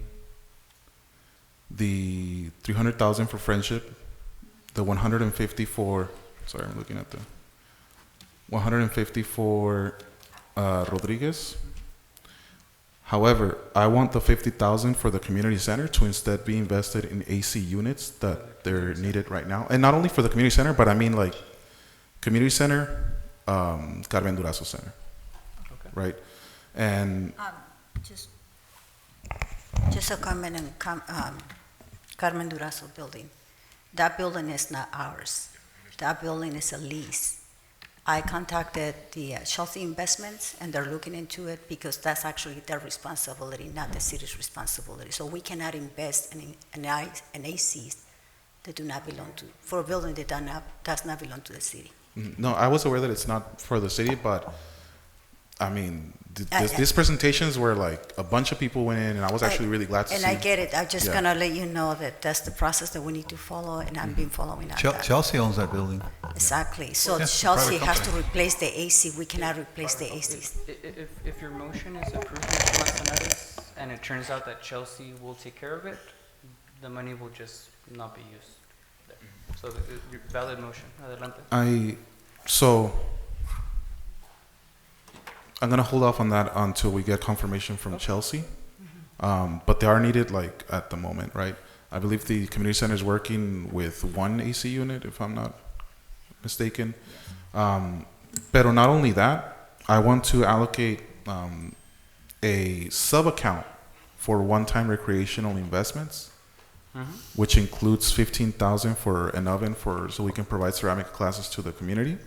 the 300,000 for Friendship, the 150 for, sorry, I'm looking at the 150 for Rodriguez. However, I want the 50,000 for the community center to instead be invested in AC units that they're needed right now. And not only for the community center, but I mean like community center, Carmen Durazo Center, right? And just a comment on Carmen Durazo building. That building is not ours. That building is a lease. I contacted the Chelsea Investments, and they're looking into it because that's actually their responsibility, not the city's responsibility. So we cannot invest in ACs that do not belong to, for a building that does not belong to the city. No, I was aware that it's not for the city, but I mean, these presentations were like a bunch of people went in, and I was actually really glad to see. And I get it. I'm just gonna let you know that that's the process that we need to follow, and I've been following that. Chelsea owns that building. Exactly. So Yeah, Chelsea private has to company. replace the AC. We cannot replace the ACs. If your motion is approved, Mr. Manzanares, and it turns out that Chelsea will take care of it, the money will just not be used there. So your valid motion. Adelante. So I'm gonna hold off on that until we get confirmation from Chelsea. But they are needed like at the moment, right? I believe the community center is working with one AC unit, if I'm not mistaken. But not only that, I want to allocate a sub-account for one-time recreational investments, which includes $15,000 for an oven so we can provide ceramic classes to the community,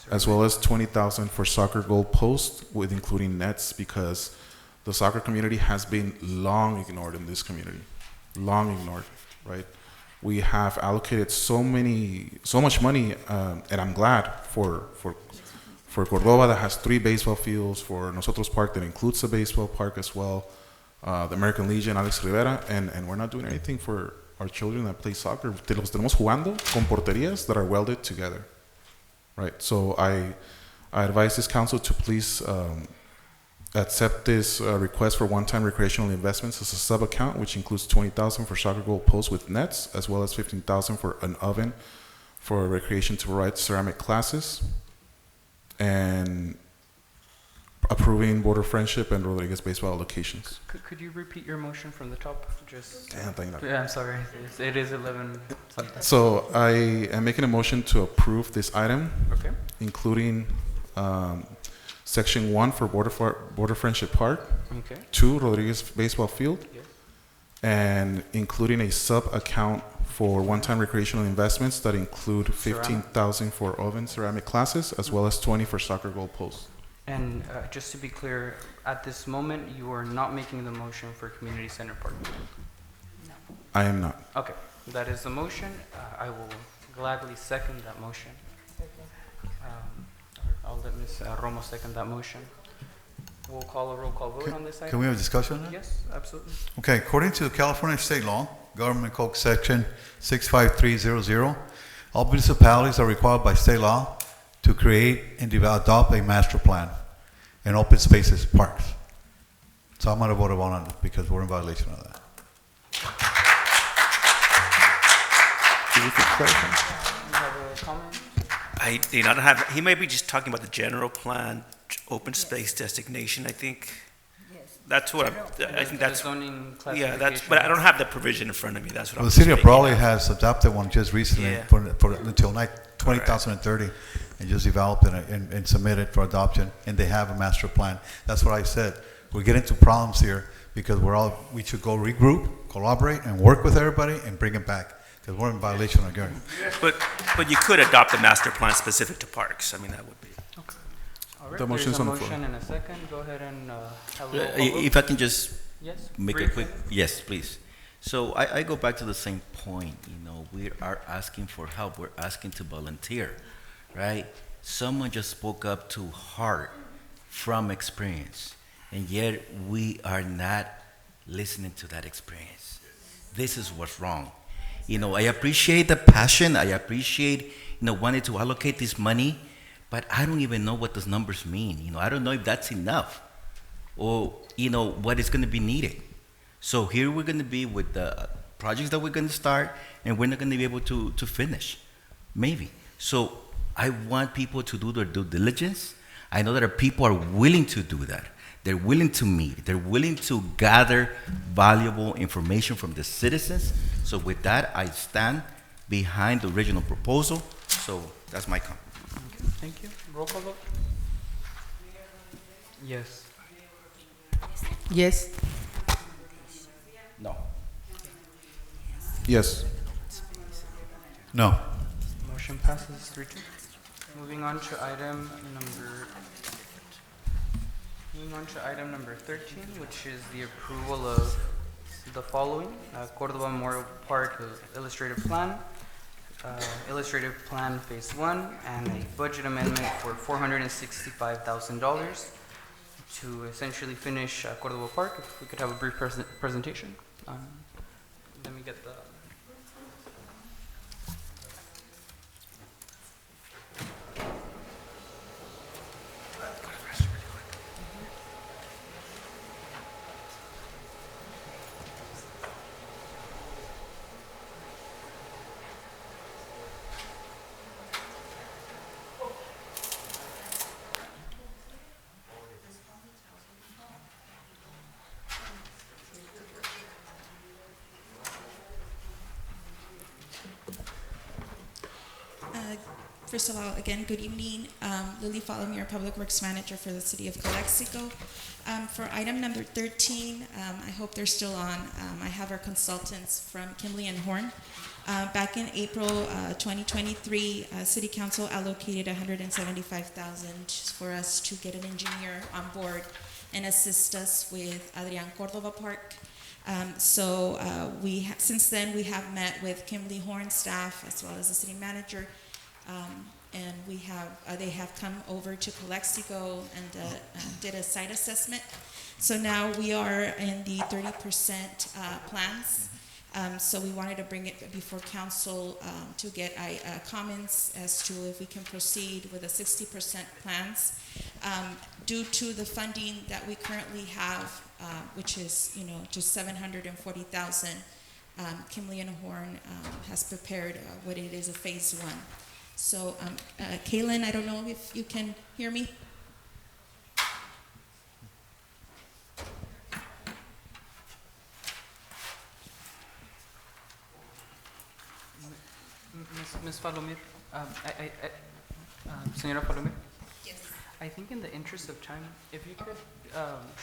as well as $20,000 for soccer goal post, with including nets, because the soccer community has been long ignored in this community, long ignored, right? We have allocated so much money, and I'm glad for Cordova that has 3 baseball fields, for Nosotros Park that includes a baseball park as well, the American Legion, Alex Rivera, and we're not doing anything for our children that play soccer. Los tenemos jugando con porterías that are welded together, right? So I advise this council to please accept this request for one-time recreational investments as a sub-account, which includes $20,000 for soccer goal posts with nets, as well as $15,000 for an oven for recreation to provide ceramic classes, and approving Border Friendship and Rodriguez baseball allocations. Could you repeat your motion from the top? Just. Damn, thank you. Yeah, I'm sorry. It is 11 something. So I am making a motion to approve this item, Okay. including Section 1 for Border Friendship Park, Okay. 2 Rodriguez baseball field, Yes. and including a sub-account for one-time recreational investments that include $15,000 for oven ceramic classes, as well as 20 for soccer goal posts. And just to be clear, at this moment, you are not making the motion for community center park? I am not. Okay, that is the motion. I will gladly second that motion. I'll let Ms. Romo second that motion. We'll call a roll call vote on this item. Can we have a discussion on that? Yes, absolutely. Okay, according to California state law, Government Code Section 65300, all municipalities are required by state law to create and adopt a master plan in open spaces, parks. So I'm going to vote on it because we're in violation of that. You have a comment? I do not have, he may be just talking about the general plan, open space designation, I think. That's what I think that's, zoning yeah, that's, but I don't have the provision in front of me, that's what Well, I'm the city of speaking Brawley of. has adopted one just recently Yeah. for until 2030, and just developed it and submitted for adoption, and they have a master plan. That's what I said. We get into problems here because we should go regroup, collaborate, and work with everybody and bring it back, because we're in violation again. But you could adopt a master plan specific to parks, I mean, that would be. All right, The motion's there's a on the floor. motion and a second. Go ahead and have a roll call vote. If I can just Yes, make a briefly. quick, yes, please. So I go back to the same point, we are asking for help, we're asking to volunteer, right? Someone just spoke up to heart from experience, and yet we are not listening to that experience. This is what's wrong. I appreciate the passion, I appreciate, wanting to allocate this money, but I don't even know what those numbers mean. I don't know if that's enough or, what is going to be needed. So here we're going to be with the projects that we're going to start, and we're not going to be able to finish, maybe. So I want people to do their due diligence. I know that our people are willing to do that. They're willing to meet. They're willing to gather valuable information from the citizens. So with that, I stand behind the original proposal. So that's my comment. Okay, thank you. Roll call vote? Yes. Yes. No. Yes. No. Motion passes 3-2. Moving on to item number 13, which is the approval of the following: Cordova Memorial Park Illustrative Plan, Phase 1, and a budget amendment for $465,000 to essentially finish Cordova Park. If we could have a brief presentation. Let me get the... First of all, again, good evening. Lily Falomir, Public Works Manager for the City of Calexico. For item number 13, I hope they're still on. I have our consultants from Kimley and Horn. Back in April 2023, City Council allocated $175,000 for us to get an engineer on board and assist us with Adrian Cordova Park. Since then we have met with Kimley Horn staff as well as the city manager, and they have come over to Calexico and did a site assessment. So now we are in the 30% plans. So we wanted to bring it before council to get comments as to if we can proceed with the 60% plans. Due to the funding that we currently have, which is just $740,000, Kimley and Horn has prepared what it is a phase 1. So Kaylin, I don't know if you can hear me. Ms. Falomir, Señora Falomir? Yes. I think in the interest of time, if you could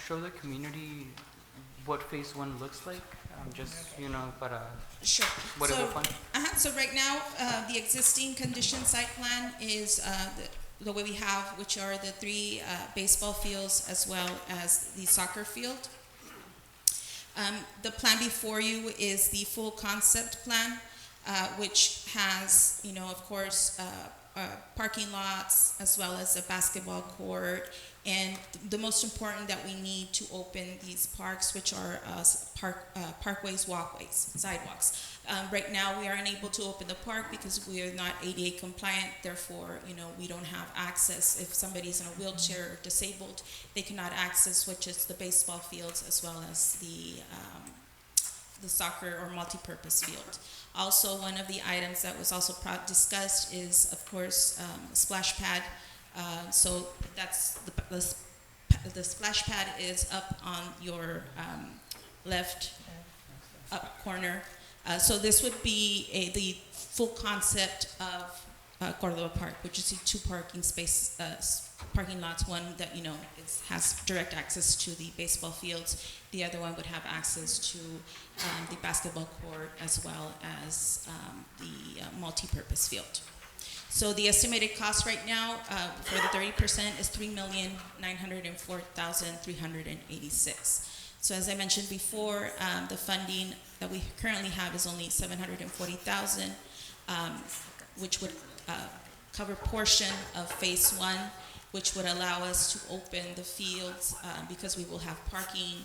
show the community what phase 1 looks like, para sure. whatever fund. So right now, the existing condition site plan is the way we have, which are the 3 baseball fields as well as the soccer field. The plan before you is the full concept plan, which has, of course, parking lots as well as a basketball court, and the most important that we need to open these parks, which are parkways, walkways, sidewalks. Right now we are unable to open the park because we are not ADA compliant, therefore we don't have access. If somebody's in a wheelchair or disabled, they cannot access, which is the baseball fields as well as the soccer or multi-purpose field. Also, one of the items that was also discussed is, of course, splash pad. So that's the splash pad is up on your left up corner. So this would be the full concept of Cordova Park, which is the 2 parking lots. One that has direct access to the baseball fields. The other one would have access to the basketball court as well as the multi-purpose field. So the estimated cost right now for the 30% is $3,904,386. So as I mentioned before, the funding that we currently have is only $740,000, which would cover portion of phase 1, which would allow us to open the fields because we will have parking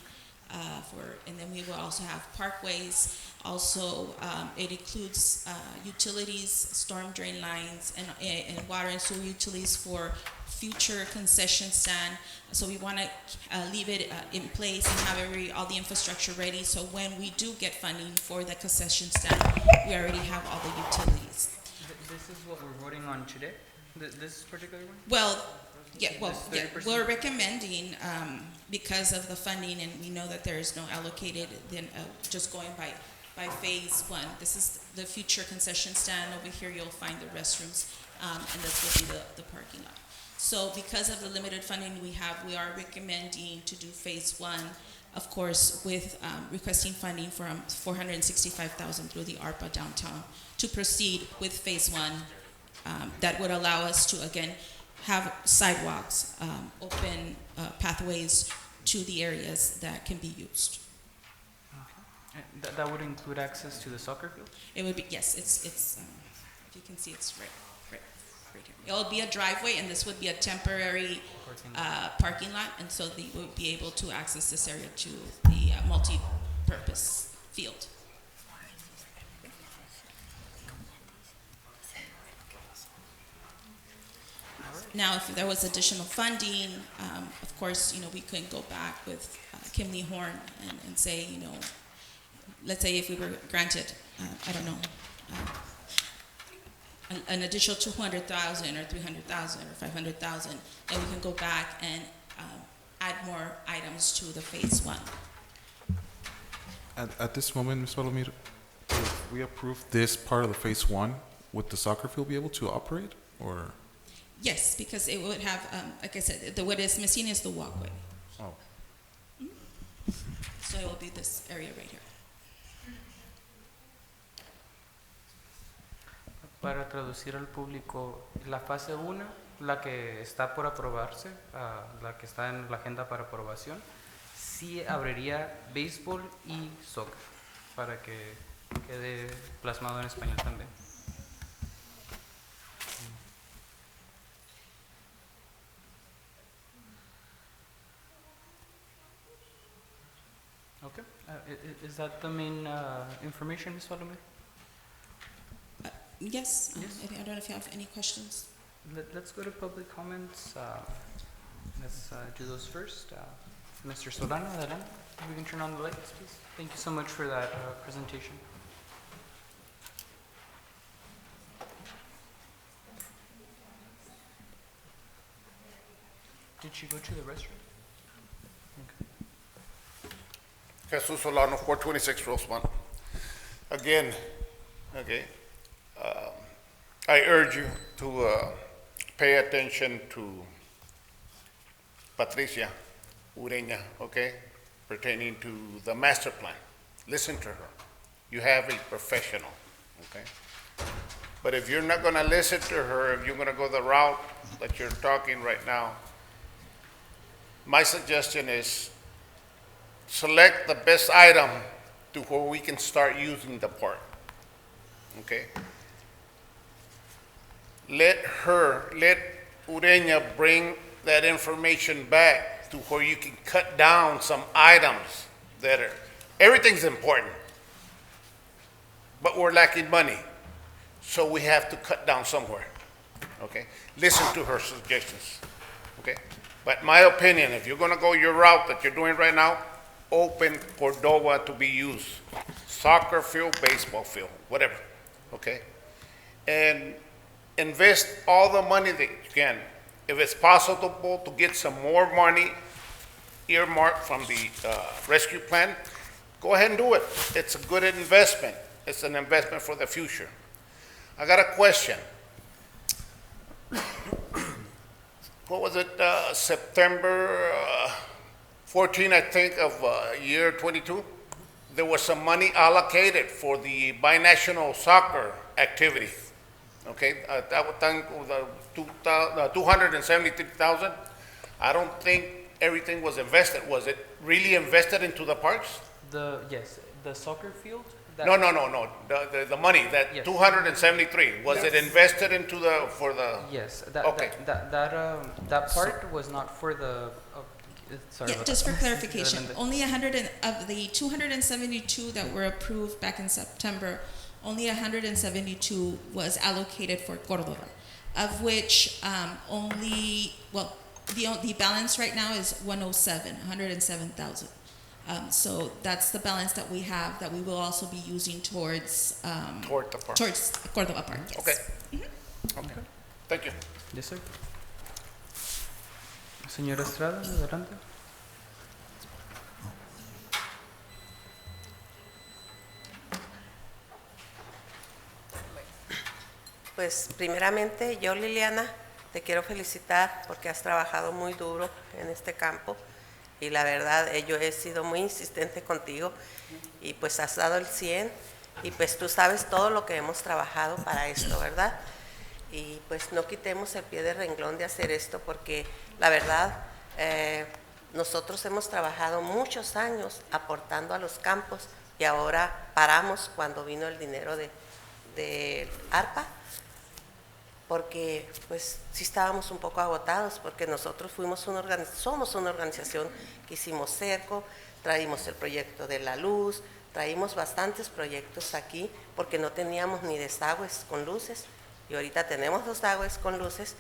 and then we will also have parkways. Also, it includes utilities, storm drain lines, and water and sewer utilities for future concession stand. So we want to leave it in place and have all the infrastructure ready. So when we do get funding for the concession stand, we already have all the utilities. This is what we're voting on today? This particular one? Well, we're recommending, because of the funding, and we know that there is no allocated, then just going by phase 1. This is the future concession stand. Over here you'll find the restrooms, and this will be the parking lot. So because of the limited funding we have, we are recommending to do phase 1, of course, with requesting funding from $465,000 through the ARPA downtown to proceed with phase 1. That would allow us to, again, have sidewalks, open pathways to the areas that can be used. Okay. That would include access to the soccer field? It would be, yes, it's if you can see, it's right here. It will be a driveway, and this would be a temporary parking lot, and so they would be able to access this area to the multi-purpose field. Now, if there was additional funding, of course, we couldn't go back with Kimley Horn and say, let's say if we were granted, I don't know, an additional $200,000 or $300,000 or $500,000, then we can go back and add more items to the phase 1. At this moment, Ms. Palomir, if we approve this part of the phase 1, would the soccer field be able to operate? or? Yes, because it would have, like I said, what is missing is the walkway. Oh. So it will be this area right here. Para traducir al público, la fase 1, la que está por aprobarse, la que está en la agenda para aprobación, sí abriría béisbol y soccer, para que quede plasmado en español también. Okay, is that the main information, Ms. Valomir? Yes, I don't know if you have any questions. Let's go to public comments. Let's do those first. Mr. Solano, adelante. We can turn on the lights, please. Thank you so much for that presentation. Did she go to the restroom? Jesus Solano, 426 Rosemont. Again, okay, I urge you to pay attention to Patricia Ureña, okay, pertaining to the master plan. Listen to her. You have a professional, okay? But if you're not gonna listen to her, if you're gonna go the route that you're talking right now, my suggestion is select the best item to where we can start using the park, okay? Let Ureña bring that information back to where you can cut down some items that are, everything's important, but we're lacking money. So we have to cut down somewhere, okay? Listen to her suggestions, okay? But my opinion, if you're gonna go your route that you're doing right now, open Cordova to be used. Soccer field, baseball field, whatever, okay? And invest all the money that you can. If it's possible to get some more money earmarked from the rescue plan, go ahead and do it. It's a good investment. It's an investment for the future. I got a question. What was it, September 14, I think, of year 22? There was some money allocated for the binational soccer activity. Okay, that would think the 273,000. I don't think everything was invested. Was it really invested into the parks? Yes, the soccer field? No. The money, that Yes. 273, was it invested into for the? Yes, Okay. that part was not for the, sorry Yeah, about just that. for clarification, Adelante. only of the 272 that were approved back in September, only 172 was allocated for Cordova, of which the balance right now is 107,000. So that's the balance that we have that we will also be using towards Toward the park. towards Cordova Park. Yes. Okay. Okay. Thank you. Yes, sir. Señora Estrada, adelante. Pues primeramente yo, Liliana, te quiero felicitar porque has trabajado muy duro en este campo y la verdad yo he sido muy insistente contigo y pues has dado el 100 y pues tú sabes todo lo que hemos trabajado para esto, ¿verdad? Y pues no quitemos el pie de renglón de hacer esto porque la verdad nosotros hemos trabajado muchos años aportando a los campos y ahora paramos cuando vino el dinero de ARPA, porque pues sí estábamos un poco agotados, porque nosotros somos una organización que hicimos cerco, traímos el proyecto de la luz, traímos bastantes proyectos aquí, porque no teníamos ni desagües con luces, y ahorita tenemos desagües con luces,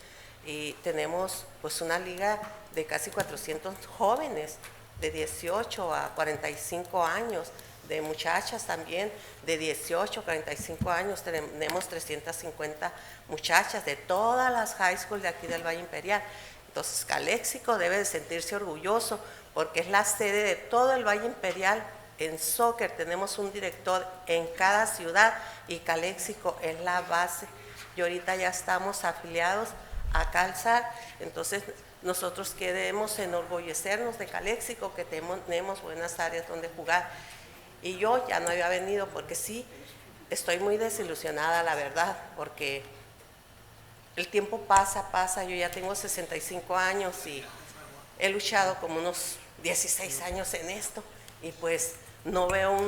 y tenemos pues una liga de casi 400 jóvenes, de 18 a 45 años, de muchachas también, de 18 a 45 años, tenemos 350 muchachas de todas las high school de aquí del Valle Imperial. Entonces, Calexico debe de sentirse orgulloso porque es la sede de todo el Valle Imperial en soccer. Tenemos un director en cada ciudad y Calexico es la base y ahorita ya estamos afiliados a Calzar, entonces nosotros queremos enorgullecernos de Calexico, que tenemos buenas áreas donde jugar. Y yo ya no había venido porque sí, estoy muy desilusionada, la verdad, porque el tiempo pasa, yo ya tengo 65 años y he luchado como unos 16 años en esto y pues no veo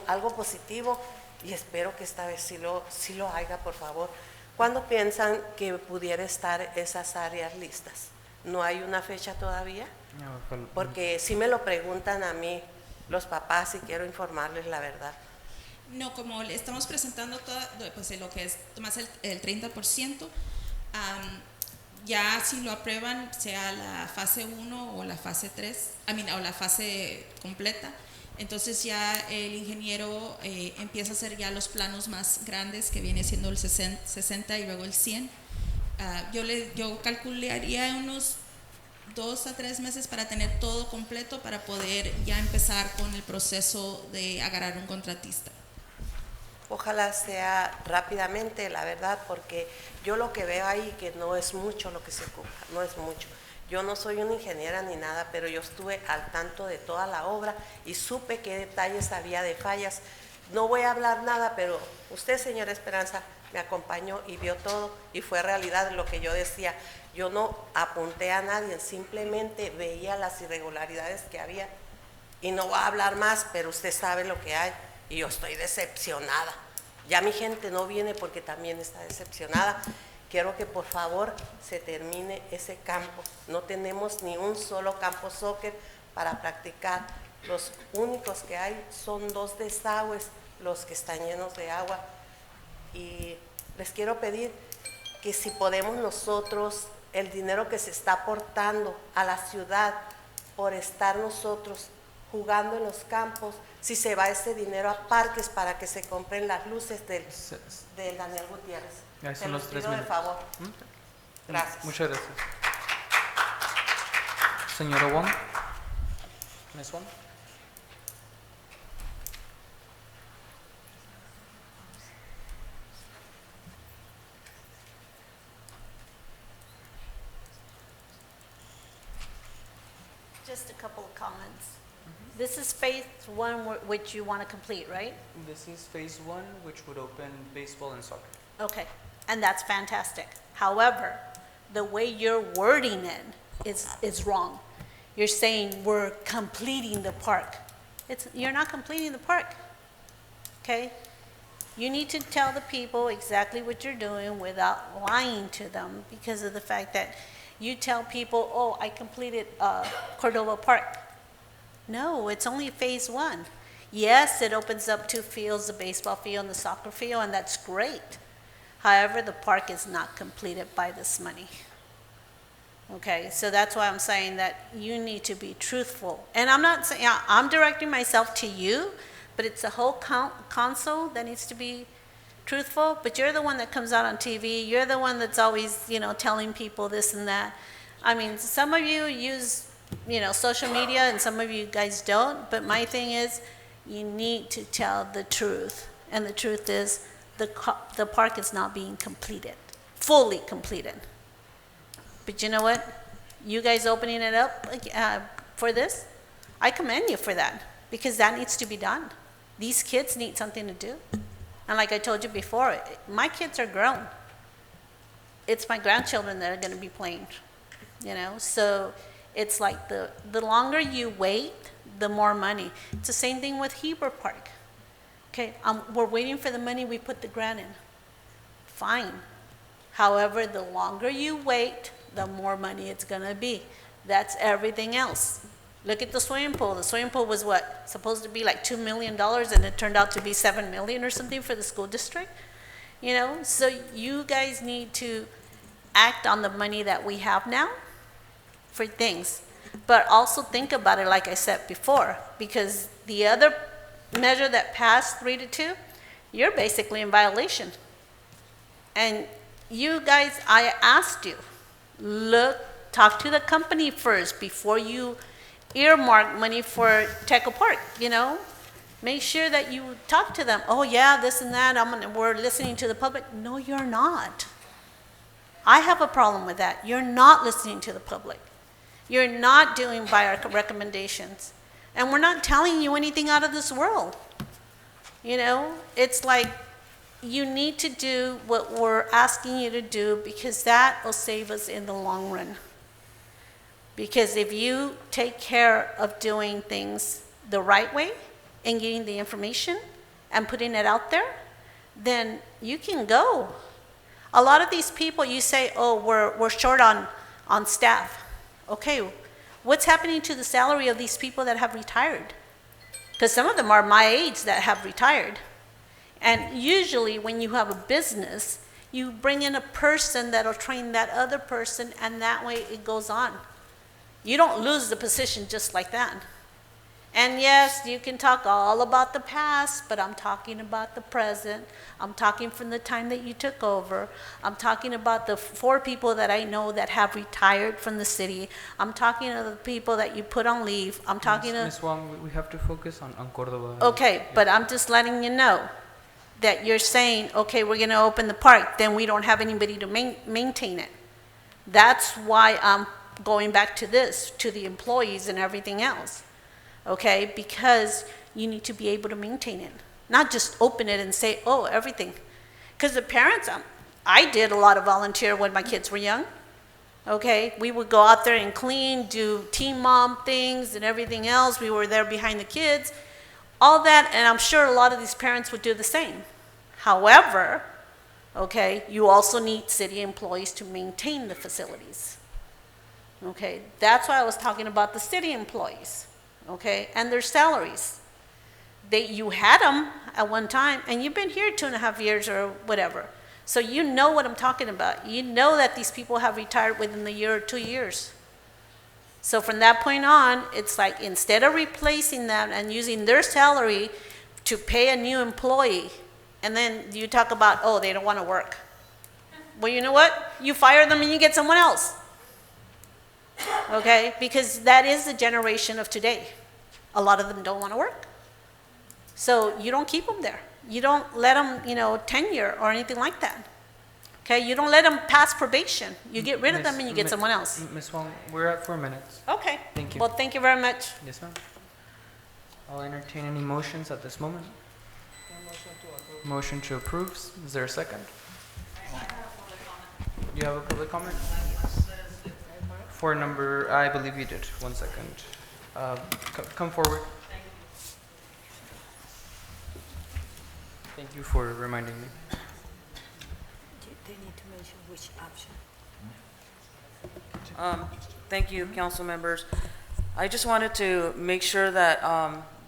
algo positivo y espero que esta vez sí lo haga, por favor. ¿Cuándo piensan que pudiera estar esas áreas listas? ¿No hay una fecha todavía? Porque si me lo preguntan a mí los papás y quiero informarles la verdad. No, como le estamos presentando pues, lo que es más el 30%, ya si lo aprueban, sea la fase 1 o la fase 3, o la fase completa, entonces ya el ingeniero empieza a hacer ya los planos más grandes, que viene siendo el 60 y luego el 100. Yo calcularía unos 2 a 3 meses para tener todo completo para poder ya empezar con el proceso de agarrar un contratista. Ojalá sea rápidamente, la verdad, porque yo lo que veo ahí que no es mucho lo que se ocupa, no es mucho. Yo no soy una ingeniera ni nada, pero yo estuve al tanto de toda la obra y supe qué detalles había de fallas. No voy a hablar nada, pero usted, señora Esperanza, me acompañó y vio todo y fue realidad lo que yo decía. Yo no apunté a nadie, simplemente veía las irregularidades que había. Y no voy a hablar más, pero usted sabe lo que hay. Y yo estoy decepcionada. Ya mi gente no viene porque también está decepcionada. Quiero que por favor se termine ese campo. No tenemos ni un solo campo soccer para practicar. Los únicos que hay son 2 desagües, los que están llenos de agua. Y les quiero pedir que si podemos nosotros, el dinero que se está aportando a la ciudad por estar nosotros jugando en los campos, si se va ese dinero a parques para que se compren las luces del Daniel Gutiérrez. Ahí Se son los los 3 pido de minutos. favor. Gracias. Muchas gracias. Señora Wong. Ms. Wong. Just a couple of comments. This is phase 1 which you want to complete, right? This is phase 1, which would open baseball and soccer. Okay, and that's fantastic. However, the way you're wording it is wrong. You're saying we're completing the park. You're not completing the park, okay? You need to tell the people exactly what you're doing without lying to them because of the fact that you tell people, oh, I completed Cordova Park. No, it's only phase 1. Yes, it opens up 2 fields, the baseball field and the soccer field, and that's great. However, the park is not completed by this money. Okay, so that's why I'm saying that you need to be truthful. And I'm not saying, I'm directing myself to you, but it's the whole council that needs to be truthful. But you're the one that comes out on TV. You're the one that's always, telling people this and that. I mean, some of you use, social media and some of you guys don't. But my thing is, you need to tell the truth. And the truth is, the park is not being completed, fully completed. But you know what? You guys opening it up for this, I commend you for that because that needs to be done. These kids need something to do. And like I told you before, my kids are grown. It's my grandchildren that are going to be playing, So it's like the longer you wait, the more money. It's the same thing with Heber Park. Okay, we're waiting for the money, we put the grant in. Fine. However, the longer you wait, the more money it's going to be. That's everything else. Look at the swimming pool. The swimming pool was what? Supposed to be like $2 million, and it turned out to be $7 million or something for the school district. So you guys need to act on the money that we have now for things. But also think about it like I said before, because the other measure that passed 3-2, you're basically in violation. And you guys, I asked you, talk to the company first before you earmark money for Teco Park, Make sure that you talk to them. Oh yeah, this and that, we're listening to the public. No, you're not. I have a problem with that. You're not listening to the public. You're not doing by our recommendations. And we're not telling you anything out of this world. You know, it's like you need to do what we're asking you to do because that will save us in the long run. Because if you take care of doing things the right way and getting the information and putting it out there, then you can go. A lot of these people, you say, oh, we're short on staff. Okay, what's happening to the salary of these people that have retired? Because some of them are my age that have retired. And usually when you have a business, you bring in a person that'll train that other person, and that way it goes on. You don't lose the position just like that. And yes, you can talk all about the past, but I'm talking about the present. I'm talking from the time that you took over. I'm talking about the 4 people that I know that have retired from the city. I'm talking to the people that you put on leave. I'm talking to... Ms. Wong, we have to focus on Cordova. Okay, but I'm just letting you know that you're saying, okay, we're going to open the park, then we don't have anybody to maintain it. That's why I'm going back to this, to the employees and everything else. Okay, because you need to be able to maintain it, not just open it and say, oh, everything. Because the parents, I did a lot of volunteer when my kids were young. Okay, we would go out there and clean, do teen mom things and everything else. We were there behind the kids, all that, and I'm sure a lot of these parents would do the same. However, okay, you also need city employees to maintain the facilities. Okay, that's why I was talking about the city employees. Okay, and their salaries. You had them at one time, and you've been here 2.5 years or whatever. So you know what I'm talking about. You know that these people have retired within the year or 2 years. So from that point on, it's like instead of replacing them and using their salary to pay a new employee, and then you talk about, oh, they don't want to work. Well, you know what? You fire them and you get someone else. Okay, because that is the generation of today. A lot of them don't want to work. So you don't keep them there. You don't let them, tenure or anything like that. Okay, you don't let them pass probation. You get rid of them and you get someone else. Ms. Wong, we're at 4 minutes. Okay. Thank you. Well, thank you very much. Yes, ma'am. I'll entertain any motions at this moment. Motion to approve. Is there a second? You have a public comment? For number, I believe you did. 1 second. Come forward. Thank you for reminding me. They need to mention which option. Thank you, council members. I just wanted to make sure that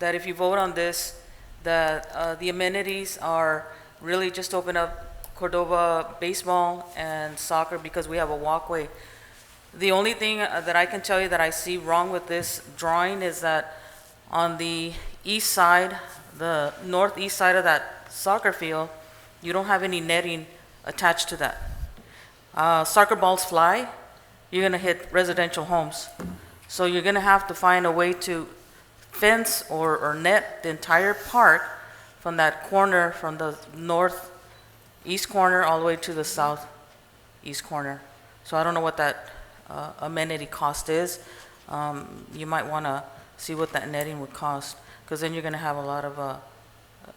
that if you vote on this, that the amenities are really just open up Cordova baseball and soccer because we have a walkway. The only thing that I can tell you that I see wrong with this drawing is that on the east side, the northeast side of that soccer field, you don't have any netting attached to that. Soccer balls fly, you're gonna hit residential homes. So you're gonna have to find a way to fence or net the entire park from that corner, from the northeast corner all the way to the southeast corner. So I don't know what that amenity cost is. You might want to see what that netting would cost, because then you're going to have a lot of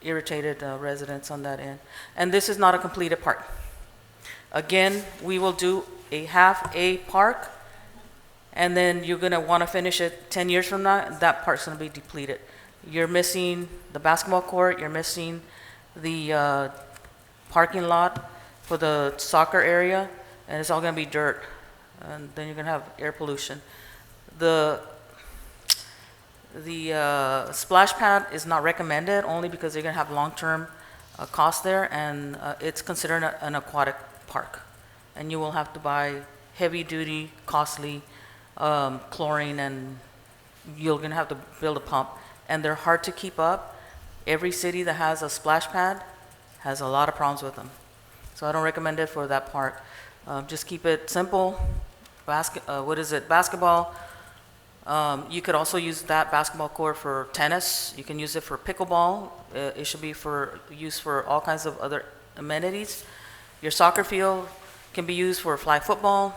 irritated residents on that end. And this is not a completed park. Again, we will do a half a park, and then you're going to want to finish it 10 years from now. That park's going to be depleted. You're missing the basketball court. You're missing the parking lot for the soccer area, and it's all going to be dirt. And then you're going to have air pollution. The splash pad is not recommended only because you're going to have long-term cost there, and it's considered an aquatic park. And you will have to buy heavy-duty, costly chlorine, and you're going to have to build a pump. And they're hard to keep up. Every city that has a splash pad has a lot of problems with them. So I don't recommend it for that park. Just keep it simple. Basketball, You could also use that basketball court for tennis. You can use it for pickleball. It should be for use for all kinds of other amenities. Your soccer field can be used for flag football.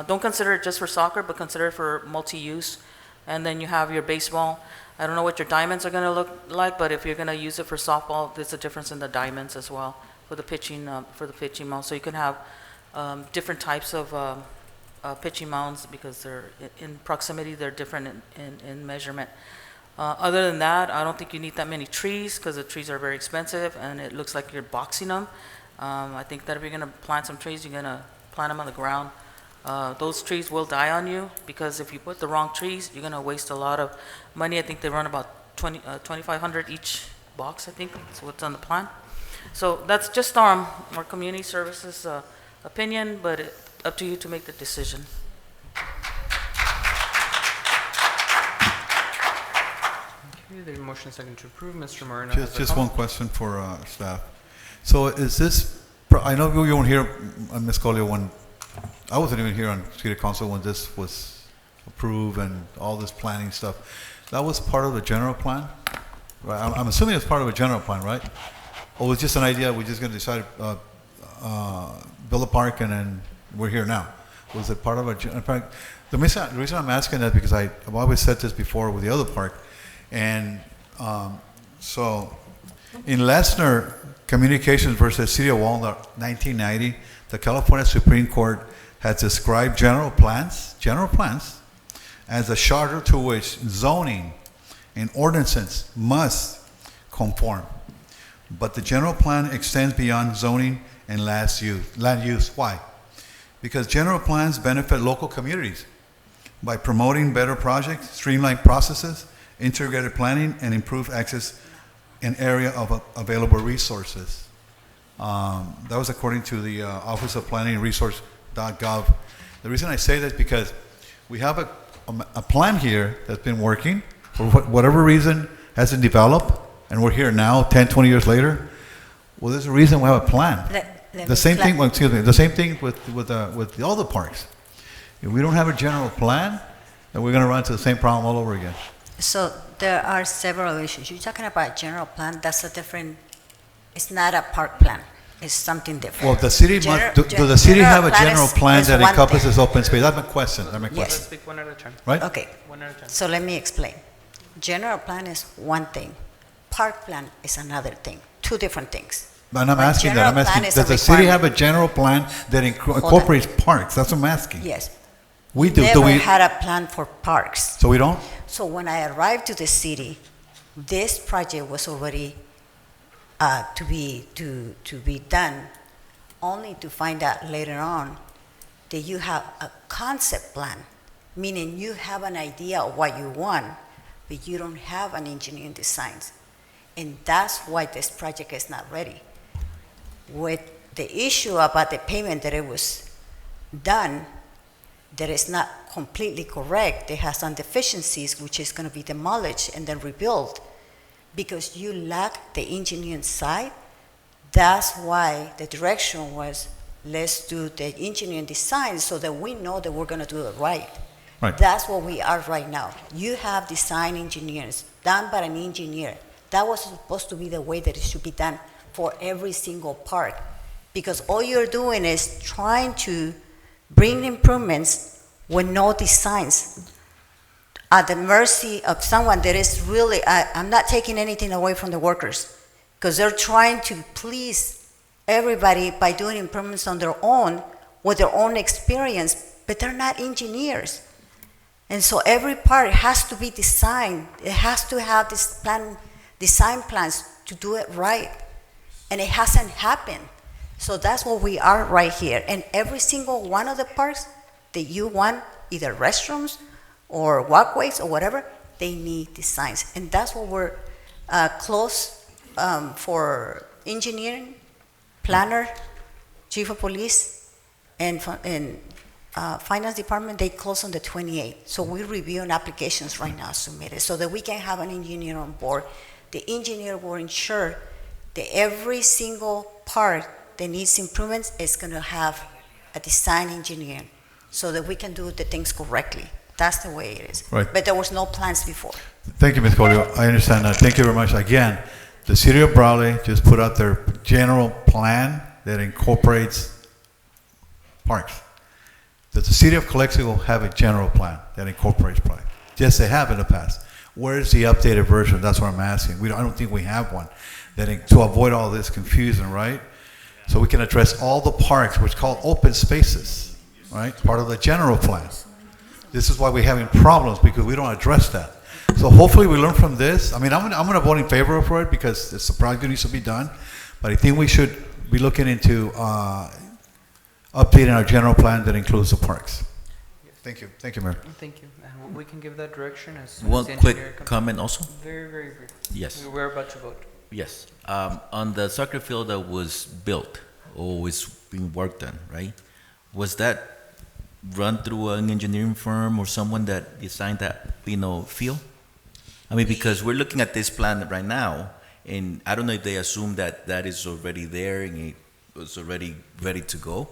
Don't consider it just for soccer, but consider it for multi-use. And then you have your baseball. I don't know what your diamonds are going to look like, but if you're going to use it for softball, there's a difference in the diamonds as well for the pitching mound. So you can have different types of pitching mounds because they're in proximity. They're different in measurement. Other than that, I don't think you need that many trees because the trees are very expensive and it looks like you're boxing them. I think that if you're going to plant some trees, you're going to plant them on the ground. Those trees will die on you because if you put the wrong trees, you're going to waste a lot of money. I think they run about $2,500 each box, I think. That's what's on the plan. So that's just our community services opinion, but up to you to make the decision. Okay, the motion second to approve. Mr. Moreno. Just one question for staff. So is this, I know you weren't here, Ms. Collier, when, I wasn't even here on City Council when this was approved and all this planning stuff. That was part of the general plan? Right, I'm assuming it's part of a general plan, right? Or was it just an idea, we're just gonna decide, build a park and then we're here now? Was it part of a, in fact, the reason I'm asking that because I've always said this before with the other park, and so in Lesnar Communications versus City of Walnut, 1990, the California Supreme Court has described general plans as a charter to which zoning and ordinances must conform. But the general plan extends beyond zoning and land use. Why? Because general plans benefit local communities by promoting better projects, streamlined processes, integrated planning, and improved access in area of available resources. That was according to the Office of Planning and Resource.gov. The reason I say that is because we have a plan here that's been working, for whatever reason hasn't developed, and we're here now 10, 20 years later. Well, there's a reason we have a plan. The same thing with the other parks. If we don't have a general plan, then we're going to run into the same problem all over again. So there are several issues. You're talking about general plan, that's a different, it's not a park plan. It's something different. Well, the city does the city have a general plan that encompasses open space? That's my question. Yes. Let's speak one at a time. Right? Okay. One at a time. So let me explain. General plan is one thing. Park plan is another thing. Two different things. But I'm asking that. I'm asking, does the city have a general plan that incorporates parks? That's what I'm asking. Yes. We do. Never had a plan for parks. So we don't? So when I arrived to the city, this project was already to be done, only to find out later on that you have a concept plan, meaning you have an idea of what you want, but you don't have an engineering designs. And that's why this project is not ready. With the issue about the payment that it was done, that is not completely correct. It has some deficiencies, which is going to be demolished and then rebuilt because you lack the engineering side. That's why the direction was, let's do the engineering design so that we know that we're going to do it right. Right. That's what we are right now. You have design engineers done by an engineer. That was supposed to be the way that it should be done for every single park, because all you're doing is trying to bring improvements with no designs at the mercy of someone that is really, I'm not taking anything away from the workers, because they're trying to please everybody by doing improvements on their own with their own experience, but they're not engineers. And so every part has to be designed. It has to have this design plans to do it right. And it hasn't happened. So that's what we are right here. And every single one of the parks that you want, either restrooms or walkways or whatever, they need designs. And that's what we're close for engineering, planner, chief of police, and finance department. They close on the 28th. So we're reviewing applications right now submitted so that we can have an engineer on board. The engineer will ensure that every single part that needs improvements is going to have a design engineer so that we can do the things correctly. That's the way it is. Right. But there was no plans before. Thank you, Ms. Colio. I understand that. Thank you very much. Again, the city of Brawley just put out their general plan that incorporates parks. Does the city of Calexico have a general plan that incorporates parks? Yes, they have in the past. Where is the updated version? That's what I'm asking. I don't think we have one to avoid all this confusion, right? So we can address all the parks, which is called open spaces, right? Part of the general plan. This is why we're having problems, because we don't address that. So hopefully we learn from this. I mean, I'm going to vote in favor of it because it's a project that needs to be done. But I think we should be looking into updating our general plan that includes the parks. Thank you. Thank you, Mayor. Thank you. And we can give that direction as One the quick engineer comes. comment also? Very, very brief. Yes. We're about to vote. Yes. On the soccer field that was built or is being worked on, right? Was that run through an engineering firm or someone that designed that, field? I mean, because we're looking at this plan right now, and I don't know if they assume that that is already there and it was already ready to go.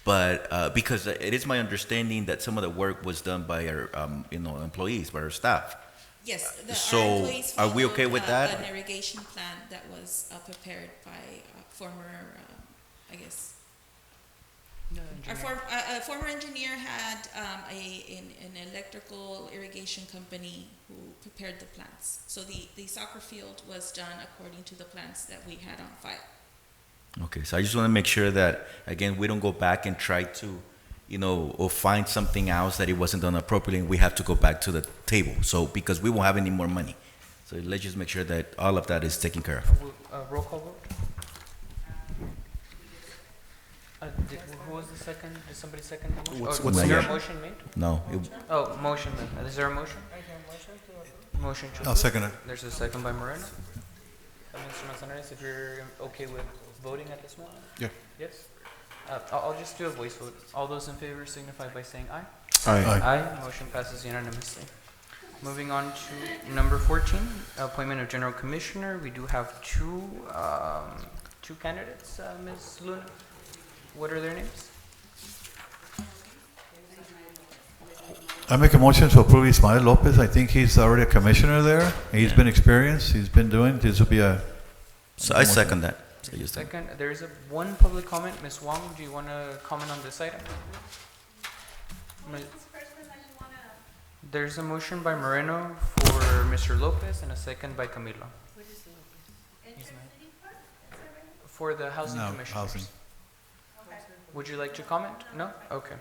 But because it is my understanding that some of the work was done by our, employees, by our staff. Yes, So, our employees are we okay followed, with that? an irrigation plan that was prepared by former, I guess. A former engineer had an electrical irrigation company who prepared the plans. So the soccer field was done according to the plans that we had on file. Okay, so I just want to make sure that, again, we don't go back and try to, or find something else that it wasn't done appropriately, and we have to go back to the table. So, because we won't have any more money. So let's just make sure that all of that is taken care of. Roll call vote? Who was the second? Did somebody second the motion? What's Was the there a motion? motion made? No. Oh, motion then. Is there a motion? Motion to I'll approve. second it. There's a second by Moreno. Mr. Manzanares, if you're okay with voting at this moment? Yeah. Yes? I'll just do a voice vote. All those in favor signify by saying aye. Aye. Aye. Motion passes unanimously. Moving on to number 14, appointment of general commissioner. We do have two candidates, Ms. Luna. What are their names? I make a motion to approve Ismael Lopez. I think he's already a commissioner there. He's been experienced. He's been doing, this will be a. So I second that. Second, there is one public comment. Ms. Wong, do you want to comment on this item? There's a motion by Moreno for Mr. Lopez and a second by Camilo. For the housing No, commission. housing. Would you like to comment? No? Okay.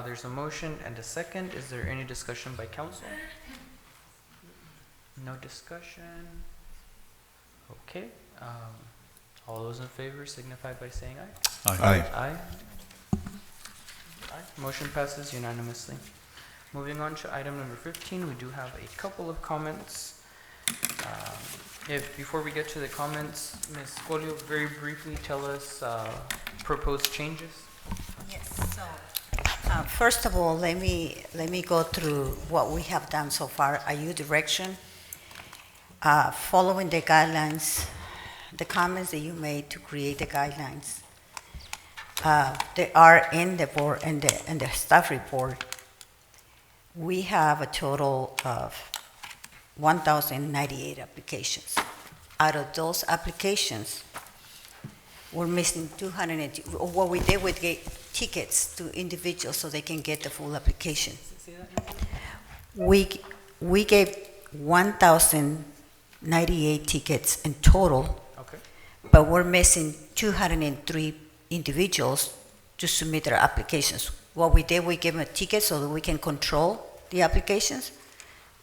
There's a motion and a second. Is there any discussion by council? No discussion. Okay. All those in favor signify by saying aye. Aye. Aye. Aye. Motion passes unanimously. Moving on to item number 15, we do have a couple of comments. Before we get to the comments, Ms. Colio, very briefly tell us proposed changes. Yes, so first of all, let me go through what we have done so far, a new direction, following the guidelines, the comments that you made to create the guidelines. They are in the board and the staff report. We have a total of 1,098 applications. Out of those applications, we're missing 200. What we did, we gave tickets to individuals so they can get the full application. We gave 1,098 tickets in total, okay, but we're missing 203 individuals to submit their applications. What we did, we gave them a ticket so that we can control the applications.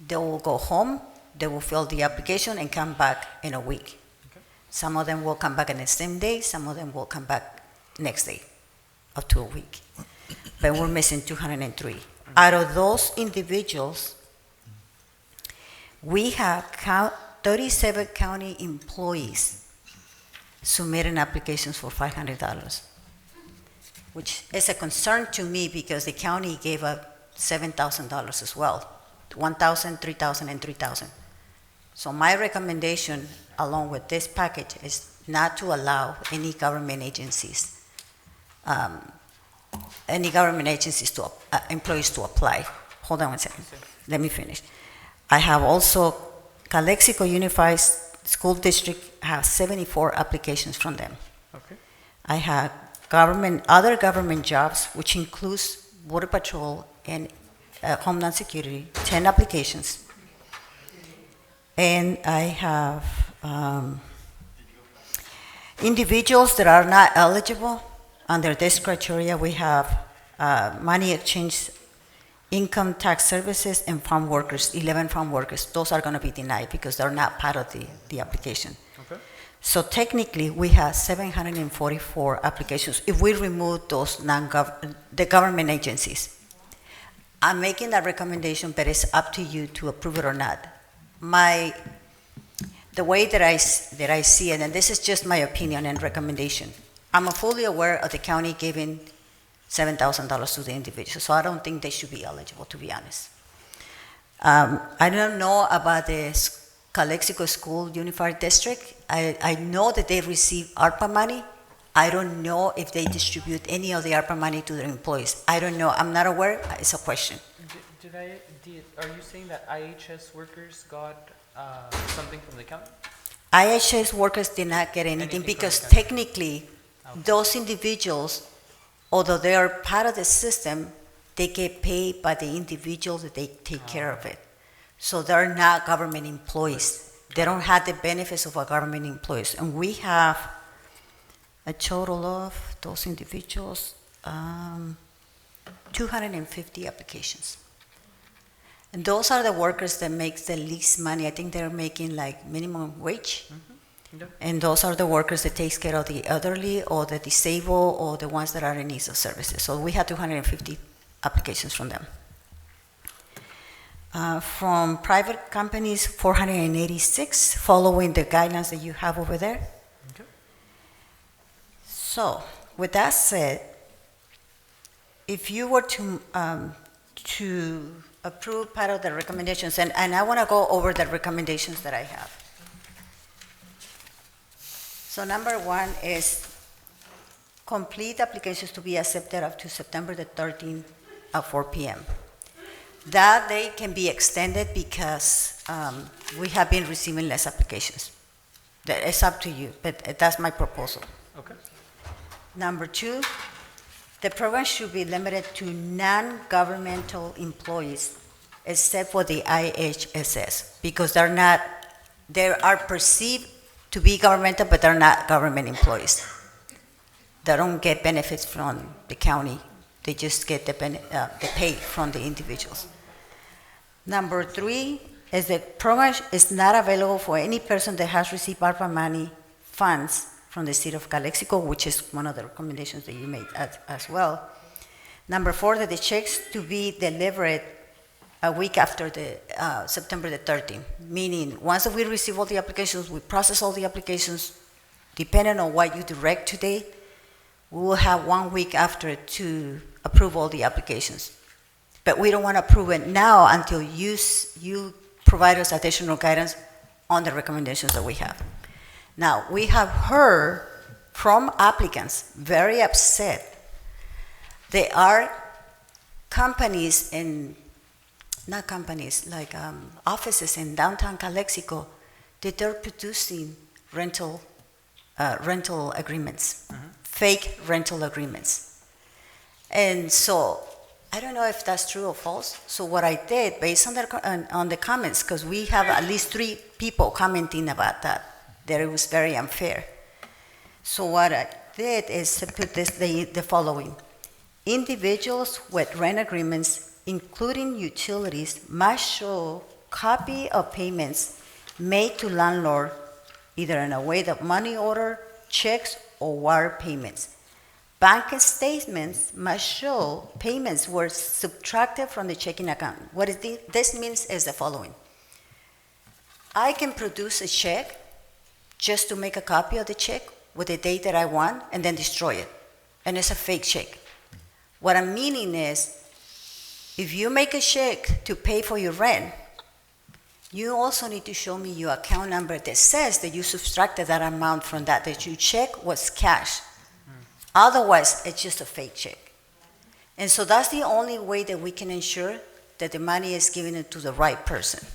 They will go home, they will fill the application and come back in a week. Okay. Some of them will come back on the same day, some of them will come back next day, up to a week. But we're missing 203. Out of those individuals, we have 37 county employees submitting applications for $500, which is a concern to me because the county gave up $7,000 as well, $1,000, $3,000, and $3,000. So my recommendation, along with this package, is not to allow any government agencies to employees to apply. hold on one second. Let me finish. I have also Calexico Unified School District has 74 applications from them. Okay. I have other government jobs, which includes Border Patrol and Homeland Security, 10 applications. And I have individuals that are not eligible. Under this criteria, we have money exchange, income tax services, and farm workers, 11 farm workers. Those are going to be denied because they're not part of the application. Okay. So technically, we have 744 applications if we remove those the government agencies. I'm making that recommendation, but it's up to you to approve it or not. The way that I see it, and this is just my opinion and recommendation, I'm fully aware of the county giving $7,000 to the individual, so I don't think they should be eligible, to be honest. I don't know about the Calexico School Unified District. I know that they receive ARPA money. I don't know if they distribute any of the ARPA money to their employees. I don't know. I'm not aware. It's a question. Are you saying that IHS workers got something from the county? IHS workers did not get anything because from the technically those individuals, although they are part of the system, they get paid by the individuals that they take care of it. So they're not government employees. They don't have the benefits of a government employees. And we have a total of those individuals, 250 applications. And those are the workers that make the least money. I think they're making like minimum wage. Mm-hmm. Yep. And those are the workers that takes care of the elderly or the disabled or the ones that are in need of services. So we had 250 applications from them. From private companies, 486, following the guidelines that you have over there. Okay. So, with that said, if you were to approve part of the recommendations, and I want to go over the recommendations that I have. So number one is complete applications to be accepted up to September the 13th at 4 p.m. That day can be extended because we have been receiving less applications. It's up to you, but that's my proposal. Okay. Number two, the program should be limited to non-governmental employees, except for the IHSS, because they are perceived to be governmental, but they're not government employees. They don't get benefits from the county. They just get the pay from the individuals. Number three is that program is not available for any person that has received ARPA money funds from the city of Calexico, which is one of the recommendations that you made as well. Number four, that the checks to be delivered a week after the September the 13th, meaning once we receive all the applications, we process all the applications, depending on what you direct today, we will have 1 week after to approve all the applications. But we don't want to approve it now until you provide us additional guidance on the recommendations that we have. Now, we have heard from applicants very upset. There are companies not companies, like offices in downtown Calexico that they're producing rental agreements, fake rental agreements. And so I don't know if that's true or false. So what I did, based on the comments, because we have at least 3 people commenting about that it was very unfair. So what I did is to put the following. Individuals with rent agreements, including utilities, must show copy of payments made to landlord, either in a way of money order, checks, or wire payments. Bank statements must show payments were subtracted from the checking account. What this means is the following. I can produce a check just to make a copy of the check with the date that I want and then destroy it. And it's a fake check. What I'm meaning is, if you make a check to pay for your rent, you also need to show me your account number that says that you subtracted that amount from that you check was cash. Otherwise, it's just a fake check. And so that's the only way that we can ensure that the money is given to the right person.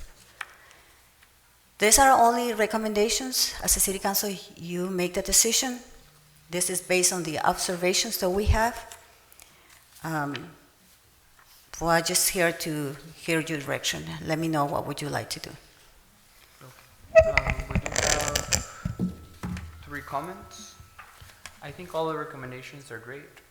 These are only recommendations. As a city council, you make the decision. This is based on the observations that we have. Well, I'm just here to hear your direction. Let me know what would you like to do. We do have 3 comments. I think all the recommendations are great.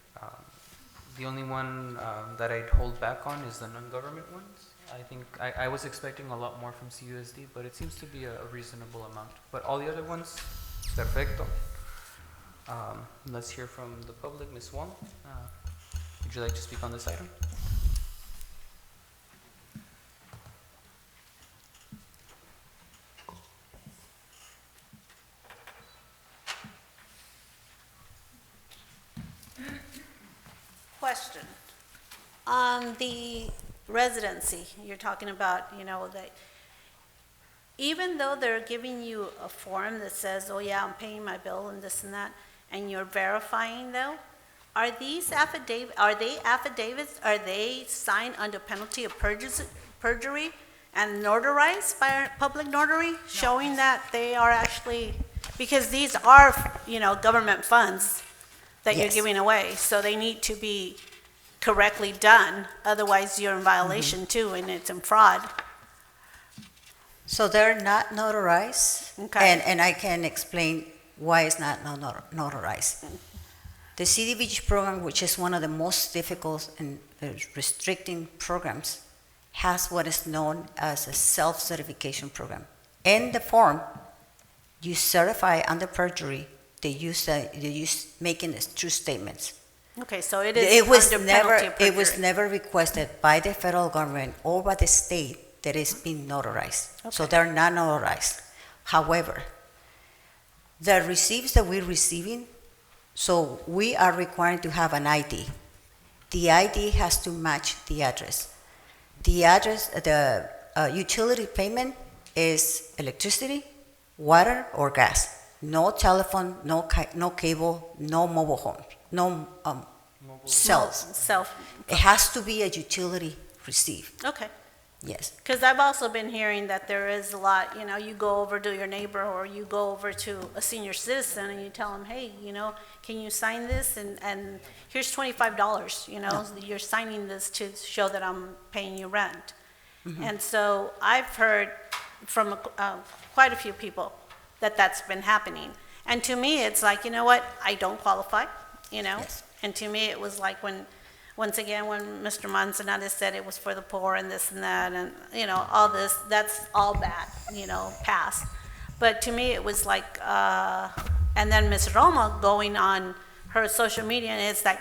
The only one that I'd hold back on is the non-government ones. I think I was expecting a lot more from CUSD, but it seems to be a reasonable amount. But all the other ones, perfecto. Let's hear from the public. Ms. Wong, would you like to speak on this item? Question. On the residency, you're talking about, that even though they're giving you a form that says, oh yeah, I'm paying my bill and this and that, and you're verifying though, are they affidavits, are they signed under penalty of perjury and notarized by a public notary, showing that they are actually, because these are, government funds that you're Yes. giving away, so they need to be correctly done, otherwise you're in violation too, and it's in fraud. So they're not notarized, Okay. and I can explain why it's not notarized. The CDBG program, which is one of the most difficult and restricting programs, has what is known as a self-certification program. In the form, you certify under perjury, they use making the true statements. Okay, so it is under penalty of perjury. It was never requested by the federal government or by the state that it's been notarized. So they're not notarized. However, the receipts that we're receiving, so we are required to have an ID. The ID has to match the address. The address, the utility payment is electricity, water, or gas. No telephone, no cable, no mobile home, no cells. It has to be a utility receipt. Okay. Yes. Because I've also been hearing that there is a lot, you go over to your neighbor or you go over to a senior citizen and you tell them, hey, can you sign this? And here's $25, you're signing this to show that I'm paying you rent. And so I've heard from quite a few people that that's been happening. And to me, it's like, I don't qualify, Yes. And to me, it was like once again, when Mr. Manzanares said it was for the poor and this and that, and, all this, that's all bad, past. But to me, it was like, and then Ms. Roma going on her social media, and it's like,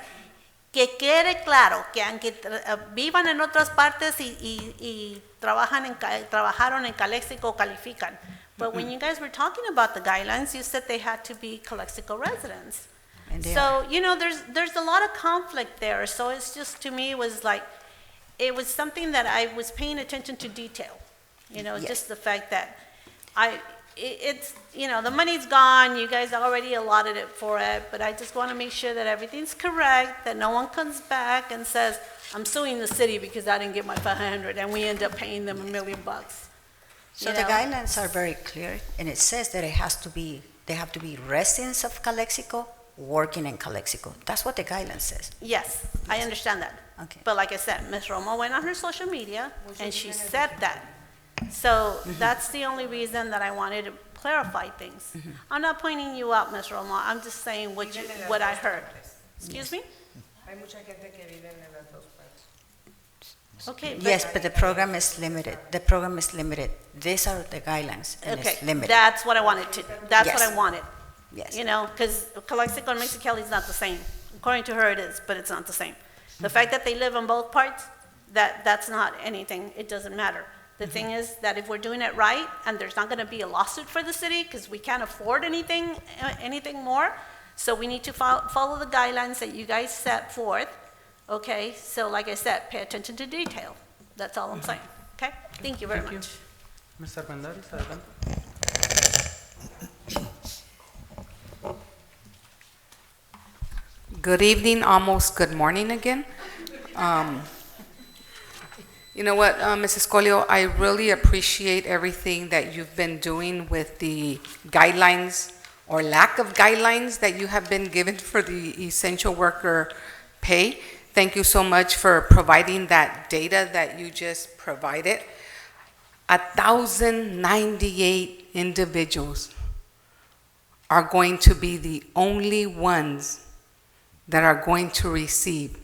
que quede claro, que aunque vivan en otras partes y trabajaron en Calexico, califican. But when you guys were talking about the guidelines, you said they had to be Calexico residents. So, there's a lot of conflict there. So it's just, to me, it was something that I was paying attention to detail. Just the fact that it's the money's gone, you guys already allotted it for it, but I just want to make sure that everything's correct, that no one comes back and says, I'm suing the city because I didn't get my 500, and we end up paying them $1 million. So the guidelines are very clear, and it says that they have to be residents of Calexico, working in Calexico. That's what the guideline says. Yes, I understand that. Okay. But like I said, Ms. Roma went on her social media and she said that. So that's the only reason that I wanted to clarify things. I'm not pointing you out, Ms. Roma. I'm just saying what I heard. Excuse me? Okay. Yes, but the program is limited. The program is limited. These are the guidelines, and it's limited. That's what I wanted to. That's what Yes. I wanted. Yes. Because Calexico and Mexicali is not the same. According to her, it is, but it's not the same. The fact that they live in both parts, that's not anything. It doesn't matter. The thing is that if we're doing it right, and there's not going to be a lawsuit for the city because we can't afford anything more, so we need to follow the guidelines that you guys set forth. Okay, so like I said, pay attention to detail. That's all I'm saying. Okay, thank you very much. Mr. Armendariz, adelante. Good evening, almost good morning again. You know what, Mrs. Colio, I really appreciate everything that you've been doing with the guidelines or lack of guidelines that you have been given for the essential worker pay. Thank you so much for providing that data that you just provided. 1,098 individuals are going to be the only ones that are going to receive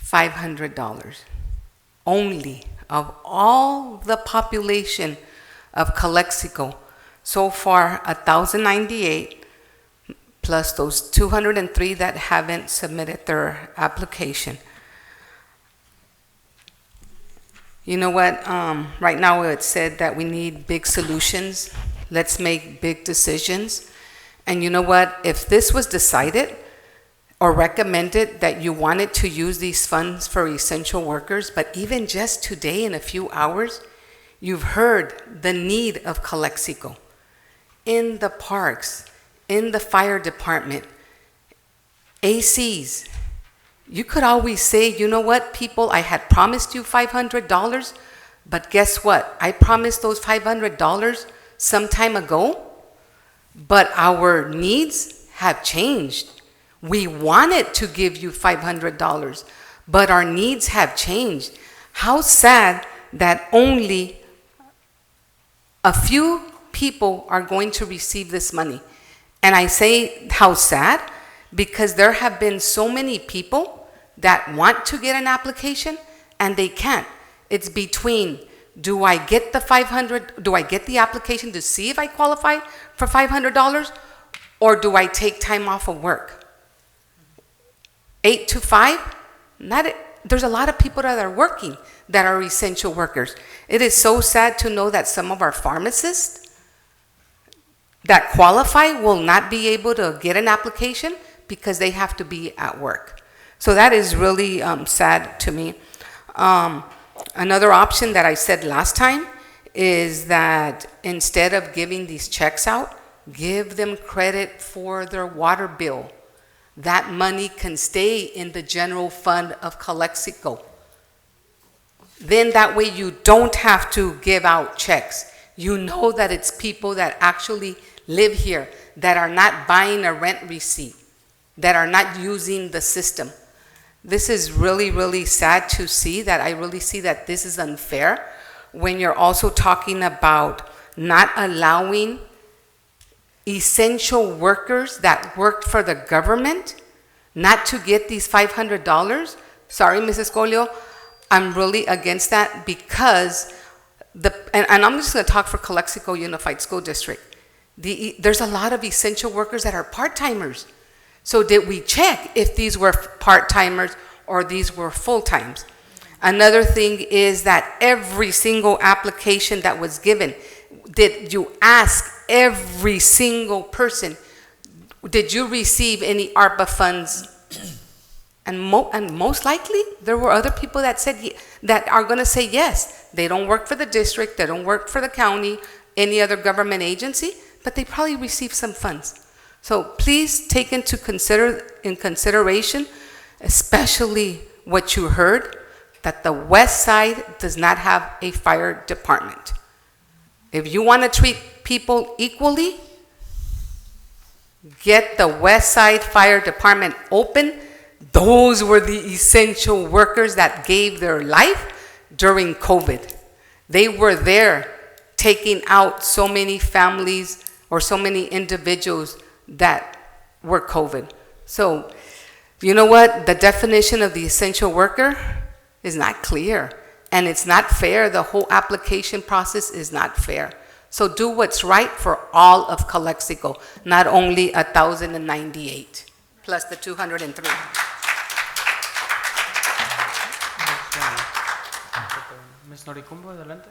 $500. Only of all the population of Calexico. So far, 1,098 plus those 203 that haven't submitted their application. You know what? Right now it said that we need big solutions. Let's make big decisions. And you know what? If this was decided or recommended that you wanted to use these funds for essential workers, but even just today in a few hours, you've heard the need of Calexico in the parks, in the fire department, ACs. You could always say, you know what, people, I had promised you $500, but guess what? I promised those $500 some time ago, but our needs have changed. We wanted to give you $500, but our needs have changed. How sad that only a few people are going to receive this money. And I say how sad because there have been so many people that want to get an application and they can't. It's between, do I get the application to see if I qualify for $500, or do I take time off of work? 8 to 5, there's a lot of people that are working that are essential workers. It is so sad to know that some of our pharmacists that qualify will not be able to get an application because they have to be at work. So that is really sad to me. Another option that I said last time is that instead of giving these checks out, give them credit for their water bill. That money can stay in the general fund of Calexico. Then that way you don't have to give out checks. You know that it's people that actually live here, that are not buying a rent receipt, that are not using the system. This is really, really sad to see that. I really see that this is unfair when you're also talking about not allowing essential workers that worked for the government not to get these $500. Sorry, Mrs. Colio, I'm really against that because and I'm just going to talk for Calexico Unified School District. There's a lot of essential workers that are part-timers. So did we check if these were part-timers or these were full-times? Another thing is that every single application that was given, did you ask every single person, did you receive any ARPA funds? And most likely, there were other people that said that are going to say yes. They don't work for the district, they don't work for the county, any other government agency, but they probably received some funds. So please take into consideration, especially what you heard, that the West Side does not have a fire department. If you want to treat people equally, get the West Side Fire Department open. Those were the essential workers that gave their life during COVID. They were there taking out so many families or so many individuals that were COVID. So, you know what? The definition of the essential worker is not clear, and it's not fair. The whole application process is not fair. So do what's right for all of Calexico, not only 1,098, plus the 203. Ms. Noricumbo, adelante.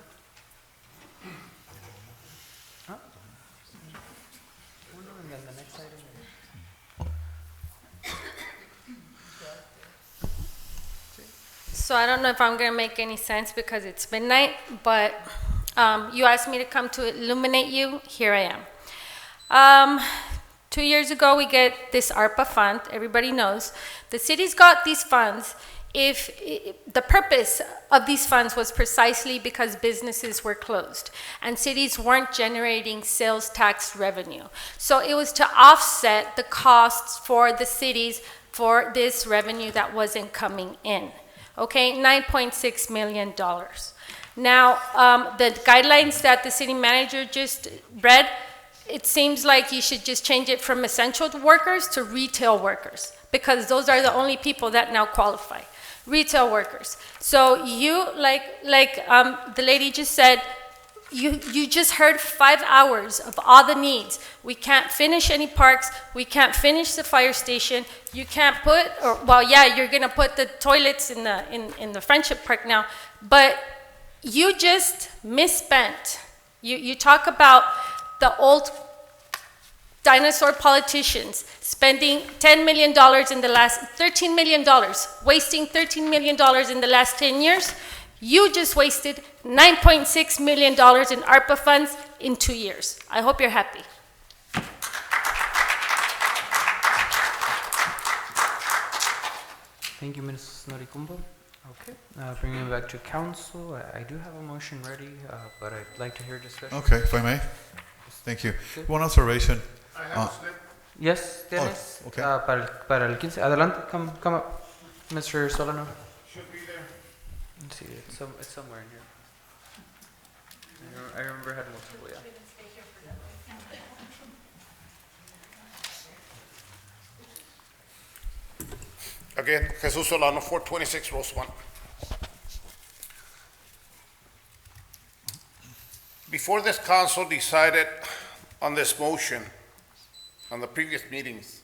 So I don't know if I'm going to make any sense because it's midnight, but you asked me to come to illuminate you. Here I am. 2 years ago, we get this ARPA fund. Everybody knows. The city's got these funds, if the purpose of these funds was precisely because businesses were closed and cities weren't generating sales tax revenue. So it was to offset the costs for the cities for this revenue that wasn't coming in. Okay, $9.6 million. Now, the guidelines that the city manager just read, it seems like you should just change it from essential workers to retail workers, because those are the only people that now qualify. Retail workers. So you, like the lady just said, you just heard 5 hours of all the needs. We can't finish any parks. We can't finish the fire station. You can't put, or well, yeah, you're gonna put the toilets in the Friendship Park now, but you just misspent. You talk about the old dinosaur politicians spending $10 million in the last, $13 million, wasting $13 million in the last 10 years. You just wasted $9.6 million in ARPA funds in 2 years. I hope you're happy. Thank you, Ms. Noricumbo. Okay, bringing it back to council. I do have a motion ready, but I'd like to hear discussion. Okay, if I may. Thank you. One observation. I have a slip. Yes, tienes. okay. Para el 15. Adelante, come up, Mr. Solano. Should be there. Let's see, it's somewhere in here. I remember I had multiple, yeah. Again, Jesus Solano, 426 Rose 1. Before this council decided on this motion, on the previous meetings,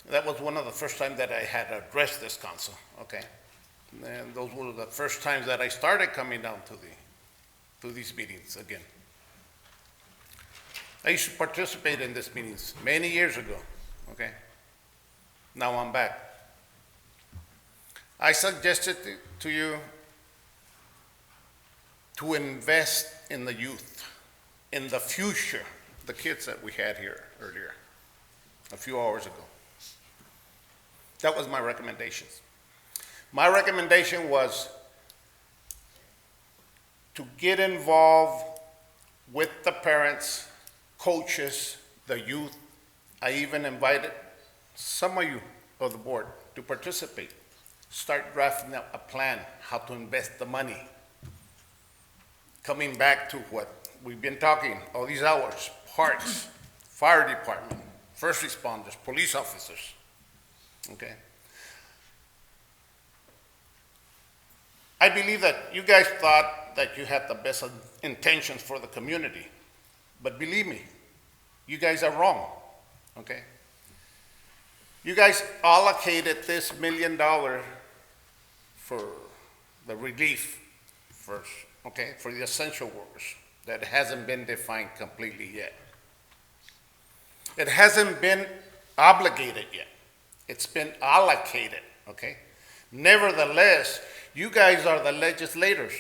that was one of the first times that I had addressed this council, okay? And those were the first times that I started coming down to these meetings again. I used to participate in these meetings many years ago, okay? Now I'm back. I suggested to you to invest in the youth, in the future, the kids that we had here earlier, a few hours ago. That was my recommendations. My recommendation was to get involved with the parents, coaches, the youth. I even invited some of you of the board to participate. Start drafting up a plan, how to invest the money. Coming back to what we've been talking all these hours, parks, fire department, first responders, police officers, okay? I believe that you guys thought that you had the best intentions for the community, but believe me, you guys are wrong, okay? You guys allocated this $1 million for the relief first, okay, for the essential workers. That hasn't been defined completely yet. It hasn't been obligated yet. It's been allocated, okay? Nevertheless, you guys are the legislators.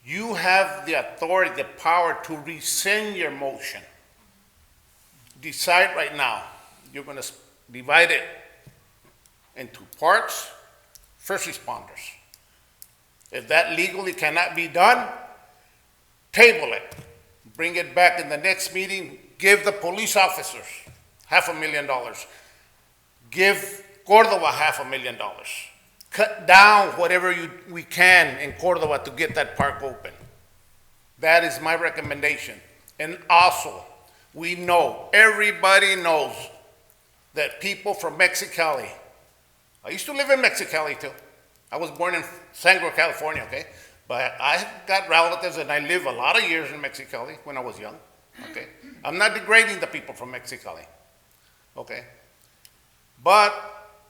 You have the authority, the power to rescind your motion. Decide right now. You're going to divide it into parts, first responders. If that legally cannot be done, table it. Bring it back in the next meeting. Give the police officers $500,000. Give Cordova $500,000. Cut down whatever we can in Cordova to get that park open. That is my recommendation. And also, we know, everybody knows that people from Mexicali, I used to live in Mexicali too. I was born in Sangre, California, okay? But I got relatives and I lived a lot of years in Mexicali when I was young, okay? I'm not degrading the people from Mexicali, okay? But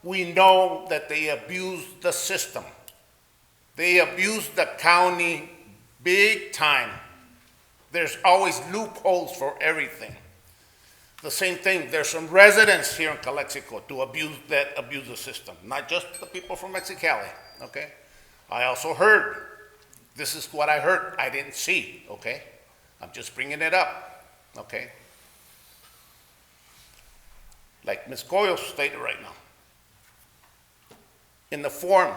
we know that they abuse the system. They abuse the county big time. There's always loopholes for everything. The same thing, there's some residents here in Calexico to abuse the system, not just the people from Mexicali, okay? I also heard, this is what I heard, I didn't see, okay? I'm just bringing it up, okay? Like Ms. Coyle stated right now. in the form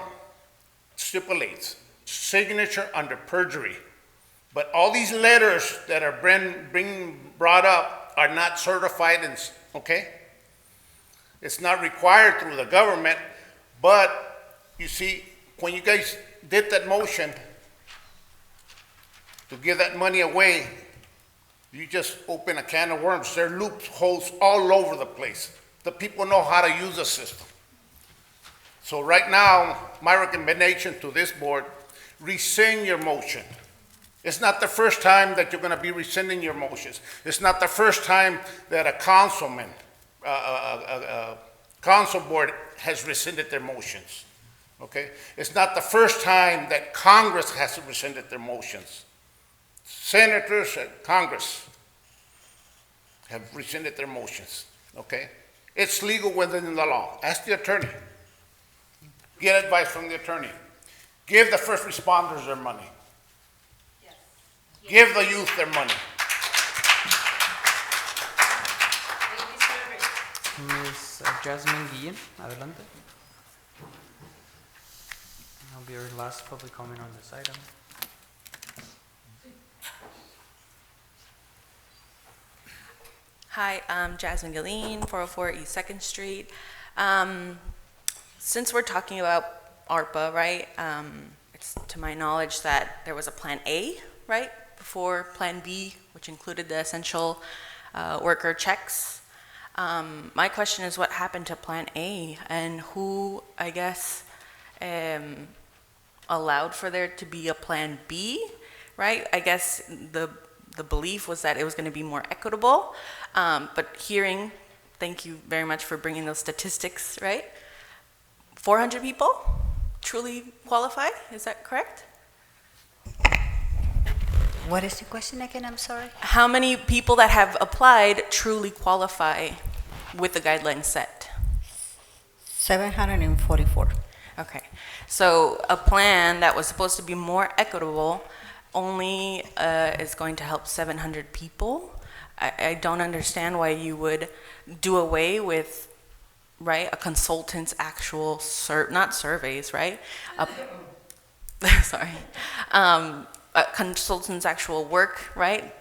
stipulates signature under perjury. But all these being brought up are not certified, okay? It's not required through the government, but you see, when you guys did that motion to give that money away, you just open a can of worms. There are loopholes all over the place. The people know how to use the system. So right now, my recommendation to this board, rescind your motion. It's not the first time that you're going to be rescinding your motions. It's not the first time that a councilman, council board has rescinded their motions. Okay? It's not the first time that Congress has rescinded their motions. Senators and Congress have rescinded their motions. Okay? It's legal within the law. Ask the attorney. Get advice from the attorney. Give the first responders their money. Give the youth their money. Ms. Jasmine Guillen, adelante. That'll be our last public comment on this item. Hi, I'm Jasmine Guillen, 404 East 2nd Street. Since we're talking about ARPA, right, it's to my knowledge that there was a Plan A, right, before Plan B, which included the essential worker checks. My question is, what happened to Plan A, and who, I guess, allowed for there to be a Plan B, right? I guess the belief was that it was going to be more equitable, but thank you very much for bringing those statistics, right? 400 people truly qualify, is that correct? What is the question again? I'm sorry. How many people that have applied truly qualify with the guidelines set? 744. Okay, so a plan that was supposed to be more equitable only is going to help 700 people. I don't understand why you would do away with, right, a consultant's actual, not surveys, right? Sorry. A consultant's actual work, right?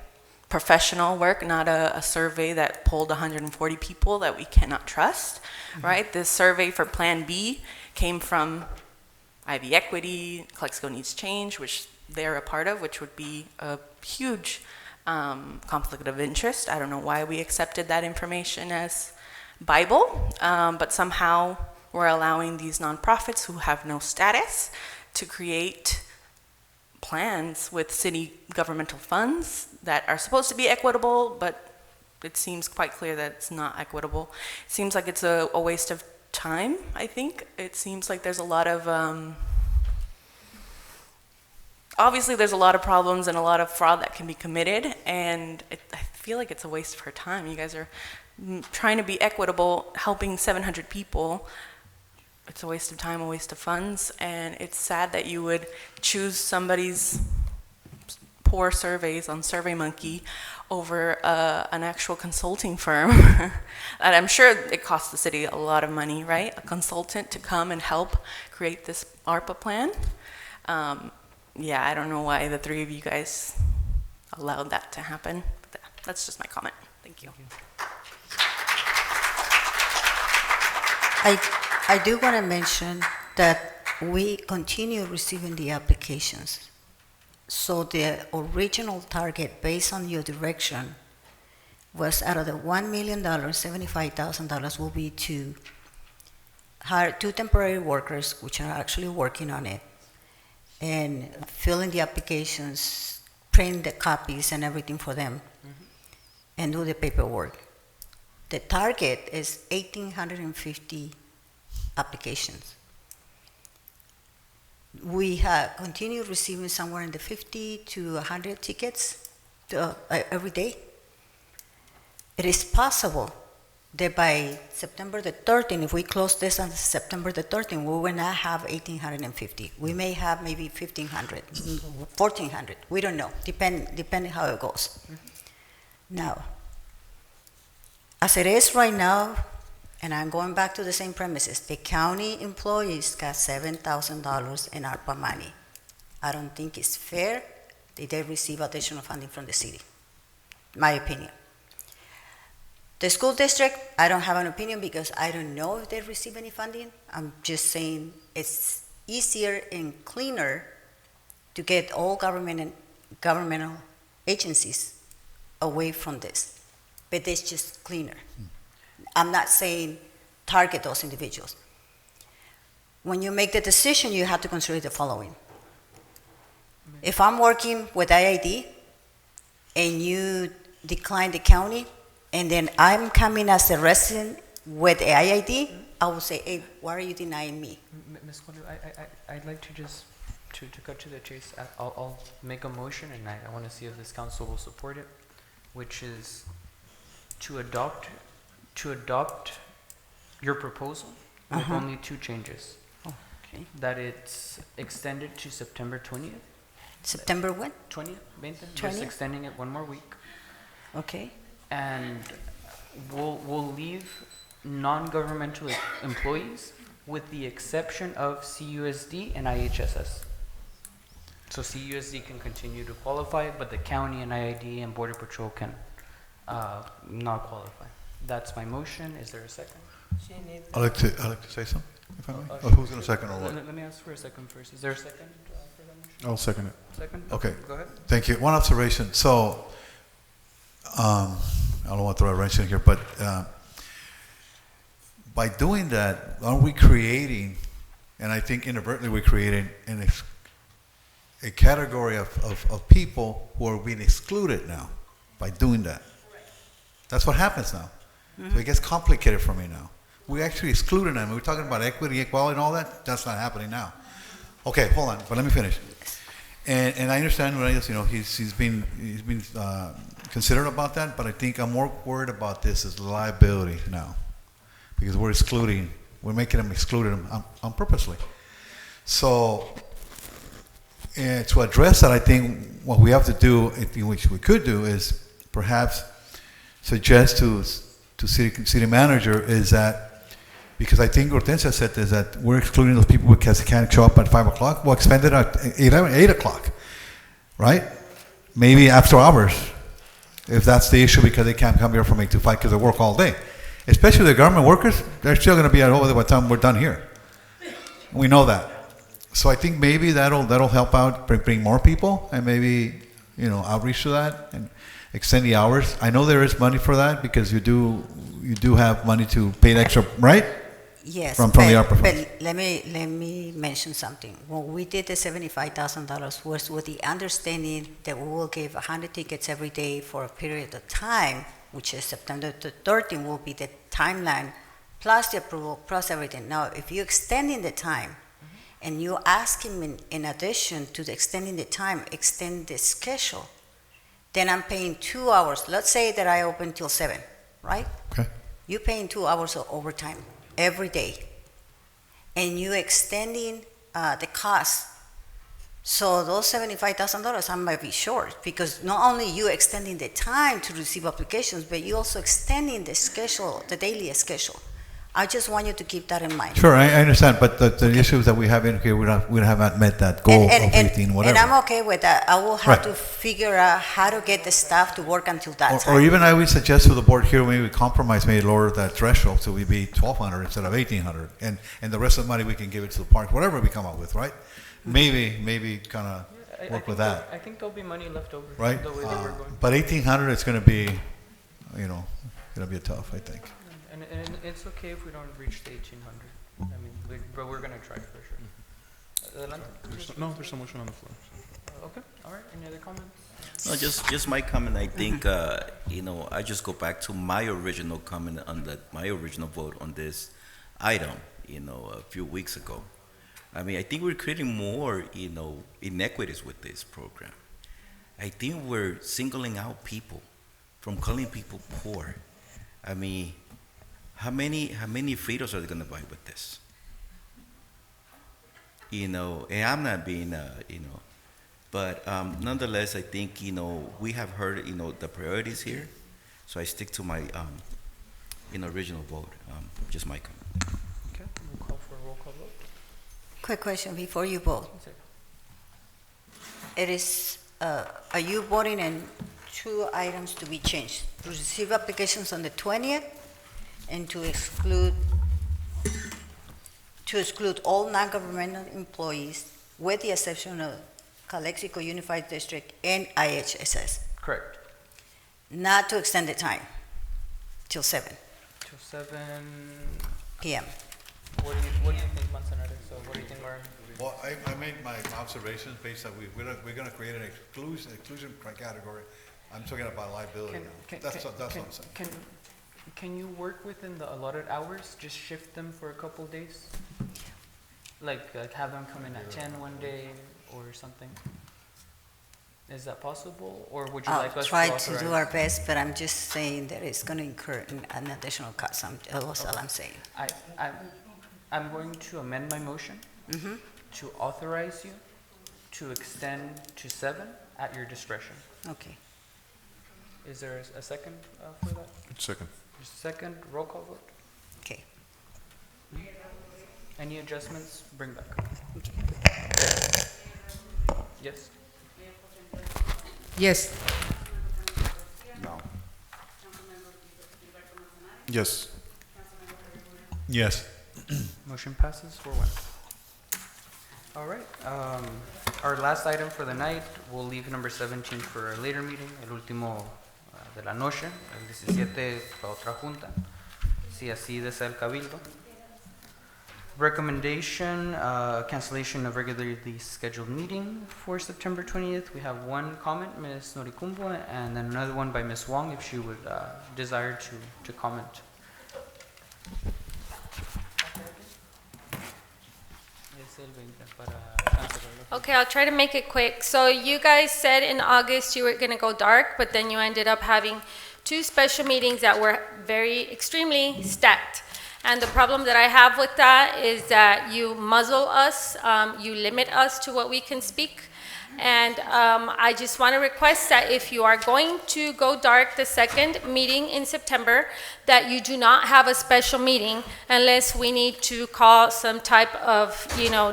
Professional work, not a survey that polled 140 people that we cannot trust, right? This survey for Plan B came from Ivy Equity, Calexico Needs Change, which they're a part of, which would be a huge conflict of interest. I don't know why we accepted that information as Bible, but somehow we're allowing these nonprofits who have no status to create plans with city governmental funds that are supposed to be equitable, but it seems quite clear that it's not equitable. It seems like it's a waste of time, I think. It seems like there's a lot of, obviously there's a lot of problems and a lot of fraud that can be committed, and I feel like it's a waste of her time. You guys are trying to be equitable, helping 700 people. It's a waste of time, a waste of funds, and it's sad that you would choose somebody's poor surveys on SurveyMonkey over an actual consulting firm. And I'm sure it costs the city a lot of money, right? A consultant to come and help create this ARPA plan. Yeah, I don't know why the three of you guys allowed that to happen. But that's just my comment. Thank you. I do want to mention that we continue receiving the applications. So the original target, based on your direction, was out of the $1 million, $75,000 will be to hire 2 temporary workers, which are actually working on it, and fill in the applications, print the copies and everything for them, and do the paperwork. The target is 1,850 applications. We have continued receiving somewhere in the 50 to 100 tickets every day. It is possible that by September the 13th, if we close this on September the 13th, we will not have 1,850. We may have maybe 1,500, 1,400. We don't know, depending how it goes. Now, as it is right now, and I'm going back to the same premises, the county employees got $7,000 in ARPA money. I don't think it's fair that they receive additional funding from the city, my opinion. The school district, I don't have an opinion because I don't know if they receive any funding. I'm just saying it's easier and cleaner to get all governmental agencies away from this, but it's just cleaner. I'm not saying target those individuals. When you make the decision, you have to consider the following. If I'm working with IID and you decline the county, and then I'm coming as a resident with the IID, I will say, hey, why are you denying me? Ms. Condu, I'd like to just, to cut to the chase, I'll make a motion, and I want to see if this council will support it, which is to adopt your proposal with only 2 changes. Okay. That it's extended to September 20th. September what? 20th, just 20th? extending it one more week. Okay. And we'll leave non-governmental employees with the exception of CUSD and IHSS. So CUSD can continue to qualify, but the county and IID and Border Patrol can not qualify. That's my motion. Is there a second? I'd like to say something, if I may. Oh, Who's going to second or what? Let me ask for a second first. Is there a second for that motion? I'll second it. Second? Okay. Go ahead. Thank you. One observation. So, I don't want to throw a wrench in here, but by doing that, aren't we creating, and I think inadvertently we're creating a category of people who are being excluded now by doing that? That's what happens now. So it gets complicated for me now. We actually excluded them. We're talking about equity, equality, and all that. That's not happening now. Okay, hold on, but let me finish. And I understand, right? He's been considerate about that, but I think I'm more worried about this as liability now, because we're making them excluded on purposely. So, to address that, I think what we have to do, which we could do, is perhaps suggest to city manager is that, because I think Hortensia said this, that we're excluding those people because they can't show up at 5 o'clock. Well, expand it at 8 o'clock, right? Maybe after hours, if that's the issue, because they can't come here from 8 to 5 because they work all day. Especially the government workers, they're still going to be at home by the time we're done here. We know that. So I think maybe that'll help out, bring more people, and maybe outreach to that and extend the hours. I know there is money for that because you do have money to pay the extra, right? Yes, from the ARPA funds. but let me mention something. When we did the $75,000 was with the understanding that we will give 100 tickets every day for a period of time, which is September the 13th will be the timeline, plus the approval, plus everything. Now, if you're extending the time, and you ask him in addition to the extending the time, extend the schedule, then I'm paying 2 hours. Let's say that I open till 7, right? Okay. You're paying 2 hours of overtime every day, and you extending the cost. So those $75,000 I might be short, because not only you extending the time to receive applications, but you also extending the schedule, the daily schedule. I just want you to keep that in mind. Sure, I understand, but the issues that we have in here, we haven't met that goal of 18, whatever. And I'm okay with that. I will have to figure out how to get the staff to work until that time. Or even I would suggest to the board here, maybe we compromise, maybe lower that threshold, so we be 1,200 instead of 1,800, and the rest of the money we can give it to the park, whatever we come up with, right? Maybe kind of work with that. I think there'll be money left over. Right? The way that we're going. But 1,800, it's going to be, going to be tough, I think. And it's okay if we don't reach the 1,800. I mean, but we're gonna try for sure. Adelante. There's no motion on the floor. Okay. All right. Any other comments? No, just my comment. I think I just go back to my original comment on my original vote on this item. A few weeks ago. I mean, I think we're creating more inequities with this program. I think we're singling out people from calling people poor. I mean, how many fritos are they going to buy with this? And I'm not being, but nonetheless, I think, we have heard, the priorities here. So I stick to my original vote. Just my comment. Okay, we'll call for a roll call vote. Quick question before you vote. It is, are you voting in 2 items to be changed? To receive applications on the 20th and to exclude all non-governmental employees with the exception of Calexico Unified District and IHSS, Correct. not to extend the time till 7 Till 7 p.m. What do you think, Manzanares? So what do you think, Martin? Well, I made my observations based on, we're gonna create an exclusion category. I'm talking about liability now. That's what I'm saying. Can you work within the allotted hours? Just shift them for a couple days? Like have them come in at 10 one day or something? Is that possible? Or would you like I'll us try to to authorize? do our best, but I'm just saying that it's gonna incur an additional cost. That's all I'm saying. I'm going to amend my motion Mm-hmm. to authorize you to extend to 7 at your discretion. Okay. Is there a second for that? Second. Just a second, roll call vote. Okay. Any adjustments, bring back. Yes? Yes. No. Yes. Yes. Motion passes 4-1. All right, our last item for the night, we'll leave number 17 for a later meeting, el último de la noche, el 17 para otra junta, si así desea el cabildo. Recommendation, cancellation of regularly scheduled meeting for September 20th. We have one comment, Ms. Noricumbo, and then another one by Ms. Wong, if she would desire to comment. Okay, I'll try to make it quick. So you guys said in August you were going to go dark, but then you ended up having 2 special meetings that were extremely stacked. And the problem that I have with that is that you muzzle us, you limit us to what we can speak. And I just want to request that if you are going to go dark the second meeting in September, that you do not have a special meeting unless we need to call some type of,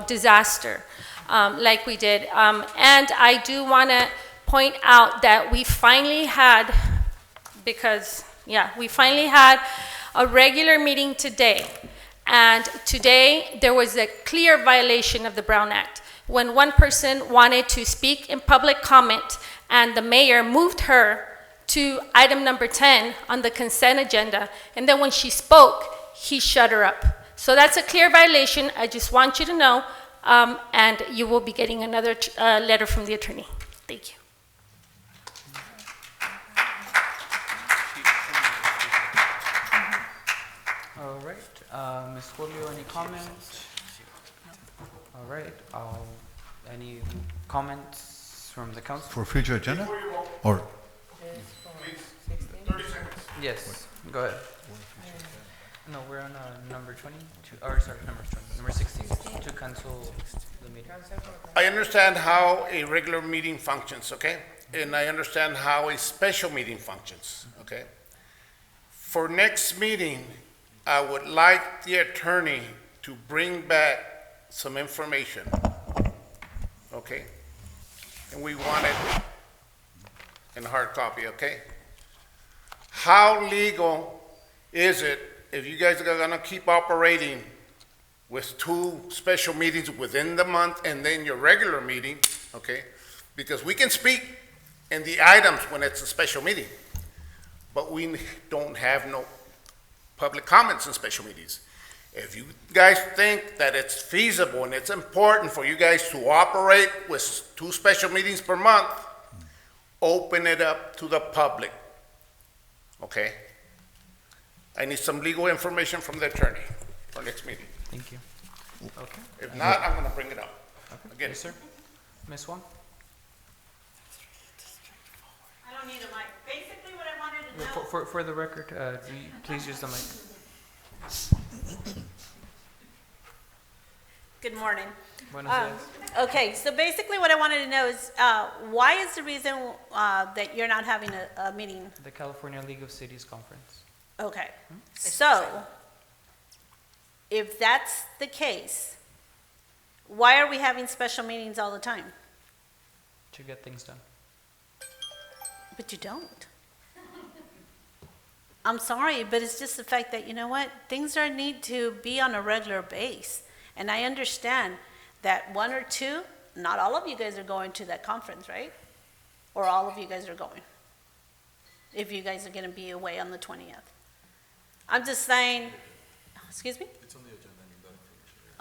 disaster like we did. And I do want to point out that we finally had, we finally had a regular meeting today. And today there was a clear violation of the Brown Act. When one person wanted to speak in public comment and the mayor moved her to item number 10 on the consent agenda, and then when she spoke, he shut her up. So that's a clear violation. I just want you to know, and you will be getting another letter from the attorney. Thank you. All right, Ms. Julio, any comments? All right, any comments from the council? For future agenda? Or? Yes, go ahead. No, we're on number 22, or sorry, number 16, to cancel the meeting. I understand how a regular meeting functions, okay? And I understand how a special meeting functions, okay? For next meeting, I would like the attorney to bring back some information, okay? And we want it in hard copy, okay? How legal is it if you guys are gonna keep operating with 2 special meetings within the month and then your regular meeting, okay? Because we can speak in the items when it's a special meeting, but we don't have no public comments in special meetings. If you guys think that it's feasible and it's important for you guys to operate with 2 special meetings per month, open it up to the public, okay? I need some legal information from the attorney for next meeting. Thank you. Okay. If not, I'm gonna bring it up. Okay. Again. Yes, sir. Ms. Wong? I don't need a mic. Basically, what I wanted to know. For the record, please use the mic. Good morning. Buenos dias. Okay, so basically what I wanted to know is, why is the reason that you're not having a meeting? The California League of Cities Conference. Okay, so if that's the case, why are we having special meetings all the time? To get things done. But you don't. I'm sorry, but it's just the fact that, you know what, things need to be on a regular base. And I understand that one or two, not all of you guys are going to that conference, right? Or all of you guys are going, if you guys are gonna be away on the 20th. I'm just saying, excuse me? It's on the agenda and you got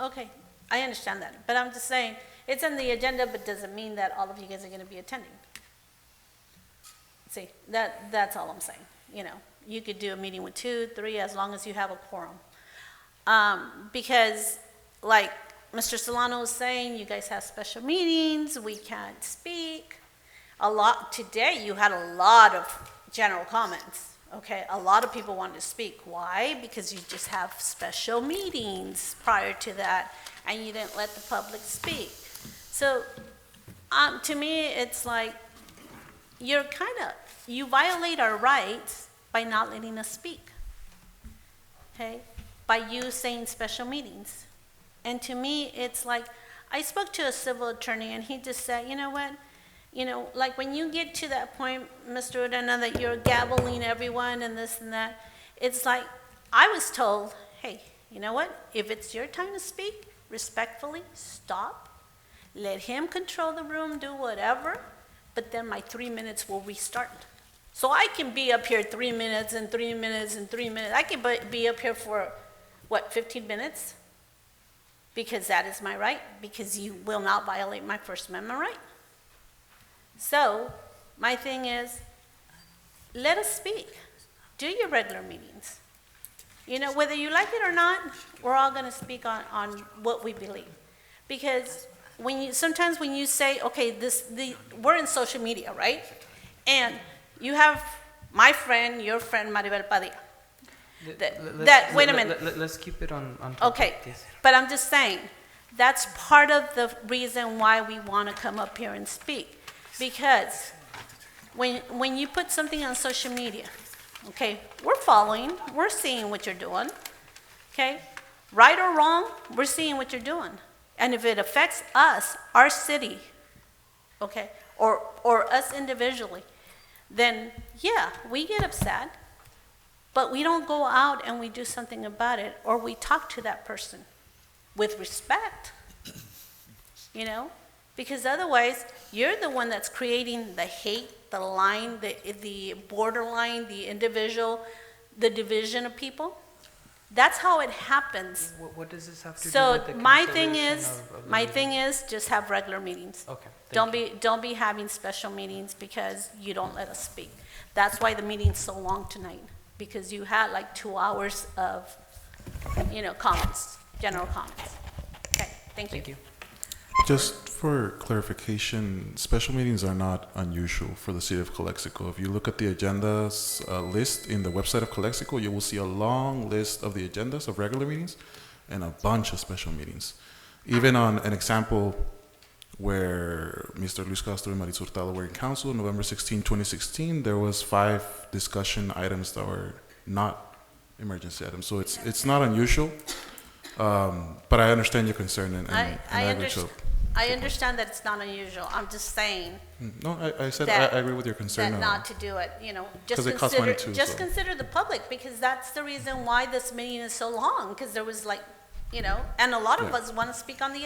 information. Okay, I understand that, but I'm just saying, it's on the agenda, but doesn't mean that all of you guys are gonna be attending. See, that's all I'm saying, you know. You could do a meeting with 2, 3, as long as you have a quorum. Because, like Mr. Solano was saying, you guys have special meetings, we can't speak. Today, you had a lot of general comments, okay? A lot of people wanted to speak. Why? Because you just have special meetings prior to that, and you didn't let the public speak. So, to me, it's like, you violate our rights by not letting us speak, okay? By you saying special meetings. And to me, it's like, I spoke to a civil attorney and he just said, you know what? You know, like when you get to that point, Mr. Urena, that you're gabbling everyone and this and that, it's like, I was told, hey, you know what? If it's your time to speak, respectfully, stop. Let him control the room, do whatever, but then my 3 minutes will restart. So I can be up here 3 minutes and 3 minutes and 3 minutes. I can be up here for, 15 minutes? Because that is my right, because you will not violate my First Amendment right. So, my thing is, let us speak. Do your regular meetings. You know, whether you like it or not, we're all gonna speak on what we believe. Because sometimes when you say, okay, we're in social media, right? And you have my friend, your friend, Maribel Padilla. Wait a minute. Let's keep it on topic. Okay, but I'm just saying, that's part of the reason why we want to come up here and speak. Because when you put something on social media, okay, we're following, we're seeing what you're doing, okay? Right or wrong, we're seeing what you're doing. And if it affects us, our city, okay, or us individually, then yeah, we get upset, but we don't go out and we do something about it, or we talk to that person with respect, you know? Because otherwise, you're the one that's creating the hate, the line, the borderline, the individual, the division of people. That's how it happens. What does this have to do So with the my thing cancellation is just have regular meetings. Okay. Don't be having special meetings because you don't let us speak. That's why the meeting's so long tonight, because you had like 2 hours of, comments, general comments. Okay, thank you. Just for clarification, special meetings are not unusual for the city of Calexico. If you look at the agendas list in the website of Calexico, you will see a long list of the agendas of regular meetings and a bunch of special meetings. Even on an example where Mr. Luis Castro and Maritza Hurtado were in council, November 16, 2016, there was 5 discussion items that were not emergency items. So it's not unusual, but I understand your concern and I agree to. I understand that it's not unusual. I'm just saying. No, I said I agree with your concern. That not to do it, Because it costs money too. Just consider the public, because that's the reason why this meeting is so long. Because there was and a lot of us want to speak on the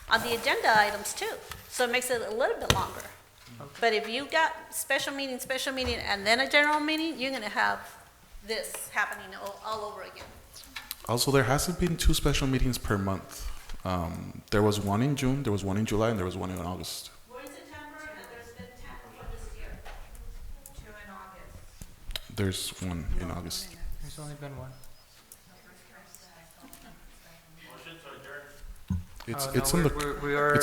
agenda items too. So it makes it a little bit longer. Okay. But if you got special meeting, and then a general meeting, you're going to have this happening all over again. Also, there hasn't been 2 special meetings per month. There was one in June, there was one in July, and there was one in August. We're in September, and there's been 10 for this year. 2 in August. There's one in August. There's only been one. It's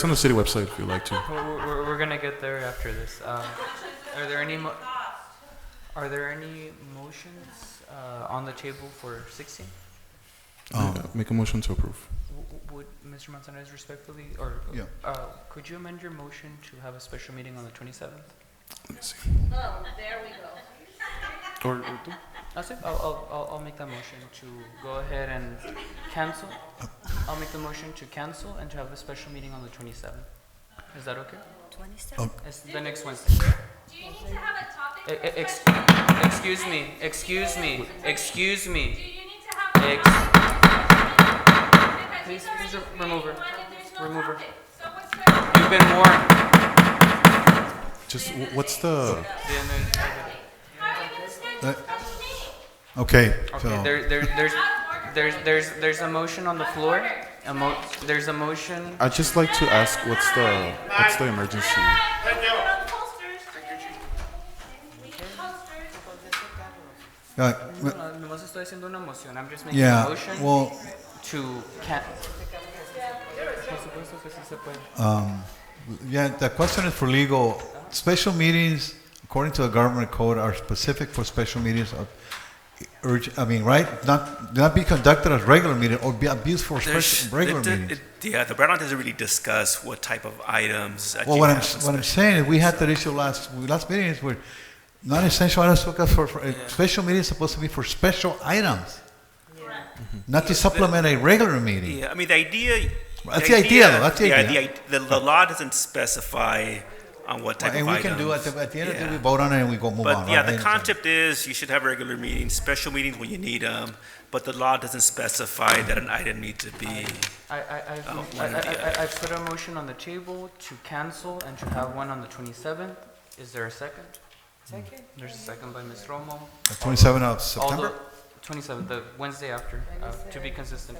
on the city website if you'd like to. We're gonna get there after this. Are there any motions on the table for 16? Make a motion to approve. Would Mr. Manzanares respectfully, could you amend your motion to have a special meeting on the 27th? Let me see. Oh, there we go. tú? That's it. I'll make that motion to go ahead and cancel. I'll make the motion to cancel and to have a special meeting on the 27th. Is that okay? 27? It's the next Wednesday. Do you need to have a topic? Excuse me. Do you need to have Please remove her. Remove her. So what's your... You've been warned. Just what's the? Okay, Okay, so, there's a motion on the floor. There's a motion. I'd just like to ask what's the emergency? Nomás estoy haciendo una moción. I'm just making yeah, a motion well, to Por supuesto que sí se puede. yeah, the question is for legal. Special meetings, according to the government code, are specific for special meetings of right? Not be conducted as regular meeting or be abused for regular meetings. Yeah, the Brown Act doesn't really discuss what type of items. That Well, you what have I'm saying is we had that issue last meetings where non-essential items for special meetings supposed to be for special items, not to supplement a regular meeting. Yeah, I mean the idea. That's the idea, though. That's the idea. The law doesn't specify on what type And of we items. can do at the end of the day, we vote on it and we go move on. But yeah, right? the concept is you should have regular meetings, special meetings when you need them, but the law doesn't specify that an item needs to be. I put a motion on the table to cancel and to have one on the 27th. Is there a second? Second. There's a second by Ms. Romo. The 27th of September? 27th, the Wednesday after, to be consistent.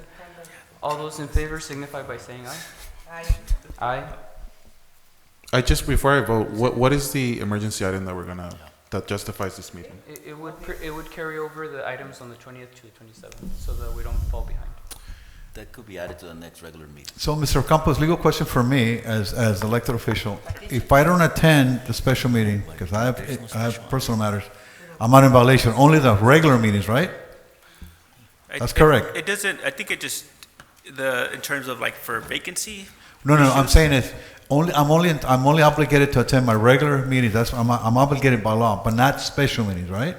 All those in favor signify by saying aye. Aye. Aye. I just before I vote, what is the emergency item that justifies this meeting? It would carry over the items on the 20th to the 27th, so that we don't fall behind. That could be added to the next regular meeting. So, Mr. Campos, legal question for me as elected official. If I don't attend the special meeting, because I have personal matters, I'm not in violation. Only the regular meetings, right? That's correct. It doesn't, I think it just, in terms of like for vacancy. No, I'm saying is I'm only obligated to attend my regular meetings. I'm obligated by law, but not special meetings, right?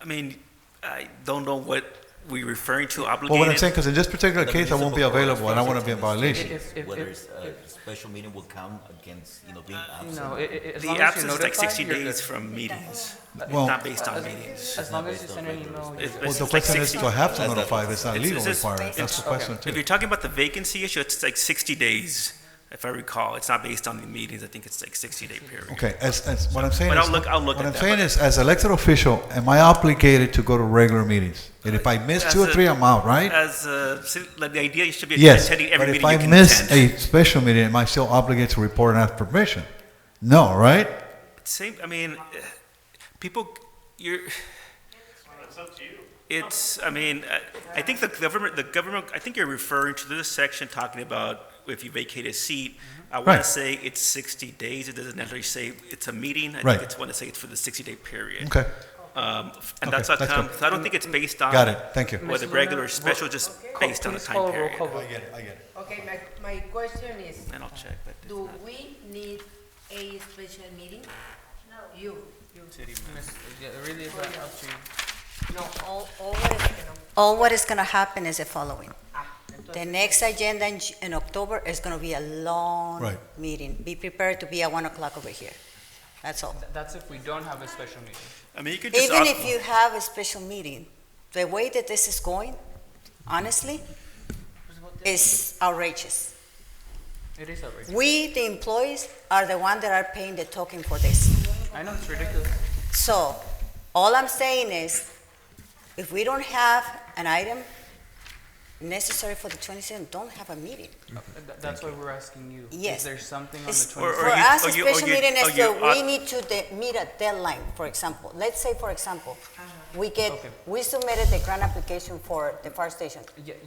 I mean, I don't know what we're referring to, obligated. Well, what I'm saying, because in this particular case, I won't be available, and I want to be in violation. Whether a special meeting will count against, being absent. No, as the long as absence you're is like 60 notified, you're days good. from meetings. Well, It's not based on meetings. As long as you send an email. Well, the question is to have to notify if it's not legal requirement. That's the question too. If you're talking about the vacancy issue, it's like 60 days, if I recall. It's not based on the meetings. I think it's like 60-day period. Okay, as what I'm saying But is, I'll look what at I'm that, saying but- is, as elected official, am I obligated to go to regular meetings? And if I miss two or three, I'm out, right? Like the idea, you should be Yes, attending but every if meeting you I can miss attend. a special meeting, am I still obligated to report and ask permission? No, right? Same, I mean, people, it's, I mean, I think the government, I think you're referring to this section talking about if you vacate a seat. I want Right. to say it's 60 days. It doesn't necessarily say it's a meeting. I Right. think it's want to say it's for the 60-day period. Okay. And Okay, that's how that's come, good. so I don't think it's based on. Got it. Thank you. Whether regular or special, just based on the Please time call a roll period. call vote. I get it. Okay, my question is, And I'll check, but it's do not. we need a special meeting? No. You. Yeah, it really is up to you. No, all what is going to happen is the following. The next agenda in October is going to be a long Right. meeting. Be prepared to be at 1 o'clock over here. That's all. That's if we don't have a special meeting. I mean, you could just. Even if you have a special meeting, the way that this is going, honestly, is outrageous. It is outrageous. We, the employees, are the ones that are paying the token for this. I know, it's ridiculous. So, all I'm saying is, if we don't have an item necessary for the 27th, don't have a meeting. That's why we're asking you. Yes. Is there something on It's- the For 27th? us, a special meeting is that we need to meet a deadline, for example. Let's say, for example, we submitted the grant application for the fire station,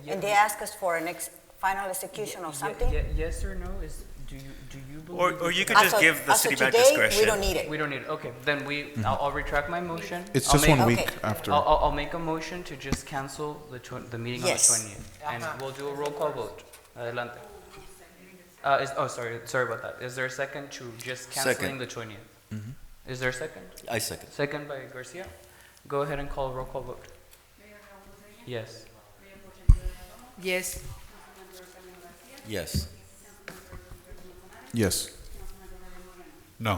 and they ask us for an final execution or something. Yes or no is, do you believe? Or you could As just of- give the as of city back today, discretion. we don't need it. We don't need it, okay, then I'll retract my motion. It's I'll just make- 1 week Okay. after. I'll make a motion to just cancel the meeting on the Yes. 20th. And we'll do a roll call vote. Adelante. Sorry about that. Is there a second to just canceling Second. the 20th? Is there a second? I second. Second by Garcia. Go ahead and call a roll call vote. Yes. Yes. Yes. Yes. No.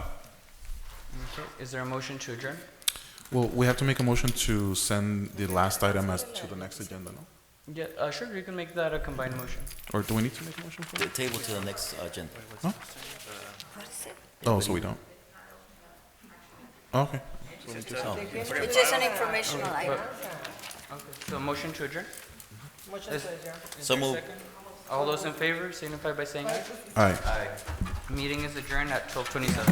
Okay. Is there a motion to adjourn? Well, we have to make a motion to send the last item as to the next agenda, no? Yeah, sure, you can make that a combined motion. Or do we need to make a motion for The it? table to the next agenda. Huh? Oh, so we don't? Okay. Oh. It's just an informational item. Okay, so a motion to adjourn? Is- So moved. All those in favor signify by saying aye. Aye. Aye. Meeting is adjourned at 12:27.